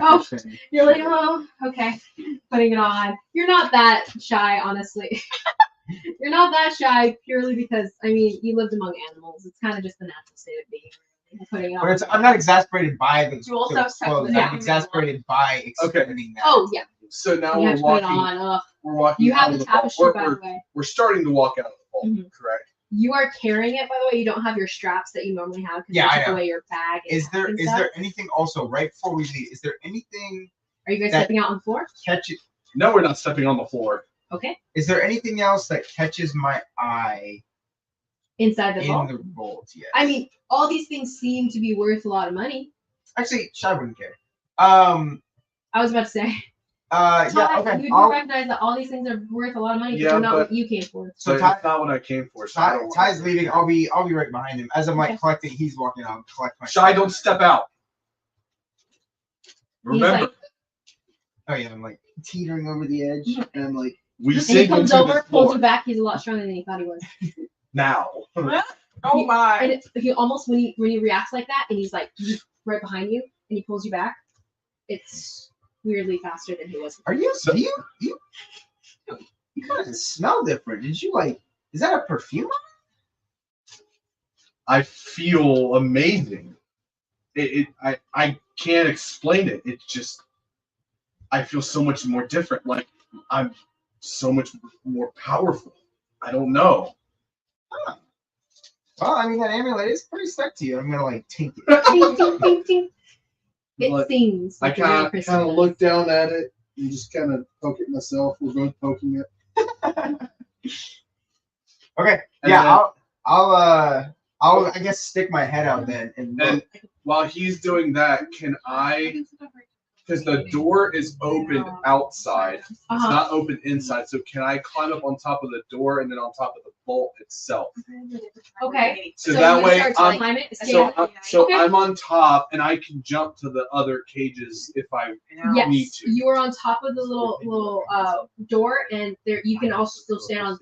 Oh, you're like, oh, okay, putting it on. You're not that shy, honestly. You're not that shy purely because, I mean, you lived among animals. It's kind of just the natural state of being. Putting it on. But I'm not exasperated by the You also have sex clothes. with I'm animals. exasperated by explaining that. Oh, yeah. So now You we're have to put it walking. on. Ugh. We're walking. You out have of the vault. tapestry, by the way. We're starting to walk out of the vault, Mhm. correct? You are carrying it, by the way. You don't have your straps that you normally have because Yeah, you I took know. away your bag. And Is there and is stuff. there anything also right before we leave? Is there anything Are you guys that- stepping out on the floor? catches? No, we're not stepping on the floor. Okay. Is there anything else that catches my eye Inside the in vault? the vault? Yes. I mean, all these things seem to be worth a lot of money. actually, Shai wouldn't care. I was about to say. Yeah. Ty, Okay. you do I'll- recognize that all these things are worth a lot of money, but Yeah, they're not but- what you came for. So So Ty, that's not what I came for. So I don't want Ty's to- leaving. I'll be right behind him as I'm like Okay. collecting. He's walking. I'll collect my. Shy, don't step out. Remember, like- Oh yeah, I'm like teetering over the edge, and I'm like, we And he sink comes into over, this pulls floor you back. He's a lot stronger than he thought he was. now. Oh my. And he almost when he reacts like that, and he's like right behind you, and he pulls you back. It's weirdly faster than he was. are you? You kind of smell different. Did you like? Is that a perfume? I feel amazing. I can't explain it. It's just I feel so much more different. Like I'm so much more powerful. I don't know. Well, I mean that amulet is pretty stuck to you. I'm gonna like tink it. Ting, ting, ting, ting. It Like, sings. I like a real kind crystal of does. look down at it and just kind of poke it myself. We're both poking it. Okay. And Yeah. then- I'll I guess stick my head out then and look. And while he's doing that, can I? Because the door is open outside. It's Uh-huh. not open inside. So can I climb up on top of the door and then on top of the vault itself? Okay. So that you way start to I'm climb it. so Okay. I'm on top and I can jump to the other cages if I need Yes, to. you are on top of the little door, and there you can also still stand on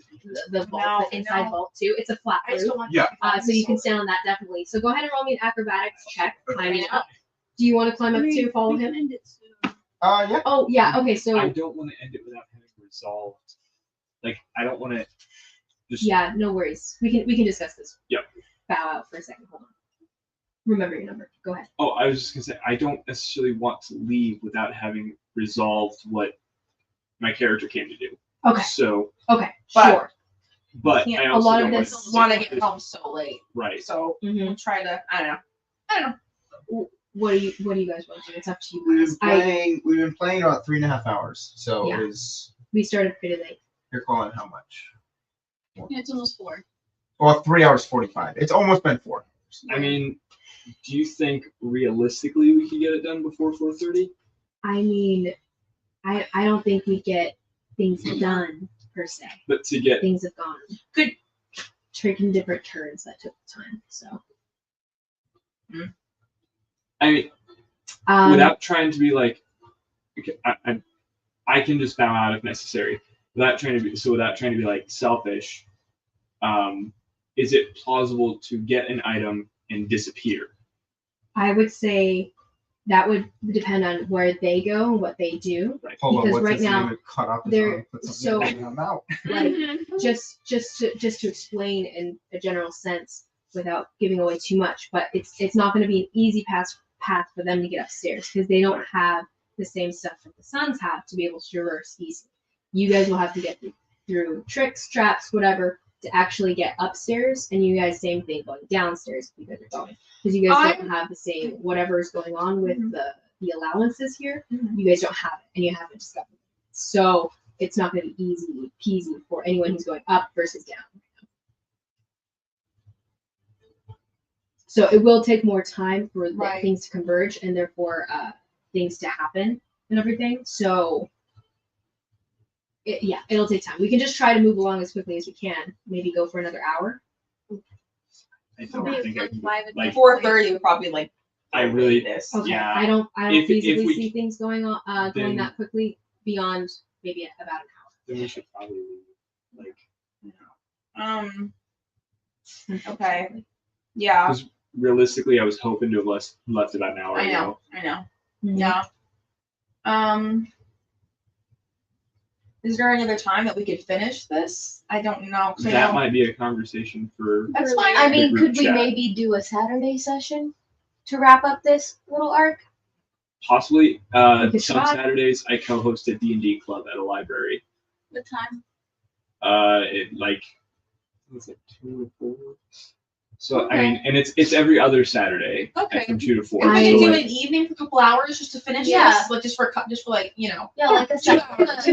the vault, the inside vault too. It's a flat I just roof, don't want. Yeah. so you can stand on that definitely. So go ahead and roll me an acrobatics check, climbing up. Do you want to climb up too? Follow him. Yeah. Oh yeah. Okay. I So don't want to end it without having resolved. Like I don't want to just yeah, no worries. We can discuss this. Yep. Bow out for a second. Hold on. Remember your number. Go ahead. Oh, I was just gonna say I don't necessarily want to leave without having resolved what my character came to do. Okay. So, Okay. But- Sure. but Yeah, I a also lot don't of wanna this- sit Want to with get this- home so late, right. so Mm-hmm. we'll try to. I don't know. What do you guys want to do? It's up to you We've guys. we've been playing about 3.5 hours. So Yeah. it was We started pretty late. you're calling how much? Yeah, it's almost 4. Well, 3 hours 45. It's almost been 4. I mean, do you think realistically we could get it done before 4:30? I mean, I don't think we get things done per se. But to get Things have gone Good. taking different turns that took time. So I mean, without trying to be like, okay, I can just bow out if necessary. Without trying to be like selfish, is it plausible to get an item and disappear? I would say that would depend on where they go and what they do. Hold on, Because what's right his now, name? It cut off his they're- arm, put something so- in him out. Like just to explain in a general sense without giving away too much, but it's not going to be an easy path for them to get upstairs because they don't have the same stuff that the Suns have to be able to traverse easily. You guys will have to get through tricks, traps, whatever to actually get upstairs, and you guys same thing going downstairs if you guys are going because you guys don't have the same whatever is going on with the allowances here. You guys don't have it, and you haven't discovered it. So it's not going to be easy peasy for anyone who's going up versus down. So it will take more time for Right. things to converge and therefore things to happen and everything. So it'll take time. We can just try to move along as quickly as we can. Maybe go for another hour. I don't think I can. Like, 4:30 would probably like. I really- this. Okay. Yeah. I don't If feasibly we- see things going on going then- that quickly beyond maybe about an hour. Then we should probably leave. Okay. Yeah. Because realistically, I was hoping to have left about an hour ago. I know. Mhm. Yeah. Is there any other time that we could finish this? I don't know. 'Cause I That know- might be a conversation for. That's fine. I mean, group could we chat. maybe do a Saturday session to wrap up this little arc? Possibly. We could Some try. Saturdays I co-host a D&D club at a library. What time? Was it 2 to 4? So Okay. I mean, and it's every other Saturday. Okay. From 2 to 4. If we I- can So, do like, an evening for a couple hours just to finish Yeah. this, but just for like, Yeah, like a, Yeah,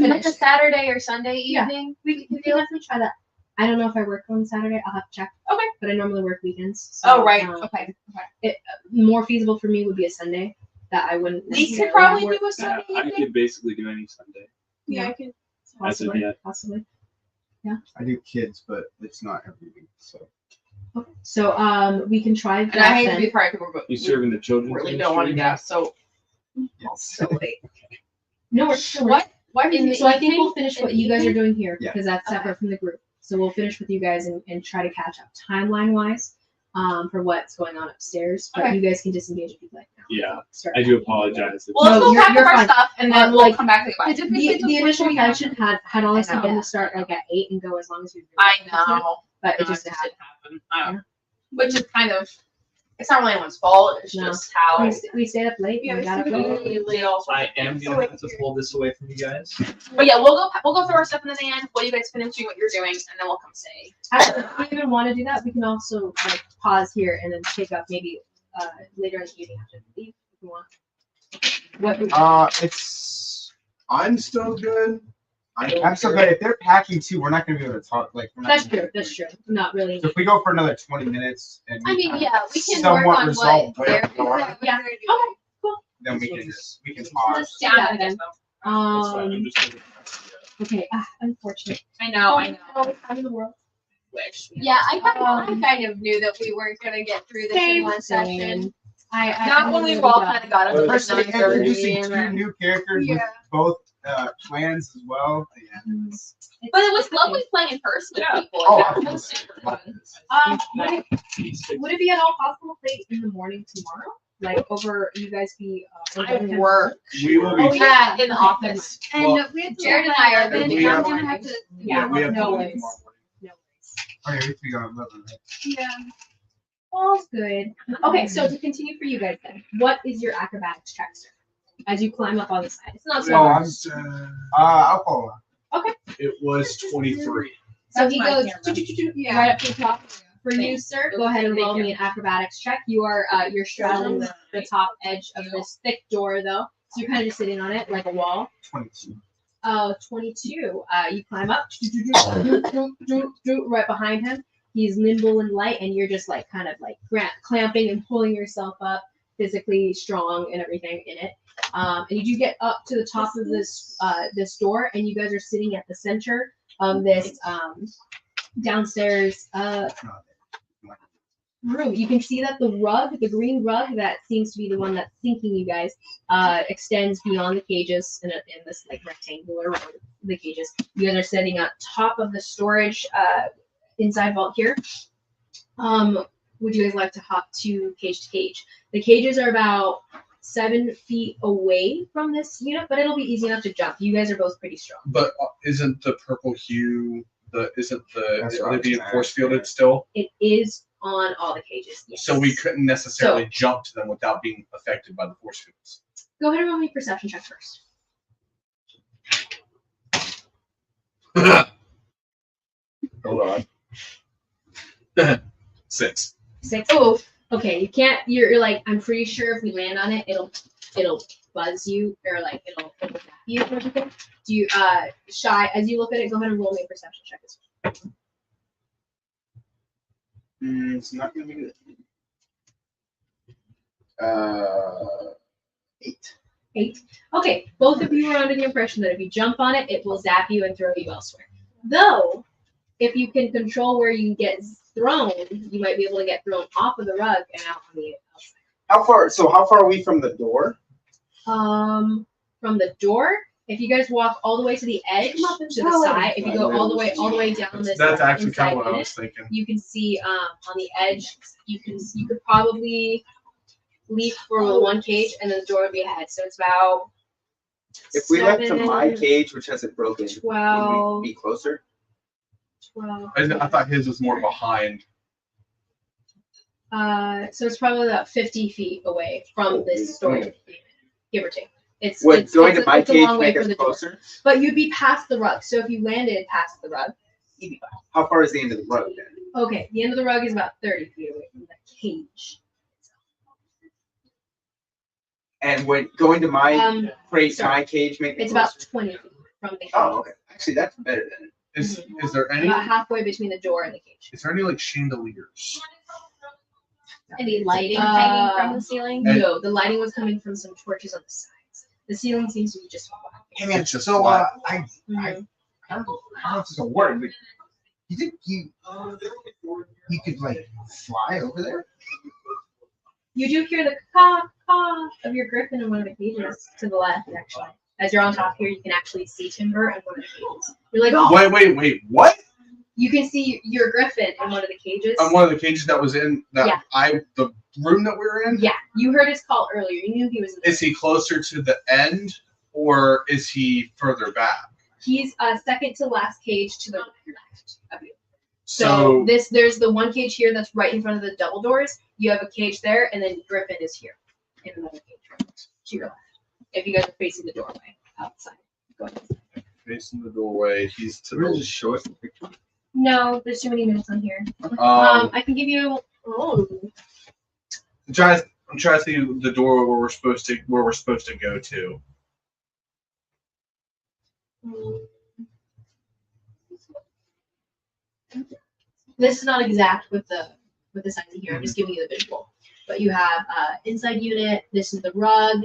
like a Saturday or Sunday Yeah. evening. We can definitely try that. I don't know if I work on Saturday. I'll have to check. Okay. But I normally work weekends. So, Oh, right. okay. Okay. More feasible for me would be a Sunday that I wouldn't. We could necessarily probably work. do a yeah, Sunday I evening. could basically do any Sunday. Yeah, I could. Possibly. Yeah. Possibly. I do kids, but it's not every week. So Okay. So we can try that And I hate to then. be part of it, but You serving the children? really don't want to do that. So So wait. No, we're still what? Why In the So I think evening? we'll finish In what the you guys are evening? doing here Yeah. because that's separate from the group. So we'll finish with you guys and try to catch up timeline wise for what's going on upstairs. But Okay. you guys can disengage if you'd like now. Yeah, Start I do apologize. Well, let's No, go you're- pack up you're our fine. stuff and then we'll Like, come back to the bus. The initial intention had honestly I know. been to start like at 8 and go as long as we. I know. But it No, just didn't happened. happen. I don't know. Which is kind of, it's not really anyone's fault. It's No. just how. We stayed up late. Yeah, and we got up stayed late. up really also. I am gonna have to pull this away from you guys. But yeah, we'll go through our stuff in the van while you guys finish doing what you're doing, and then we'll come say. Actually, if we even want to do that, we can also like pause here and then pick up maybe later in the evening after we leave if you want. What? I'm still good. I don't I'm so care. good. If they're packing too, we're not gonna be able to talk. Like we're not That's gonna be true. able to- That's true. Not really. So if we go for another 20 minutes and I mean, yeah, we can somewhat work on resolve what where they're we are, Yeah. Okay. then we can pause. Let's do that then. That's fine. I'm just gonna- Okay. Unfortunate. I know. Time in the world. Wish. Yeah, I kind of knew that we weren't gonna get through this in one session. Not when we all kind of got up to First, the we're introducing 9:30 two and new characters with both clans as well. But it was lovely playing in person with Yeah. people. Oh, That was super fun. Would it be at all possible to play in the morning tomorrow? Like over, you guys be. I work. We will be. Oh, yeah. in the office. And Well, we have to. Jared and I are then we I'm have- gonna have to. Yeah. we have No to leave worries. tomorrow morning. No worries. Oh yeah, we have to go at 11, right? Yeah. All's good. Okay, so to continue for you guys then, what is your acrobatics check, sir? As you climb up on the side. It's not so. Oh, I'll follow. It was 23. So he That's my goes camera. Yeah. right up to the top. For you, Thanks. sir, go ahead and roll Thank me an acrobatics check. You are you're straddling the top edge of this thick door though. So you're kind of just sitting on it like a wall. 22. 22. You climb up right behind him. He's nimble and light, and you're just like kind of like clamping and pulling yourself up, physically strong and everything in it. And you do get up to the top of this this door, and you guys are sitting at the center of this downstairs room. You can see that the rug, the green rug that seems to be the one that's sinking you guys, extends beyond the cages in this like rectangular row. The cages. You guys are sitting on top of the storage inside vault here. Would you guys like to hop to cage? The cages are about 7 feet away from this unit, but it'll be easy enough to jump. You guys are both pretty strong. But isn't the purple hue That's are what I they being was force asking. fielded still? It is on all the cages. Yes. So we couldn't necessarily jump to them without being affected by the force fields. Go ahead and roll me a perception check first. Hold on. 6. 6. Oh, okay. You can't. You're like. I'm pretty sure if we land on it, it'll buzz you or like it'll zap you or something. Do you shy as you look at it? Go ahead and roll me a perception check. It's not gonna be good. 8. 8. Okay. Both of you are under the impression that if you jump on it, it will zap you and throw you elsewhere. Though, if you can control where you get thrown, you might be able to get thrown off of the rug and out on the outside. How far are we from the door? From the door, If you guys walk all the way to the edge, to the side, if you go all the way down this That's actually inside kind of what I unit, was thinking. you can see on the edge. You could probably leap for the one cage, and then the door would be ahead. So it's about. If we left to my 7, cage, which hasn't broken, 12, would we be closer? 12. I thought his was more behind. So it's probably about 50 feet away from this storage unit, give or take. Would going to my it's a cage long way make for us the door. closer? But you'd be past the rug. So if you landed past the rug, you'd be fine. How far is the end of the rug then? Okay, the end of the rug is about 30 feet away from the cage. And when going to my crate, sorry. my cage, make me It's about closer? 20 feet from the cage. Oh, okay. Actually, that's better then. Is there any? About halfway between the door and the cage. Is there any like chandeliers? Any lighting hanging from the ceiling? And- No, the lighting was coming from some torches on the sides. The ceiling seems to be just black. Hey man, It's just so flat. I Mhm. don't know if this is a word, but you think you could like fly over there? You do hear the caw of your griffin in one of the cages to the left, actually. As you're on top here, you can actually see timber in one of the cages. You're like, oh! Wait, what? You can see your griffin in one of the cages. On one of the cages that was in that Yeah. the room that we were in? Yeah, you heard his call earlier. You knew he was in the Is he closer to the end or is he further back? He's second to last cage to the left of you. So There's the one cage here that's right in front of the double doors. You have a cage there, and then Griffin is here in another cage right to your left. If you guys are facing the doorway outside. Go ahead. facing the doorway, he's to We'll the just show us the picture. No, there's too many minutes on here. I can give you. Oh, I'm trying to see the door where we're supposed to go to. this is not exact with the sizing here. I'm just giving you the visual. But you have inside unit. This is the rug.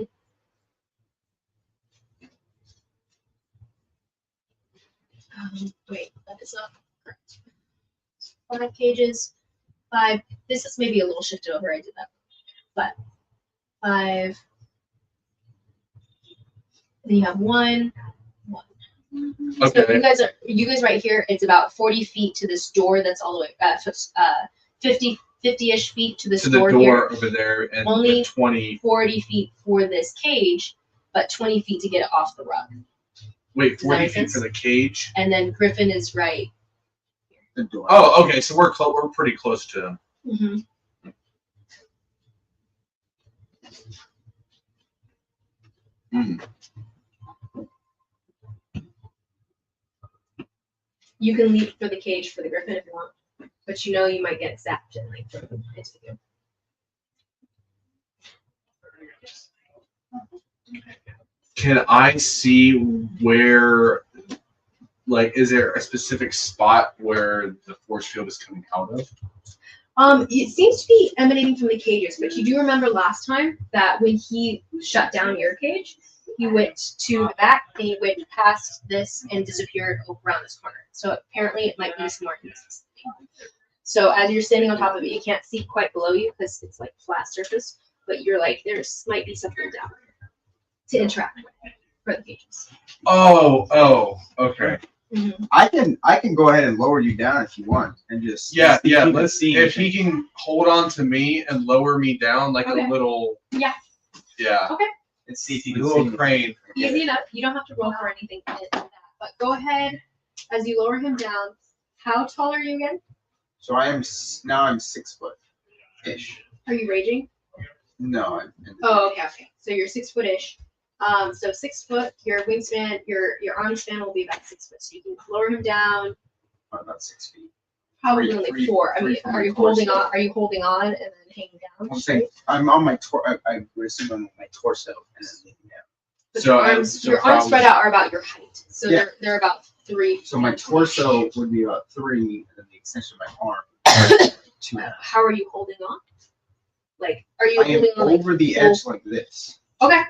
Wait, that is not correct. 5 cages. 5. This is maybe a little shifted over. I did that, but 5. Then you have 1. Okay. So you guys right here. It's about 40 feet to this door. That's all the way 50-ish feet to this To the door door here. over there, and Only the 20. 40 feet for this cage, but 20 feet to get it off the rug. Wait, Does that 40 make feet sense? for the cage. And then Griffin is right. The door. Oh, okay. So we're we're pretty close to him. Mm-hmm. Mm. You can leap for the cage for the Griffin if you want, but you know you might get zapped and like thrown into you. Can I see where, like, is there a specific spot where the force field is coming out of? It seems to be emanating from the cages, but you do remember last time that when he shut down your cage, he went to the back and he went past this and disappeared around this corner. So apparently it might be somewhere in this. So as you're standing on top of it, you can't see quite below you because it's like flat surface, but you're like, there's might be something down there to interact with for the cages. Oh, okay. Mm-hmm. I can go ahead and lower you down if you want, and just Yeah. Let's See if he can hold on to me and lower me down like Okay. a little. Yeah. Yeah. Okay. and see if you A can little see. crane. Easy enough. You don't have to roll for anything in that. But go ahead as you lower him down. How tall are you again? So I'm 6 foot ish. Are you raging? No, Oh, okay. So you're 6 foot-ish. So 6 foot, your wingspan, your arm span will be about 6 foot. So you can lower him down about 6 feet. probably Three- like 4. I mean, three are you from the holding on? Are you holding on and then hanging down? I'm saying I'm on my I would assume on my torso and then leaning down. But So, your arms spread out are about your height. So Yeah. they're about 3. So my torso would be about 3, and then the extension of my arm 2. How are you holding on? Like, are you I am holding on? Like, over the edge like this. okay.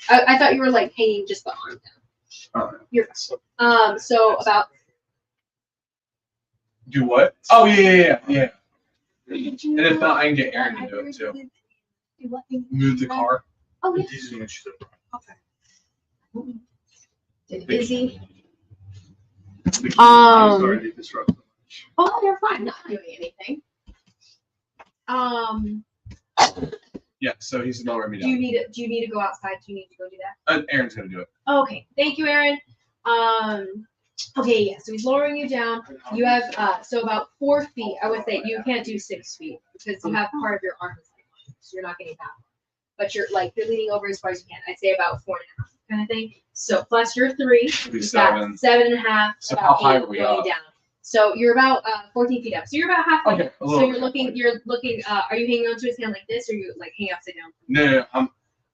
I thought you were like hanging just the arm down. Oh, no. You're so about Do what? Oh yeah. And if not, I can get Aaron to do it too. Move the car. oh yeah. These are what she's doing. Did Izzy? I'm sorry to disrupt. Oh, you're fine. I'm not doing anything. Yeah, so he's lowering me Do you down. need to go outside? Do you need to go do that? Aaron's gonna do it. Okay, thank you, Aaron. Okay, yeah, so he's lowering you down. You have so about 4 feet. I would say you can't do 6 feet because you have part of your arm is like, so you're not getting that. But you're leaning over as far as you can. I'd say about 4.5 kind of thing. So plus your 3, Be you've got 7.5. So about how high 8 are we going up? down. So you're about 14 feet up. So you're about halfway. Okay, a So little you're bit. looking. Are you hanging onto his hand like this, or are you like hanging upside down? No,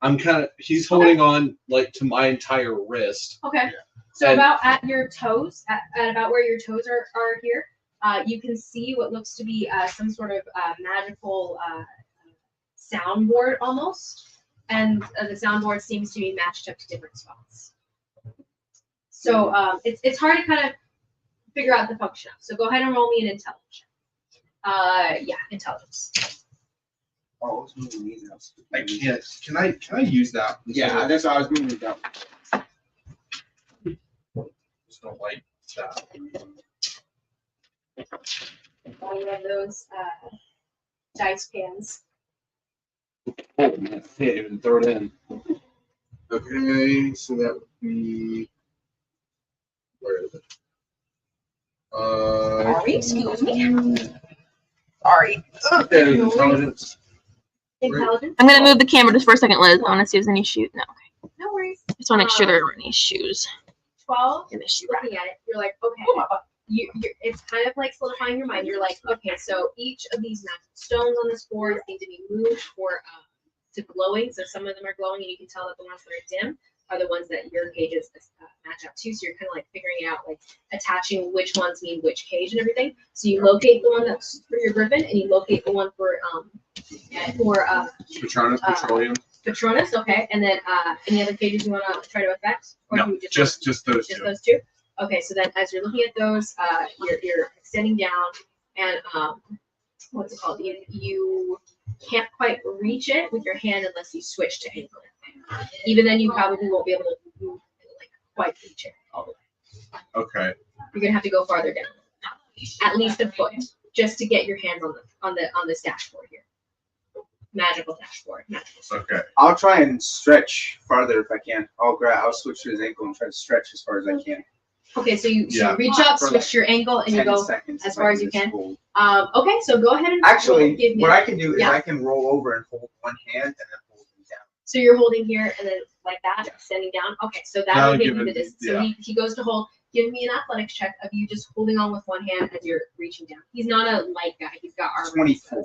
I'm kind of. He's holding on like to my entire wrist. Okay. So And- about at your toes, at about where your toes are here, you can see what looks to be some sort of magical soundboard almost, and the soundboard seems to be matched up to different spots. So it's hard to kind of figure out the function of. So go ahead and roll me an intelligence. Yeah, intelligence. Oh, what's moving these now? I can't. Can I use that? Yeah, that's what I was moving down. Just don't like that. You have those dice pans. Oh man, I can't even throw it in. Okay, so that would be. Where is it? Sorry, excuse me. Sorry. Intelligence. Intelligence. I'm gonna move the camera just for a second, Liz. I want to see if there's any shoes. No, okay. No worries. Just want to make sure there aren't any shoes 12. in the shoe rack. Looking at it, you're like, okay. It's kind of like solidifying your mind. You're like, okay, so each of these magic stones on this board need to be moved for to glowing. So some of them are glowing, and you can tell that the ones that are dim are the ones that your cages match up to. So you're kind of like figuring it out, like attaching which ones mean which cage and everything. So you locate the one that's for your griffin, and you locate the one for Patronus, Petroleum. Patronus. Okay, and then any other cages you want to try to affect? Or No, do you just those just two. those two. Okay, so then as you're looking at those, you're extending down, and what's it called? You can't quite reach it with your hand unless you switch to ankle. Even then, you probably won't be able to like quite reach it all the way. Okay. You're gonna have to go farther down, at least a foot, just to get your hands on this dashboard here. Magical dashboard. Okay. I'll try and stretch farther if I can. I'll switch to his ankle and try to stretch as far as I can. Okay, so you Yeah. reach up, For switch your ankle, and you 10 go seconds as if far I as you just can. hold. Okay, so go ahead and Actually, give me. what I can do is Yeah. I can roll over and hold one hand and then hold him down. So you're holding here and then like that, Yeah. extending down. Okay, so That'll that'll give give you the it- distance. yeah. So he goes to hold. Give me an athletics check of you just holding on with one hand as you're reaching down. He's not a light guy. He's got armor. 24.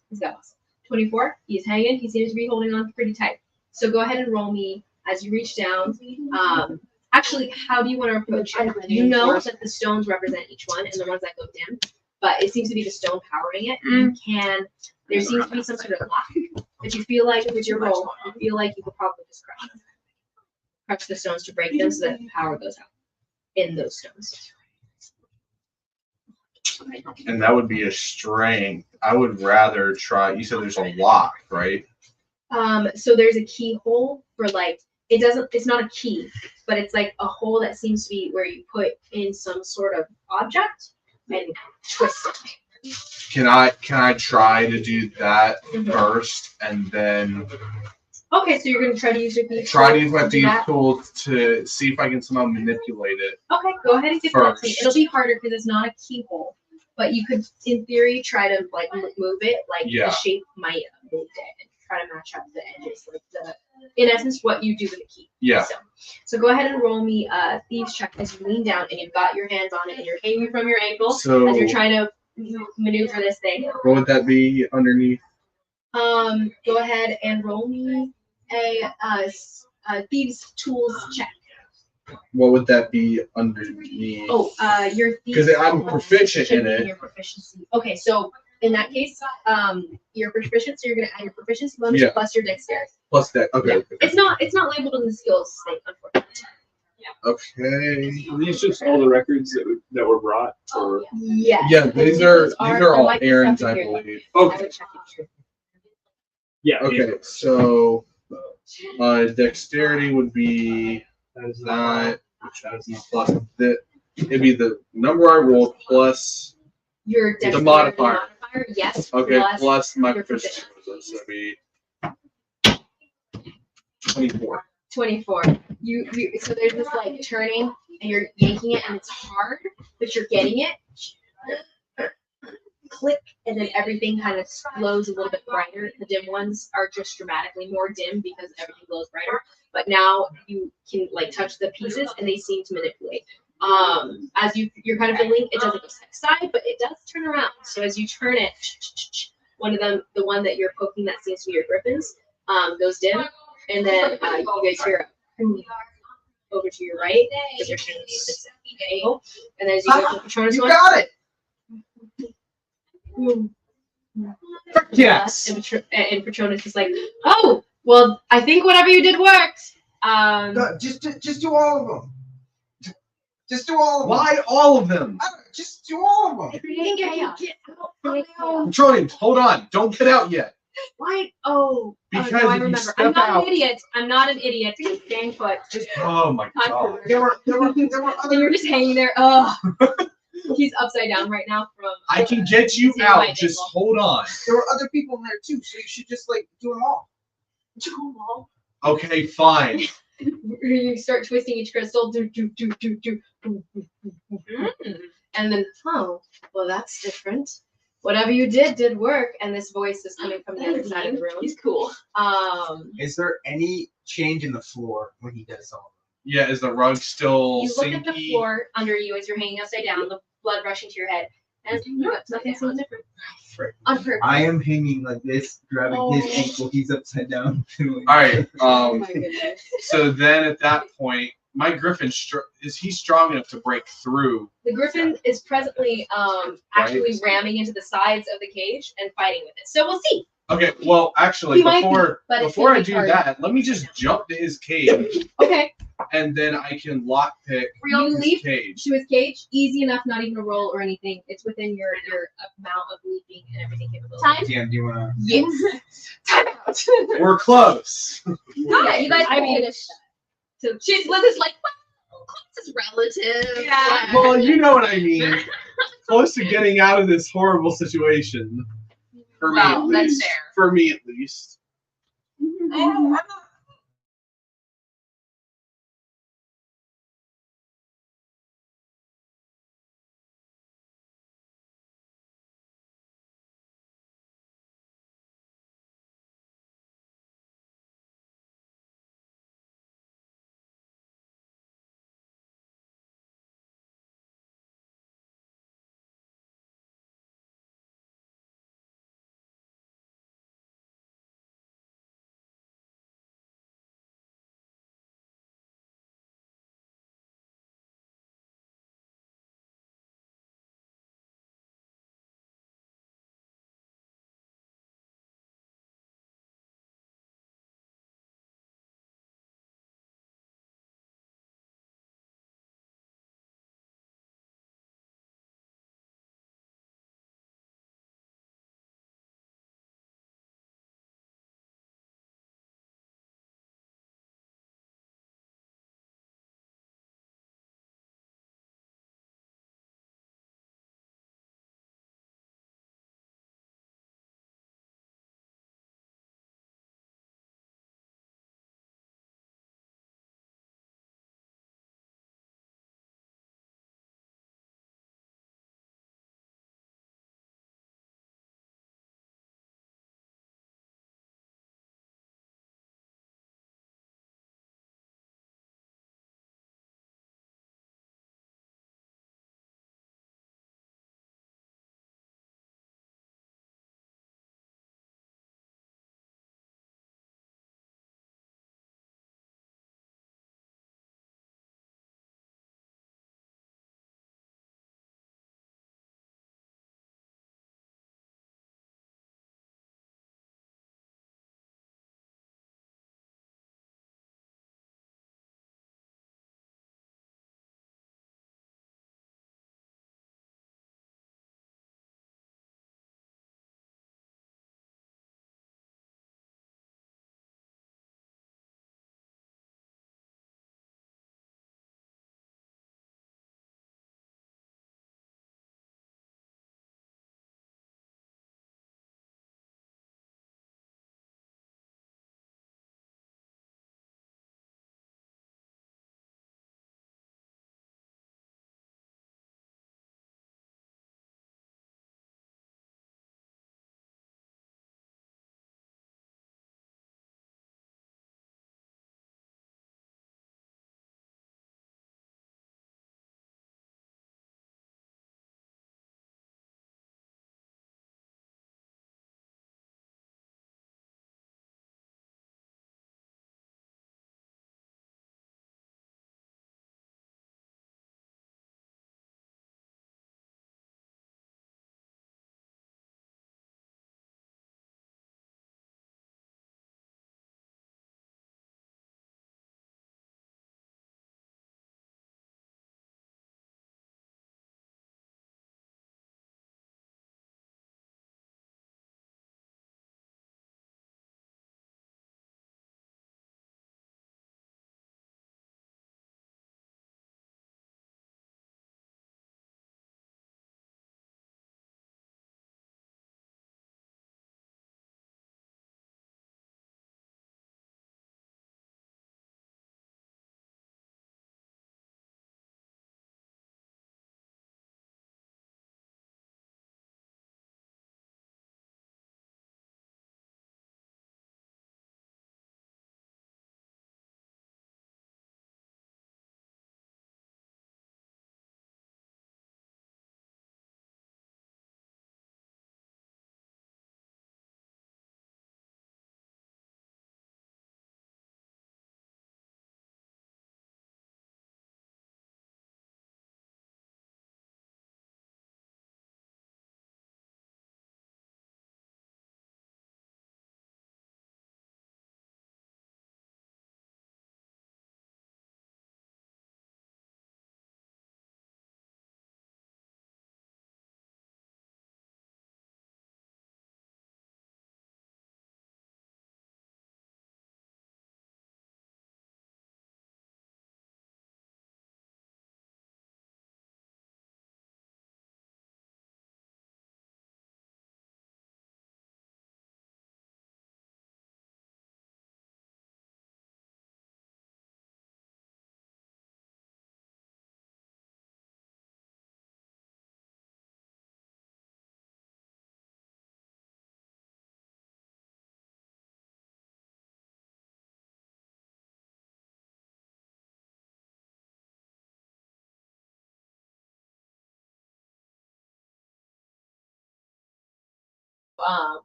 He's got muscle. 24. He's hanging. He seems to be holding on pretty tight. So go ahead and roll me as you reach down. Actually, how do you want to approach it? You know that the stones represent each one and the ones that go dim, but it seems to be the stone powering it. You can. There seems to be some sort of lock, but you feel like with your roll, you feel like you could probably just crush the stones to break them so that the power goes out in those stones. And that would be a strength. I would rather try. You said there's a lock, right? So there's a keyhole for like it's not a key, but it's like a hole that seems to be where you put in some sort of object and twist it. Can I try to do that Mhm. first and then Okay, so you're gonna try to use your key. try to use my do that? tools to see if I can somehow manipulate it? Okay, go ahead and give that to me. First. It'll be harder because it's not a keyhole, but you could, in theory, try to like move it like Yeah. the shape might have moved it and try to match up the edges, like in essence, what you do with a key. Yeah. So go ahead and roll me a thieves check as you lean down and you've got your hands on it and you're hanging from your ankle So as you're trying to maneuver this thing. what would that be underneath? Go ahead and roll me a thieves tools check. What would that be underneath? Oh, your Because I'm proficient should in be it. Your proficiency. Okay, so in that case, your proficiency, so you're gonna add your proficiency bonus Yeah. plus your dexterity. Plus that. Okay. Yeah. Okay. It's not labeled in the skills thing, unfortunately. Okay. Are these just all the records that were brought? Or Yeah. Yeah, these are there all might be Aaron's, stuff I in here. believe. I okay, would check it. yeah. these Okay, so dexterity would be are- that. That is not plus it'd be the number I rolled plus Your The dexterity modifier. yes. plus my your proficiency. So that'd be 24. 24. You so there's this like turning and you're yanking it and it's hard, but you're getting it. Click, and then everything kind of glows a little bit brighter. The dim ones are just dramatically more dim because everything glows brighter. But now you can like touch the pieces and they seem to manipulate. As you're kind of feeling, it doesn't go side to side, but it does turn around. So as you turn it, one of them, the one that you're poking that seems to be your griffins, goes dim, and then you guys hear over to your right, because you're turning this angle, and then as you go to the Patronus one, got it. Yes. And Patronus is like, oh, well, I think whatever you did worked. No, just do all of them. Just do all of them. Why all of them? Just do all of them. Creating chaos. Petronium, hold on. Don't get out yet. Why? Oh, Because no, I if you remember. step I'm not out- an idiot. I'm not an idiot. Staying put. Oh my god. There were And other. you're just hanging there. Oh, he's upside down right now from. I can get you Take out. my Just ankle. hold on. There were other people in there too, so you should just like do them all. Okay, fine. You start twisting each crystal. Do, do, do, do, do. And then, oh, well, that's different. Whatever you did work. And this voice is coming from the other side of the room. He's cool. Is there any change in the floor when he does all? Yeah, is the rug still You look at the sinky? floor under you as you're hanging upside down, the blood rushing to your head, and nothing seems different. On purpose. I am hanging like this, grabbing his ankle. He's upside down. All right. Oh my goodness. So then at that point, my griffin is he strong enough to break through? The griffin is presently actually ramming into the sides of the cage and fighting with it. So we'll see. Okay. Well, actually, He might be, before but it's I gonna be do hard. that, let me just jump to his cage, Okay. and then I can lockpick You his leap cage. to his cage, easy enough, not even a roll or anything. It's within your amount of leaping and everything capability. Time? DM, do you wanna? Yes. Time out. We're close. Yeah, you guys I can mean- finish. So she's Liz is like, well, close is relative. Yeah. Well, you know what I mean. Close to getting out of this horrible situation. For me, Well, at that's least. fair. For me, at least. I'm not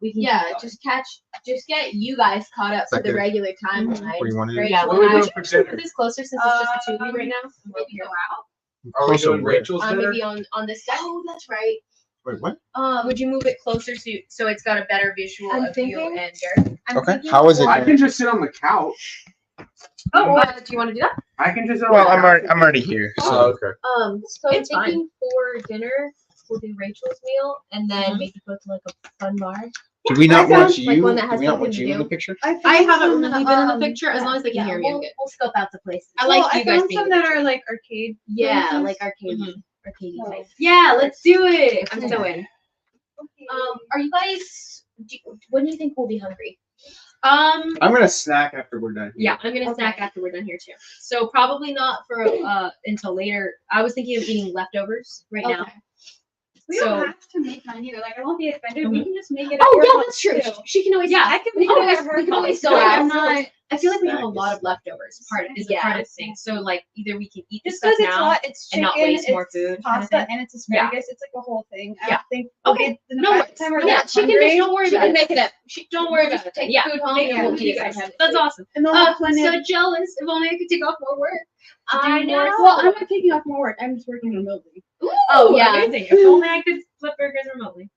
we can Yeah, just get you guys caught up to the Second. regular timeline. What do you want to do? Right? Yeah, What are we I doing should for actually dinner? put this closer since it's just the two of you right now. Maybe go out. Are we Closer doing where? Rachel's dinner? Maybe on this deck. Oh, that's right. Wait, what? Would you move it closer so it's got a better visual I'm of you thinking- and Jared? Okay. How is it? I can just sit on the couch. Oh, do you want to do that? I can just sit on Well, the couch. I'm already here. So. Oh, okay. So I'm It's fine. thinking for dinner we'll do Rachel's meal and then Mhm. maybe go to like a fun bar. Did we not Like watch you? one that Did has we not something watch to you in do. the picture? I haven't really been in the picture as long as they can hear me. I'm We'll, good. we'll scope out the places. I like I you guys found being some in the that picture. are like arcade. Yeah, places. like arcade, Mhm. arcade Oh. type. Yeah, let's do it. I'm so in. Are you guys? When do you think we'll be hungry? I'm gonna snack after we're done. Yeah, I'm gonna snack after we're done here too. So probably not for until later. I was thinking of eating leftovers right now. We So- don't have to make mine either. Like I won't be offended. We can just make it. Oh at your yeah, house, that's true. too. She can always. Yeah, I can we make can it always at her we can always house. go Like, out. I'm not. I feel like we have Snack a lot is of leftovers. Part is a Yeah. part of the thing. So like either we can eat this Just stuff because it's now. hot, it's and chicken, not waste more it's food kind of pasta, thing. and it's asparagus. It's like a whole thing. I Yeah. don't think. Okay, The no worries. time we're Yeah, that she can hungry, don't worry She about can it. make it up. Don't worry about it. Take Yeah. food home Yeah, and we'll You eat it. guys sometime. That's awesome. and they'll have plenty So of. jealous. If only I could take off more work. I know. Well, I'm not taking off more work. I'm just working remotely. Oh yeah. amazing. If only I could flip burgers remotely.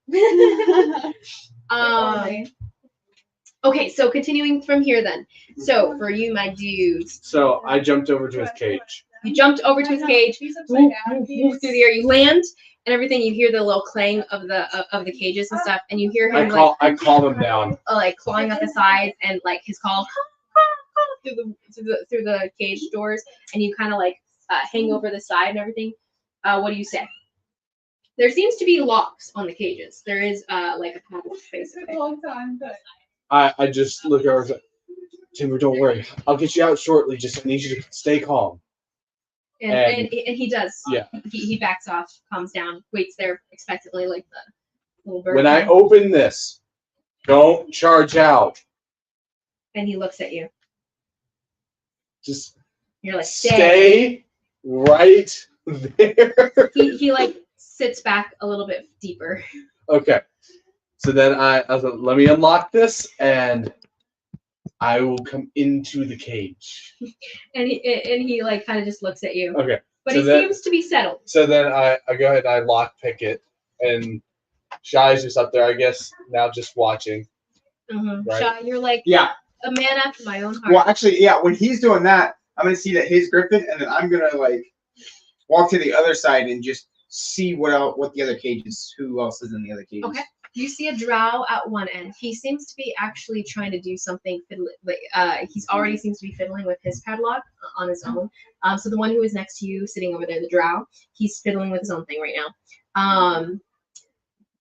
Okay, so continuing from here then. So for you, my dudes, So I jumped over to his cage. you jumped over to his cage, He's woof, upside down. woof, woof through the air. You land and everything. You hear the little clang of the cages and stuff, and you hear him I calm him down. like clawing up the sides and like his call through the cage doors, and you kind of like hang over the side and everything. What do you say? There seems to be locks on the cages. There is like a padlock It's basically. a long time, but I just look over and say, Timber, don't worry. I'll get you out shortly. Just I need you to stay calm. And he does. Yeah. He backs off, calms down, waits there expectantly like the little bird. When I kind. open this, don't charge out. And he looks at you. Just You're like, stay right there. He like sits back a little bit deeper. Okay. So then I was like, let me unlock this and I will come into the cage. And he like kind of just looks at you. Okay. But So he that- seems to be settled. So then I go ahead and I lock pick it and Shy's just up there, I guess, now just watching. Right. Shy, you're like Yeah. a man after my own heart. Well, actually, yeah. When he's doing that, I'm gonna see that his griffin, and then I'm gonna like walk to the other side and just see what the other cages, who else is in the other cages. Okay. You see a drow at one end. He seems to be actually trying to do something. He's already seems to be fiddling with his padlock on his own. So the one who is next to you, sitting over there, the drow, he's fiddling with his own thing right now.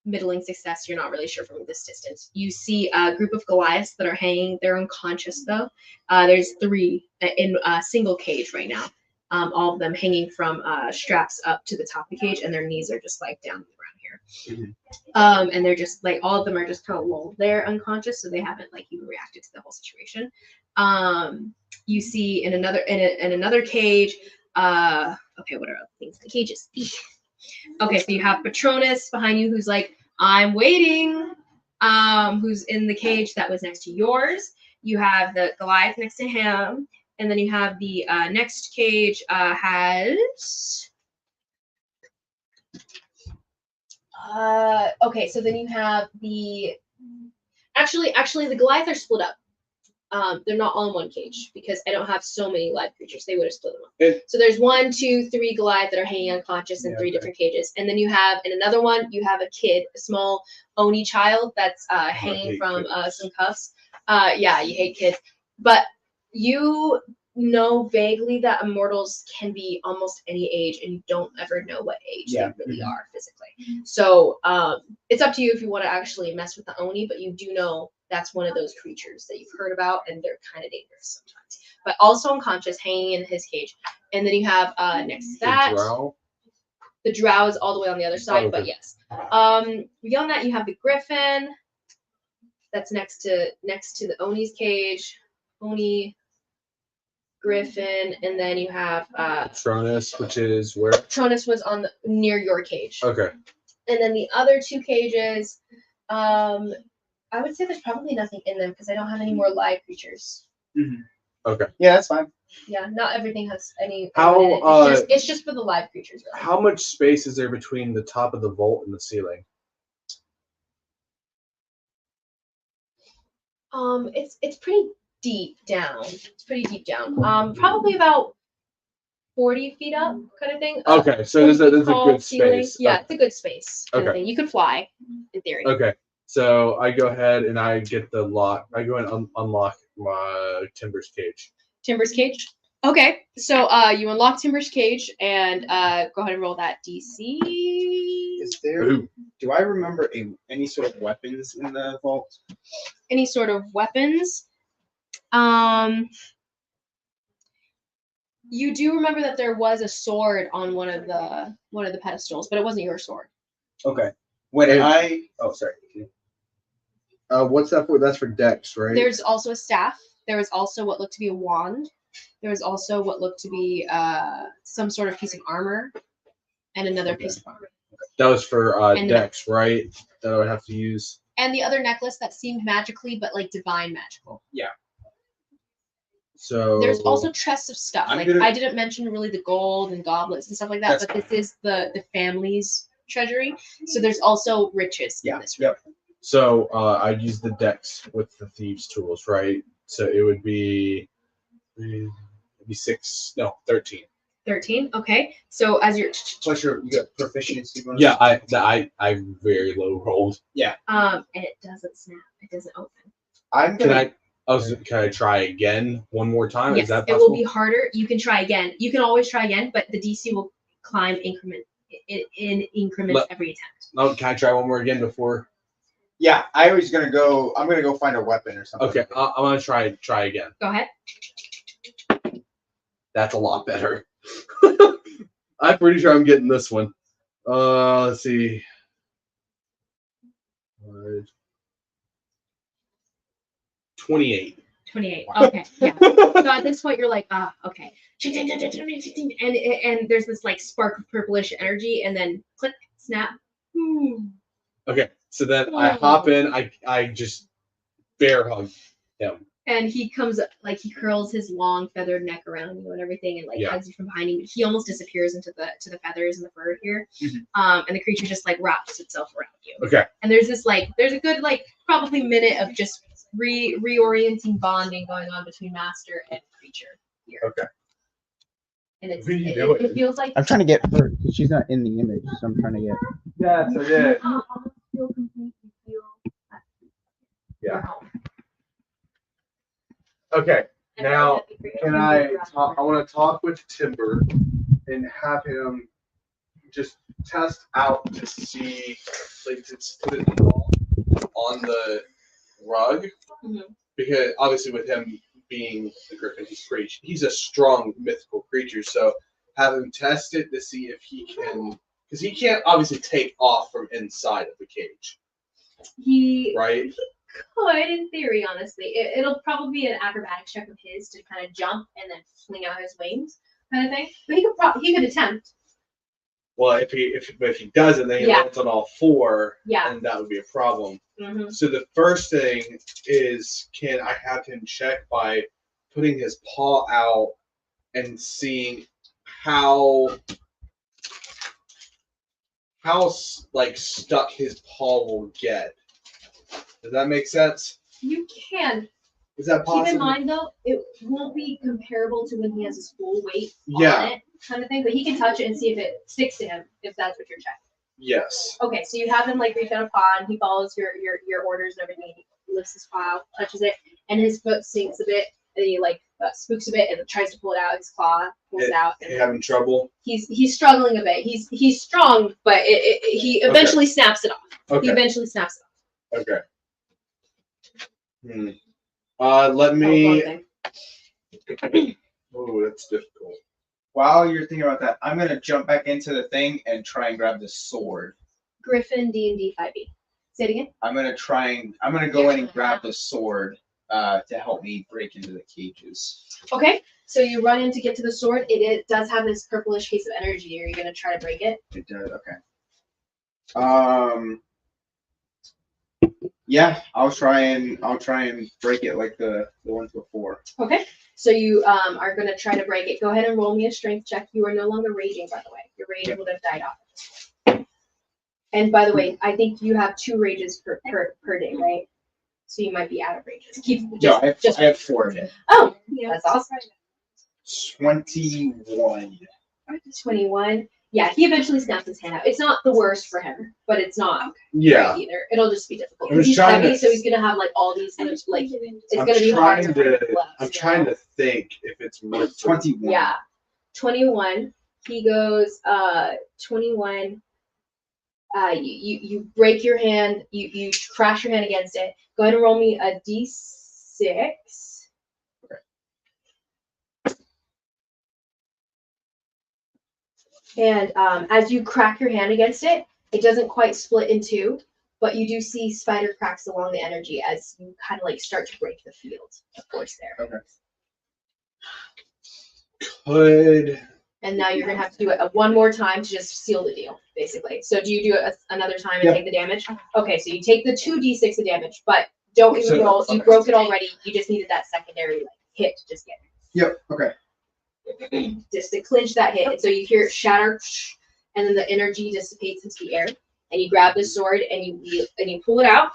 Middling success. You're not really sure from this distance. You see a group of Goliaths that are hanging. They're unconscious though. There's 3 in a single cage right now. All of them hanging from straps up to the top of the cage, and their knees are just like down around here. And they're just like all of them are just kind of lulled there unconscious, so they haven't like even reacted to the whole situation. You see in another cage. Okay, what are other things in the cages? Okay, so you have Patronus behind you, who's like, I'm waiting. Who's in the cage that was next to yours. You have the Goliath next to him, and then you have the next cage has. Okay, so then you have the. Actually, the Goliath are split up. They're not all in one cage because I don't have so many live creatures. They would have split them up. So there's 1, 2, 3 Goliath that are hanging unconscious in 3 different cages, and then you have in another one you have a kid, a small Oni child that's hanging from some cuffs. Yeah, you hate kids, but you know vaguely that immortals can be almost any age, and you don't ever know what age they really are physically. So it's up to you if you want to actually mess with the Oni, but you do know that's one of those creatures that you've heard about, and they're kind of dangerous sometimes. But also unconscious, hanging in his cage. And then you have next to that, the drow is all the way on the other side, but yes. Beyond that, you have the griffin. That's next to the Oni's cage. Oni, griffin, and then you have Patronus, which is where? Patronus was near your cage. Okay. And then the other 2 cages, I would say there's probably nothing in them because I don't have any more live creatures. Okay. Yeah, that's fine. Yeah, not everything has any. How, in it. It's just for the live creatures. Really. How much space is there between the top of the vault and the ceiling? It's pretty deep down. It's pretty deep down. Probably about 40 feet up, kind of thing. Okay, so there's a Tall good ceiling. space. Yeah, it's a good space. Kind of Okay. thing. You could fly, in theory. Okay, so I go ahead and I get the lock. I go and unlock my Timber's cage. Timber's cage. Okay, so you unlock Timber's cage and go ahead and roll that DC. Is there? Ooh. Do I remember any sort of weapons in the vault? Any sort of weapons. You do remember that there was a sword on one of the pedestals, but it wasn't your sword. Okay. When And- oh sorry. What's that for? That's for Dex, right? There's also a staff. There was also what looked to be a wand. There was also what looked to be some sort of piece of armor, and another piece of armor. That was for And- Dex, right? That I would have to use. And the other necklace that seemed magically, but like divine magical. So There's also chests of stuff. I'm Like gonna- I didn't mention really the gold and goblets and stuff like that, That's but this is the family's treasury. So there's also riches in this room. So I'd use the Dex with the thieves' tools, right? So it would be 13. 13. Okay. So as you're Plus you got proficiency bonus. Yeah, I very low rolled. and it doesn't snap. It doesn't open. I'm Can gonna. can I try again one more time? Yes, Is that it possible? will be harder. You can try again. You can always try again, but the DC will climb in increments every attempt. Oh, can I try one more again before? Yeah, I was gonna go. I'm gonna go find a weapon or something. Okay, I'm gonna try again. Go ahead. That's a lot better. I'm pretty sure I'm getting this one. Let's see. 28. 28. Okay. Yeah. So at this point, you're like, okay. And there's this like spark of purplish energy, and then click, snap. Okay, so then I hop in. I just bear hug him. And he comes like he curls his long feathered neck around you and everything, and like Yeah. hugs you from behind you. He almost disappears into the feathers and the fur here, Mhm. and the creature just like wraps itself around you. Okay. And there's a good like probably minute of just reorienting bonding going on between master and creature here. Okay. And it's What are you it, doing? it feels like I'm trying to get her because she's not in the image, so I'm trying to get. Yes, I did. feel completely feel at Yeah. Okay. Now, can I talk? I want to talk with Timber and have him just test out to see, like, to put it on the rug, Mhm. because obviously with him being the griffin, he's a strong mythical creature. So have him test it to see if he can, because he can't obviously take off from inside of the cage, he right? could, in theory, honestly. It'll probably be an acrobatics check of his to kind of jump and then fling out his wings, kind of thing. But he could attempt. Well, if he doesn't, then he Yeah. lands on all four, Yeah. and that would be a problem. Mm-hmm. So the first thing is, can I have him check by putting his paw out and seeing how like stuck his paw will get? Does that make sense? You can. Is that possible? Keep in mind, though, it won't be comparable to when he has his full weight Yeah. on it, kind of thing. But he can touch it and see if it sticks to him, if that's what you're checking. Yes. Okay, so you have him like reach out a paw, and he follows your orders and everything. He lifts his paw out, touches it, and his foot sinks a bit, and then he like spooks a bit and tries to pull it out. His claw pulls it out. You having trouble? He's struggling a bit. He's strong, but he eventually snaps it off. He Okay. eventually snaps it off. Okay. Let That was me. one thing. Oh, that's difficult. While you're thinking about that, I'm gonna jump back into the thing and try and grab the sword. Griffin D&D 5e. Say it again. I'm gonna go in and grab the sword to help me break into the cages. Okay, so you run in to get to the sword. It does have this purplish haze of energy. Are you gonna try to break it? It does. Okay. Yeah, I'll try and break it like the ones before. Okay. So you are gonna try to break it. Go ahead and roll me a strength check. You are no longer raging, by the way. Your rage would have died off. And by the way, I think you have 2 rages per day, right? So you might be out of rages. I have 4 hit. Oh, that's awesome. 21. 21. Yeah, he eventually snaps his hand out. It's not the worst for him, but it's not Yeah. great either. It'll just be difficult. I was He's trying heavy, to- so he's gonna have like all these it's I'm gonna be hard to trying break to. the gloves, I'm you trying know? to think if it's worth. 21. Yeah. 21. He goes 21. You break your hand, you crash your hand against it. Go ahead and roll me a D6. And as you crack your hand against it, it doesn't quite split in 2, but you do see spider cracks along the energy as you kind of like start to break the field of force there. Okay. Could. And now you're gonna have to do it one more time to just seal the deal, basically. So do you do it another time and Yeah. take the damage? Okay, so you take the 2d6 of damage, but don't even So- roll. You okay. broke it already. You just needed that secondary like hit to just get Yep. Okay. it. Just to clinch that hit. And so you hear it shatter, and then the energy dissipates into the air. And you grab the sword and you pull it out.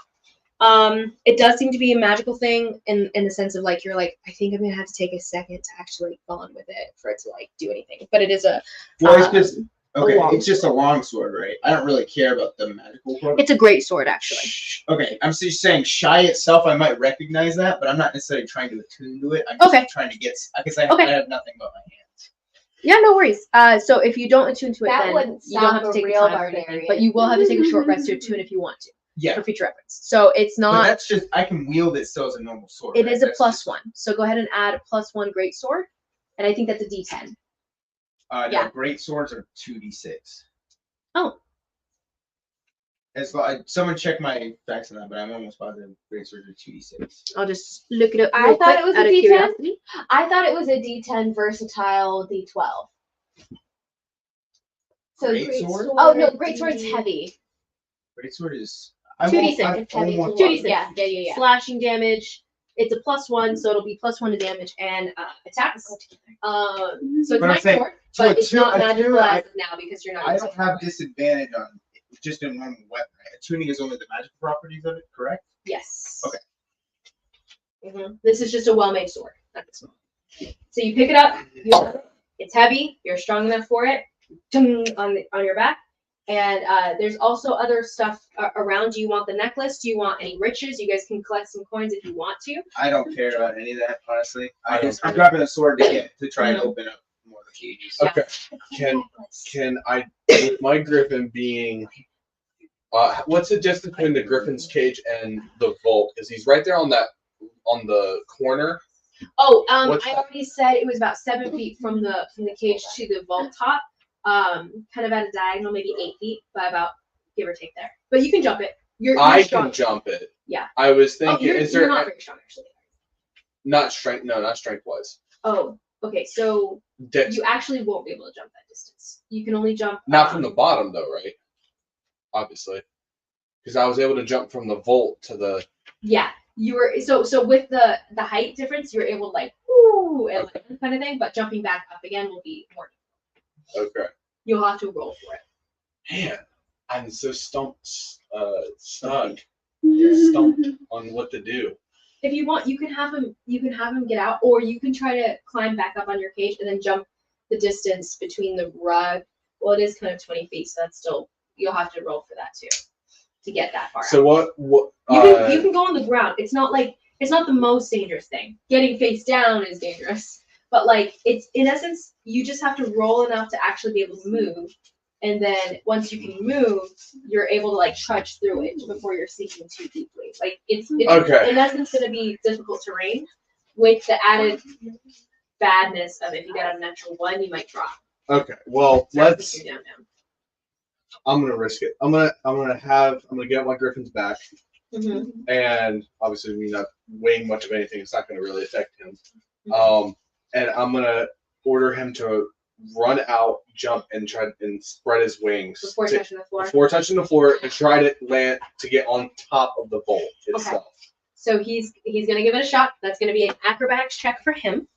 It does seem to be a magical thing in the sense of like you're like, I think I'm gonna have to take a second to actually bond with it for it to like do anything. But it is a Well, it's just okay. long It's just a long sword, right? I don't really care about the magical part. it's a great sword actually. Okay, I'm just saying shy itself. I might recognize that, but I'm not necessarily trying to attune to it. I'm just Okay. trying to get because I Okay. have nothing but my hands. Yeah, no worries. So if you don't attune to it, That then wouldn't you don't have stop to a take the real time for anything, barbarian. but you will have to take a short rest to attune if you want to Yeah, for future reference. So it's but not. that's just I can wield it still as a normal sword. It right? is a That's plus just- 1. So go ahead and add a +1 great sword, and I think that's a D10. No, yeah. great swords are 2d6. Oh. Someone check my facts on that, but I'm almost positive great swords are 2d6. I'll just look it up. I real thought quick it was a out of D10. curiosity. I thought it was a D10 versatile D12. So Great sword? Oh no, great sword's heavy. Great sword is 2d6. It's heavy. 2d6. Yeah. Slashing damage. It's a +1, so it'll be +1 to damage and attacks. So it's But I'm nice saying, sword, so but a it's two- not a two, magical I- as of now because you're not. I using don't have disadvantage on just in one weapon. Right? Attuning is only the magical properties of it, correct? Yes. Okay. This is just a well-made sword. Not this one. So you pick it up. It's heavy. You're strong enough for it. On your back. And there's also other stuff around. Do you want the necklace? Do you want any riches? You guys can collect some coins if you want to. I don't care about any of that, honestly. I don't I'm grabbing a sword to try and Mhm. open up more of the cages. Yeah. Okay. Can I, with my griffin being, what's the distance between the griffin's cage and the vault? Because he's right there on the corner. Oh, What's I that? already said it was about 7 feet from the cage to the vault top. Kind of at a diagonal, maybe 8 feet, by about give or take there. But you can jump it. You're I strong. can jump it. Yeah. I was Oh, thinking, you're is there not very strong actually. not strength? No, not strength wise. Oh, okay. So Dex, you actually won't be able to jump that distance. You can only jump. not from the bottom though, right? Obviously, because I was able to jump from the vault to the. Yeah, you were so with the height difference, you're able to like whoo and like, kind of thing. But jumping back up again will be more. Okay. You'll have to roll for it. Man, I'm so stuck on what to do. If you want, you can have him get out, or you can try to climb back up on your cage and then jump the distance between the rug. Well, it is kind of 20 feet, so that's still you'll have to roll for that too to get that far. So out. what? You can go on the ground. It's not the most dangerous thing. Getting face down is dangerous, but like it's in essence, you just have to roll enough to actually be able to move. And then once you can move, you're able to like trudge through it before you're sinking too deeply. Like it's Okay. in essence going to be difficult terrain with the added badness of if you got a natural 1, you might drop. Okay. Well, Start let's. pushing down. I'm gonna risk it. I'm gonna get my griffins back, Mhm. and obviously me not weighing much of anything, it's not gonna really affect him. Mm-hmm. And I'm gonna order him to run out, jump, and try and spread his wings Before touching the floor. before touching the floor and try to land to get on top of the vault itself. So he's gonna give it a shot. That's gonna be an acrobatics check for him.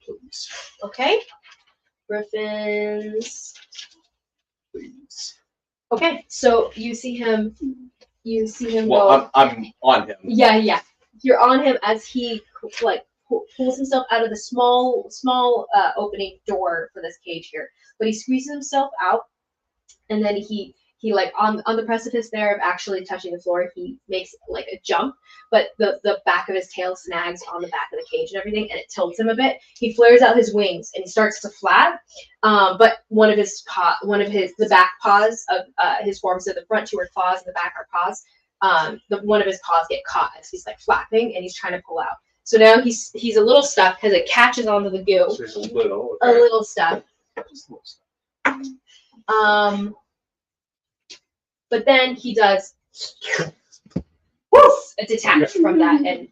Please. Okay. Griffins. Please. Okay, so you see him go. Well, I'm on him. Yeah. You're on him as he like pulls himself out of the small opening door for this cage here. But he squeezes himself out, and then he like on the precipice there of actually touching the floor, he makes like a jump, but the back of his tail snags on the back of the cage and everything, and it tilts him a bit. He flares out his wings and he starts to flap, but one of the back paws of his form, so the front two are claws and the back are paws. One of his paws get caught as he's like flapping and he's trying to pull out. So now he's a little stuck because it catches onto the goo. So he's a little. A little stuck. Just a little stuff. But then he does woof, a detach from that and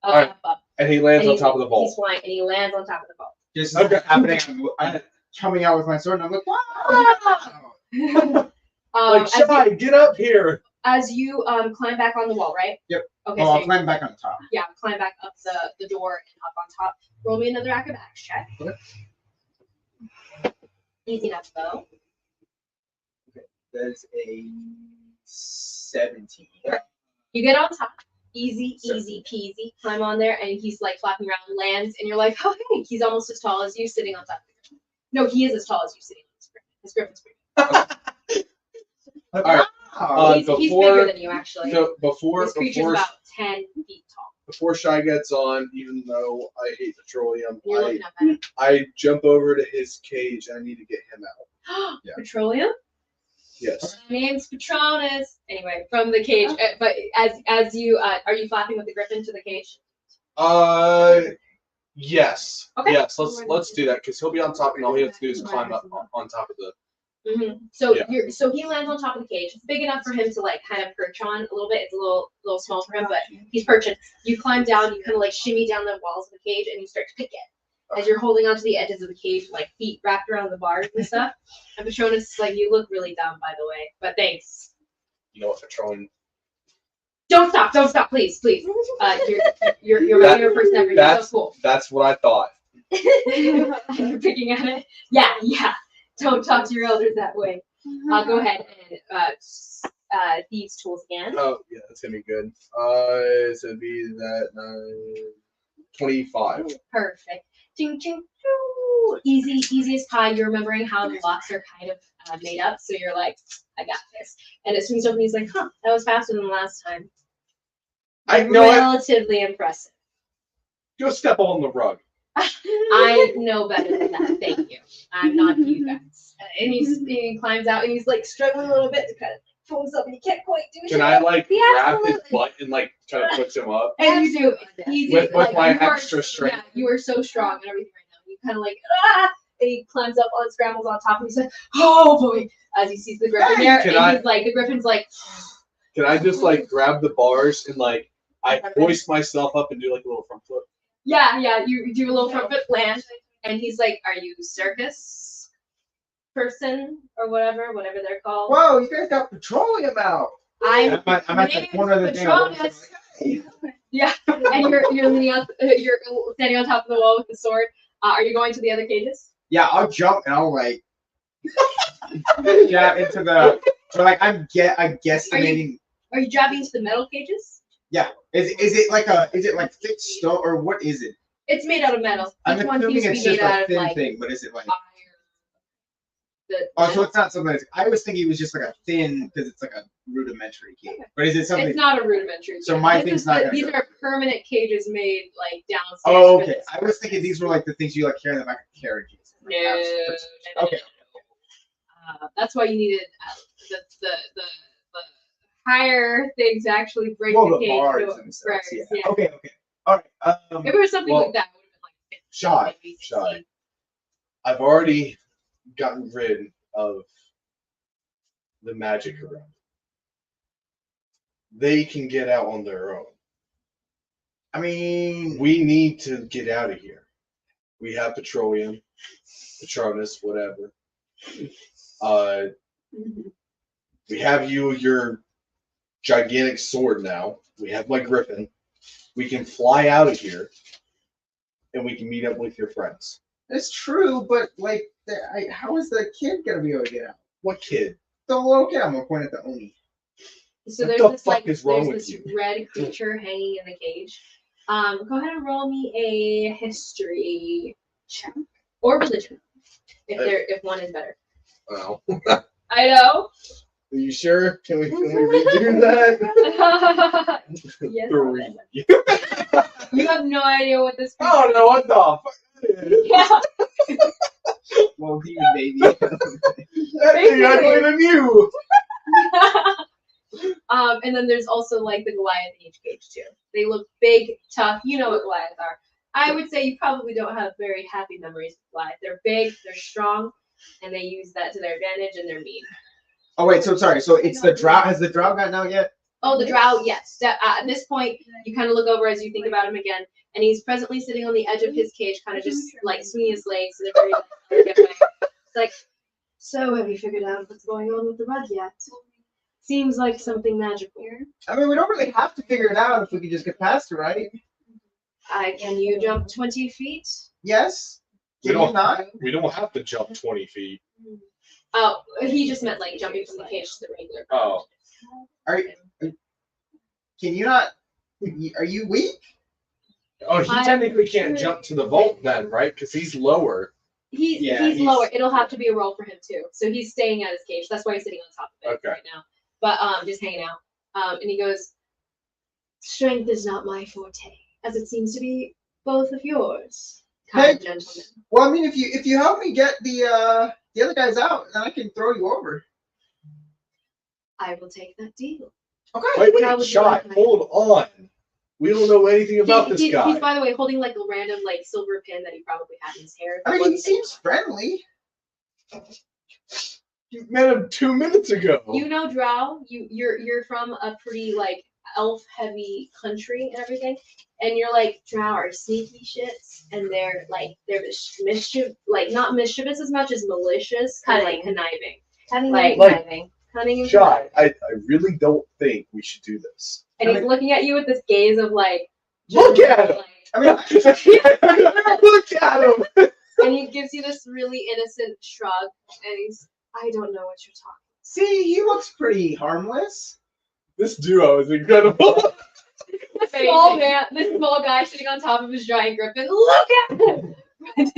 Alright. up. And he lands And on top of the He's vault. flying and he lands on top of the vault. This is Okay. happening. I'm coming out with my sword, and I'm like, wow. Like, Shy, get up here. As you climb back on the wall, right? Yep. Okay, Oh, so I'll climb back on top. yeah, climb back up the door and up on top. Roll me another acrobatics check. Okay. Easy enough though. That is a 17. You get on top. Easy peasy. Climb on there and he's like flapping around, lands, and you're like, oh hey, he's almost as tall as you sitting on top of the griffin. No, he is as tall as you sitting on his griffin's pretty. All right. He's bigger than you actually. So before This creature's about 10 feet tall. before Shy gets on, even though I hate petroleum, You're looking up at him. I jump over to his cage. I need to get him out. Yeah. Petroleum? Yes. My name's Patronus. Anyway, from the cage. But as you are you flapping with the griffin to the cage? Yes. Okay. Yes. Let's do that because he'll be on top, and all he has to do is climb up on top of the. Mm-hmm. So Yeah. so he lands on top of the cage. It's big enough for him to like kind of perch on a little bit. It's a little small for him, but he's perching. You climb down. You kind of like shimmy down the walls of the cage, and you start to pick it as you're holding onto the edges of the cage, like feet wrapped around the bars and stuff. And Patronus is like, you look really dumb, by the way, but thanks. You know what, petroleum. Don't stop, please. You're my favorite person ever. You're so cool. That's what I thought. You're picking at it. Yeah. Don't talk to your elders that way. Go ahead and thieves tools again. Oh yeah, that's gonna be good. It's gonna be that 25. Perfect. Ching, ching, choo. Easy as pie. You're remembering how the blocks are kind of made up, so you're like, I got this. And as soon as he's like, huh, that was faster than the last time. I know it. Relatively impressive. Go step on the rug. I know better than that. Thank you. I'm not you guys. And he climbs out and he's like struggling a little bit to kind of pull himself and he can't quite do it. Can I like Yeah, grab his absolutely. butt and like try to push him up? And you do easy With my you are- extra strength. Yeah, you are so strong and everything right now. You kind of like and he climbs up on, scrambles on top, and he's like, oh boy, as he sees the griffin there, and he's like, the griffin's like, Can I just like grab the bars and like I hoist myself up and do like a little front flip? yeah, you do a little front foot land, and he's like, are you circus person or whatever they're called? Whoa, you guys got petroleum out. I'm at the corner of the Patronus. Yeah, and you're leaning up, you're standing on top of the wall with the sword. Are you going to the other cages? Yeah, I'll jump and I'll like jab into the. So like I'm guesstimating. Are you jabbing into the metal cages? Yeah. Is it like thick stone or what is it? It's made out of metal. I'm Each one assuming seems to it's be made just out a of thin like thing, but is it like? Oh, So it's not something. I was thinking it was just like a thin because it's like a rudimentary cage. But is it something? It's not a rudimentary. So cage. my This thing's is not the- gonna These go. are permanent cages made like downstairs. Oh, for okay. this. I was thinking these were like the things you like carry in the back of carriages. Like, No. Okay. That's why you needed the higher thing to actually break Well, the the cage. bars to- themselves. right, Yeah. yeah. Okay. All right. If it was something well, like that, it would have been like Shot. maybe Shot. 16. I've already gotten rid of the magic around. They can get out on their own. I mean, We need to get out of here. We have petroleum, Patronus, whatever. We have your gigantic sword now. We have my griffin. We can fly out of here, and we can meet up with your friends. that's true, but like, how is the kid gonna be able to get out? What kid? The little kid. I'm gonna point at the Oni. So What there's the this fuck like is wrong there's with this red creature hanging in the cage. Go ahead and roll me a history check or religion, if one is better. Well, I know. are you sure? Can we redo that? Yes. 3. You have no idea what this. I don't know what the fuck that is. Yeah. Well, demon baby. That thing ugly than you. And then there's also like the Goliath in each cage too. They look big, tough. You know what Goliaths are. I would say you probably don't have very happy memories of Goliath. They're big, they're strong, and they use that to their advantage, and they're mean. Oh wait, so sorry. So it's the drow. Has the drow gotten out yet? Oh, the drow, yes. At this point, you kind of look over as you think about him again, and he's presently sitting on the edge of his cage, kind of just like swinging his legs in a very get way. It's like, so have you figured out what's going on with the rug yet? Seems like something magical. I mean, we don't really have to figure it out if we could just get past it, right? Can you jump 20 feet? Yes. We Can you don't, not? we don't have to jump 20 feet. Oh, he just meant like jumping from the cage to the regular. Oh. Can you not? Are you weak? Oh, he technically can't jump to the vault then, right? Because he's lower. He's lower. It'll have to be a roll for him too. So he's staying at his cage. That's why he's sitting on top of it right now. But just hanging out. And he goes, "Strength is not my forte, as it seems to be both of yours, kind gentlemen." Well, I mean, if you help me get the other guys out, then I can throw you over. I will take that deal. Okay. Wait, shot. Hold on. We don't know anything about this guy. He's, by the way, holding like a random like silver pin that he probably had in his hair. I mean, he seems friendly. You met him 2 minutes ago. You know, Drow. You're from a pretty like elf-heavy country and everything, and you're like, Drow are sneaky shits, and they're mischief, like not mischievous as much as malicious, kind of like conniving. Cunning and Shy, I really don't think we should do this. And he's looking at you with this gaze of like, Look at him! I mean, look at him! And he gives you this really innocent shrug, and he's, I don't know what you're talking. See, he looks pretty harmless. This duo is incredible. This small guy sitting on top of his giant griffin. Look at him! And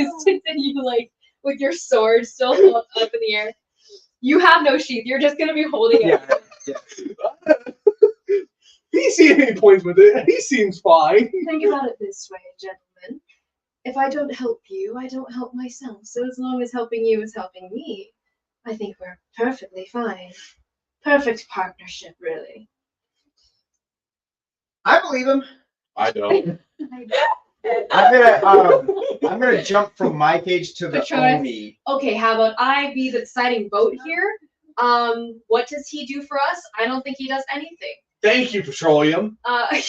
you like with your sword still up in the air. You have no sheath. You're just gonna be holding it. Yeah. He sees any points with it. He seems fine. Think about it this way, gentlemen. If I don't help you, I don't help myself. So as long as helping you is helping me, I think we're perfectly fine. Perfect partnership, really. I believe him. I don't. I'm gonna jump from my cage to the Patronus. Oni. Okay, how about I be the deciding vote here? What does he do for us? I don't think he does anything. Thank you, Petroleum. I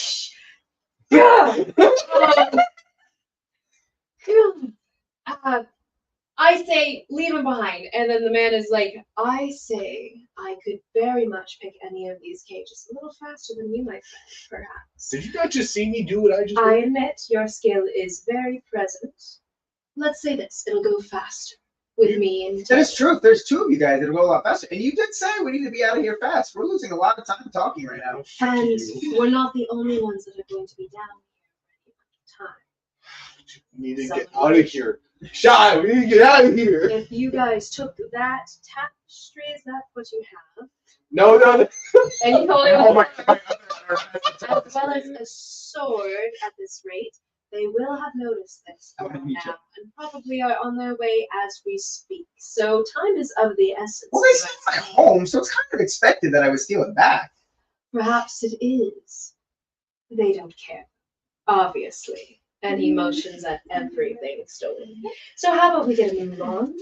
say leave him behind, and then the man is like, I say I could very much pick any of these cages a little faster than you, my friend, perhaps. Did you not just see me do what I just I did? admit your skill is very present. Let's say this, it'll go faster with me and That is true. If there's two of you guys, it'll go a lot faster. And you did say we need to be out of here fast. We're losing a lot of time talking right now. And we're not the only ones that are going to be down here for any amount of time. We need to get out of here. Shy, we need to get out of here. If you guys took that tapestry, is that what you have? No. And you told Oh my God. as well as a sword at this rate, they will have noticed this around now and probably are on their way as we speak. So time is of the essence. Well, they steal my home, so it's kind of expected that I would steal it back. Perhaps it is. They don't care, obviously. And he motions at everything stolen. So how about we get a move on?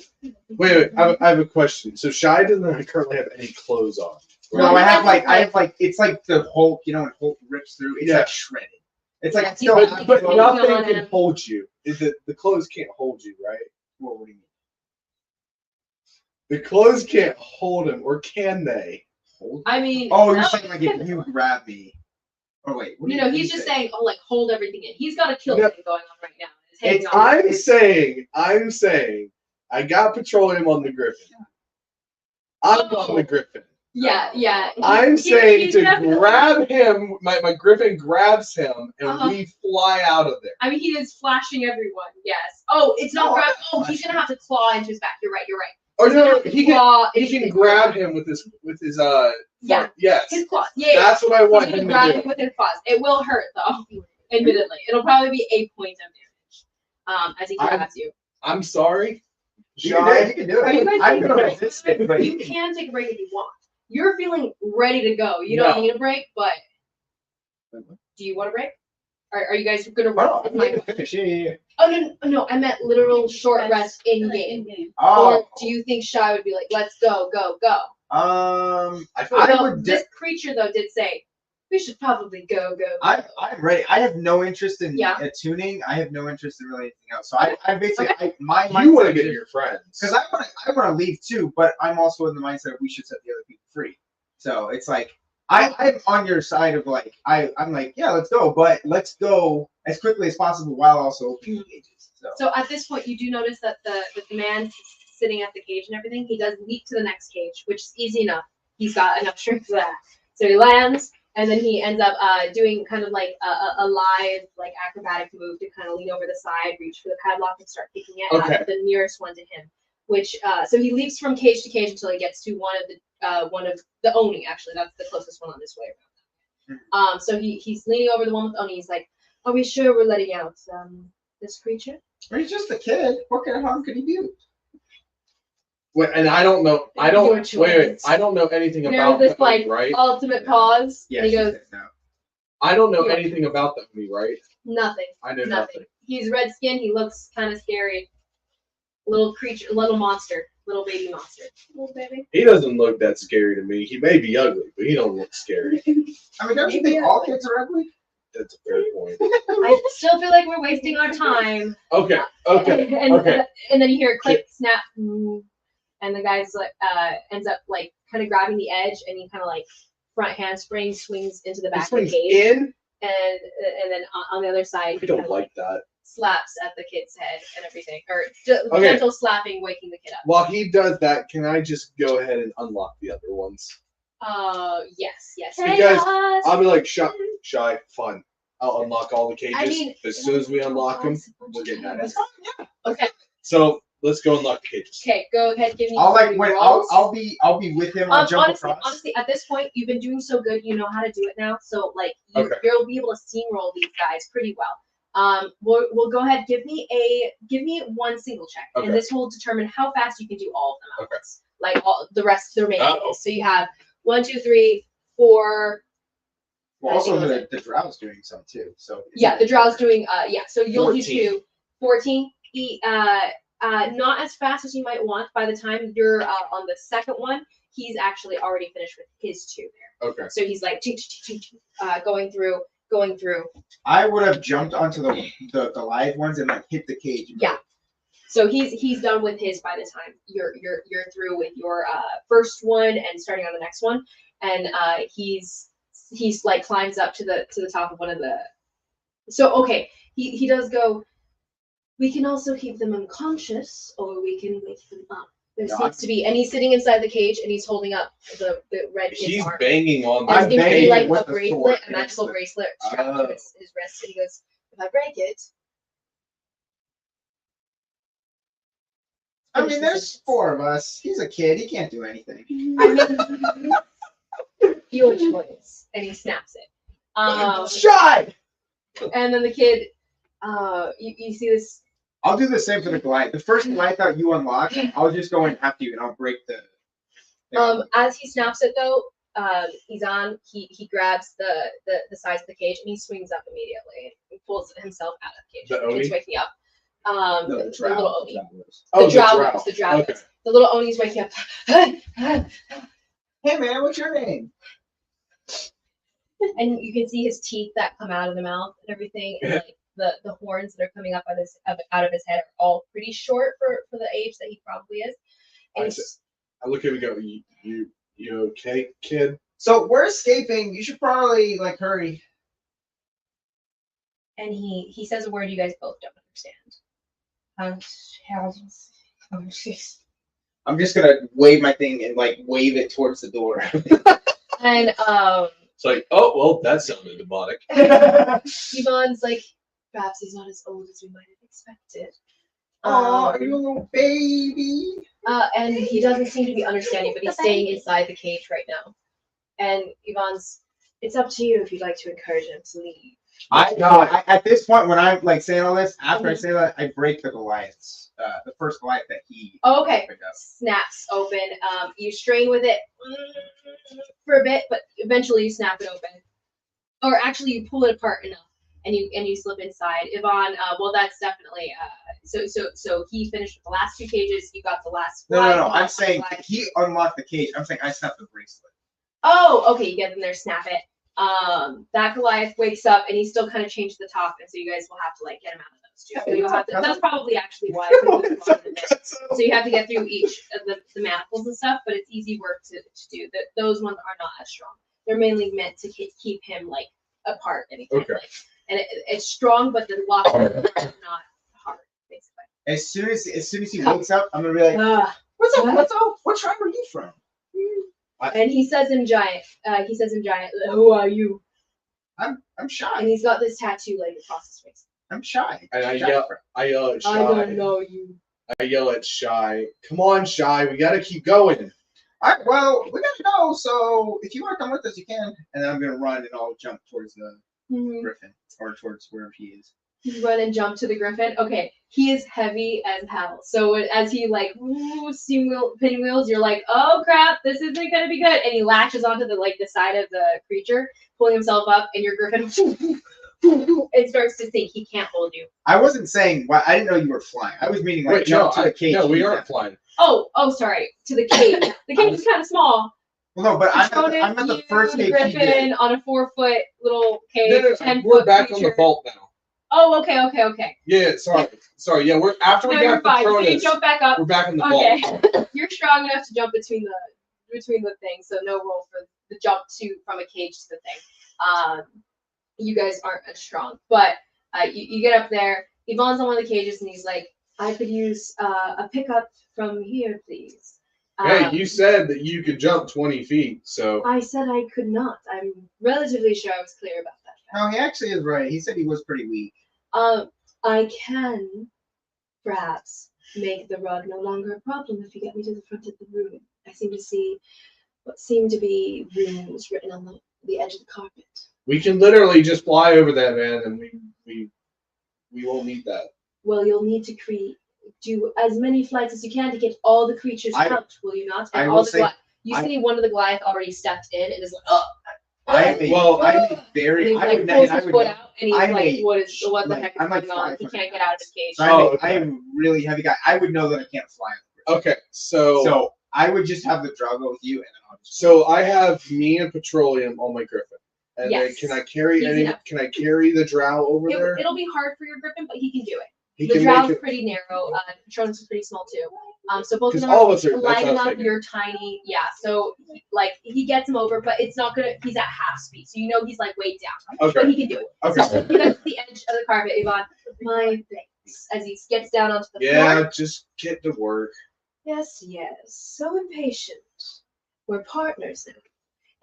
Wait, I have a question. So Shy doesn't currently have any clothes on. No, I have like it's like the Hulk, you know, when Hulk rips through, it's like shredded. It's like Yeah, still he's- half But Hold nothing on, can Adam. hold you. The clothes can't hold you, right? What do you mean? The clothes can't hold him, or can they? Hold? I mean, Oh, you're saying like if you grab me. Oh wait. What do you know, mean he's just say? saying, oh, like hold everything in. He's got a kill No. thing going on right now. It's hanging It's, on. I'm saying, I got petroleum on the Griffin. I'm on the Griffin. Yeah, yeah. I'm saying he's to definitely- grab him, my Griffin grabs him, and Uh-huh. we fly out of there. I mean, he is flashing everyone. Yes. Oh, it's not No, grab. I'm Oh, not he's gonna have to claw into his back. You're right. You're right. Oh He's gonna no, have to he can claw he into can his- grab him with his Yeah, yes. his claws. Yeah, yeah. That's what I He's want gonna him grab to you do. with his claws. It will hurt though. Admittedly, it'll probably be 8 points of damage. As he grabs you. I'm sorry. You can do Are you it. guys I'm taking gonna a break? resist it, but You can take a break if you want. You're feeling ready to go. You don't No. need a break, but do you want a break? Are you guys gonna Oh, run? I'm gonna finish. Yeah. Oh no! I meant literal short rest in game. Oh. Or do you think Shy would be like, let's go, go, go? I Although would. this creature though did say, we should probably go, go. I'm ready. I have no interest in Yeah. tuning. I have no interest in really anything else. So I basically my You want to mindset get is- your friends. Because I want to leave too, but I'm also in the mindset we should set the other people free. So it's like I'm on your side of like I'm like, yeah, let's go, but let's go as quickly as possible while also opening the cages. So at this point, you do notice that the man sitting at the cage and everything, he does leap to the next cage, which is easy enough. He's got enough strength for that. So he lands, and then he ends up doing kind of like a live, like acrobatic move to kind of lean over the side, reach for the padlock, and start kicking it Okay. at the nearest one to him. Which so he leaps from cage to cage until he gets to one of the Oni. Actually, that's the closest one on this way around. So he's leaning over the one with Oni. He's like, "Are we sure we're letting out this creature?" He's just a kid. What kind of harm could he do? Wait, and I don't know. Your choice. Wait. I don't know anything There's about this the Oni, like right? ultimate pause. Yeah, and he she goes, said no. I don't know Yeah. anything about the Oni, right? "Nothing. I know Nothing. nothing. He's red skinned. He looks kind of scary. Little creature, little monster, little baby monster. Little baby. He doesn't look that scary to me. He may be ugly, but he don't look scary. I mean, don't you think all kids are ugly? That's a fair point. I still feel like we're wasting our time." Okay. And then you hear a click, snap, and the guy's like ends up like kind of grabbing the edge, and he kind of like front handspring swings into the He back of the swings cage, in. and then on the other side, I he don't kinda, like that. slaps at the kid's head and everything, or Okay. gentle slapping, waking the kid up. While he does that, can I just go ahead and unlock the other ones? Yes. Because I'll be like, shy, fun. I'll unlock all the cages. I mean- as soon as we unlock them, we'll get at it. Okay. So let's go unlock the cages. Okay, go ahead, give me. I'll like three when rolls. I'll be with him. I'll jump across. Honestly, at this point, you've been doing so good, you know how to do it now. So like, Okay. you'll be able to steamroll these guys pretty well. We'll go ahead. Give me one single check, Okay. and this will determine how fast you can do all of them at Okay. once. Like all the rest, the remaining. Uh-oh. So you have 1, 2, 3, 4. Well, also the drow's doing some too. So Yeah, the draw's doing. So you'll do 14. 2, 14. Not as fast as you might want. By the time you're on the second one, he's actually already finished with his 2 there. Okay. So he's like going through. I would have jumped onto the live ones and like hit the cage. Yeah. So he's done with his by the time you're through with your first one and starting on the next one, and he's like climbs up to the top of one of the. So okay, he does go. We can also keep them unconscious, or we can wake them up. There Yeah, seems to be, and he's sitting inside the cage, and he's holding up the red kid's He's arm. banging on There's I'm going to be banging like with a the bracelet, sword a magical against the- bracelet strapped to his wrist, and he goes, "If I break it." I mean, there's 4 of us. He's a kid. He can't do anything. I mean, your choice. And he snaps it. Shy. And then the kid, you see this. I'll do the same for the glide. The first glide that you unlock, I'll just go in after you and I'll break the. As he snaps it though, he grabs the sides of the cage and he swings up immediately and pulls himself out of the cage. The It's Oni? waking up. No, The the drow. little Oni. Oh, The drow drow. knows, the drow Okay. knows. The little Oni's waking up. Hey man, what's your name? and you can see his teeth that come out of the mouth and everything, and like the horns that are coming up out of his head are all pretty short for the age that he probably is. And I look at him and go, you okay, kid? So we're escaping. You should probably like hurry. and he says a word you guys both don't understand. I'm just gonna wave my thing and like wave it towards the door. And It's like, oh well, that sounded demonic. Yvonne's like, perhaps he's not as old as we might have expected. Oh, are you a little baby? And he doesn't seem to be understanding, but he's staying inside the cage right now. And Yvonne's, it's up to you if you'd like to encourage him to leave. I at this point when I'm like saying all this, after I say that, I break the Goliaths. The first Goliath that he Okay. picked up. Snaps open. You strain with it for a bit, but eventually you snap it open. Or actually, you pull it apart enough, and you slip inside. Yvonne, well, that's definitely so he finished with the last two cages. You got the last. No. Goliath, I'm saying he unlocked the cage. I'm saying I snapped the bracelet. Oh, okay. You get in there, snap it. That Goliath wakes up, and he's still kind of changed the top, and so you guys will have to like get him out of those two. So you'll have to, that's probably actually why. So you have to get through each of the manacles and stuff, but it's easy work to do. Those ones are not as strong. They're mainly meant to keep him like apart, and he can't, like, and it's strong, but the locks are not hard, basically. As soon as he wakes up, I'm gonna be like, "What's up? What's up? What tribe are you from?" And he says in giant, "Who are you?" I'm shy. And he's got this tattoo like across his face. I'm shy. And I yell at Shy. I don't know you. I yell at Shy. Come on, Shy. We gotta keep going. Well, we gotta go. So if you want to come with us, you can. And then I'm gonna run and I'll jump towards the griffin or towards wherever he is. You run and jump to the griffin. Okay, he is heavy as hell. So as he like pinwheels, you're like, oh crap, this isn't gonna be good. And he latches onto the side of the creature, pulling himself up, and your griffin it starts to sink. He can't hold you. I wasn't saying. Well, I didn't know you were flying. I was meaning like jump to the cage. No, we aren't flying. Oh, sorry. To the cage. The cage is kind of small. Well, no, but I'm at the first cage. Griffin on a 4-foot little cage. No, 10-foot we're back on creature. the vault now. Oh, okay. Yeah, sorry. Yeah, we're after we got the fine. You Patronus, jump back up. we're back in the vault. Okay. You're strong enough to jump between the things, so no roll for the jump from a cage to the thing. You guys aren't as strong, but you get up there. Yvonne's on one of the cages, and he's like, "I could use a pickup from here, please." Hey, you said that you could jump 20 feet, so. I said I could not. I'm relatively sure I was clear about that. No, he actually is right. He said he was pretty weak. I can perhaps make the rug no longer a problem if you get me to the front of the room. I seem to see what seem to be runes written on the edge of the carpet. We can literally just fly over that, man, and we won't need that. Well, you'll need to do as many flights as you can to get all the creatures out, will you not? And all the see one of the Goliath already stepped in and is like, oh. I'm very. And he pulls his foot out, and he's like, what the heck is going on? He can't get out of his cage. I am a really heavy guy. I would know that I can't fly. Okay, so I would just have the Drago with you, and then I'll just. So I have me and Petroleum on my Griffin. And yes. then can I carry Can I carry the Drow over there? It'll be hard for your Griffin, but he can do it. He the can Drow's make it. pretty narrow. Patronus is pretty small too. So both of them all are of us are light that's enough. You're tiny, yeah. So he gets him over, but it's not gonna. He's at half speed, so you know he's like way down. Okay. But he can do it. Okay. So he gets to the edge of the carpet, Yvonne. My thanks. As he gets down onto the floor. Yeah, just get to work. Yes. So impatient. We're partners now.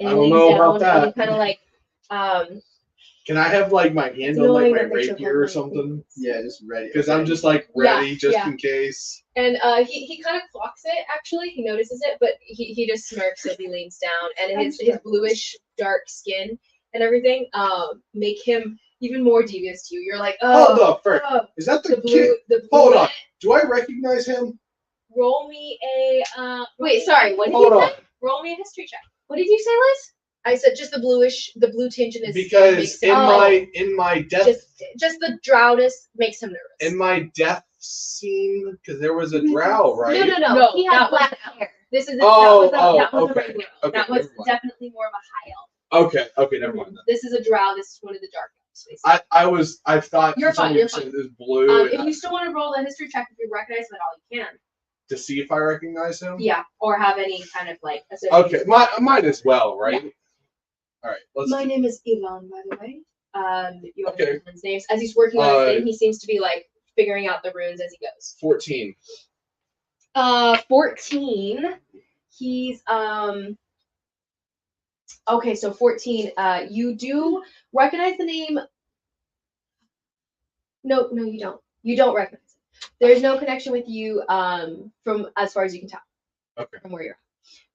And I don't know about that. And he kind of like. Can I have like my hand on like my rapier or something? Yeah, just ready. Because I'm just like ready just in case. And he kind of clocks it actually. He notices it, but he just smirks as he leans down, and his bluish dark skin and everything make him even more devious to you. You're like, hold up, first. Is that the kid? Hold on. Do I recognize him? Roll me a wait, sorry, what did Hold you on. say? Roll me a history check. What did you say, Liz? I said just the blue tinge in his because skin in my death just the drowness makes him nervous. In my death scene, because there was a drow, right? No. He had black hair. This is that was a regular. Okay, that was definitely more of a high elf. Okay, never mind. This is a drow. This is one of the dark elves. Basically. I thought You're for some fine, you're reason fine. it was blue. If you still want to roll a history check, if you recognize it at all, you can. To see if I recognize him. Yeah, or have any kind of like association. Okay, might as well, right? Yeah. All right, let's. My name is Ivan, by the way. You have Okay. his names. As he's working on his thing, he seems to be like figuring out the runes as he goes. 14. 14. He's okay, so 14. You do recognize the name. No, you don't. You don't recognize it. There's no connection with you from as far as you can tell. Okay. From where you're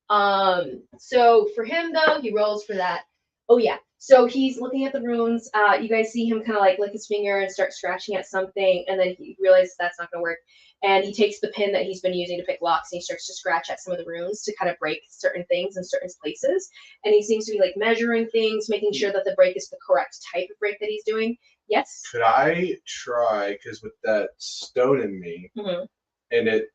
at. So for him though, he rolls for that. Oh yeah. So he's looking at the runes. You guys see him kind of like lick his finger and start scratching at something, and then he realizes that's not gonna work. And he takes the pin that he's been using to pick locks and he starts to scratch at some of the runes to kind of break certain things in certain places. And he seems to be like measuring things, making sure that the break is the correct type of break that he's doing. Yes. Could I try, because with that stone in me, Mm-hmm. and it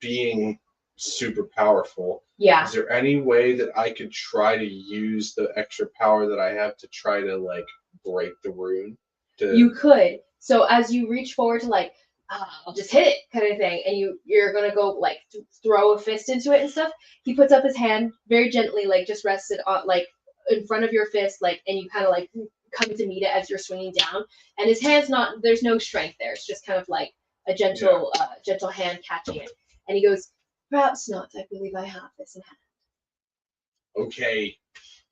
being super powerful, Yeah. is there any way that I could try to use the extra power that I have to try to like break the rune? You could. So as you reach forward to like, I'll just hit it kind of thing, and you're gonna go like throw a fist into it and stuff. He puts up his hand very gently, like just rests it on like in front of your fist, like, and you kind of like come to meet it as you're swinging down. And his hand's not, there's no strength there. It's just kind of like a gentle, gentle hand catching it. And he goes, perhaps not. I believe I have this in hand. Okay,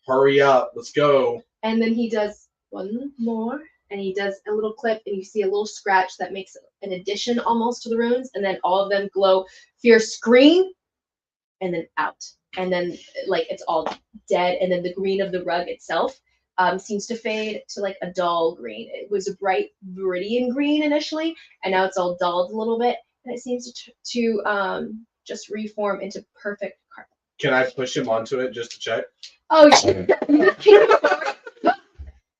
hurry up, let's go. And then he does one more, and he does a little clip, and you see a little scratch that makes an addition almost to the runes, and then all of them glow fierce green, and then out. And then like it's all dead, and then the green of the rug itself seems to fade to like a dull green. It was a bright viridian green initially, and now it's all dulled a little bit, and it seems to just reform into perfect carpet. Can I push him onto it just to check? Oh, yeah.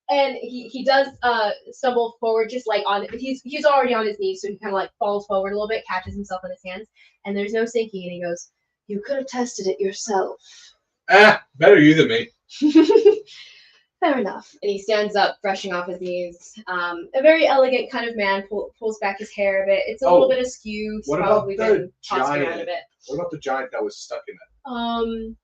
And he does stumble forward, just like on. He's already on his knees, so he kind of like falls forward a little bit, catches himself in his hands, and there's no sinking. And he goes, "You could have tested it yourself." Better you than me. Fair enough. And he stands up, brushing off his knees. A very elegant kind of man, pulls back his hair a bit. It's a little bit askew. He's What about probably been the tossed around a giant? bit. What about the giant that was stuck in it?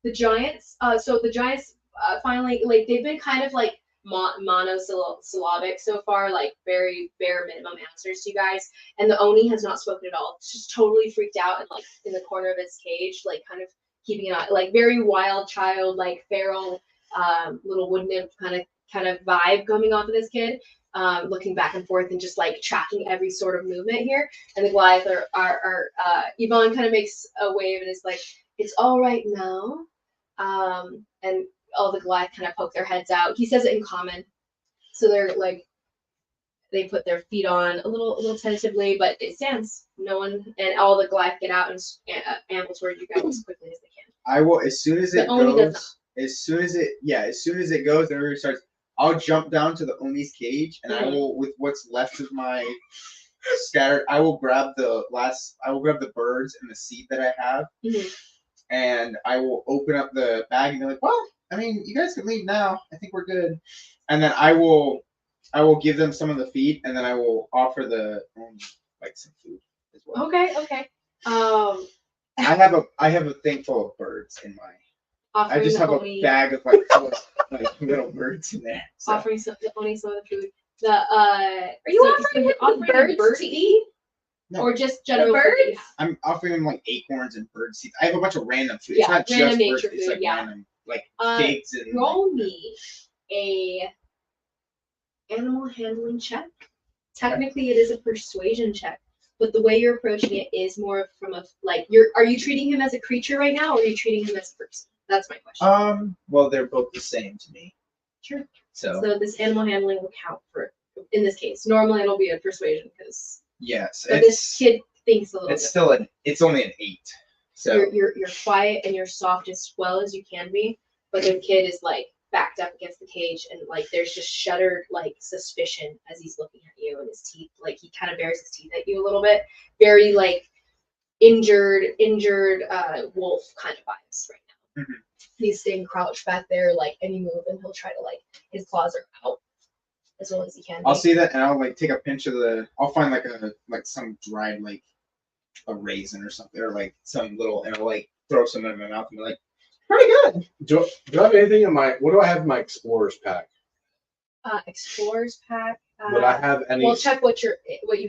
The giants. So the giants finally, like, they've been kind of like monosyllabic so far, like very bare minimum answers to you guys. And the Oni has not spoken at all. It's just totally freaked out and like in the corner of its cage, like kind of keeping an eye, like very wild child, like feral, little wood nymph kind of vibe coming off of this kid. Looking back and forth and just like tracking every sort of movement here. And the Goliath are Yvonne kind of makes a wave and is like, "It's all right now." And all the Goliath kind of poke their heads out. He says it in common. So they're like, they put their feet on a little tentatively, but it stands. No one, and all the Goliath get out and amble toward you guys as quickly as they can. I will, as soon as it The Oni does goes, as soon as it goes, and everybody starts, I'll jump down to the Oni's cage, and I will, with what's left of my scattered, I will grab the birds and the seed that I have, and I will open up the bag and be like, well, I mean, you guys can leave now. I think we're good. And then I will give them some of the feed, and then I will offer the like some food as well. Okay. I have a thing full of birds in my. I just have a bag of like full of, like little birds in there. So. Offering the Oni some of the food. Are you offering birds to eat? No. Or just general birds? food? I'm offering them like acorns and bird seeds. I have a bunch of random food. Yeah, it's not random just birds. nature It's food, like yeah. random, like pigs and. Roll me a animal handling check. Technically, it is a persuasion check, but the way you're approaching it is more from a like. Are you treating him as a creature right now, or are you treating him as a person? That's my question. Well, they're both the same to me. Sure. So this animal handling will count for in this case. Normally, it'll be a persuasion because. Yes, But this kid thinks a little. It's still it's only an 8. So you're quiet and you're soft as well as you can be, but the kid is like backed up against the cage and like there's just shuddered like suspicion as he's looking at you, and his teeth, like he kind of bares his teeth at you a little bit, very like injured wolf kind of vibes right now. He's staying crouched back there, like any move, and he'll try to like his claws are out as well as he can. I'll see that, and I'll like take a pinch of the. I'll find like some dried like a raisin or something, or like some little, and I'll like throw some in my mouth and be like, pretty good. Do I have anything in my? What do I have in my explorer's pack? Explorer's pack. Would I have any? We'll check what you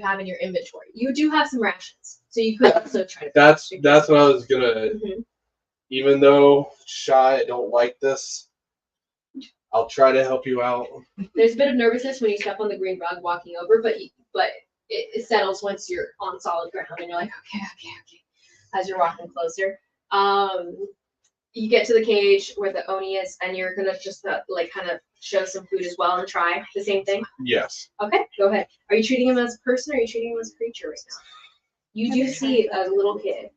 have in your inventory. You do have some rations, so you could also try to. That's what I was gonna. Mhm. Even though shy, I don't like this. I'll try to help you out. There's a bit of nervousness when you step on the green rug walking over, but it settles once you're on solid ground and you're like, okay, as you're walking closer. You get to the cage where the Oni is, and you're gonna just like kind of show some food as well and try the same thing. Yes. Okay, go ahead. Are you treating him as a person, or are you treating him as a creature right now? You do see a little kid.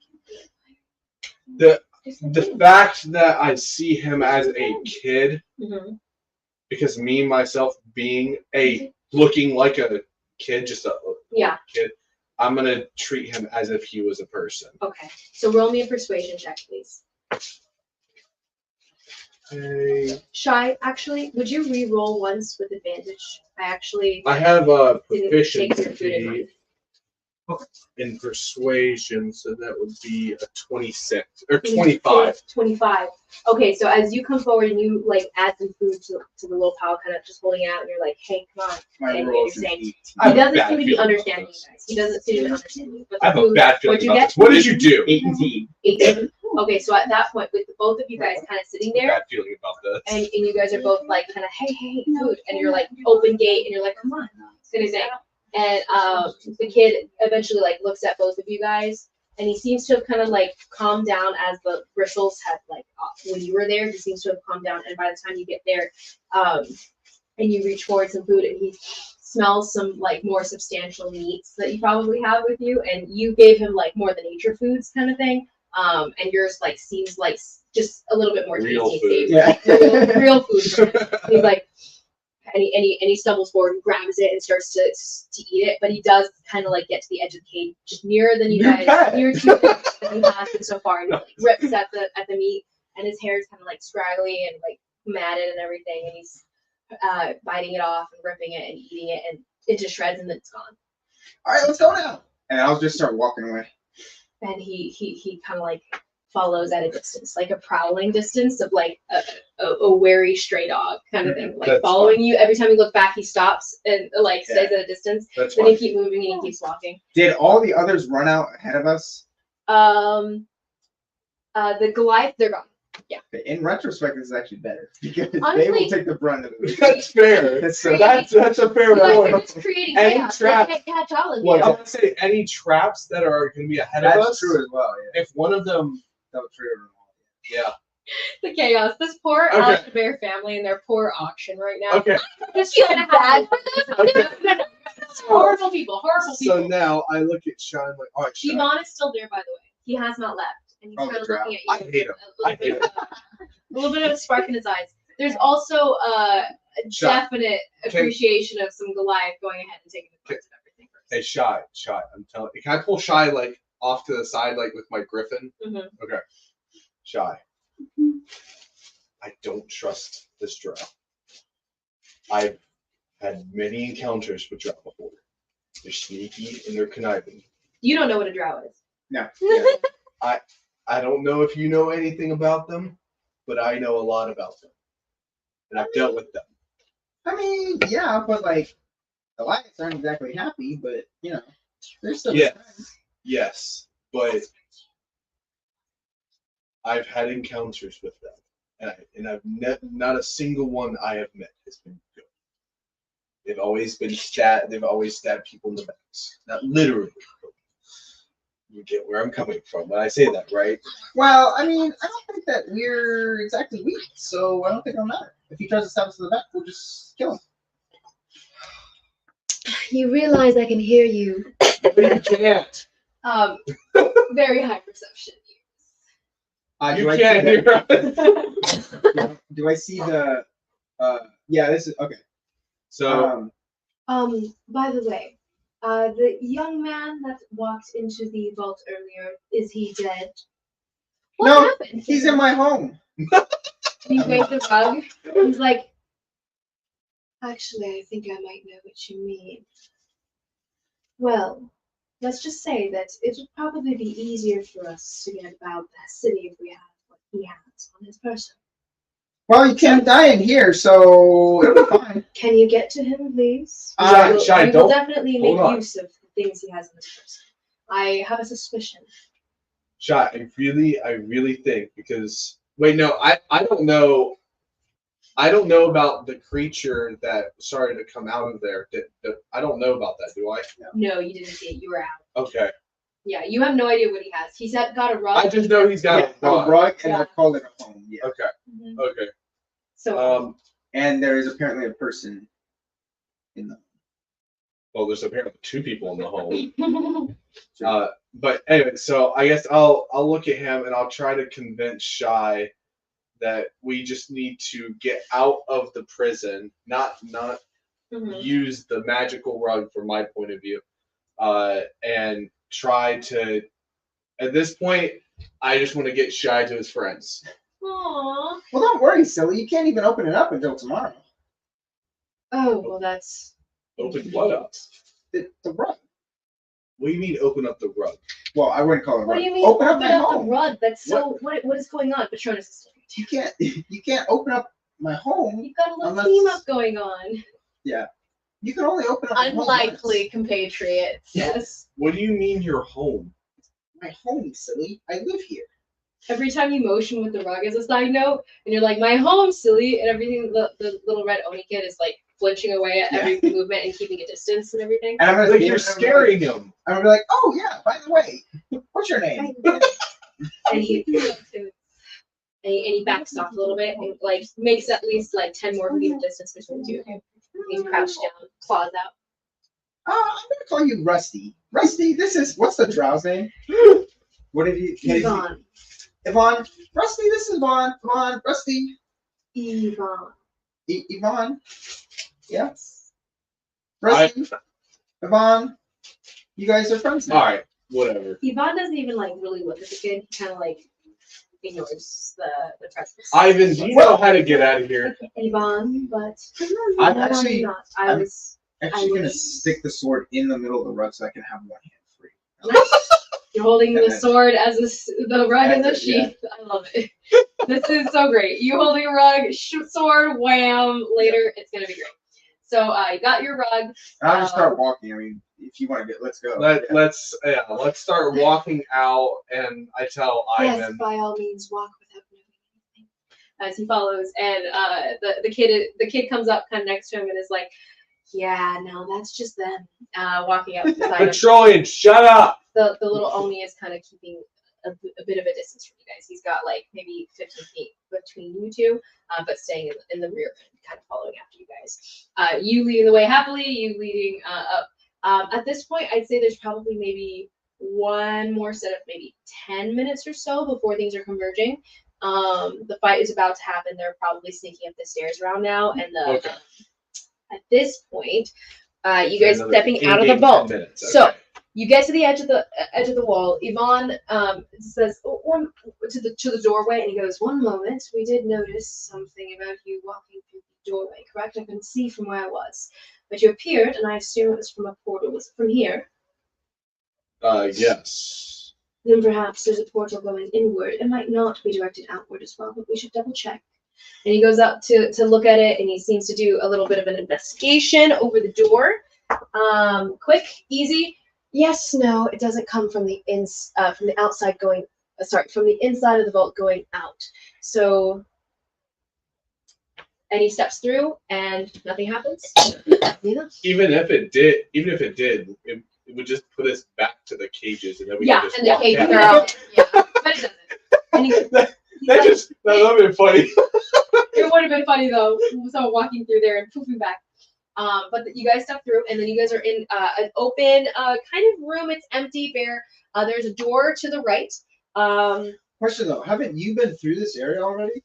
The fact that I see him as a kid, because me myself being looking like a kid, just a kid, I'm gonna treat him as if he was a person. Okay, so roll me a persuasion check, please. Shy, actually, would you re-roll once with advantage? I have a didn't take your food in proficiency mind. in persuasion, so that would be a 26 or 25. 25. Okay, so as you come forward and you like add some food to the little pile, kind of just holding it out, and you're like, "Hey, come on!" My And roll you're is saying, an I he have a doesn't bad seem to be feeling understanding about you this. guys. He doesn't seem to understand you. But I have the a food, bad feeling what'd you about get? this. What did you do? 18. 18. Okay, so at that point, with both of you guys kind of sitting there, Bad feeling about this. and you guys are both like kind of, hey, food, and you're like open gate, and you're like, come on, kind of thing. And the kid eventually like looks at both of you guys, and he seems to have kind of like calmed down as the bristles had like when you were there. He seems to have calmed down, and by the time you get there, and you reach forward some food, and he smells some like more substantial meats that you probably have with you, and you gave him like more the nature foods kind of thing. And yours like seems like just a little bit more Real tasty food. and savory. Like, real food. He's like, and he stumbles forward and grabs it and starts to eat it, but he does kind of like get to the edge of the cage, just nearer than you guys, nearer to you than he has been so far, and he like rips at the meat, and his hair is kind of like scraggly and like matted and everything, and he's biting it off and ripping it and eating it and into shreds, and then it's gone. All right, let's go now. And I'll just start walking away. And he kind of like follows at a distance, like a prowling distance of like a wary stray dog kind of thing, like That's following fine. you. Every time you look back, he stops and like stays at a distance. That's Then fine. he keeps moving and he keeps walking. Did all the others run out ahead of us? The Goliath, they're gone. In retrospect, this is actually better because they Honestly- will take the brunt of it. That's fair. That's That's a fair You guys are point. just creating Any chaos. trap- They can't catch all of you. Well, I want to say any traps that are going to be ahead of That's us. true as well. Yeah. If one of them, That was true. yeah. The chaos. This poor Okay. Alex Bear family and their poor auction right now. Okay. Just feeling bad for them. Okay. Horrible people. Horrible So people. now I look at Sean like, all right, Sean. Yvonne is still there, by the way. He has not left, and he's Oh, kind of the drought. looking at you. I hate him. I hate him. A little bit of a spark in his eyes. There's also a Shot. definite appreciation of some Goliath going ahead and taking the parts of everything first. Hey, Shy. I'm telling you. Can I pull Shy like off to the side like with my griffin? Mhm. Okay. Shy. I don't trust this drow. I've had many encounters with drow before. They're sneaky and they're conniving. You don't know what a drow is. No. Yeah. I don't know if you know anything about them, but I know a lot about them. And I've dealt with them. I mean, yeah, but like, the Lions aren't exactly happy, but you know, they're still Yeah. friends. Yes, but I've had encounters with them, and I've not a single one I have met has been good. They've always been They've always stabbed people in the backs, not literally. You get where I'm coming from when I say that, right? Well, I mean, I don't think that we're exactly weak, so I don't think it'll matter. If he tries to stab us in the back, we'll just kill him. You realize I can hear you. You can't. Very high perception. You Do I can't see hear us. the- Do I see the? Yeah, this is okay. So By the way, the young man that walked into the vault earlier, is he dead? What No, happened? He's in my home. You wave the rug. He's like, Actually, I think I might know what you mean. Well, let's just say that it would probably be easier for us to get about the city if we had what he has on his person. Well, you can't die in here, so it'll be fine. Can you get to him, please? Shy, We will don't- definitely make hold on. use of the things he has on his person. I have a suspicion. Shot, I really think because wait, no, I don't know. I don't know about the creature that started to come out of there. I don't know about that, do I? no, you didn't see it. You were out. Okay. Yeah, you have no idea what he has. He's got a rug. I just know he's got Yeah, a a rug, and Yeah. I call it a home. Yeah. Okay. Mhm. Okay. So And there is apparently a person in the. Well, there's apparently 2 people in the home. But anyway, so I guess I'll look at him and I'll try to convince Shy that we just need to get out of the prison, not Mhm. use the magical rug from my point of view, and try to. At this point, I just want to get Shy to his friends. Aww. Well, don't worry, silly. You can't even open it up until tomorrow. Oh, well, that's. Open what up? The rug. What do you mean open up the rug? Well, I wouldn't call it a What rug. do you mean? Open up my the home. rug. That's so. What is going on? Patronus is. You can't. You can't open up my home. You've got a little Unless- team up going on. You can only open up my home Unlikely once. compatriots. Yes. What do you mean your home? My home, silly. I live here. Every time you motion with the rug as a side note, and you're like, my home, silly, and everything, the little red Oni kid is like flinching away at every movement and keeping a distance and everything. And I'm gonna Like be- you're scaring him. I'm gonna be like, oh yeah. By the way, what's your name? And he and he backs off a little bit and like makes at least like 10 more feet of distance between the two of you. He's crouched down, claws out. I'm gonna call you Rusty. Rusty, this is what's the drow's name? What did you? Yvonne. Yvonne. Rusty, this is Yvonne. Yvonne. Rusty. Yvonne. Yvonne. Yes. Rusty. Yvonne. You guys are friends now. All right, whatever. Yvonne doesn't even like really look at the kid. He kind of like ignores the presence. Ivan, do you know how to get out of here? Yvonne, but. I'm No, actually- not. I I'm- was. Actually, I gonna wish- stick the sword in the middle of the rug so I can have one hand free. You're holding the sword as the rug in the That's it, yeah. sheath. I love it. This is so great. You holding a rug, sword, wham. Later, it's gonna be great. So you got your rug. And I'll just start walking. I mean, if you want to let's go. Let's start walking out, and I tell Yes, Ivan. by all means, walk without knowing anything. As he follows, and the kid comes up kind of next to him and is like, Yeah, no, that's just them. walking up beside him. Petrolian, shut up! The little Oni is kind of keeping a bit of a distance from you guys. He's got like maybe 15 feet between you two, but staying in the rear, kind of following after you guys. You leading the way happily, you leading up. At this point, I'd say there's probably maybe one more set of maybe 10 minutes or so before things are converging. The fight is about to happen. They're probably sneaking up the stairs around now, and Okay. at this point, you guys Another stepping out of the in-game vault. 10 minutes, So okay. you get to the edge of the wall. Yvonne says to the doorway, and he goes, "One moment. We did notice something about you walking through the doorway. Correct? I couldn't see from where I was, but you appeared, and I assume it was from a portal. Was it from here? Yes. Then perhaps there's a portal going inward. It might not be directed outward as well, but we should double check. And he goes up to look at it, and he seems to do a little bit of an investigation over the door. Quick, easy. Yes, no, it doesn't come from the from the outside going. From the inside of the vault going out. So, And he steps through, and nothing happens. yeah. Even if it did, it would just put us back to the cages, and then we Yeah, could just and the walk cages out. are out. Yeah, but it doesn't. And he, That he's like, would have been funny. it would have been funny though, someone walking through there and poofing back. But you guys step through, and then you guys are in an open kind of room. It's empty, bare. There's a door to the right. Question though, haven't you been through this area already?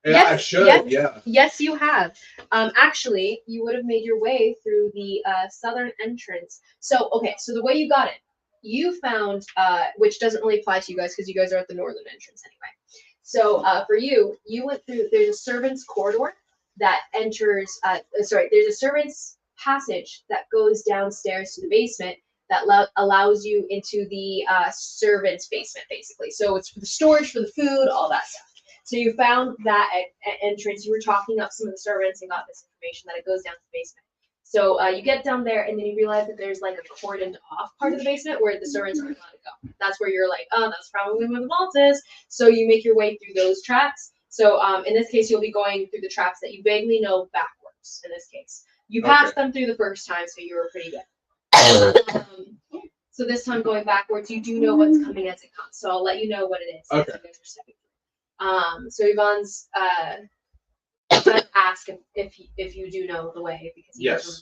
Yeah, I Yes, should. yes. Yeah. Yes, you have. Actually, you would have made your way through the southern entrance. So, okay, so the way you got it you found, which doesn't really apply to you guys because you guys are at the northern entrance anyway. So for you, you went through, there's a servant's corridor that enters, there's a servant's passage that goes downstairs to the basement that allows you into the servant's basement, basically. So it's for the storage for the food, all that stuff. So you found that entrance. You were talking up some of the servants and got this information that it goes down to the basement. So you get down there and then you realize that there's like a cordoned off part of the basement where the servants aren't allowed to go. That's where you're like, oh, that's probably where the vault is. So you make your way through those tracks. So in this case, you'll be going through the tracks that you vaguely know backwards. In this case, you passed them through the first time, so you were pretty good. So this time going backwards, you do know what's coming as it comes. So I'll let you know what it is as you guys are stepping through. So Yvonne's gonna ask if you do know the way because he Yes.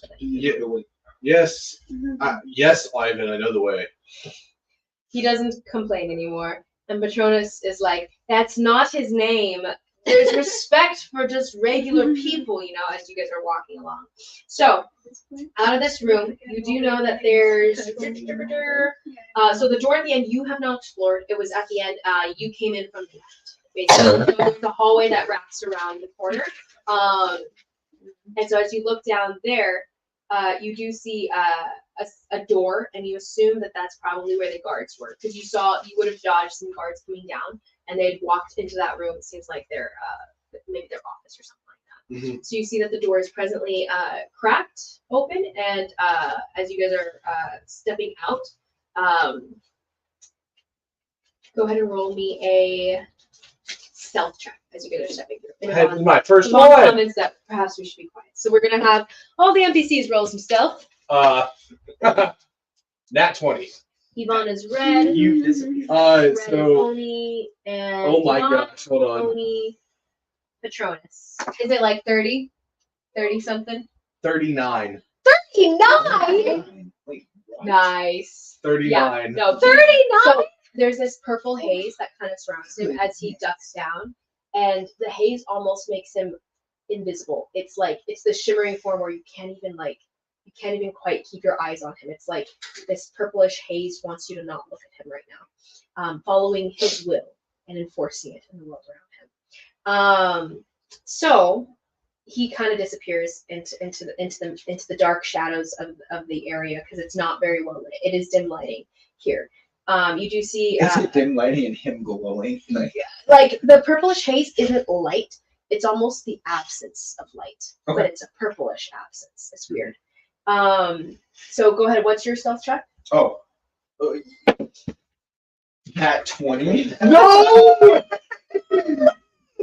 Yes, Yes, Ivan, I know the way. he doesn't complain anymore. And Patronus is like, that's not his name. There's respect for just regular people, you know, as you guys are walking along. So, out of this room, you do know that there's so the door at the end you have not explored. It was at the end. You came in from the left, basically. So there's a hallway that wraps around the corner. And so as you look down there, you do see a door, and you assume that that's probably where the guards were, because you would have dodged some guards coming down, and they'd walked into that room. It seems like they're maybe their office or something like that. Mm-hmm. So you see that the door is presently cracked open, and as you guys are stepping out, go ahead and roll me a stealth check as you guys are stepping through. And My first Yvonne one. comments that perhaps we should be quiet. So we're gonna have all the NPCs roll some stealth. Nat 20. Yvonne is red. You disappeared. Red is So, Oni, and oh my Yvonne, gosh, hold on. Oni, Patronus. Is it like 30? 30 something? 39. 39! Wait, what? Nice. 39. No, 39! So there's this purple haze that kind of surrounds him as he ducks down, and the haze almost makes him invisible. It's like, it's the shimmering form where you can't even quite keep your eyes on him. It's like this purplish haze wants you to not look at him right now, following his will and enforcing it in the world around him. So he kind of disappears into the dark shadows of the area because it's not very well lit. It is dim lighting here. You do see Is it dim lighting and him glowing? like the purplish haze isn't light. It's almost the absence of light, but it's a purplish absence. It's weird. So go ahead. What's your stealth check? Oh. Nat 20? No!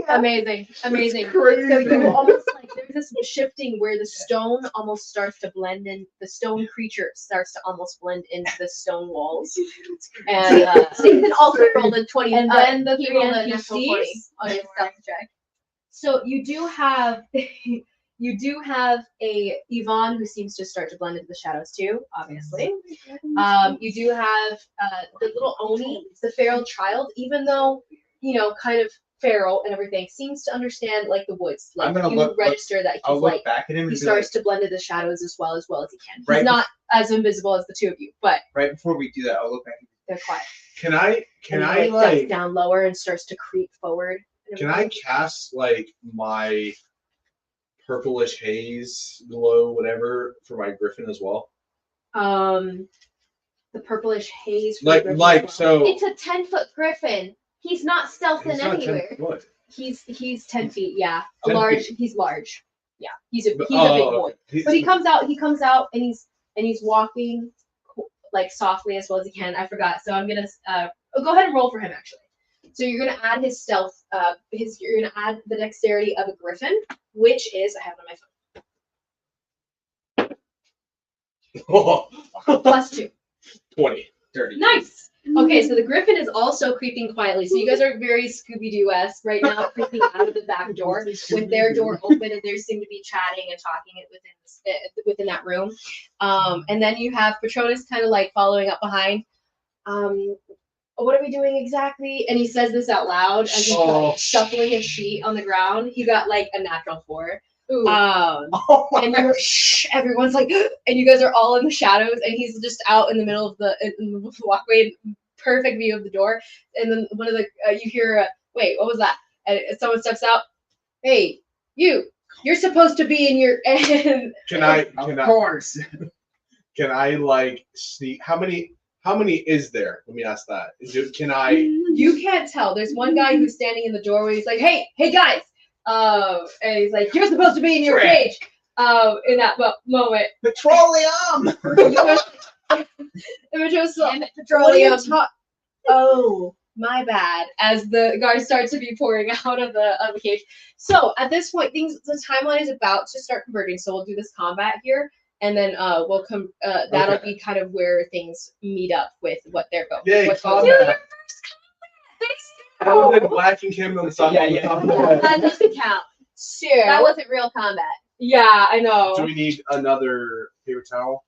Amazing. Crazy. So you almost like there's this shifting where the stone almost starts to blend in. The stone creature starts to almost blend into the stone walls. And Stephen also rolled a 20. And then the he three rolled a natural 20 NPCs on his stealth check. So you do have a Yvonne who seems to start to blend into the shadows too, obviously. You do have the little Oni, the feral child, even though, kind of feral and everything, seems to understand like the woods. Like I'm gonna you register that I'll he's look like back at him and he be starts like, to blend into the shadows as well as he can. He's Right. not as invisible as the two of you, but right before we do that, I'll look back. they're quiet. Can I And he, like ducks down lower and starts to creep forward. and can I everything. cast like my purplish haze glow whatever for my griffin as well? The purplish haze. Like so It's a 10-foot griffin. He's not stealthing it's not 10 anywhere. foot. He's 10 feet. Yeah, 10 He's large. Yeah, he's a big Oh, boy. he's- But he comes out and he's walking like softly as well as he can. I forgot, so I'm gonna go ahead and roll for him actually. So you're gonna add his stealth. You're gonna add the dexterity of a griffin, which is I have it on my phone. +2. 20. Dirty. Nice. Okay, so the griffin is also creeping quietly. So you guys are very Scooby-Doo-esque right now, creeping out of the back door with their door open, and they seem to be chatting and talking within that room. And then you have Patronus kind of like following up behind. What are we doing exactly? And he says this out loud as he's like, shuffling his feet on the ground. He got like a natural 4. Oh And you're everyone's like, and you guys are all in the shadows, and he's just out in the middle of the walkway, perfect view of the door. And then one of the you hear, wait, what was that? And someone steps out. Hey, you're supposed to be in your. Of course. Can I like sneak? How many is there? Let me ask that. Can I? You can't tell. There's one guy who's standing in the doorway. He's like, hey guys. And he's like, you're supposed to be in your cage. In that moment. Petroleum. Petroleum. Oh, my bad. As the guards start to be pouring out of the cage. So at this point, the timeline is about to start converging. So we'll do this combat here, and then we'll come. That'll be kind of where things meet up with what they're going. Yay, what's combat. going Other than whacking him on the side. That doesn't count. Sure. That wasn't real combat. Yeah, I know. Do we need another paper towel?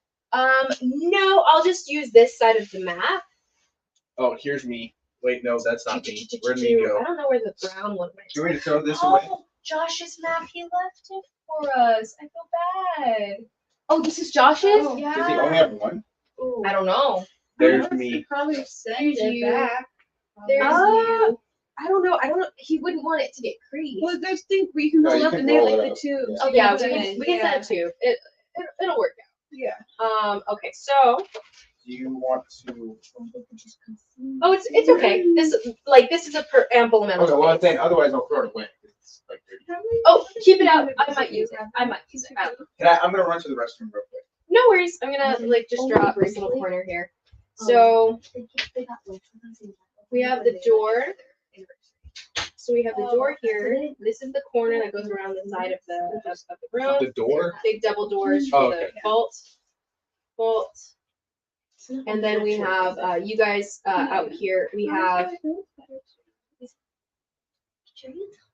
No, I'll just use this side of the map. Oh, here's me. Wait, no, that's not me. Where'd me go? I don't know where the brown one went. Do you want me to throw this away? Josh's map. He left it for us. I feel bad. Oh, this is Josh's? Does he only have one? I don't know. There's me. Probably send There's it you. back. There's you. I don't know. He wouldn't want it to get creased. Well, those things we can No, roll you up can and they're roll like it the up. tubes. Oh yeah, we can send it too. It'll work out. Yeah. Okay, so Do you want to? it's okay. This is a ample amount Okay, of well, I'm space. saying otherwise I'll throw it away. It's like dirty. Oh, keep it out. I might use it. I'm gonna run to the restroom real quick. No worries. I'm gonna just drop this little corner here. So we have the door. So we have the door here. This is the corner that goes around the side of the room. The door? Big double doors for Oh, the okay. vault. And then we have you guys out here. We have,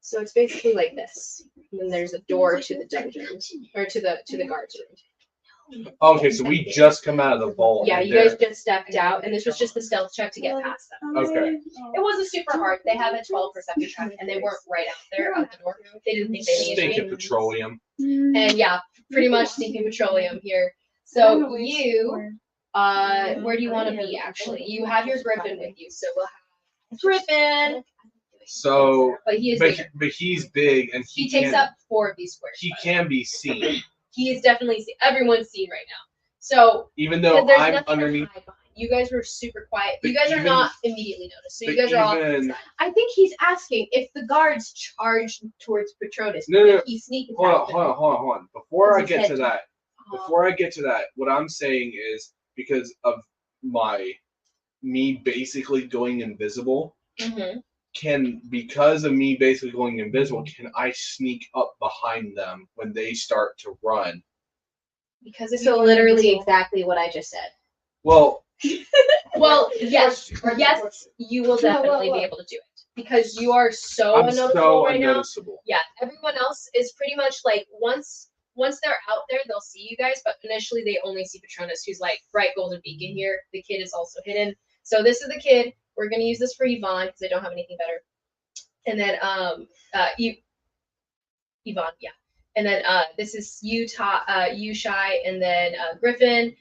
so it's basically like this. And then there's a door to the dungeon or to the guards room. Okay, so we just come out of the vault. Yeah, and you guys there- just stepped out, and this was just the stealth check to get past them. Okay. It wasn't super hard. They have a 12 perception check, and they weren't right out there out the door. They didn't think they needed Stinking to be. petroleum. And yeah, pretty much stinking petroleum here. So you, where do you want to be actually? You have your griffin with you, so we'll have griffin. So, But he is bigger. but he's big and He takes can, up 4 of these squares. He can be seen, He is definitely seen. Everyone's seen right now. So even because though there's I'm nothing underneath. to hide behind. You guys were super quiet. But You guys are even- not immediately noticed. So you but guys are all. even- I think he's asking if the guards charge towards Patronus. No. He sneak Hold attacked them. on. Before I His get head- to that, what I'm saying is because of me basically going invisible. Mhm. Because of me basically going invisible, can I sneak up behind them when they start to run? Because it's literally exactly what I just said. Well, Well, yes, you will definitely be able to do it because you are so I'm unnoticeable so right now. unnoticeable. Yeah, everyone else is pretty much like once they're out there, they'll see you guys, but initially they only see Patronus, who's like bright golden beacon here. The kid is also hidden. So this is the kid. We're gonna use this for Yvonne because I don't have anything better. And then Yvonne, yeah. And then this is you, Shy, and then Griffin,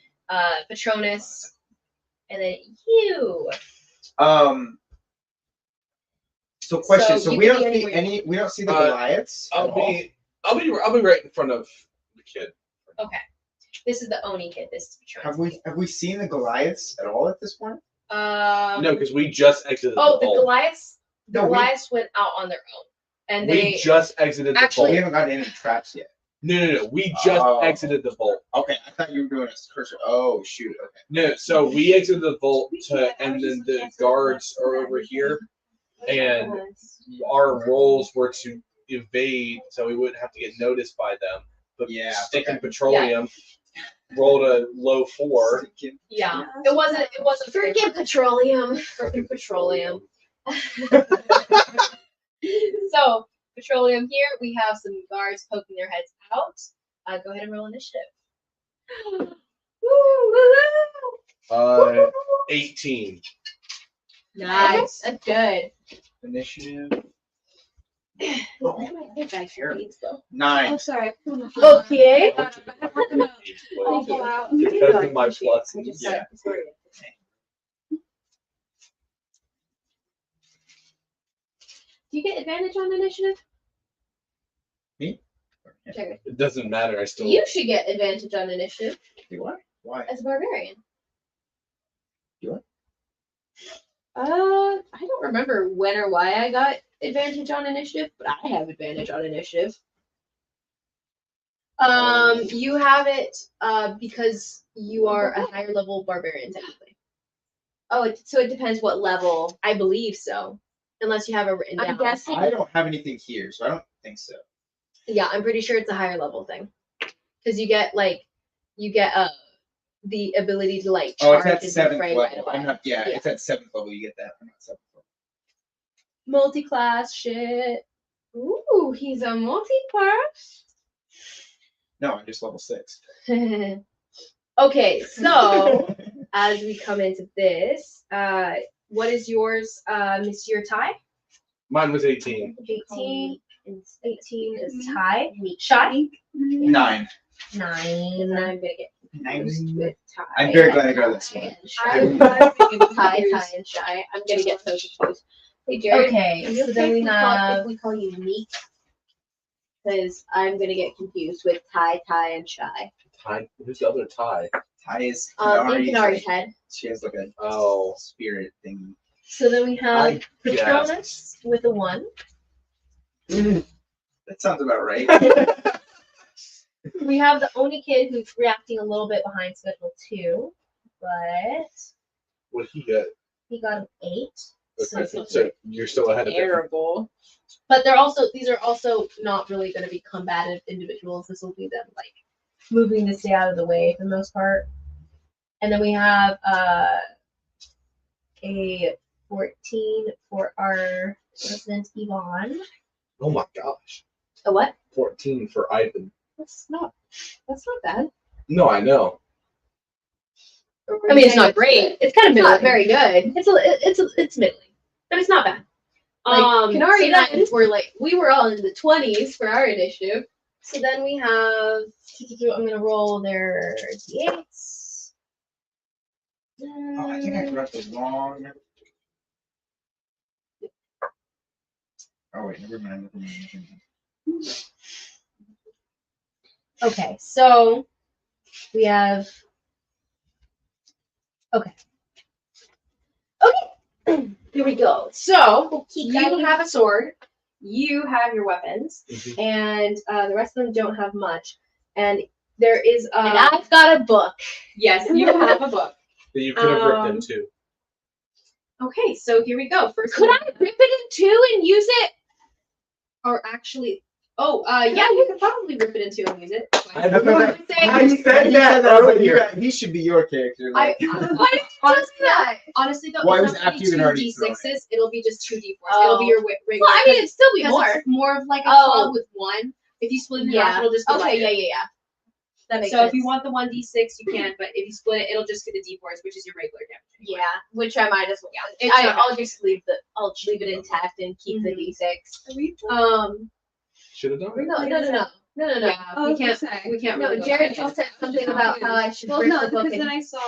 Patronus, and then you. So question. So So you we can don't be see anywhere. we don't see the Goliaths. I'll be right in front of the kid. Okay. This is the Oni kid. This is Patronus. Have we seen the Goliaths at all at this point? No, because we just exited Oh, the the vault. Goliaths. The No, we- Goliaths went out on their own, and We they just exited the Actually- We vault. haven't gotten any traps yet. No. We just Oh. exited the vault. Okay, I thought you were doing a cursor. Oh shoot. Okay. No, so we exited the vault and then the guards are over here, and our roles were to evade, so we wouldn't have to get noticed by them. But Yeah, sticking okay. petroleum rolled a low 4. yeah. It wasn't freaking petroleum. Freaking petroleum. So petroleum here. We have some guards poking their heads out. Go ahead and roll initiative. Woo, 18. nice. That's good. Initiative. 9. Oh, sorry. Okay. Because of my pluses. Yeah. Do you get advantage on initiative? Me? Jared. It doesn't matter. I still. You should get advantage on initiative Do what? Why? as a barbarian. Do what? I don't remember when or why I got advantage on initiative, but I have advantage on initiative. You have it because you are a higher level barbarian technically. Oh, so it depends what level. I believe so, unless you have it written down. I'm guessing. I don't have anything here, so I don't think so. Yeah, I'm pretty sure it's a higher level thing, because you get the ability to like Oh, charge it's at and 7th defray level. right away. I'm not. Yeah, it's at 7th level. You get that. I'm not 7th level. Multi-class shit. Ooh, he's a multi-class. No, I'm just level 6. Okay, so as we come into this, what is yours, Monsieur Ty? Mine was 18. 18. And 18 is Ty. Shy? 9. 9. I'm gonna get confused with Ty. I'm very glad I got this one. I'm Ty and Shy. I'm gonna get so confused. Hey Jared. Okay, so then we have. if we call you Neek, because I'm gonna get confused with Ty and Shy. Ty. Who's the other Ty? Ty is In Kanari's head. She has like a Oh. spirit thing. So then we have I Patronus with a 1. That sounds about right. We have the only kid who's reacting a little bit behind schedule too, but What he got? he got an 8. Okay, so you're still ahead of him. Terrible. But these are also not really going to be combative individuals. This will be them like moving to stay out of the way for the most part. And then we have a 14 for our Resident Yvonne. Oh my gosh. A what? 14 for Ivan. That's not bad. No, I know. I mean, it's not great. It's kind of It's not middling. very good. It's middling, but it's not bad. Like, Kanari so and I were like, we were all in the 20s for our initiative. So then we have. I'm gonna roll their d8s. Oh, I think I got the wrong. Oh wait, never mind. Okay, so we have. Okay. Here we go. So you have a sword. You have your weapons, Mhm. and the rest of them don't have much. And there is a. And I've got a book. Yes, you have a book. That you could have ripped into. Okay, so here we go. First, Could I rip it in two and use it? or actually, yeah, you could probably rip it in two and use it. I That's what I'm saying. I said that earlier. He should be your character. Like, Why did you do that? Honestly, though, Well, it it's was not after gonna you be had two already thrown d6s. It'll be just 2 d4s. Oh. It'll be your regular. Well, I mean, it'd still be because more. it's more of like a Oh. club with 1. If you split it in half, it'll just be Okay, lighter. yeah. That makes So sense. if you want the 1d6, you can, but if you split it, it'll just be the d4s, which is your regular damage. Yeah, which I might as well. It's not I'll just leave it intact and keep the d6. Should have done it. No. Yeah, we can't. No, really go Jared back. just said something about how I should Well, rip no, the book because in then I saw.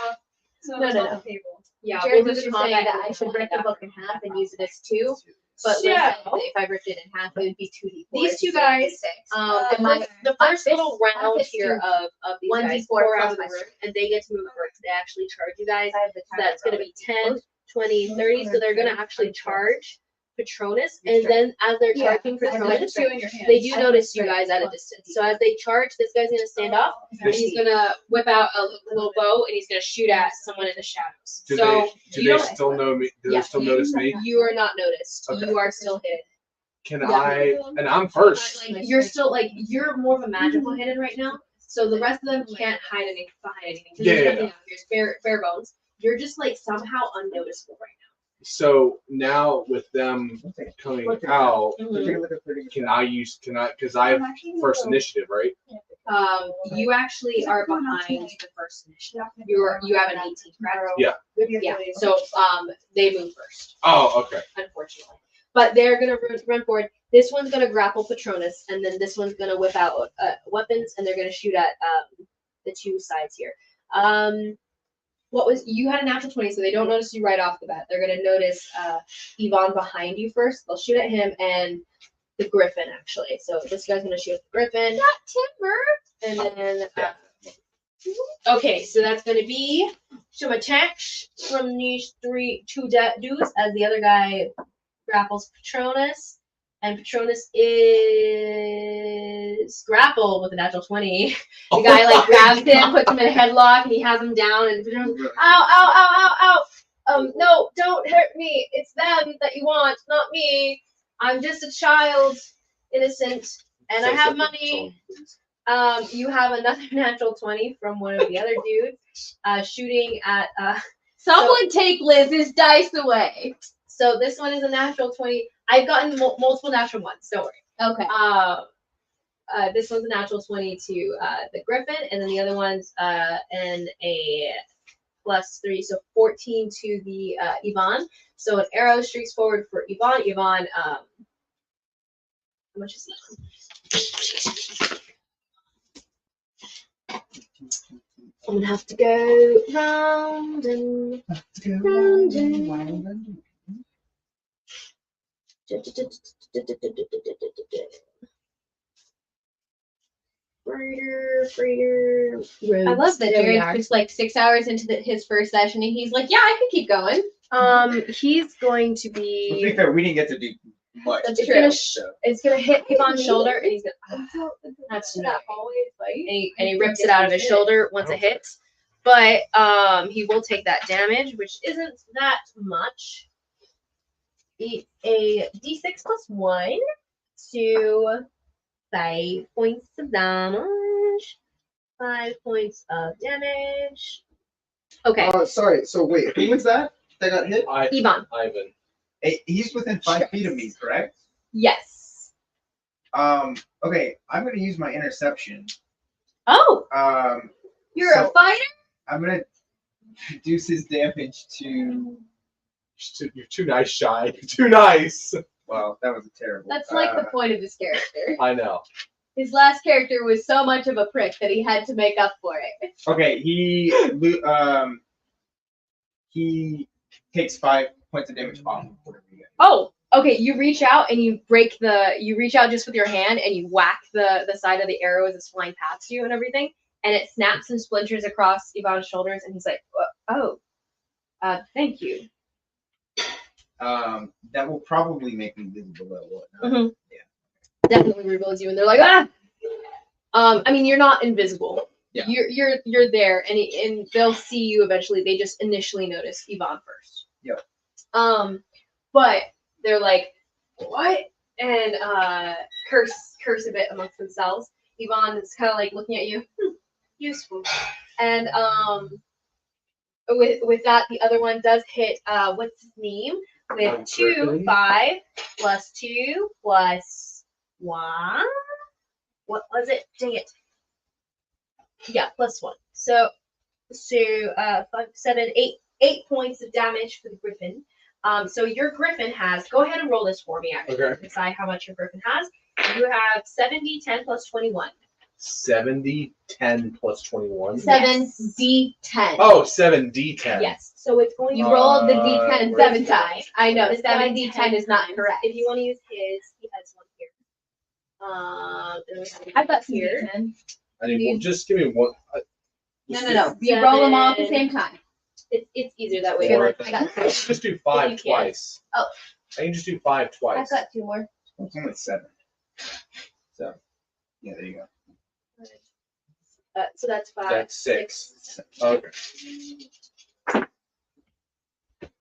So No, it was no, on no. the table. Yeah, Jared we'll was do just the saying that combat I should rip the book in half and use it as 2. But But yeah. if I ripped it in half, it would be 2d4. These two guys, the first little round here of these guys, 1d4 4 out plus of the my room, and they get to move first. They actually charge you guys. I have the So that's going to be 10, 20, 30. So they're going to actually charge Patronus, and then as they're charging Patronus, they do notice you guys at a distance. So as they charge, this guy's going to stand up, and he's going to whip out a little bow, and he's going to shoot at someone in the shadows. Do So they you don't. still know me? Do Yeah. they still notice me? You are not noticed. Okay. You are still hidden. Can Yeah. I? And I'm first. Like, you're still you're more of a magical hidden right now. So the rest of them can't hide behind anything. 'Cause there's Yeah. nothing out here. It's bare bones. You're just somehow unnoticeable right So now with them coming out, now. can I? Because I have first initiative, right? You actually are behind the first initiative. You have an 18, correct? Yeah. Yeah. So they move first, Oh, okay. unfortunately. But they're gonna run forward. This one's gonna grapple Patronus, and then this one's gonna whip out weapons, and they're gonna shoot at the two sides here. You had a natural 20, so they don't notice you right off the bat. They're gonna notice Yvonne behind you first. They'll shoot at him and the Griffin actually. So this guy's gonna shoot at the Griffin. Not Timber. And then okay, so that's gonna be some attacks from these two dudes as the other guy grapples Patronus. And Patronus is grappled with a natural 20. The guy like grabs him, puts him in a headlock, and he has him down. And Patronus, ow! No, don't hurt me. It's them that you want, not me. I'm just a child, innocent, and I have money. You have another natural 20 from one of the other dudes, shooting at. Someone take Liz's dice away. So this one is a natural 20. I've gotten multiple natural ones. Don't worry. Okay. This one's a natural 20 to the Griffin, and then the other one's and a +3, so 14 to the Yvonne. So an arrow streaks forward for Yvonne. Yvonne, how much is that? I'm gonna have to go round and round and. Freighter. I love that Jared's just like 6 hours into his first session, and he's like, "Yeah, I can keep going." He's going to To be be. fair, we didn't get to do much. That's It's true. gonna, it's gonna hit Yvonne's shoulder, and he's gonna. That's not. And he rips it out of his shoulder once it hits. But he will take that damage, which isn't that much. It's a d6 + 1 to 5 points of damage. 5 points of damage. Okay, Sorry. So wait, who was that got hit? Yvonne. Ivan. Hey, he's within 5 feet of me, correct? Yes. Okay, I'm gonna use my interception. Oh, You're a fighter. I'm gonna reduce his damage to. You're too nice, Shy. You're too nice. Well, that was a terrible. That's like the point of his character. I know. His last character was so much of a prick that he had to make up for it. Okay, he takes 5 points of damage off. Whatever you get. Oh, okay. You reach out and you reach out just with your hand and you whack the side of the arrow as it's flying past you and everything, and it snaps and splinters across Yvonne's shoulders, and he's like, "Oh, thank you." That will probably make me visible at what? Mhm. Yeah. Definitely reveals you, and they're like, "Ah." I mean, you're not invisible. Yeah. You're there, and they'll see you eventually. They just initially notice Yvonne first. Yep. But they're like, "What?" and curse a bit amongst themselves. Yvonne is kind of like looking at you, useful, and with that, the other one does hit. What's his name? With 2, 5 + 2 + 1. What was it? Dang it. Yeah, +1. So 5, 7, 8 points of damage for the Griffin. So your Griffin has. Go ahead and roll this for me. Actually, Okay. decide how much your Griffin has. You have 7d10 + 21. 70, 10 + 21. 7d10. Oh, 7d10. Yes. So it's going. You rolled the d10 where's 7 times. I know, 7d10 is not correct. If you want to use his, he has one here. I've got here. here. I think we'll just give me one. No. You roll them all at the same time. It's easier that way. Four. I got 2. Just do 5 You can. twice. Oh. I can just do 5 twice. I've got 2 more. It's only 7. So, yeah, there you go. So that's 5. That's 6. Okay.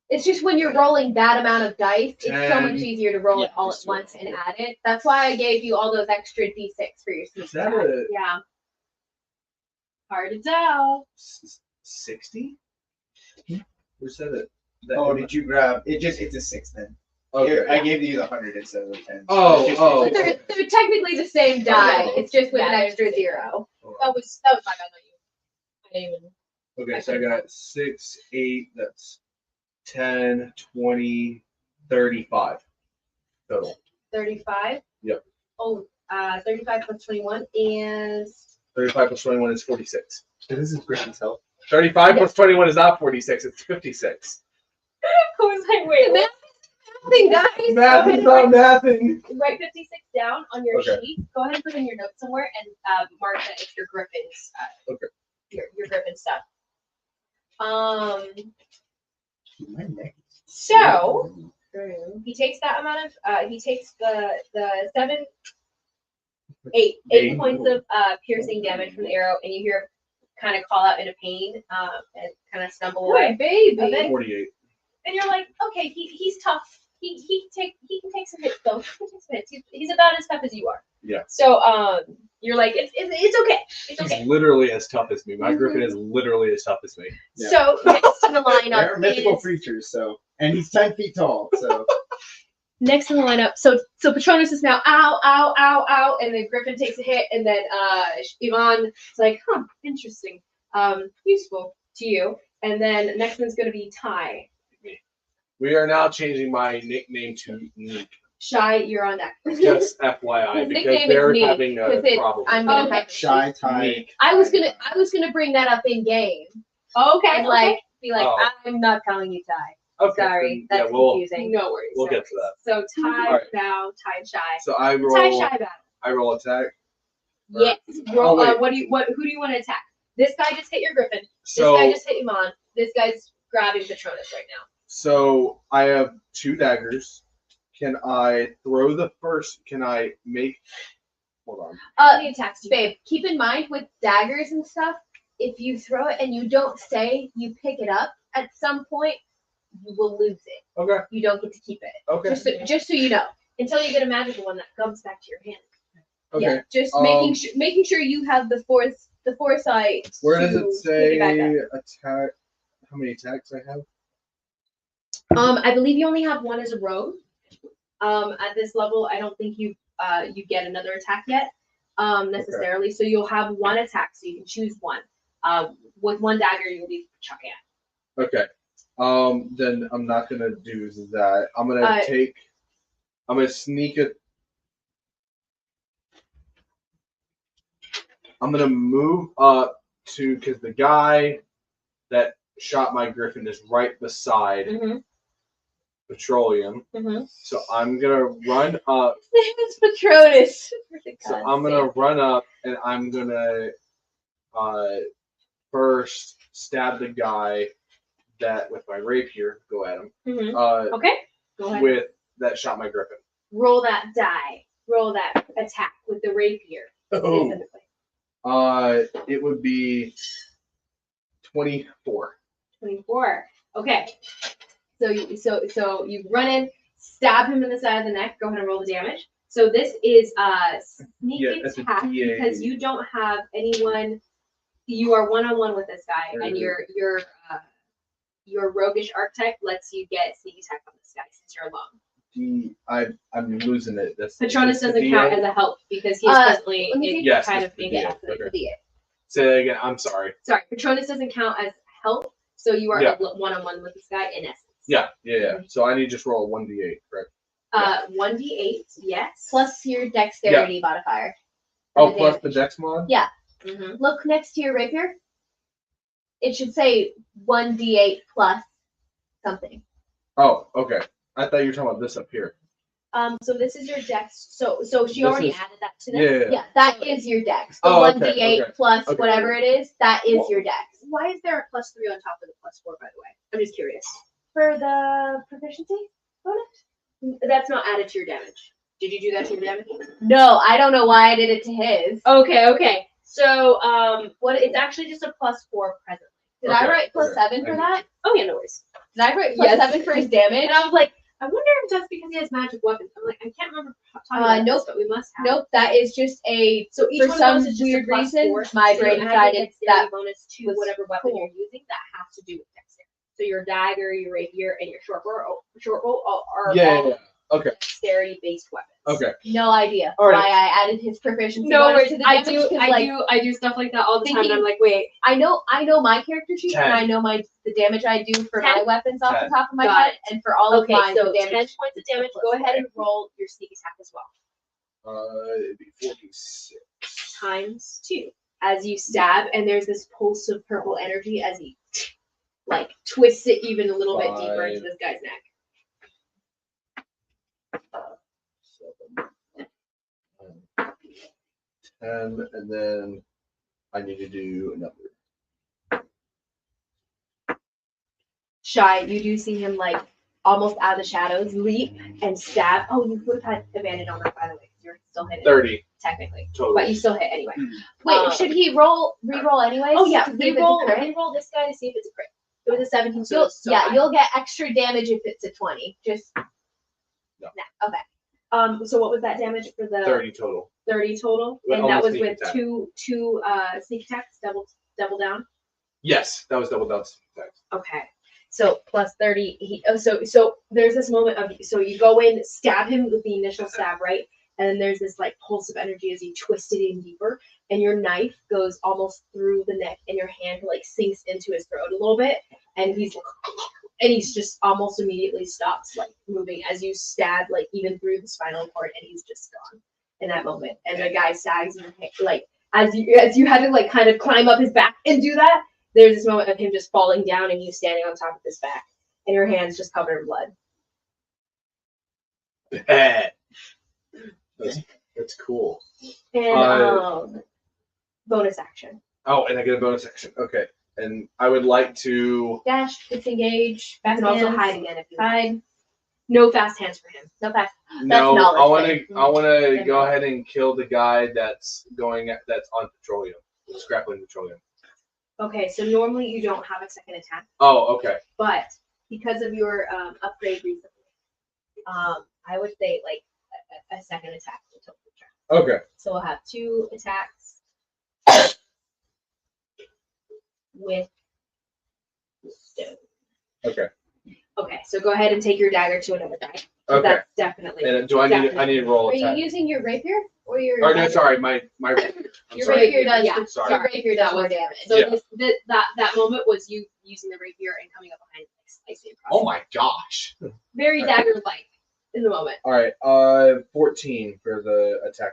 It's just when you're rolling that amount of dice, it's so 10. much easier to roll it all at just do it. once and add it. That's why I gave you all those extra d6 for your sneak Is that attack. a Yeah. Hard to tell. 60? Where's that? Oh, did you grab? It's a 6 then. Okay. Here, I gave you the 100 instead of the 10. Oh. But they're technically the same die. Oh. It's just with Yeah, an they're extra the same. 0. That was my bad, not you. I didn't even. Okay, so I got 6, 8, that's 10, 20, 35 total. 35. Yep. Oh, 35 plus 21 is 35 plus 21 is 46. This is Griffin's health. 35 plus 21 is not 46. It's 56. I was like, wait, math thing, guys. Math is not mathing. Write 56 down on your Okay. sheet. Go ahead and put it in your notes somewhere and mark that it's your Griffin's. Okay. Your Griffin stuff. My neck. So he takes that amount of he takes the 8 Eight. points of piercing damage from the arrow, and you hear him kind of call out in a pain and kind of stumble away. baby. a bit. 48. And you're like, okay, he's tough. He can take some hits though. He can take some hits. He's about as tough as you are. Yeah. So you're like, it's okay. It's He's okay. literally as tough as me. My Griffin is literally as tough as me. Yeah. So next in the lineup They're mythical is creatures, so and he's 10 feet tall, so next in the lineup. So Patronus is now ow, ow, ow, ow, and then Griffin takes a hit, and then Yvonne is like, interesting, useful to you. And then next one's gonna be Ty. We are now changing my nickname to Neek. Shy, you're on deck. Just FYI, His because nickname they're is Neek, having a 'cause it- problem. I'm gonna Okay. have shy tie. Neek. I was gonna bring that up in game. Okay. And like be like, Oh. I'm not calling you Ty. Okay. Sorry, then, that's yeah, we'll confusing. No worries. we'll no get to worries. that. So Ty Alright. now, Ty Shy. So I Ty roll. Shy battle. I roll attack. Yes. Roll. wait. Who do you want to attack? This guy just hit your Griffin. So this guy just hit Iman. This guy's grabbing Patronus right now. so I have 2 daggers. Can I throw the first? Can I make? Hold on. How many attacks do you babe, keep in mind with daggers and stuff, if you throw it and you don't say you pick it up at some point, you will lose it. Okay. You don't get to keep it. Okay. Just so you know. Until you get a magical one that comes back to your hand. Okay. Yeah, just Um, making sure you have the foresight. Where does to it pick it back say up. attack? How many attacks I have? I believe you only have one as a rogue. At this level, I don't think you get another attack yet, necessarily. So you'll have one attack, so you can choose one. With one dagger, you'll be chucking it. Okay. Then I'm not gonna do that. I'm gonna I'm gonna sneak it. I'm gonna move up to because the guy that shot my Griffin is right beside Mm-hmm. Petroleum. Mm-hmm. So I'm gonna run up. His name is Patronus. So I'm gonna run up and I'm gonna first stab the guy that with my rapier. Go at him. Mm-hmm. Okay. Go ahead. With that shot my Griffin. Roll that die. Roll that attack with the rapier. Oh. Specifically. It would be 24. 24. Okay. So you run in, stab him in the side of the neck. Go ahead and roll the damage. So this is sneak that's a attack DA. because you don't have anyone. You are one-on-one with this guy, and your roguish archetype lets you get sneak attack on this guy since you're alone. I'm losing it. Patronus that's the doesn't count DA? as a help because he's presently let me see. Yes, kind that's of the being DA. helped with Okay. the DA. Say that again. I'm sorry. Sorry, Patronus doesn't count as help, so you are Yeah. one-on-one with this guy in essence. Yeah. So I need to just roll a 1d8, correct? 1d8, yes. Plus your dexterity modifier. Oh, the plus damage. the dex mod? Yeah. Mm-hmm. Look next to your rapier. It should say 1d8 plus something. Oh, okay. I thought you were talking about this up here. So this is your dex. So she This already is- added that to this. Yeah. Yeah, that is your dex. The Oh, okay, 1d8 okay, plus okay. whatever it is, that is Well- your dex. Why is there a +3 on top of the +4, by the way? I'm just curious. For the proficiency bonus? That's not added to your damage. Did you do that to your damage? No, I don't know why I did it to his. Okay. So, what? It's actually just a +4 presently. Did I Okay, write plus okay. 7 for that? Oh yeah, no worries. Did I write plus Yes. 7 for his damage? And I was like, I wonder if that's because he has magic weapons. I'm like, I can't remember talking about nope. this, but we must have. Nope, that is just a. So each for one some of those is just weird a reason, +4. my So brain you add decided your dexterity that bonus to was whatever weapon cool. you're using that has to do with dexterity. So your dagger, your rapier, and your short bow are Yeah. all Okay. dexterity based weapons. Okay. No idea All right. why I added his proficiency No bonus worries. to the I damage. do. 'Cause, like, I do stuff like that all the time, and thinking- I'm like, wait. I know my character sheet, and 10. I know the damage I do for 10? my weapons off the 10. top of my Got head, and for all of Okay, mine, so the 10 damage. points of damage. plus Go ahead five. and roll your sneak attack as well. It'd be 46. Times 2. As you stab, and there's this pulse of purple energy as he like twists it even a little bit deeper into this guy's neck. 10, and then I need to do another. Shy, you do see him like almost out of the shadows leap and stab. Oh, you would have had advantage on that, by the way, because you're still hitting 30 technically, total. but you still hit anyway. Wait, should he re-roll anyways? Oh yeah, to see if it's a crit? re-roll this guy to see if it's a crit. It was a 17, so You'll, it's so high. you'll get extra damage if it's a 20. Just So what was that damage for the 30 total. 30 total? With And all that the was sneak with attack. two sneak attacks, double down. Yes, that was double down. Okay. So plus 30. So there's this moment of so you go in, stab him with the initial stab, right? And then there's this like pulse of energy as you twist it in deeper, and your knife goes almost through the neck, and your hand like sinks into his throat a little bit, and he's just almost immediately stops like moving as you stab like even through the spinal cord, and he's just gone in that moment. And the guy sags and like as you had to like kind of climb up his back and do that. There's this moment of him just falling down and you standing on top of his back, and your hands just covered in blood. That's cool. And bonus action. Oh, and I get a bonus action. Okay. And I would like to. Dash, disengage. You Fast can also hands. hide again if you want. Hide. No fast hands for him. no fast. No, knowledge I want thing. to. I want to Mm. go ahead and kill the guy that's on petroleum, scrapping petroleum. Okay, so normally you don't have a second attack, Oh, okay. but because of your upgrade recently, I would say like a second attack will tilt the track. Okay. So we'll have 2 attacks with stone. Okay. Okay, so go ahead and take your dagger to another guy. Okay. That's definitely. And do I need? I need to roll Are you attack. using your rapier or your? Oh no, sorry, my. I'm Your sorry. rapier does. Yeah, sorry. Your rapier does That more was damage. So Yeah. that moment was you using the rapier and coming up behind like slicing across. Oh my gosh. Very dagger-like in the moment, All right. 14 for the attack.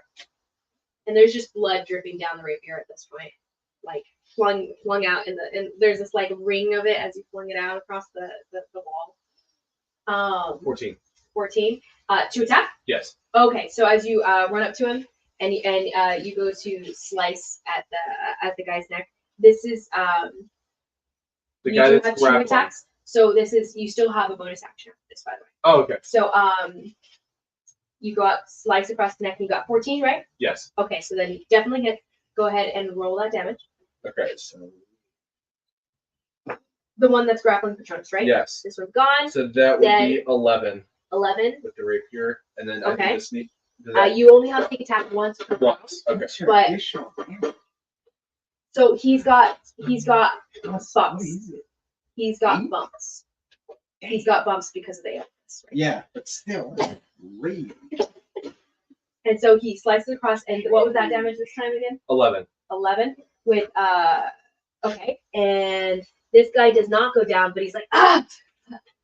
and there's just blood dripping down the rapier at this point, like flung out and there's this like ring of it as you flung it out across the wall. 14. 14. To attack. Yes. Okay, so as you run up to him and you go to slice at the guy's neck. This is The you guy do that's have 2 grappling. attacks. So this is you still have a bonus action after this, by the way. Oh, okay. So you go out, slice across the neck, and you got 14, right? Yes. Okay, so then you definitely hit. Go ahead and roll that damage. Okay. So The one that's grappling Patronus, right? yes. This one's gone. So that would be 11 11. with the rapier, and then I Okay. think the sneak. Does that- You only have to take attack once per round. once. Okay. But so he's got bumps. He's got bumps. He's got bumps because of the illness. Right? Yeah, but still, really. And so he slices across. And what was that damage this time again? 11. 11 with okay, and this guy does not go down, but he's like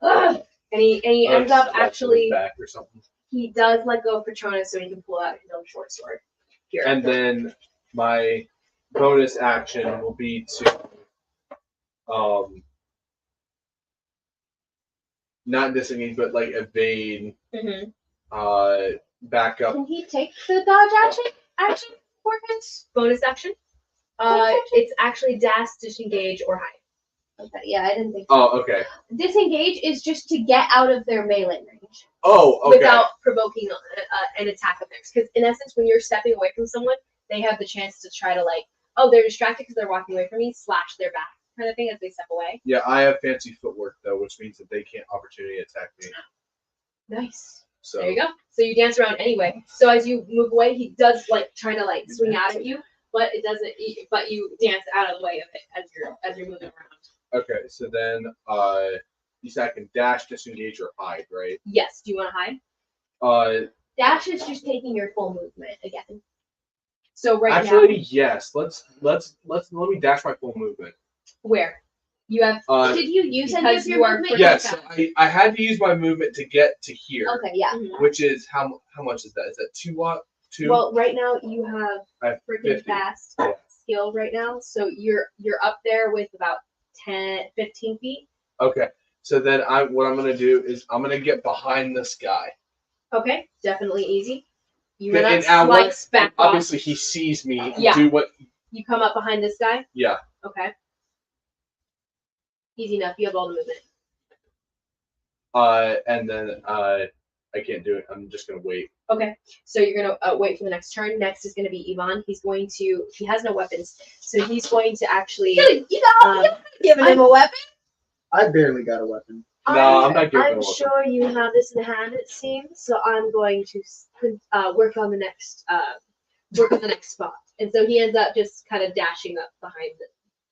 and he ends up actually back or something. he does let go of Patronus so he can pull out his own short sword. Here. And then my bonus action will be to not disengage but like evade Mhm. back up. Can he take the dodge action for his? Bonus action. Bonus action? It's actually dash, disengage, or hide. Okay, yeah, I didn't think so. Oh, okay. Disengage is just to get out of their melee range. Oh, okay. Without provoking an attack of theirs. Because in essence, when you're stepping away from someone, they have the chance to try to like, oh, they're distracted because they're walking away from me, slash their back kind of thing as they step away. Yeah, I have fancy footwork though, which means that they can't opportunity attack me. Nice. So There you go. So you dance around anyway. So as you move away, he does like try to like swing out at you, but it doesn't. But you dance out of the way of it as you're moving around. okay, so then you said I can dash, disengage, or hide, right? Yes. Do you want to hide? Dash is just taking your full movement again. So right Actually, now, yes. Let me dash my full movement. where? You have. Did you use any because of your you are movement? pretty Yes, fast. I had to use my movement to get to here, Okay, yeah. which is how much is that? Is that 2 watt? 2? Well, right now you have I have freaking 50. fast Yeah. skill right now, so you're up there with about 15 feet. Okay, so then what I'm gonna do is I'm gonna get behind this guy. Okay, definitely easy. You And- run and up, slice back off. Obviously, he sees me Yeah. do what. You come up behind this guy. Yeah. Okay. Easy enough. You have all the movement. And then I can't do it. I'm just gonna wait. Okay. So you're gonna wait for the next turn. Next is gonna be Yvonne. He has no weapons, so he's going to actually. Giving him a weapon? I barely got a weapon. No, I'm not giving I'm him a weapon. sure you have this in hand, it seems. So I'm going to work on the next spot. And so he ends up just kind of dashing up behind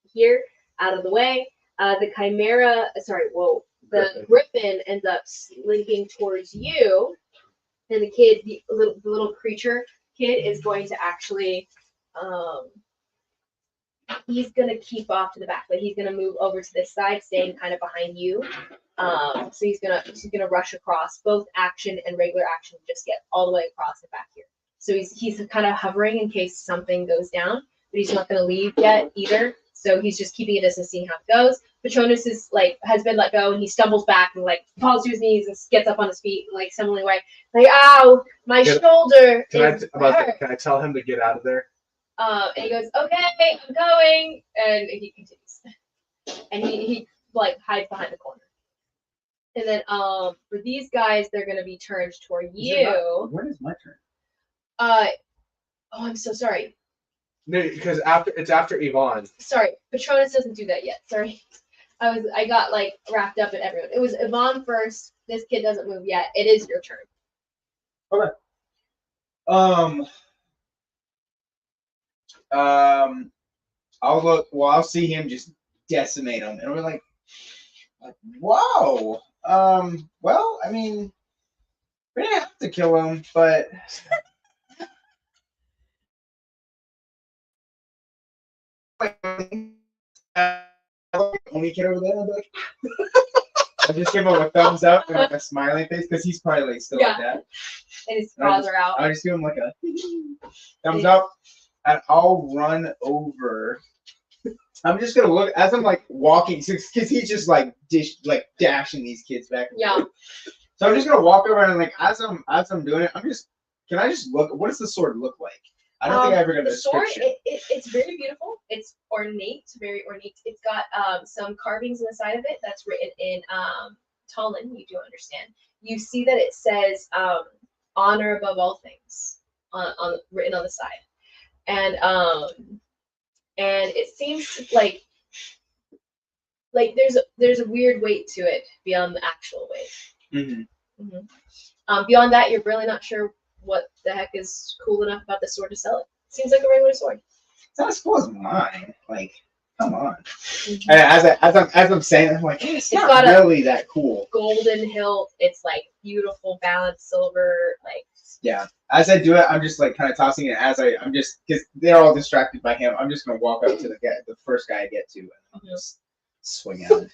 here, out of the way. The Griffin ends up slinking towards you, and the little creature kid is going to actually, he's gonna keep off to the back, but he's gonna move over to this side, staying kind of behind you. So he's gonna rush across both action and regular action, just get all the way across and back here. So he's kind of hovering in case something goes down, but he's not gonna leave yet either. So he's just keeping a distance, seeing how it goes. Patronus has been let go, and he stumbles back and falls to his knees and gets up on his feet, stumbling away. Ow, my shoulder is hurt. Can I tell him to get out of there? And he goes, okay, I'm going, and he continues. And he hides behind the corner. And then for these guys, they're gonna be turned toward you. When is my turn? Oh, I'm so sorry. No, because it's after Yvonne. Sorry, Patronus doesn't do that yet. Sorry. I got wrapped up in everyone. It was Yvonne first. This kid doesn't move yet. It is your turn. Okay. I'll see him just decimate him, and we're like, whoa. Well, I mean, we didn't have to kill him, but only kid over there, I'll be like, I just give him a thumbs up and a smiley face because he's probably still like that. And his paws are out. I just give him a thumbs up, and I'll run over. I'm just gonna look as I'm walking, because he's just dashing these kids back. Yeah. So I'm just gonna walk over and as I'm doing it, can I just look? What does the sword look like? I don't think I ever got a the sword. description. It's very beautiful. It's ornate, very ornate. It's got some carvings on the side of it that's written in Tallinn. You do understand. You see that it says honor above all things on written on the side, and it seems like there's a weird weight to it beyond the actual weight. Mm-hmm. Beyond that, you're really not sure what the heck is cool enough about the sword to sell it. Seems like a regular sword. It's not as cool as mine. Come on. And as I'm saying, I'm like, it's not really that cool. Golden hilt. It's beautiful balanced silver. Yeah. As I do it, I'm just kind of tossing it. I'm just because they're all distracted by him. I'm just gonna walk up to the first guy I get to, and just swing at him.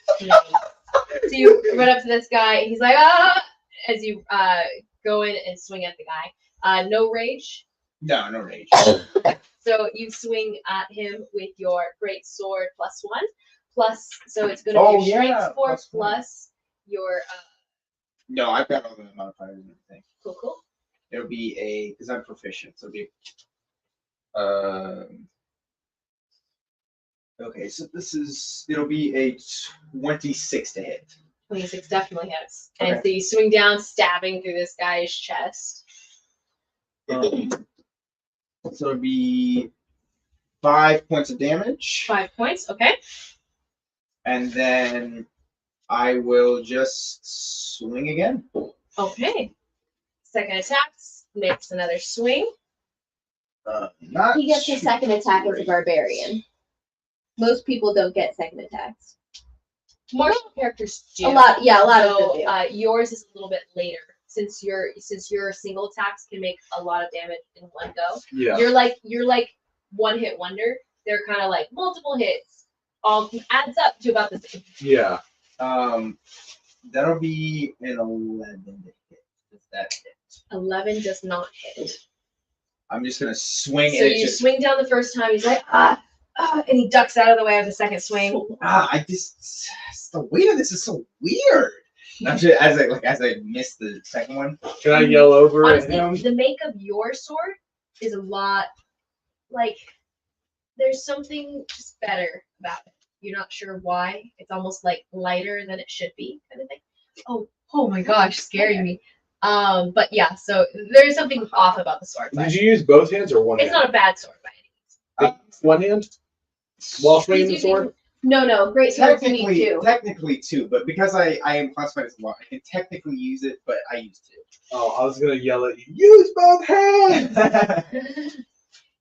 So you run up to this guy. He's like, ah! As you go in and swing at the guy. No rage. No rage. So you swing at him with your great sword +1, so it's going to be your strength 4 plus your. No, I've got all the modifiers and everything. Cool. It'll be because I'm proficient, so it'll be. Okay, so it'll be a 26 to hit. 26 definitely hits. Okay. And so you swing down, stabbing through this guy's chest. So it'd be 5 points of damage. 5 points, okay. And then I will just swing again. Okay. Second attack makes another swing. Not He gets his second attack as a barbarian. Most people don't get second attacks. Martial characters do. A lot of them do. Yours is a little bit later. since your single attacks can make a lot of damage in one go. Yeah. You're like one hit wonder. They're kind of like multiple hits. All adds up to about the same. Yeah. That'll be an 11 to hit. Does that hit? 11 does not hit. I'm just gonna swing So and you just swing down the first time. He's like and he ducks out of the way of the second swing. the weight of this is so weird. I'm just, as I missed the second one. Can I yell over at Honestly, him? the make of your sword is a lot like there's something just better about it. You're not sure why. It's almost like lighter than it should be, kind of thing. Oh my gosh, scaring me. But yeah, so there's something off about the sword. Did you use both hands or one It's hand? not a bad sword by any means. One hand? While swinging the He's using- sword? No, great swords you need too. Technically two, but because I am classified as one, I can technically use it, but I use two. Oh, I was gonna yell at you. Use both hands!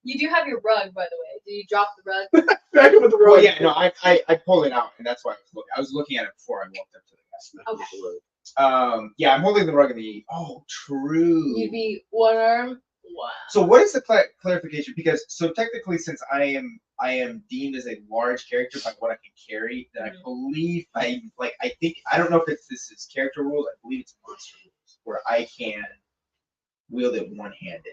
You do have your rug, by the way. Did you drop the rug? Back up with the rope. Well, yeah, no, I pulled it out, and that's why I was looking at it before I walked up to the guy. Okay. Yeah, I'm holding the rug in the. Oh, true. You'd be one arm. Wow. So what is the clarification? Because so technically, since I am deemed as a large character by what I can carry, then I believe I think I don't know if this is character rules. I believe it's monster rules where I can wield it one-handed.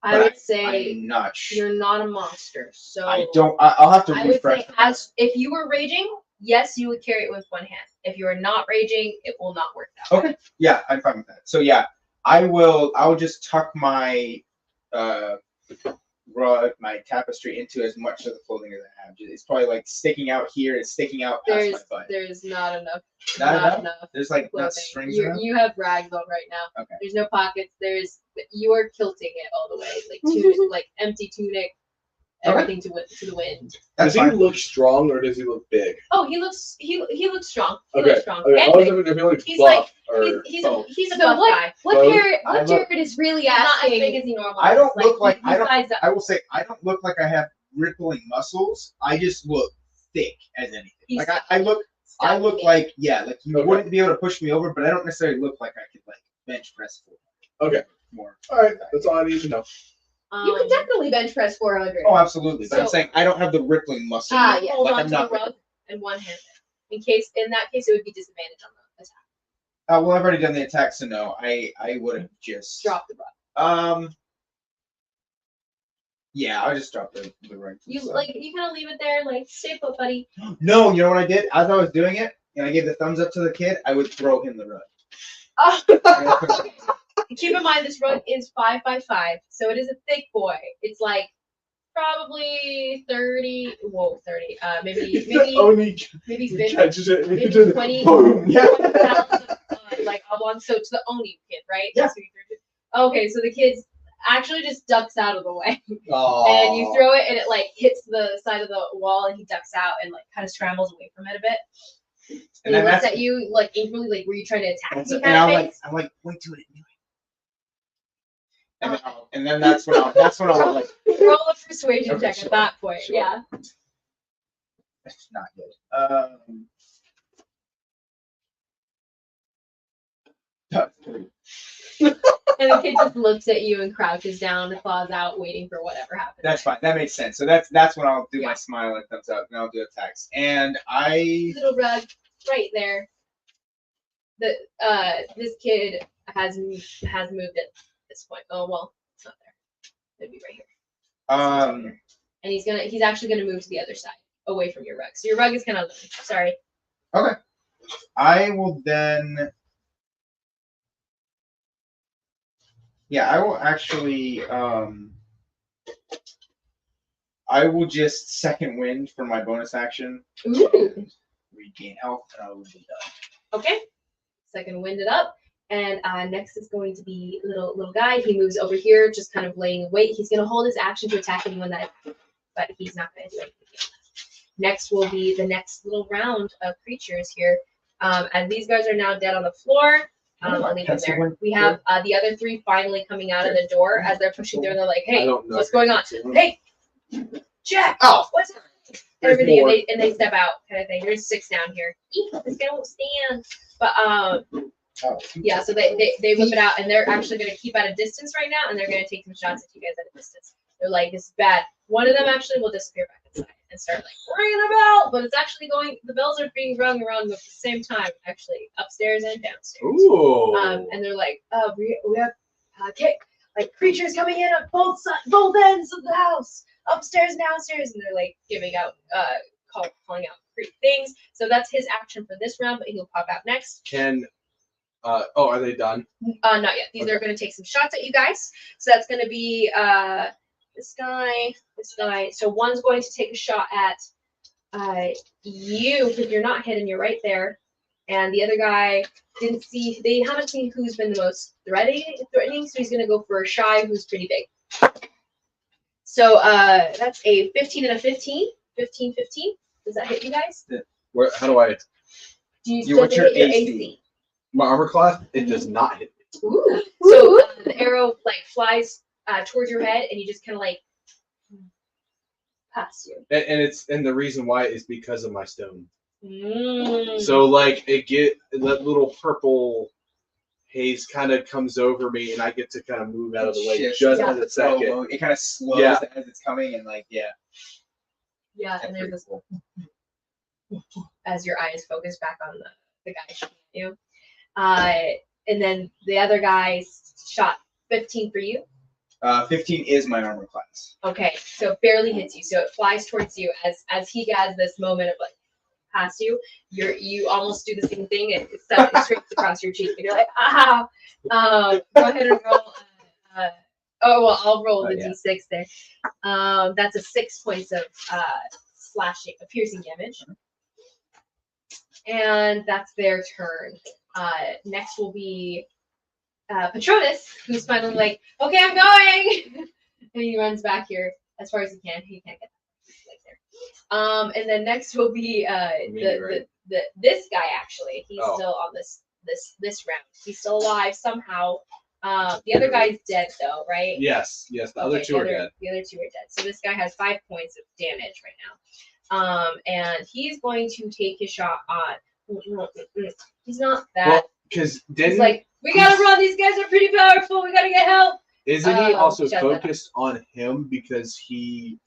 I would say I'm not sure. you're not a monster, so I don't. I'll have to I would refresh. say as if you were raging, yes, you would carry it with one hand. If you are not raging, it will not work that way. Okay. Yeah, I'm fine with that. So yeah, I'll just tuck my rug, my tapestry into as much of the clothing as I have. It's probably like sticking out here. It's sticking out past my butt. There's not enough. Not enough? There's like clothing. not strings enough? You have rags on right now. Okay. There's no pockets. You are kilting it all the way, like tunic, like empty tunic, everything to the wind. Does he fine. look strong or does he look big? Oh, he looks strong. He Okay. looks strong. Okay. I And was big. wondering if he looked He's buff like or he's both. a So buff guy. what Both? Jared is really He's not as big asking. as he normally. I don't is. look like- he I don't- sized up. I will say I don't look like I have rippling muscles. I just look thick as anything. He's Like I look stuffy. like like you Okay. wouldn't be able to push me over, but I don't necessarily look like I could like bench press for Okay. more. All right. That's all I need to know. You could definitely bench press 400. Oh, absolutely. But I'm So- saying I don't have the rippling muscle. Ah, yeah. Hold Like on I'm to not the rug and one hand. In that case, it would be disadvantage on the attack. Well, I've already done the attack, so no. I would have just Drop the rug. Yeah, I'll just drop the rug. to the You side. you kind of leave it there, like stay put, buddy. No, you know what I did? As I was doing it, and I gave the thumbs up to the kid, I would throw him the rug. Oh. Keep in mind this rug is 5 by 5, so it is a thick boy. It's like probably 30. Whoa, 30. Maybe Only 50. catches it. Maybe Just 20. boom. Yeah. 20 pounds of, like oblong. So to the Oni kid, right? Yeah. That's who you threw to. Okay, so the kid actually just ducks out of the way, Aw. and you throw it, and it like hits the side of the wall, and he ducks out and like kind of scrambles away from it a bit. And he then looks that's- at you like angrily, like were you trying to attack me? And Kind I'm of like, face. wait till it. And then that's when I'll like. Roll a persuasion Okay, check sure, at that point. sure. Yeah. That's not good. And the kid just looks at you and crouches down, claws out, waiting for whatever happens. That's fine. That makes sense. So that's when I'll do Yeah. my smile and thumbs up, and I'll do attacks. And I Little rug right there. This kid has moved at this point. Oh well, it's not there. It'd be right here. And he's actually gonna move to the other side, away from your rug. So your rug is kind of sorry. I will then. Yeah, I will actually. I will just second wind for my bonus action. Ooh. Regain health, and I will be done. Okay. Second wind it up. And next is going to be little guy. He moves over here, just kind of laying in wait. He's gonna hold his action to attack anyone but he's not gonna do anything else. Next will be the next little round of creatures here. As these guys are now dead on the floor. I'll leave them there. We have the other 3 finally coming out of the door as they're pushing through. They're like, I "Hey, don't know. what's going on? Hey, Jack, Oh, what's up?" There's Everything, more. and they step out, kind of thing. There's 6 down here. Eek, this guy won't stand. But Oh. Yeah, so they whip it out, and they're actually going to keep at a distance right now, and they're going to take some shots at you guys at a distance. They're like, this is bad. One of them actually will disappear back inside and start like ringing a bell, but it's actually the bells are being rung around at the same time, actually, upstairs and downstairs. Ooh. And they're like, we have like creatures coming in at both ends of the house, upstairs and downstairs, and they're like giving out calling out things. So that's his action for this round, but he'll pop out next. Are they done? Not yet. These are going to take some shots at you guys. So that's going to be this guy. So one's going to take a shot at you because you're not hidden. You're right there. And the other guy they haven't seen who's been the most threatening. So he's going to go for Shy, who's pretty big. So that's a 15 and a 15. 15. Does that hit you guys? How do I? Do you still what's your hit your AC? AC? My armor class? It does not hit me. Ooh. So the arrow like flies towards your head, and you just kind of like pass you. And the reason why is because of my stone. Mm. So like that little purple haze kind of comes over me, and I get to kind of move out of the way Shifts. just Yeah. as a second. It kind of slows Yeah. as it's coming, and like Yeah, and there's this as your eyes focus back on the guy shooting at you. And then the other guy's shot 15 for you. 15 is my armor class. Okay, so it barely hits you. So it flies towards you as he has this moment of like past you. You almost do the same thing. It scrapes across your cheek, and you're like, ah. Go ahead and roll. I'll roll the d6 there. That's a 6 points of slashing, piercing damage. And that's their turn. Next will be Patronus, who's finally like, okay, I'm going, and he runs back here as far as he can. He can't get like there. And then next will be this guy. Actually, he's still on this round. He's still alive somehow. The other guy's dead though, right? Yes. The other two are dead. The other two are dead. So this guy has 5 points of damage right now. And he's going to take his shot on. He's not that. Well, because he's like, we gotta run. These guys are pretty powerful. We gotta get help. Isn't he also focused on him because he?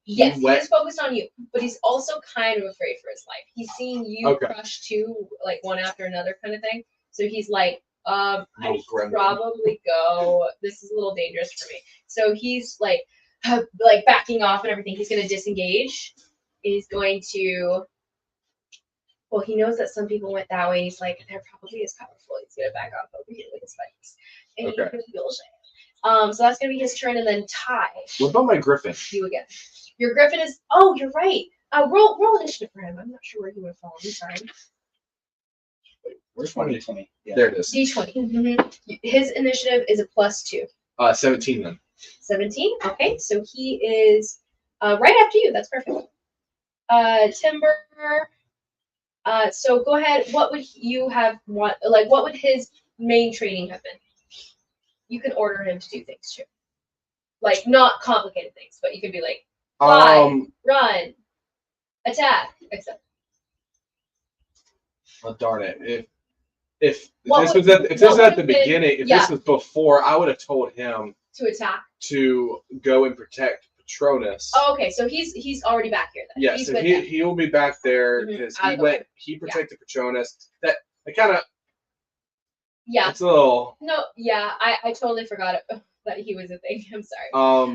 Yes, he is focused on you, but he's also kind of afraid for his life. He's seen you crush two, like one after another, kind of thing. So he's like, I should probably go. This is a little dangerous for me. So he's like backing off and everything. He's gonna disengage. He's going to. Well, he knows that some people went that way. He's like, they're probably as powerful. He's gonna back off over here with his spikes, and he's gonna feel shame. So that's gonna be his turn, and then Ty. What about my griffin? You again. Your griffin is. Oh, you're right. Roll initiative for him. I'm not sure where he would fall. I'm sorry. Where's my D20? Yeah. There it is. D20. Mm-hmm. His initiative is a +2. 17 then. 17. Okay, so he is right after you. That's perfect. Timber. So go ahead. What would you have want? Like, what would his main training have been? You can order him to do things too, like not complicated things, but you can be like, fly, run, attack, etc. Oh darn it! If this was at the beginning, if this was before, I would have told him to attack, to go and protect Patronus. Oh, okay. So he's already back here then. Yeah, so he'll be back there because he protected Patronus. That kind of. Yeah. It's a little. No, yeah, I totally forgot that he was a thing. I'm sorry.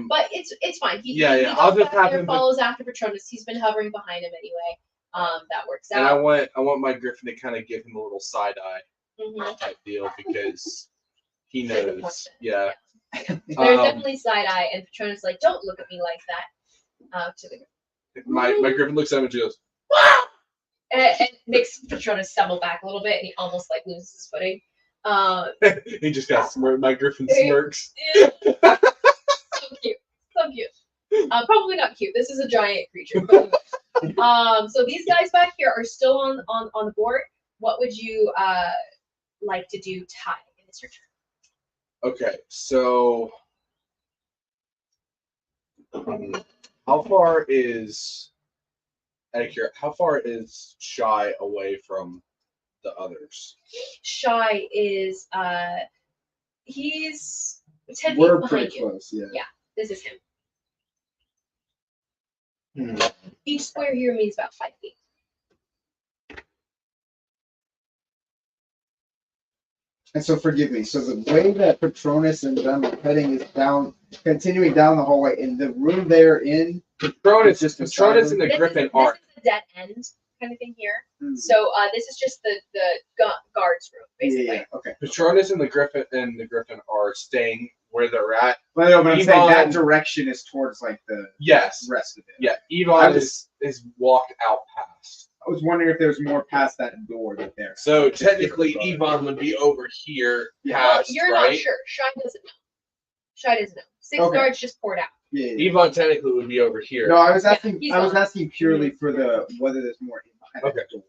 But it's fine. He I'll just have him follows after Patronus. He's been hovering behind him anyway. That works out. And I want my griffin to kind of give him a little side eye type deal because he knows. Yeah. There's definitely side eye, and Patronus like, don't look at me like that. To the my griffin looks at him and goes, and makes Patronus stumble back a little bit, and he almost like loses his footing. He just got smirked. My griffin smirks. So cute. Probably not cute. This is a giant creature. So these guys back here are still on the board. What would you like to do, Ty? It's your turn. Okay, so how far is Shy away from the others? Shy is he's 10 feet We're behind pretty you. close, yeah. Yeah. This is him. Hmm. Each square here means about 5 feet. And so forgive me. So the way that Patronus and them are heading is down, continuing down the hallway, and the room they're in. Patronus, Just Patronus and the This Griffin is, are. This is the dead end kind of thing here. Hmm. So this is just the guards room, basically. Yeah, okay. Patronus and the Griffin are staying where they're at. Well, no, but I'm saying that Yvonne- direction is towards like the Yes. rest of it. Yeah. I Yvonne was- is walked out past. I was wondering if there was more past that door that there. So technically, Yvonne would be over here Yeah. past, You're right? not sure. Shy doesn't know. Shy doesn't know. 6 Okay. guards just poured out. Yeah, yeah. Yvonne technically would be over here. No, I was asking. he's I was gone. asking purely for the whether there's more behind Okay. that door.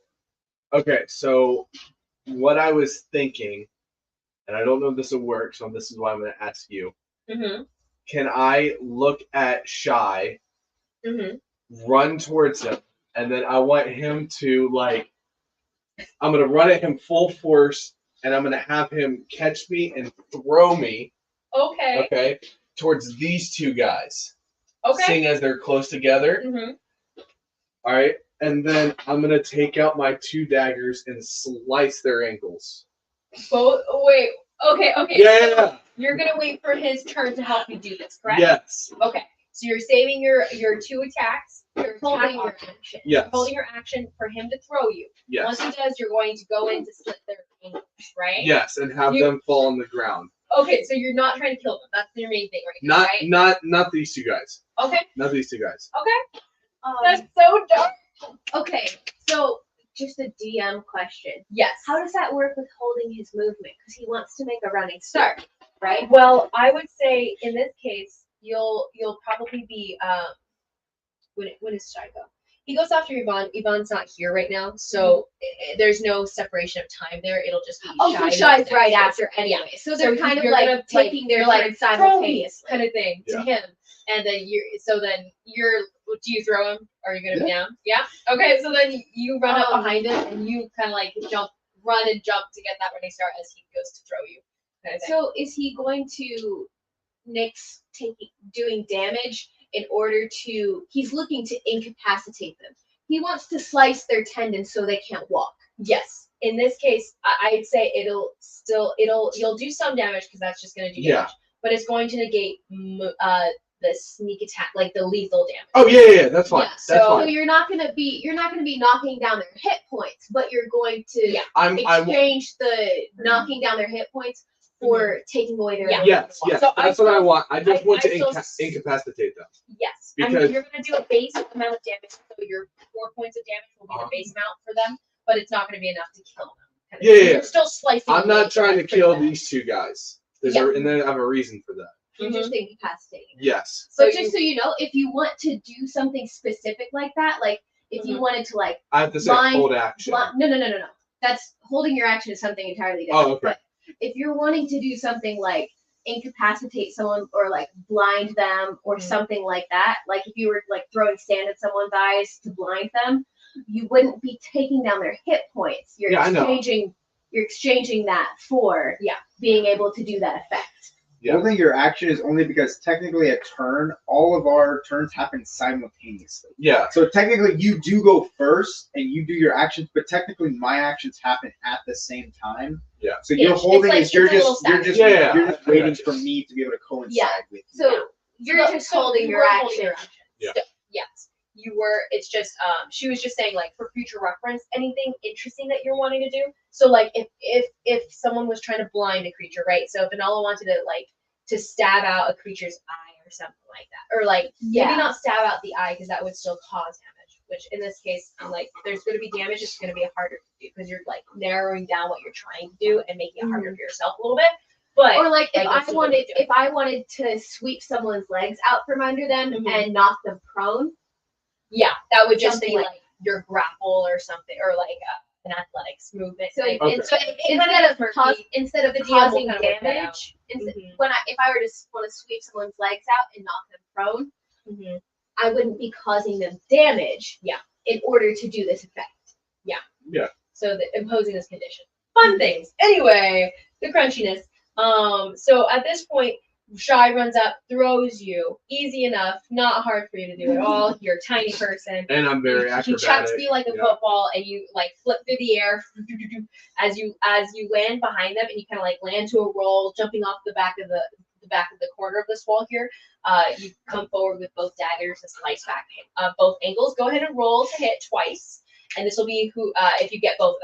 Okay, so what I was thinking, and I don't know if this will work, so this is why I'm going to ask you. Mm-hmm. Can I look at Shy, Mm-hmm. run towards him, and then I want him to, like, I'm going to run at him full force, and I'm going to have him catch me and throw me, Okay. okay, towards these two guys. Okay. Seeing as they're close together. Mm-hmm. All right. And then I'm going to take out my 2 daggers and slice their ankles. Both. Wait. Okay. Okay. Yeah. You're gonna wait for his turn to help you do this, correct? Yes. Okay. So you're saving your 2 attacks. You're Holding your action. Yes. Holding your action for him to throw you. Yes. Once he does, you're going to go in to slit their ankles, right? Yes, and have You- them fall on the ground. Okay, so you're not trying to kill them. That's your main thing right now, right? Not these 2 guys. Okay. Not these 2 guys. That's so dark. Okay, so just a DM question. Yes. How does that work with holding his movement? Because he wants to make a running start, right? Well, I would say in this case, you'll probably be when does Shy go? He goes after Yvonne. Yvonne's not here right now, so there's no separation of time there. It'll just be Oh, so Shy's next right to- after anyway. So they're So kind of you're like gonna, taking their you're turn "Throw me," simultaneously. kind of thing to him, and then do you throw him? Are you gonna be down? Yeah. Okay, so then you run up behind him and you kind of like run and jump to get that running start as he goes to throw you. Kind of thing. So is he going to Nick's doing damage in order to? He's looking to incapacitate them. He wants to slice their tendons so they can't walk. Yes. In this case, I'd say you'll do some damage because that's just gonna do Yeah. damage, but it's going to negate the sneak attack, like the lethal damage. Oh yeah, that's fine. Yeah, That's So fine. you're not gonna be knocking down their hit points, but you're going to Yeah. I exchange the knocking down their hit points for taking away their Yeah. ability yes, to walk. yes. So That's I what I still- want. I just want to I still- incapacitate them. Yes. Because- You're gonna do a base amount of damage, so your 4 points of damage will be the base amount for them, but it's not gonna be enough to kill them. kind of Yeah, thing. yeah. You're still slicing. I'm away not trying to from kill them. these 2 guys. Yeah. And then I have a reason for that. You're just incapacitating. Yes. So But just so you know, if you want to do something specific like that, like if you wanted to like I have to say Blind- hold action. no. That's holding your action is something entirely different. Oh, okay. But if you're wanting to do something like incapacitate someone or like blind them or something like that, like if you were like throwing sand at someone's eyes to blind them, you wouldn't be taking down their hit points. You're Yeah, I know. exchanging that for being able to do that effect. Yeah. Holding your action is only because technically a turn, all of our turns happen simultaneously. Yeah. So technically you do go first and you do your actions, but technically my actions happen at the same time. Yeah. So Yeah, you're it's holding like- is you're it's a little just you're staggered. just Yeah, you're just I waiting gotcha. for me to be able to coincide Yeah. with you. So you're So- just so holding you your were action. holding your action. Yeah. Still, yes. You were, it's just, she was just saying like for future reference, anything interesting that you're wanting to do. So like if someone was trying to blind a creature, right? So if Vanilla wanted to stab out a creature's eye or something like that, or like maybe not stab out the eye because that would still cause damage. Which in this case, like there's going to be damage. It's going to be harder to do because you're like narrowing down what you're trying to do and making it harder for yourself a little bit. But Or like if that's I what wanted we do. if I wanted to sweep someone's legs out from under them Mhm. and knock them prone. Yeah, that would just Something be like- like your grapple or something, or like an athletics movement. So type. Okay. instead of The DM will causing kind of work that out. damage, Mhm. if I were to want to sweep someone's legs out and knock them prone, Mhm. I wouldn't be causing them damage. Yeah. In order to do this effect. So imposing this condition. Fun things. Anyway, the crunchiness. So at this point, Shy runs up, throws you. Easy enough, not hard for you to do at all. You're a tiny person. And I'm very He acrobatic. chucks you like a yeah. football, and you like flip through the air as you land behind them, and you kind of like land to a roll, jumping off the back of the corner of this wall here. You come forward with both daggers and slice back both angles. Go ahead and roll to hit twice, and this will be who if you get both of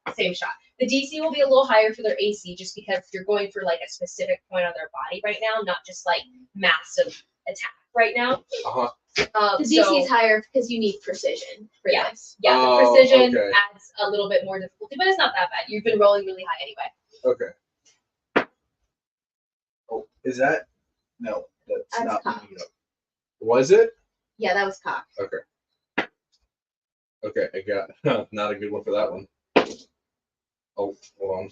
them, same shot. The DC will be a little higher for their AC just because you're going for like a specific point on their body right now, not just like massive attack right now. Uh-huh. The DC is higher because you need precision for this. Yeah, Oh, the precision okay. adds a little bit more difficulty, but it's not that bad. You've been rolling really high anyway. Okay. Oh, is that? No, that's not. cocked. Was it? Yeah, that was cocked. Okay. Okay, I got not a good one for that one. Oh, hold on.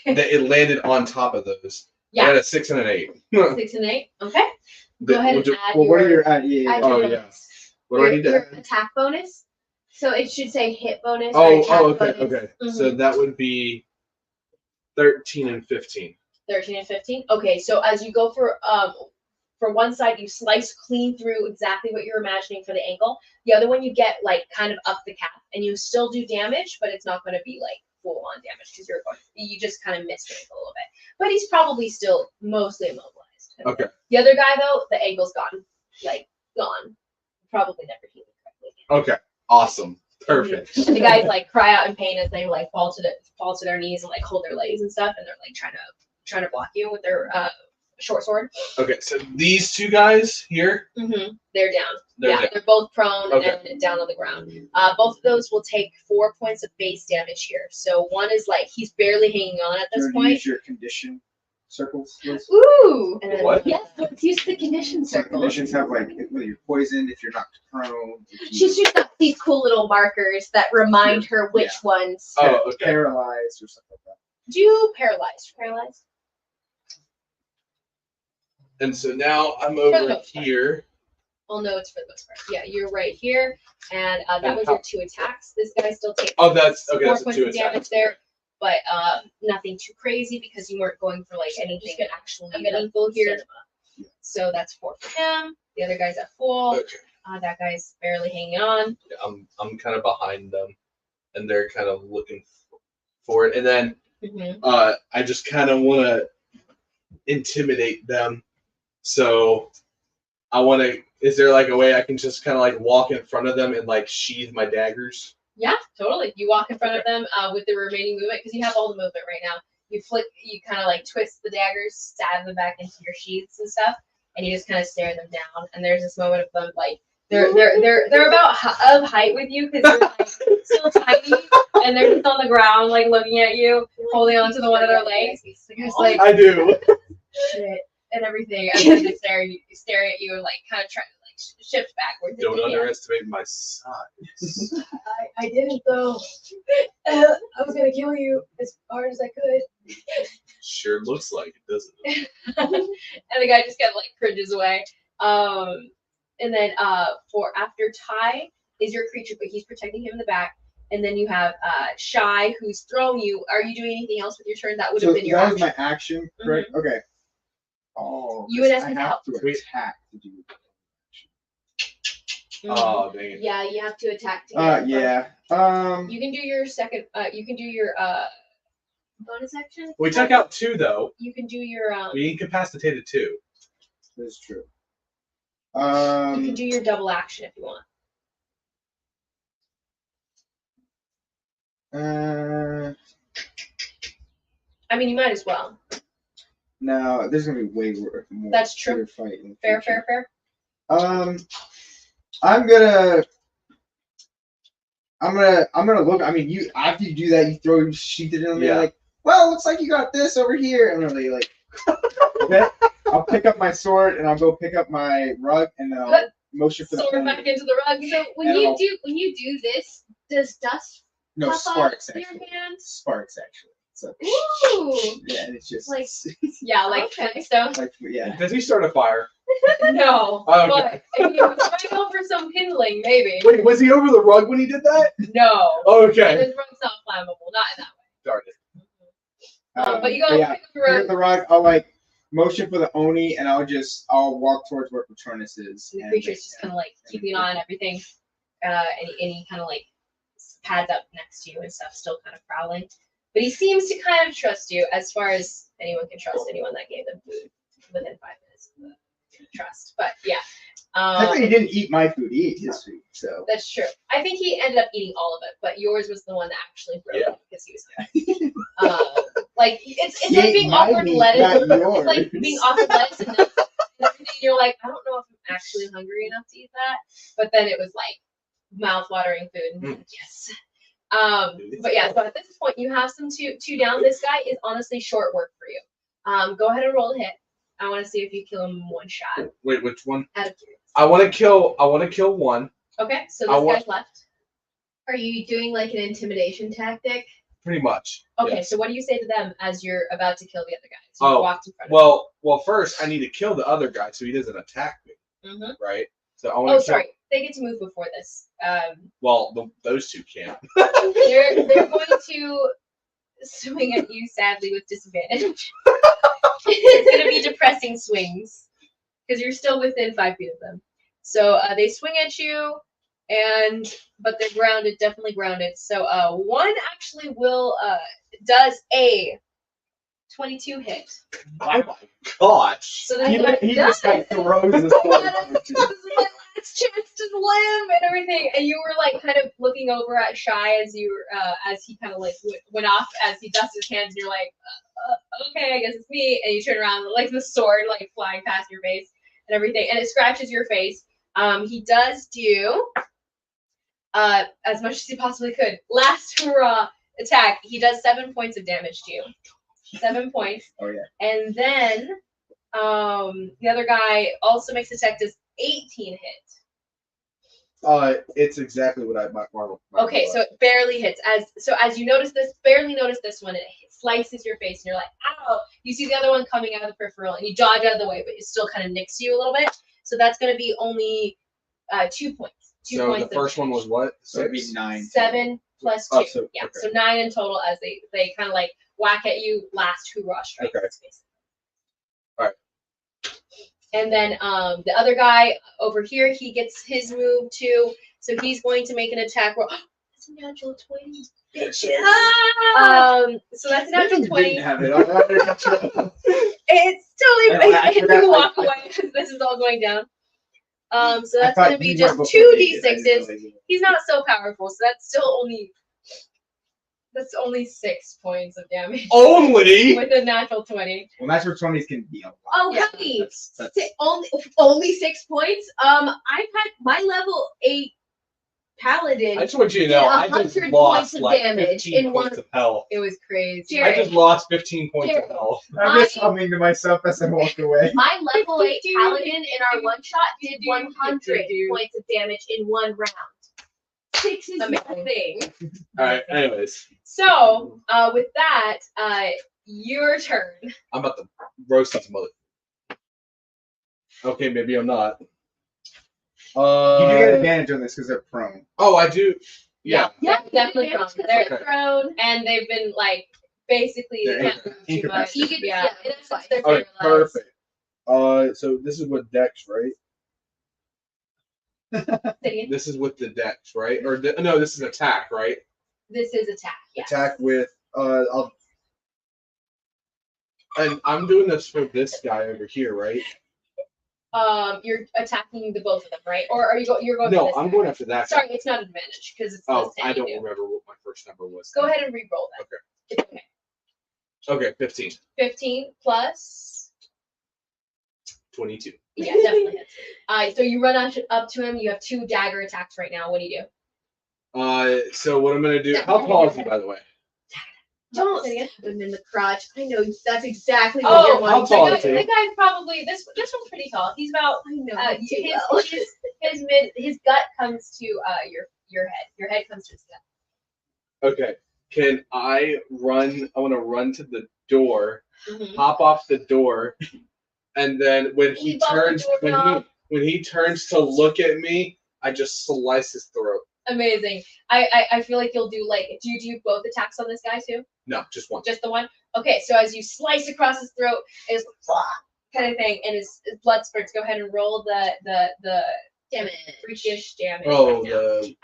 It landed on top of those. I Yeah, got a 6 and an 8. 6 and 8. Okay. The- Go ahead and would you- add Well, what are your. your yeah? Add Oh, your yeah. bonus. What do I need to Your add? attack bonus. So it should say hit bonus. or Oh, attack okay, bonus. okay. So that would be 13 and 15. 13 and 15. Okay, so as you go for one side, you slice clean through exactly what you're imagining for the ankle. The other one, you get like kind of up the calf, and you still do damage, but it's not going to be like full on damage because you just kind of missed the ankle a little bit. But he's probably still mostly immobilized. Okay. The other guy though, the ankle's gone, like gone. Probably never healed correctly. Okay, awesome. Perfect. And the guys like cry out in pain as they like fall to their knees and like hold their legs and stuff, and they're like trying to block you with their short sword. Okay, so these two guys here, They're down. They're down. They're both prone Okay. and down on the ground. Both of those will take 4 points of base damage here. So one is like he's barely hanging on at this point. Use your condition circles. Liz? Ooh. And then What? Yes, let's use the condition So circle. conditions have like whether you're poisoned, if you're knocked prone, if She's just got these cool little markers that remind her which ones. Oh, okay. paralyzed or something like that. Do you paralyzed? Paralyzed? And so now I'm For the over most part. here. Well, no, it's for the most part. Yeah, you're right here, and that And was how- your 2 attacks. This guy still takes Oh, that's okay. 4 That's a points 2 of damage attack. there, but nothing too crazy because you weren't going for like anything actually meaningful here. So that's 4 for him. The other guy's at full. Okay. That guy's barely hanging on. Yeah, I'm kind of behind them, and they're kind of looking for it. And then I just kind of want to intimidate them. So I want to. Is there like a way I can just kind of like walk in front of them and like sheathe my daggers? Yeah, totally. You walk in front of them with the remaining movement because you have all the movement right now. You flick, you kind of like twist the daggers, stab them back into your sheaths and stuff, and you just kind of stare them down. And there's this moment of them like they're about of height with you because you're like still tiny, and they're just on the ground like looking at you, holding on to the one of their legs. You're just like I do. shit and everything, and they just stare at you and like kind of try to like shift backwards. if Don't you can. underestimate my size. I didn't though. I was gonna kill you as hard as I could. Sure looks like it, doesn't it? And the guy just kind of like cringes away. And then for after Ty is your creature, but he's protecting him in the back. And then you have Shy, who's thrown you. Are you doing anything else with your turn? That would have been your that was action. my action, correct? Okay. Oh, You in I essence have help. to attack to do it. Oh dang it. Yeah, you have to attack to get it. Yeah. You can do your second. You can do your bonus action. We took out 2 though. You can do your We incapacitated 2. That's true. you can do your double action if you want. I mean, you might as well. No, there's gonna be way more. That's true. Fight in the Fair, future. fair, fair. I'm gonna look. I mean, you after you do that, you throw your sheath in on me Yeah. like, well, looks like you got this over here, and I'm really like, okay. I'll pick up my sword and I'll go pick up my rug and I'll motion for the Sword back into the rug. So when And you I'll- do this, does dust no pop sparks off your actually. hands? Sparks actually. So Ooh. yeah, and it's just Like- Yeah, like Okay. Flintstone. like yeah. Does he start a fire? No. Oh, okay. But if he was trying over some kindling, maybe. Wait, was he over the rug when he did that? No. Okay. This rug's not flammable. Not in that Darn it. way. But you go yeah, pick up the pick rug. up the rug. I'll like motion for the Oni, and I'll walk towards where Patronus is. The and, creature's just kind of like keeping an eye on everything. And he kind of like pads up next to you and stuff, still kind of prowling. But he seems to kind of trust you as far as anyone can trust anyone that gave them food within 5 minutes of the trust. But yeah. Technically, he didn't eat my food. He ate his food. So That's true. I think he ended up eating all of it, but yours was the one that actually broke Yeah. because he was like it's He like ate being my offered meat, lettuce. not It's like yours. being offered lettuce and nuts and everything. You're like, I don't know if I'm actually hungry enough to eat that. But then it was like mouth-watering food. Mm. Yes. But yeah, so at this point you have some two down. This guy is honestly short work for you. Go ahead and roll a hit. I want to see if you kill him in one shot. Wait, which one? Out of curiosity. I want to kill one. Okay, so I this want- guy's left. Are you doing like an intimidation tactic? Pretty much. Okay, yes. so what do you say to them as you're about to kill the other guy? So you Oh, walked in front of Well, first I need to kill the other guy so he doesn't attack me, them. Mhm. right? So I want Oh, to kill. sorry. They get to move before this. Well, those two can't. They're going to swing at you, sadly, with disadvantage. It's going to be depressing swings because you're still within 5 feet of them. So they swing at you, but they're grounded, definitely grounded. So one actually does a 22 hit. Oh my gosh. So then he just like throws his this is my last chance to live and everything. And you were like kind of looking over at Shy as as he kind of like went off as he dusted his hands, and you're like, okay, I guess it's me. And you turn around, like the sword like flying past your face and everything, and it scratches your face. He does do as much as he possibly could. Last hurrah attack. He does 7 points of damage to you. 7 points. Oh yeah. And then the other guy also makes attack, does 18 hit. It's exactly what my Okay, so it barely hits. As you barely notice this one, it slices your face, and you're like, ow! You see the other one coming out of the peripheral, and you dodge out of the way, but it still kind of nicks you a little bit. So that's going to be only 2 points. 2 So points. the first one was what? So it'd be 6? 9. 7 plus 2. Oh, so- Yeah, okay. so 9 in total as they kind of like whack at you. Last hoorah strike. Okay. Alright. And then the other guy over here, he gets his move too. So he's going to make an attack roll. That's a natural 20. Bitches. So that's a natural 20. Didn't have it. It's I totally forgot, you walk I- away as this is all going down. So I that's thought gonna be you just were 2 before they did. I didn't d6s. realize you were. He's not so powerful, so that's only 6 points of damage Only. with a natural 20. Well, natural 20s can be a lot. Oh, Yeah. honey, That's only 6 points. I've had my level 8 paladin. I just want you to did know, I just 100 lost points of like damage 15 in points one- of health. It was crazy. Jared. I just lost 15 points Jared. of health. I'm just humming to myself as I walk away. My level 8 paladin in our one shot did 100 points of damage in one round. 6 is Amazing. nothing. All right. Anyways, So, with that, your turn. I'm about to roast this mother. Okay, maybe I'm not. You do get advantage on this because they're prone. Oh, I do. Yeah. Yeah, definitely Damage prone. 'cause They're Okay. prone, and they've been like basically They're can't move too much. incapacitated. You get- Yeah, yeah, in essence, they're Okay, paralyzed. perfect. So this is with Dex, right? Say This is with the dex, right? Or no, this is attack, right? This is attack. Yes. Attack with And I'm doing this for this guy over here, right? You're attacking the both of them, right? Or are you're going? for No, this I'm guy? going after that. Sorry, it's not advantage because it's Oh, this 10 I you don't do. remember what my first number was. Go ahead and re-roll that. Okay. It's okay. Okay, 15, 15 plus. 22. Yeah, definitely hits. So you run up to him. You have 2 dagger attacks right now. What do you do? So what I'm gonna do? How tall is he, by the way? Don't Say it again. stab him in the crotch. I know that's exactly Oh, what you're how wanting. tall the is he? guy's probably this one's pretty tall. He's about I know his him too well. his gut comes to your head. Your head comes to his gut. Okay. Can I run? I want to run to the door, Mhm. hop off the door, and then when he Leave off the turns, doorknob. when he turns to look at me, I just slice his throat. Amazing. I feel like you'll do like, do you do both attacks on this guy too? No, just one. Just the one? Okay, so as you slice across his throat, it's kind of thing, and his blood spurts. Go ahead and roll the Damage. freakish damage. Oh, right now. the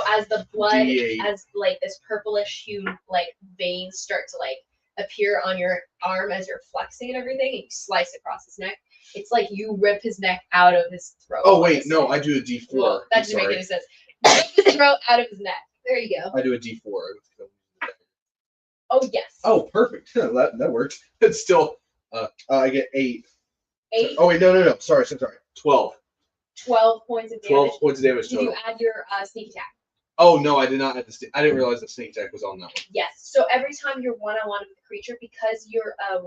As the blood, D8. as like this purplish hue, like veins start to like appear on your arm as you're flexing and everything, and you slice across his neck. It's like you rip his neck out of his throat. Oh wait, no, I do a D4. Well, that I'm doesn't make sorry. any sense. Rip his throat out of his neck. There you go. I do a D4. Oh yes. Oh, perfect. that worked. It's still. I get 8. 8, Oh wait, no. Sorry. 12. 12 points of damage. 12 points of damage Did total. you add your sneak attack? Oh no, I did not add the. I didn't realize the sneak attack was on that one. Yes. So every time you're one-on-one with the creature, because you're a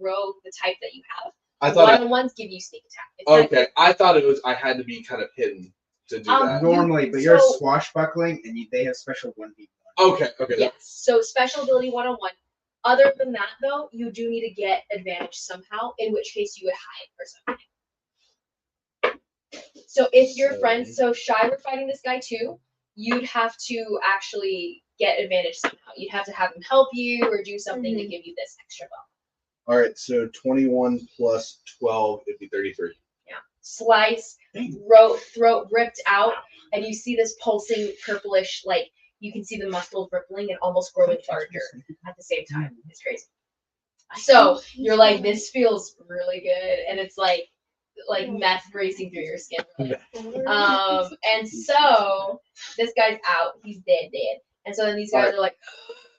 rogue, the type that you have, I thought. one-on-ones give you sneak attack. It's not Okay, I thought it was. I had to be kind of hidden to do that. Normally, but you're so- swashbuckling, and they have special 1v1. Okay. Yes. So special ability one-on-one. Other than that, though, you do need to get advantage somehow. In which case, you would hide or something. So if your friends, so Shy were fighting this guy too, you'd have to actually get advantage somehow. You'd have to have him help you or do something to give you this extra buff. All right, so 21 plus 12 would be 33. Yeah. Slice, throat ripped out, and you see this pulsing purplish, like you can see the muscles rippling and almost growing larger at the same time. It's crazy. So you're like, this feels really good, and it's like meth racing through your skin. Really. And so this guy's out. He's dead. And so then these guys are like,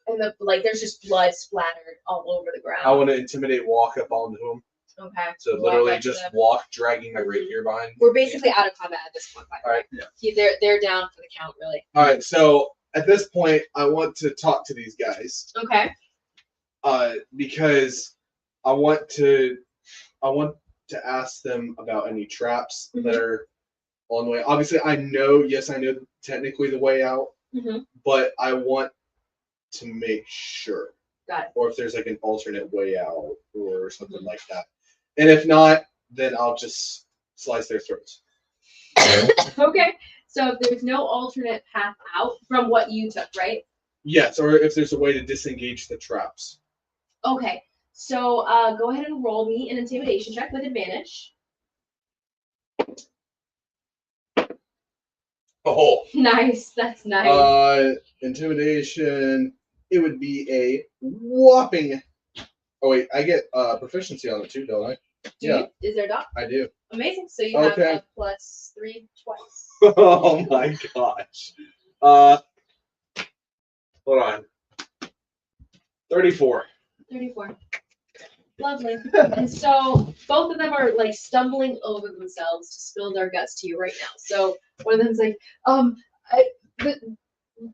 and there's just blood splattered all over the ground. I want to intimidate, walk up onto him. Okay. So Walk literally up to just them. walk, dragging my rapier behind. We're basically out of combat at this point. By the way. All right. They're down for the count, really. All right, so at this point, I want to talk to these guys. Okay. Because I want to ask them about any traps that are on the way. Obviously, I know technically the way out, but I want to make sure. Got it. Or if there's like an alternate way out or something like that. And if not, then I'll just slice their throats. Okay. So if there's no alternate path out from what you took, right? Yes, or if there's a way to disengage the traps. Okay. So go ahead and roll me an intimidation check with advantage. Oh. Nice. That's nice. Intimidation. It would be a whopping. Oh wait, I get proficiency on it too, don't I? Is there a dot? I do. Amazing. So you have Okay. a +3 twice. Oh my gosh. Hold on. 34. 34. Lovely. And so both of them are like stumbling over themselves to spill their guts to you right now. So one of them's like,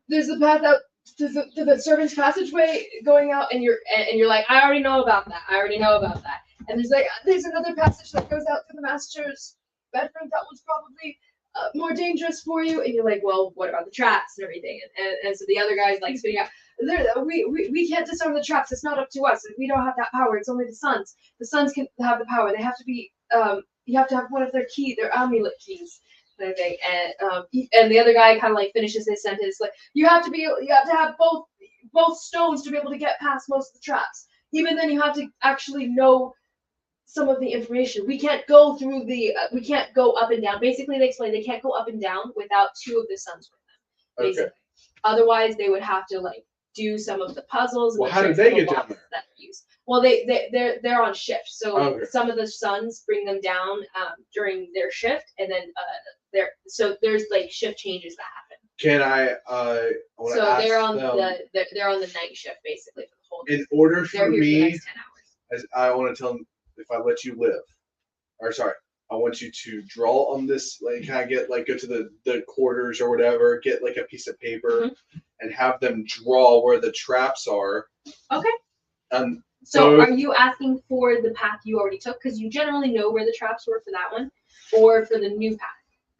there's a path out to the servants' passageway going out, and you're like, I already know about that. And there's another passage that goes out to the master's bedroom that was probably more dangerous for you. And you're like, well, what about the traps and everything? And so the other guy's like spitting out, we can't disarm the traps. It's not up to us. We don't have that power. It's only the sons. The sons can have the power. They have to be. You have to have one of their amulet keys. Kind of thing. And the other guy kind of like finishes his sentence like, you have to have both stones to be able to get past most of the traps. Even then, you have to actually know some of the information. We can't go through we can't go up and down. Basically, they explain they can't go up and down without two of the sons with them. Basically. Okay. Otherwise, they would have to like do some of the puzzles. Well, how did they get down there? That are used. Well, they're on shift, so Okay. some of the sons bring them down during their shift, and then there's like shift changes that happen. Can I wanna So ask they're on them, they're on the night shift basically for the whole day. in order for They're here for the me, next 10 hours. as I want to tell them, if I let you live, or sorry, I want you to draw on this, like kind of get like go to the quarters or whatever, get like a piece of paper and have them draw where the traps are. Okay. So So are you asking for the path you already took? Because you generally know where the traps were for that one, or for the new path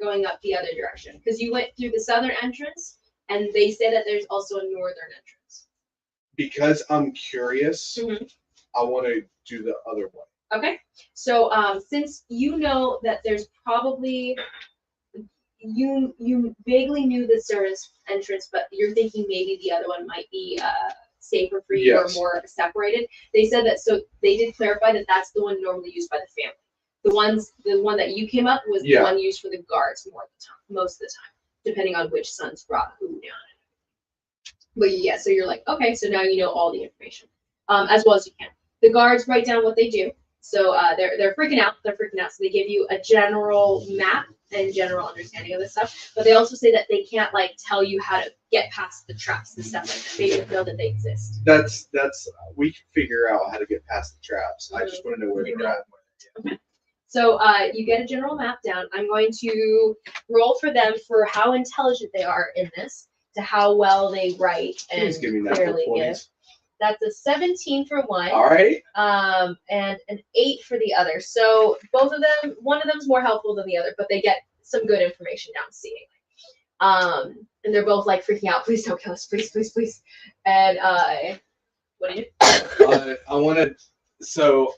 going up the other direction? Because you went through the southern entrance And they say that there's also a northern entrance. Because I'm curious, Mhm. I want to do the other one. Okay, so since you know that there's probably you vaguely knew the service entrance, but you're thinking maybe the other one might be safer for you Yes. or more separated. They said that, so they did clarify that that's the one normally used by the family. The one that you came up was the one used for the guards most of the time, depending on which sons brought who down. But yeah, so you're like, okay, so now you know all the information, as well as you can. The guards write down what they do. So they're freaking out. They're freaking out. So they give you a general map and general understanding of this stuff. But they also say that they can't like tell you how to get past the traps and stuff like that. They just know that they exist. That's we can figure out how to get past the traps. I just want to know where they're at. Okay. So you get a general map down. I'm going to roll for them for how intelligent they are in this, to how well they write and Please give me that clearly for give. That's a 17 for one. All right. And an 8 for the other. So both of them, one of them's more helpful than the other, but they get some good information down seemingly. And they're both like freaking out. Please don't kill us, please, please, please. And what do you do? I want to. So.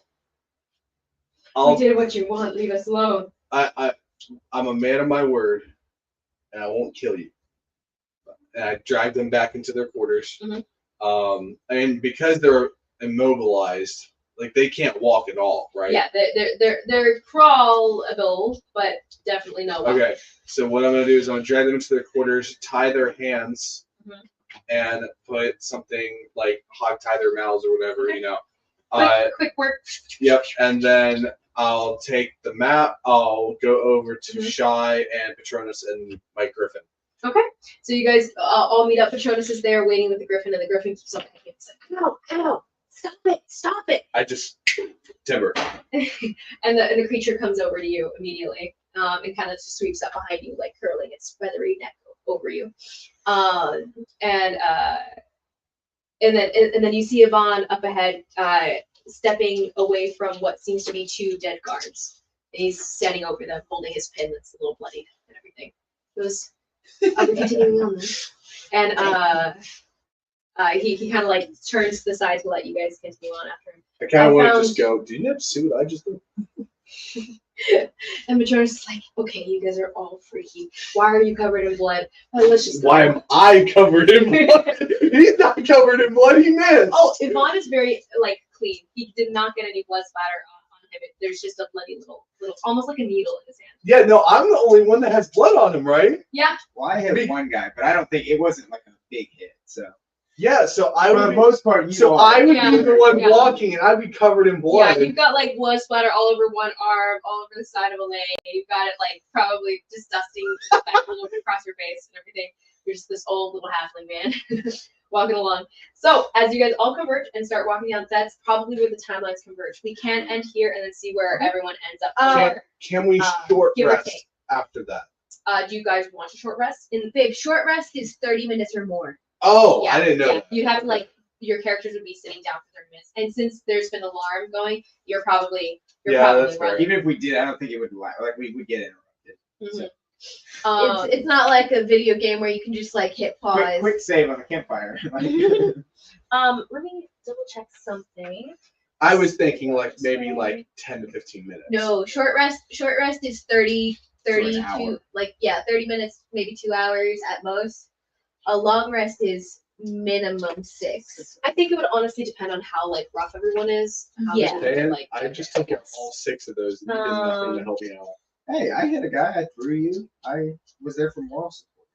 We did what you want. Leave us alone. I'm a man of my word, and I won't kill you. And I drag them back into their quarters. Mhm. And because they're immobilized, like they can't walk at all, right? Yeah, they're crawlable, but definitely no walk. Okay, so what I'm gonna do is I'm gonna drag them into their quarters, tie their hands, Mhm. and put something like hog tie their mouths or whatever, Okay. you know. Quick work. Yep, and then I'll take the map. I'll go over to Mhm. Shy and Patronus and Mike Griffin. Okay, so you guys all meet up. Patronus is there waiting with the Griffin, and the Griffin keeps on hitting. It's like, ow, stop it. I just timber. And the creature comes over to you immediately, and kind of just sweeps up behind you, like curling its feathery neck over you. And then you see Yvonne up ahead, stepping away from what seems to be 2 dead guards. And he's standing over them, holding his pin that's a little bloodied and everything. He goes, "Are we continuing on this?" And he kind of like turns to the side to let you guys continue on after him. I kind of want to found- just go, do you not see what I just did? And Patronus is like, okay, you guys are all freaky. Why are you covered in blood? Oh, let's just go. Why am I covered in blood? He's not covered in blood, he missed. Oh, Yvonne is very like clean. He did not get any blood splatter on him. There's just a bloody little, almost like a needle in his hand. Yeah, no, I'm the only one that has blood on him, right? Yeah. Well, I hit one guy, but I don't think it wasn't like a big hit. So Yeah, so I for would the be, most part, I would Yeah, be the one yeah. walking, and I'd be covered in Yeah, blood. you've got like blood splatter all over one arm, all over the side of a leg. You've got it like probably just dusting back all over across your face and everything. You're just this old little halfling man walking along. So as you guys all converge and start walking down, that's probably where the timelines converge. We can end here and then see where everyone ends up. Can we Uh, short give or rest take. after that? Do you guys want a short rest? Babe, short rest is 30 minutes or more. Oh, Yeah, I didn't know yeah. that. You'd have to like your characters would be sitting down for 30 minutes. And since there's been alarm going, you're probably that's fair. running. even if we did, I don't think it would like we would get interrupted. Mhm. It's not like a video game where you can just like hit pause. Quick save on the campfire. Let me double check something. I was thinking like maybe like 10 to 15 minutes. No, short rest is 30 So an 32 hour. like 30 minutes, maybe 2 hours at most. A long rest is minimum 6. I think it would honestly depend on how like rough everyone is. How Yeah. much they, Dan, like, I just took out all 6 of those, and you did nothing to help me out. Hey, I hit a guy. I threw you. I was there for moral support.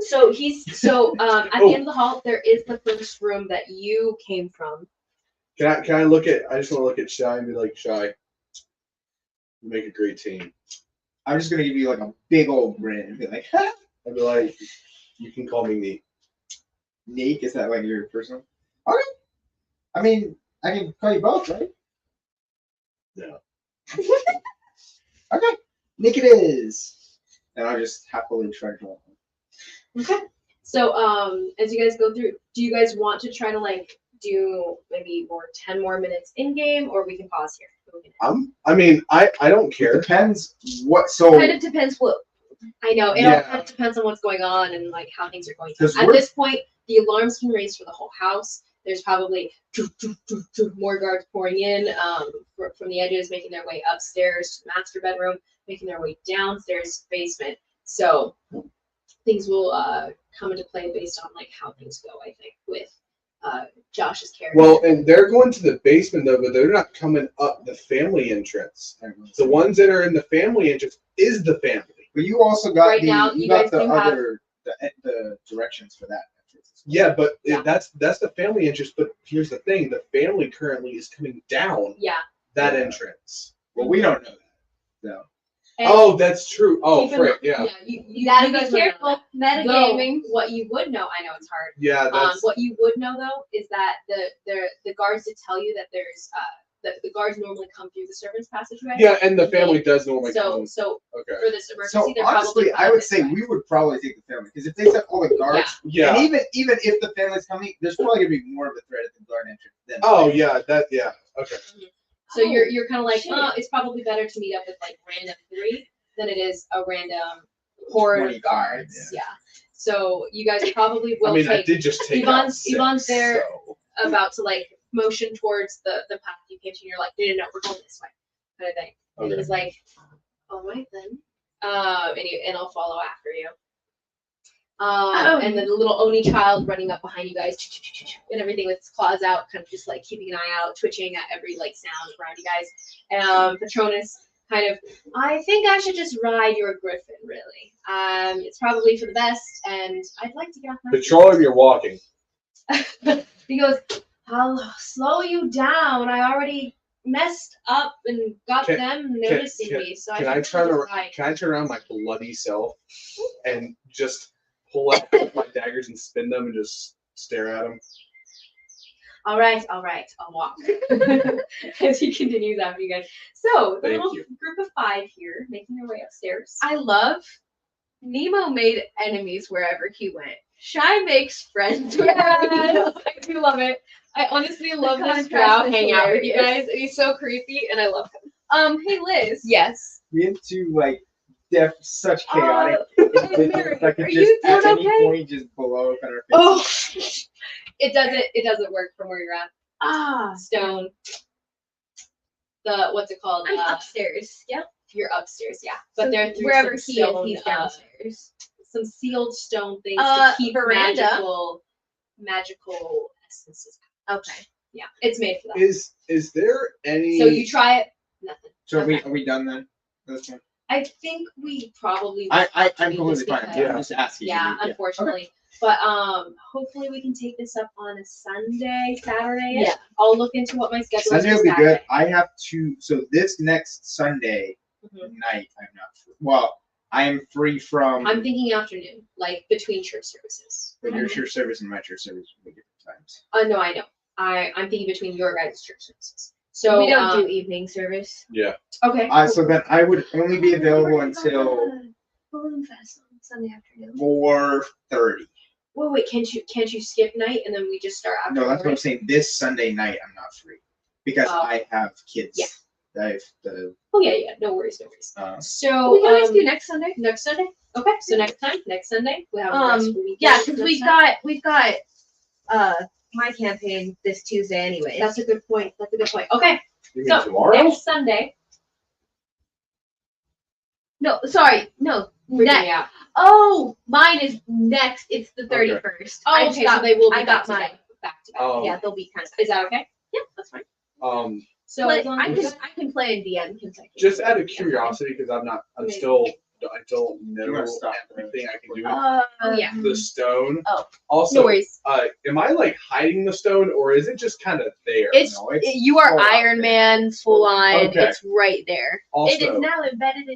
So at Oh. the end of the hall there is the first room that you came from. Can I look at? I just want to look at Shy and be like, Shy, you make a great team. I'm just gonna give you like a big old grin and be like, ha! I'd be like, you can call me Neat. Nick, is that like your personal? Okay. I mean, I can call you both, right? No. Okay. Nick it is. And I'll just happily shrug along. Okay. So as you guys go through, do you guys want to try to like do maybe 10 more minutes in game, or we can pause here? I mean, I don't It care. depends what. So Kind of depends what I know it all Yeah. kind of depends on what's going on and like how things are going. 'Cause At we're- this point, the alarm's been raised for the whole house. There's probably more guards pouring in from the edges, making their way upstairs to the master bedroom, making their way downstairs to the basement. So things will come into play based on like how things go. I think with Josh's character. Well, and they're going to the basement though, but they're not coming up the family entrance. The ones that are in the family entrance is the family. But you also got Right now, you you got guys the do have- other the directions for that. Yeah, but Yeah. that's the family entrance. But here's the thing: the family currently is coming down Yeah. that Yeah. entrance. Well, we don't know that. So And Oh, that's true. Oh, keep in- frick, yeah. You Gotta guys be would know careful. that. Metagaming. Though, what you would know, I know it's hard. Yeah, that's What you would know though is that the guards did tell you that there's the guards normally come through the servants' passageway. yeah, and the family does normally So come. so Okay. for this emergency, So they're honestly, probably I coming would this say way. we would probably take the family because if they said all the guards, Yeah. and even if the family's coming, there's probably gonna be more of a threat at the guard entrance than. Oh yeah, yeah. Okay. So you're kind of like, shit. it's probably better to meet up with like random 3 than it is a random horde of 25, guards. Yeah. So you guys probably will I mean, I take. did just take out Yvonne's 6, there. so. About to like motion towards the path you came to, and you're like, no, we're going this way, kind of thing. And Okay. he's like, all right then, and I'll follow after you. And then the little Oni child running up behind you guys, and everything with its claws out, kind of just like keeping an eye out, twitching at every like sound around you guys. Patronus kind of, I think I should just ride your griffin, really. It's probably for the best, and I'd like to get off my Patrol him, you're walking. He goes, I'll slow you down. I already messed up and got Can- them noticing me. So Can I I think turn I'll around? just ride. Can I turn around my bloody self and just pull out my daggers and spin them and just stare at them? All right, I'll walk. As he continues after you guys. So the Thank little you. group of 5 here making their way upstairs. I love Nemo made enemies wherever he went. Shy makes friends wherever he Yes, goes. I do love it. I honestly love this contrast drow is hang out with you hilarious. guys. He's so creepy, and I love him. Hey Liz. Yes. We have to like such chaotic. Hey, It's Mary, like are it you just at doing any okay? point just blow up in our face. Oh, it doesn't work from where you're at. Ah. Stone. What's it called? I'm upstairs. Yeah, you're upstairs. Yeah, but So they're through wherever some he is, stone, he's downstairs. some sealed stone things to keep veranda. magical essences. Okay. Yeah, it's made for that. Is there any? So you try it. Nothing. So are we done then? This one? I think we probably. I'm need completely this fine. because- I'm just asking. Yeah, you. unfortunately. But hopefully we can take this up on a Sunday, Saturday. Yeah. I'll look into what my schedule Sunday is will for be Saturday. good. I have to. So this next Sunday Mhm. night, I'm not free. Well, I am free from. I'm thinking afternoon, like between church services. But your church service and my church service will be different times. No, I know. I'm thinking between your guys' church services. So we don't do evening service. Yeah. Okay. So then I would only be available until Balloon Fest on Sunday afternoon. 4:30. Wait. Can't you skip night and then we just start after? No, that's what I'm saying. This Sunday night, I'm not free because Oh. I have kids. Yeah. That I have to. Oh yeah. No worries. So We can always do next Sunday. next Sunday. Okay. So next Sunday we have a restful weekend. Yeah, because next time. we've got my campaign this Tuesday anyway. That's a good point. Okay. You mean So tomorrow? next Sunday. No, sorry, no. Freaking Next. me out. Oh, mine is next. It's the 31st. Oh, I okay. got- So they will be I back got to mine. back to back. Oh. Yeah, they'll be kind of. Is that okay? Yeah, that's fine. So Play, as long I as can play in DM consecutively. Just out of curiosity, because I Maybe. don't know You wanna stop everything I can do Oh yeah. with the stone. Oh, Also, no worries. am I like hiding the stone, or is it just kind of there? It's No, it's you are full out Iron there. Man full on. Okay. It's right there. Also, It is now embedded in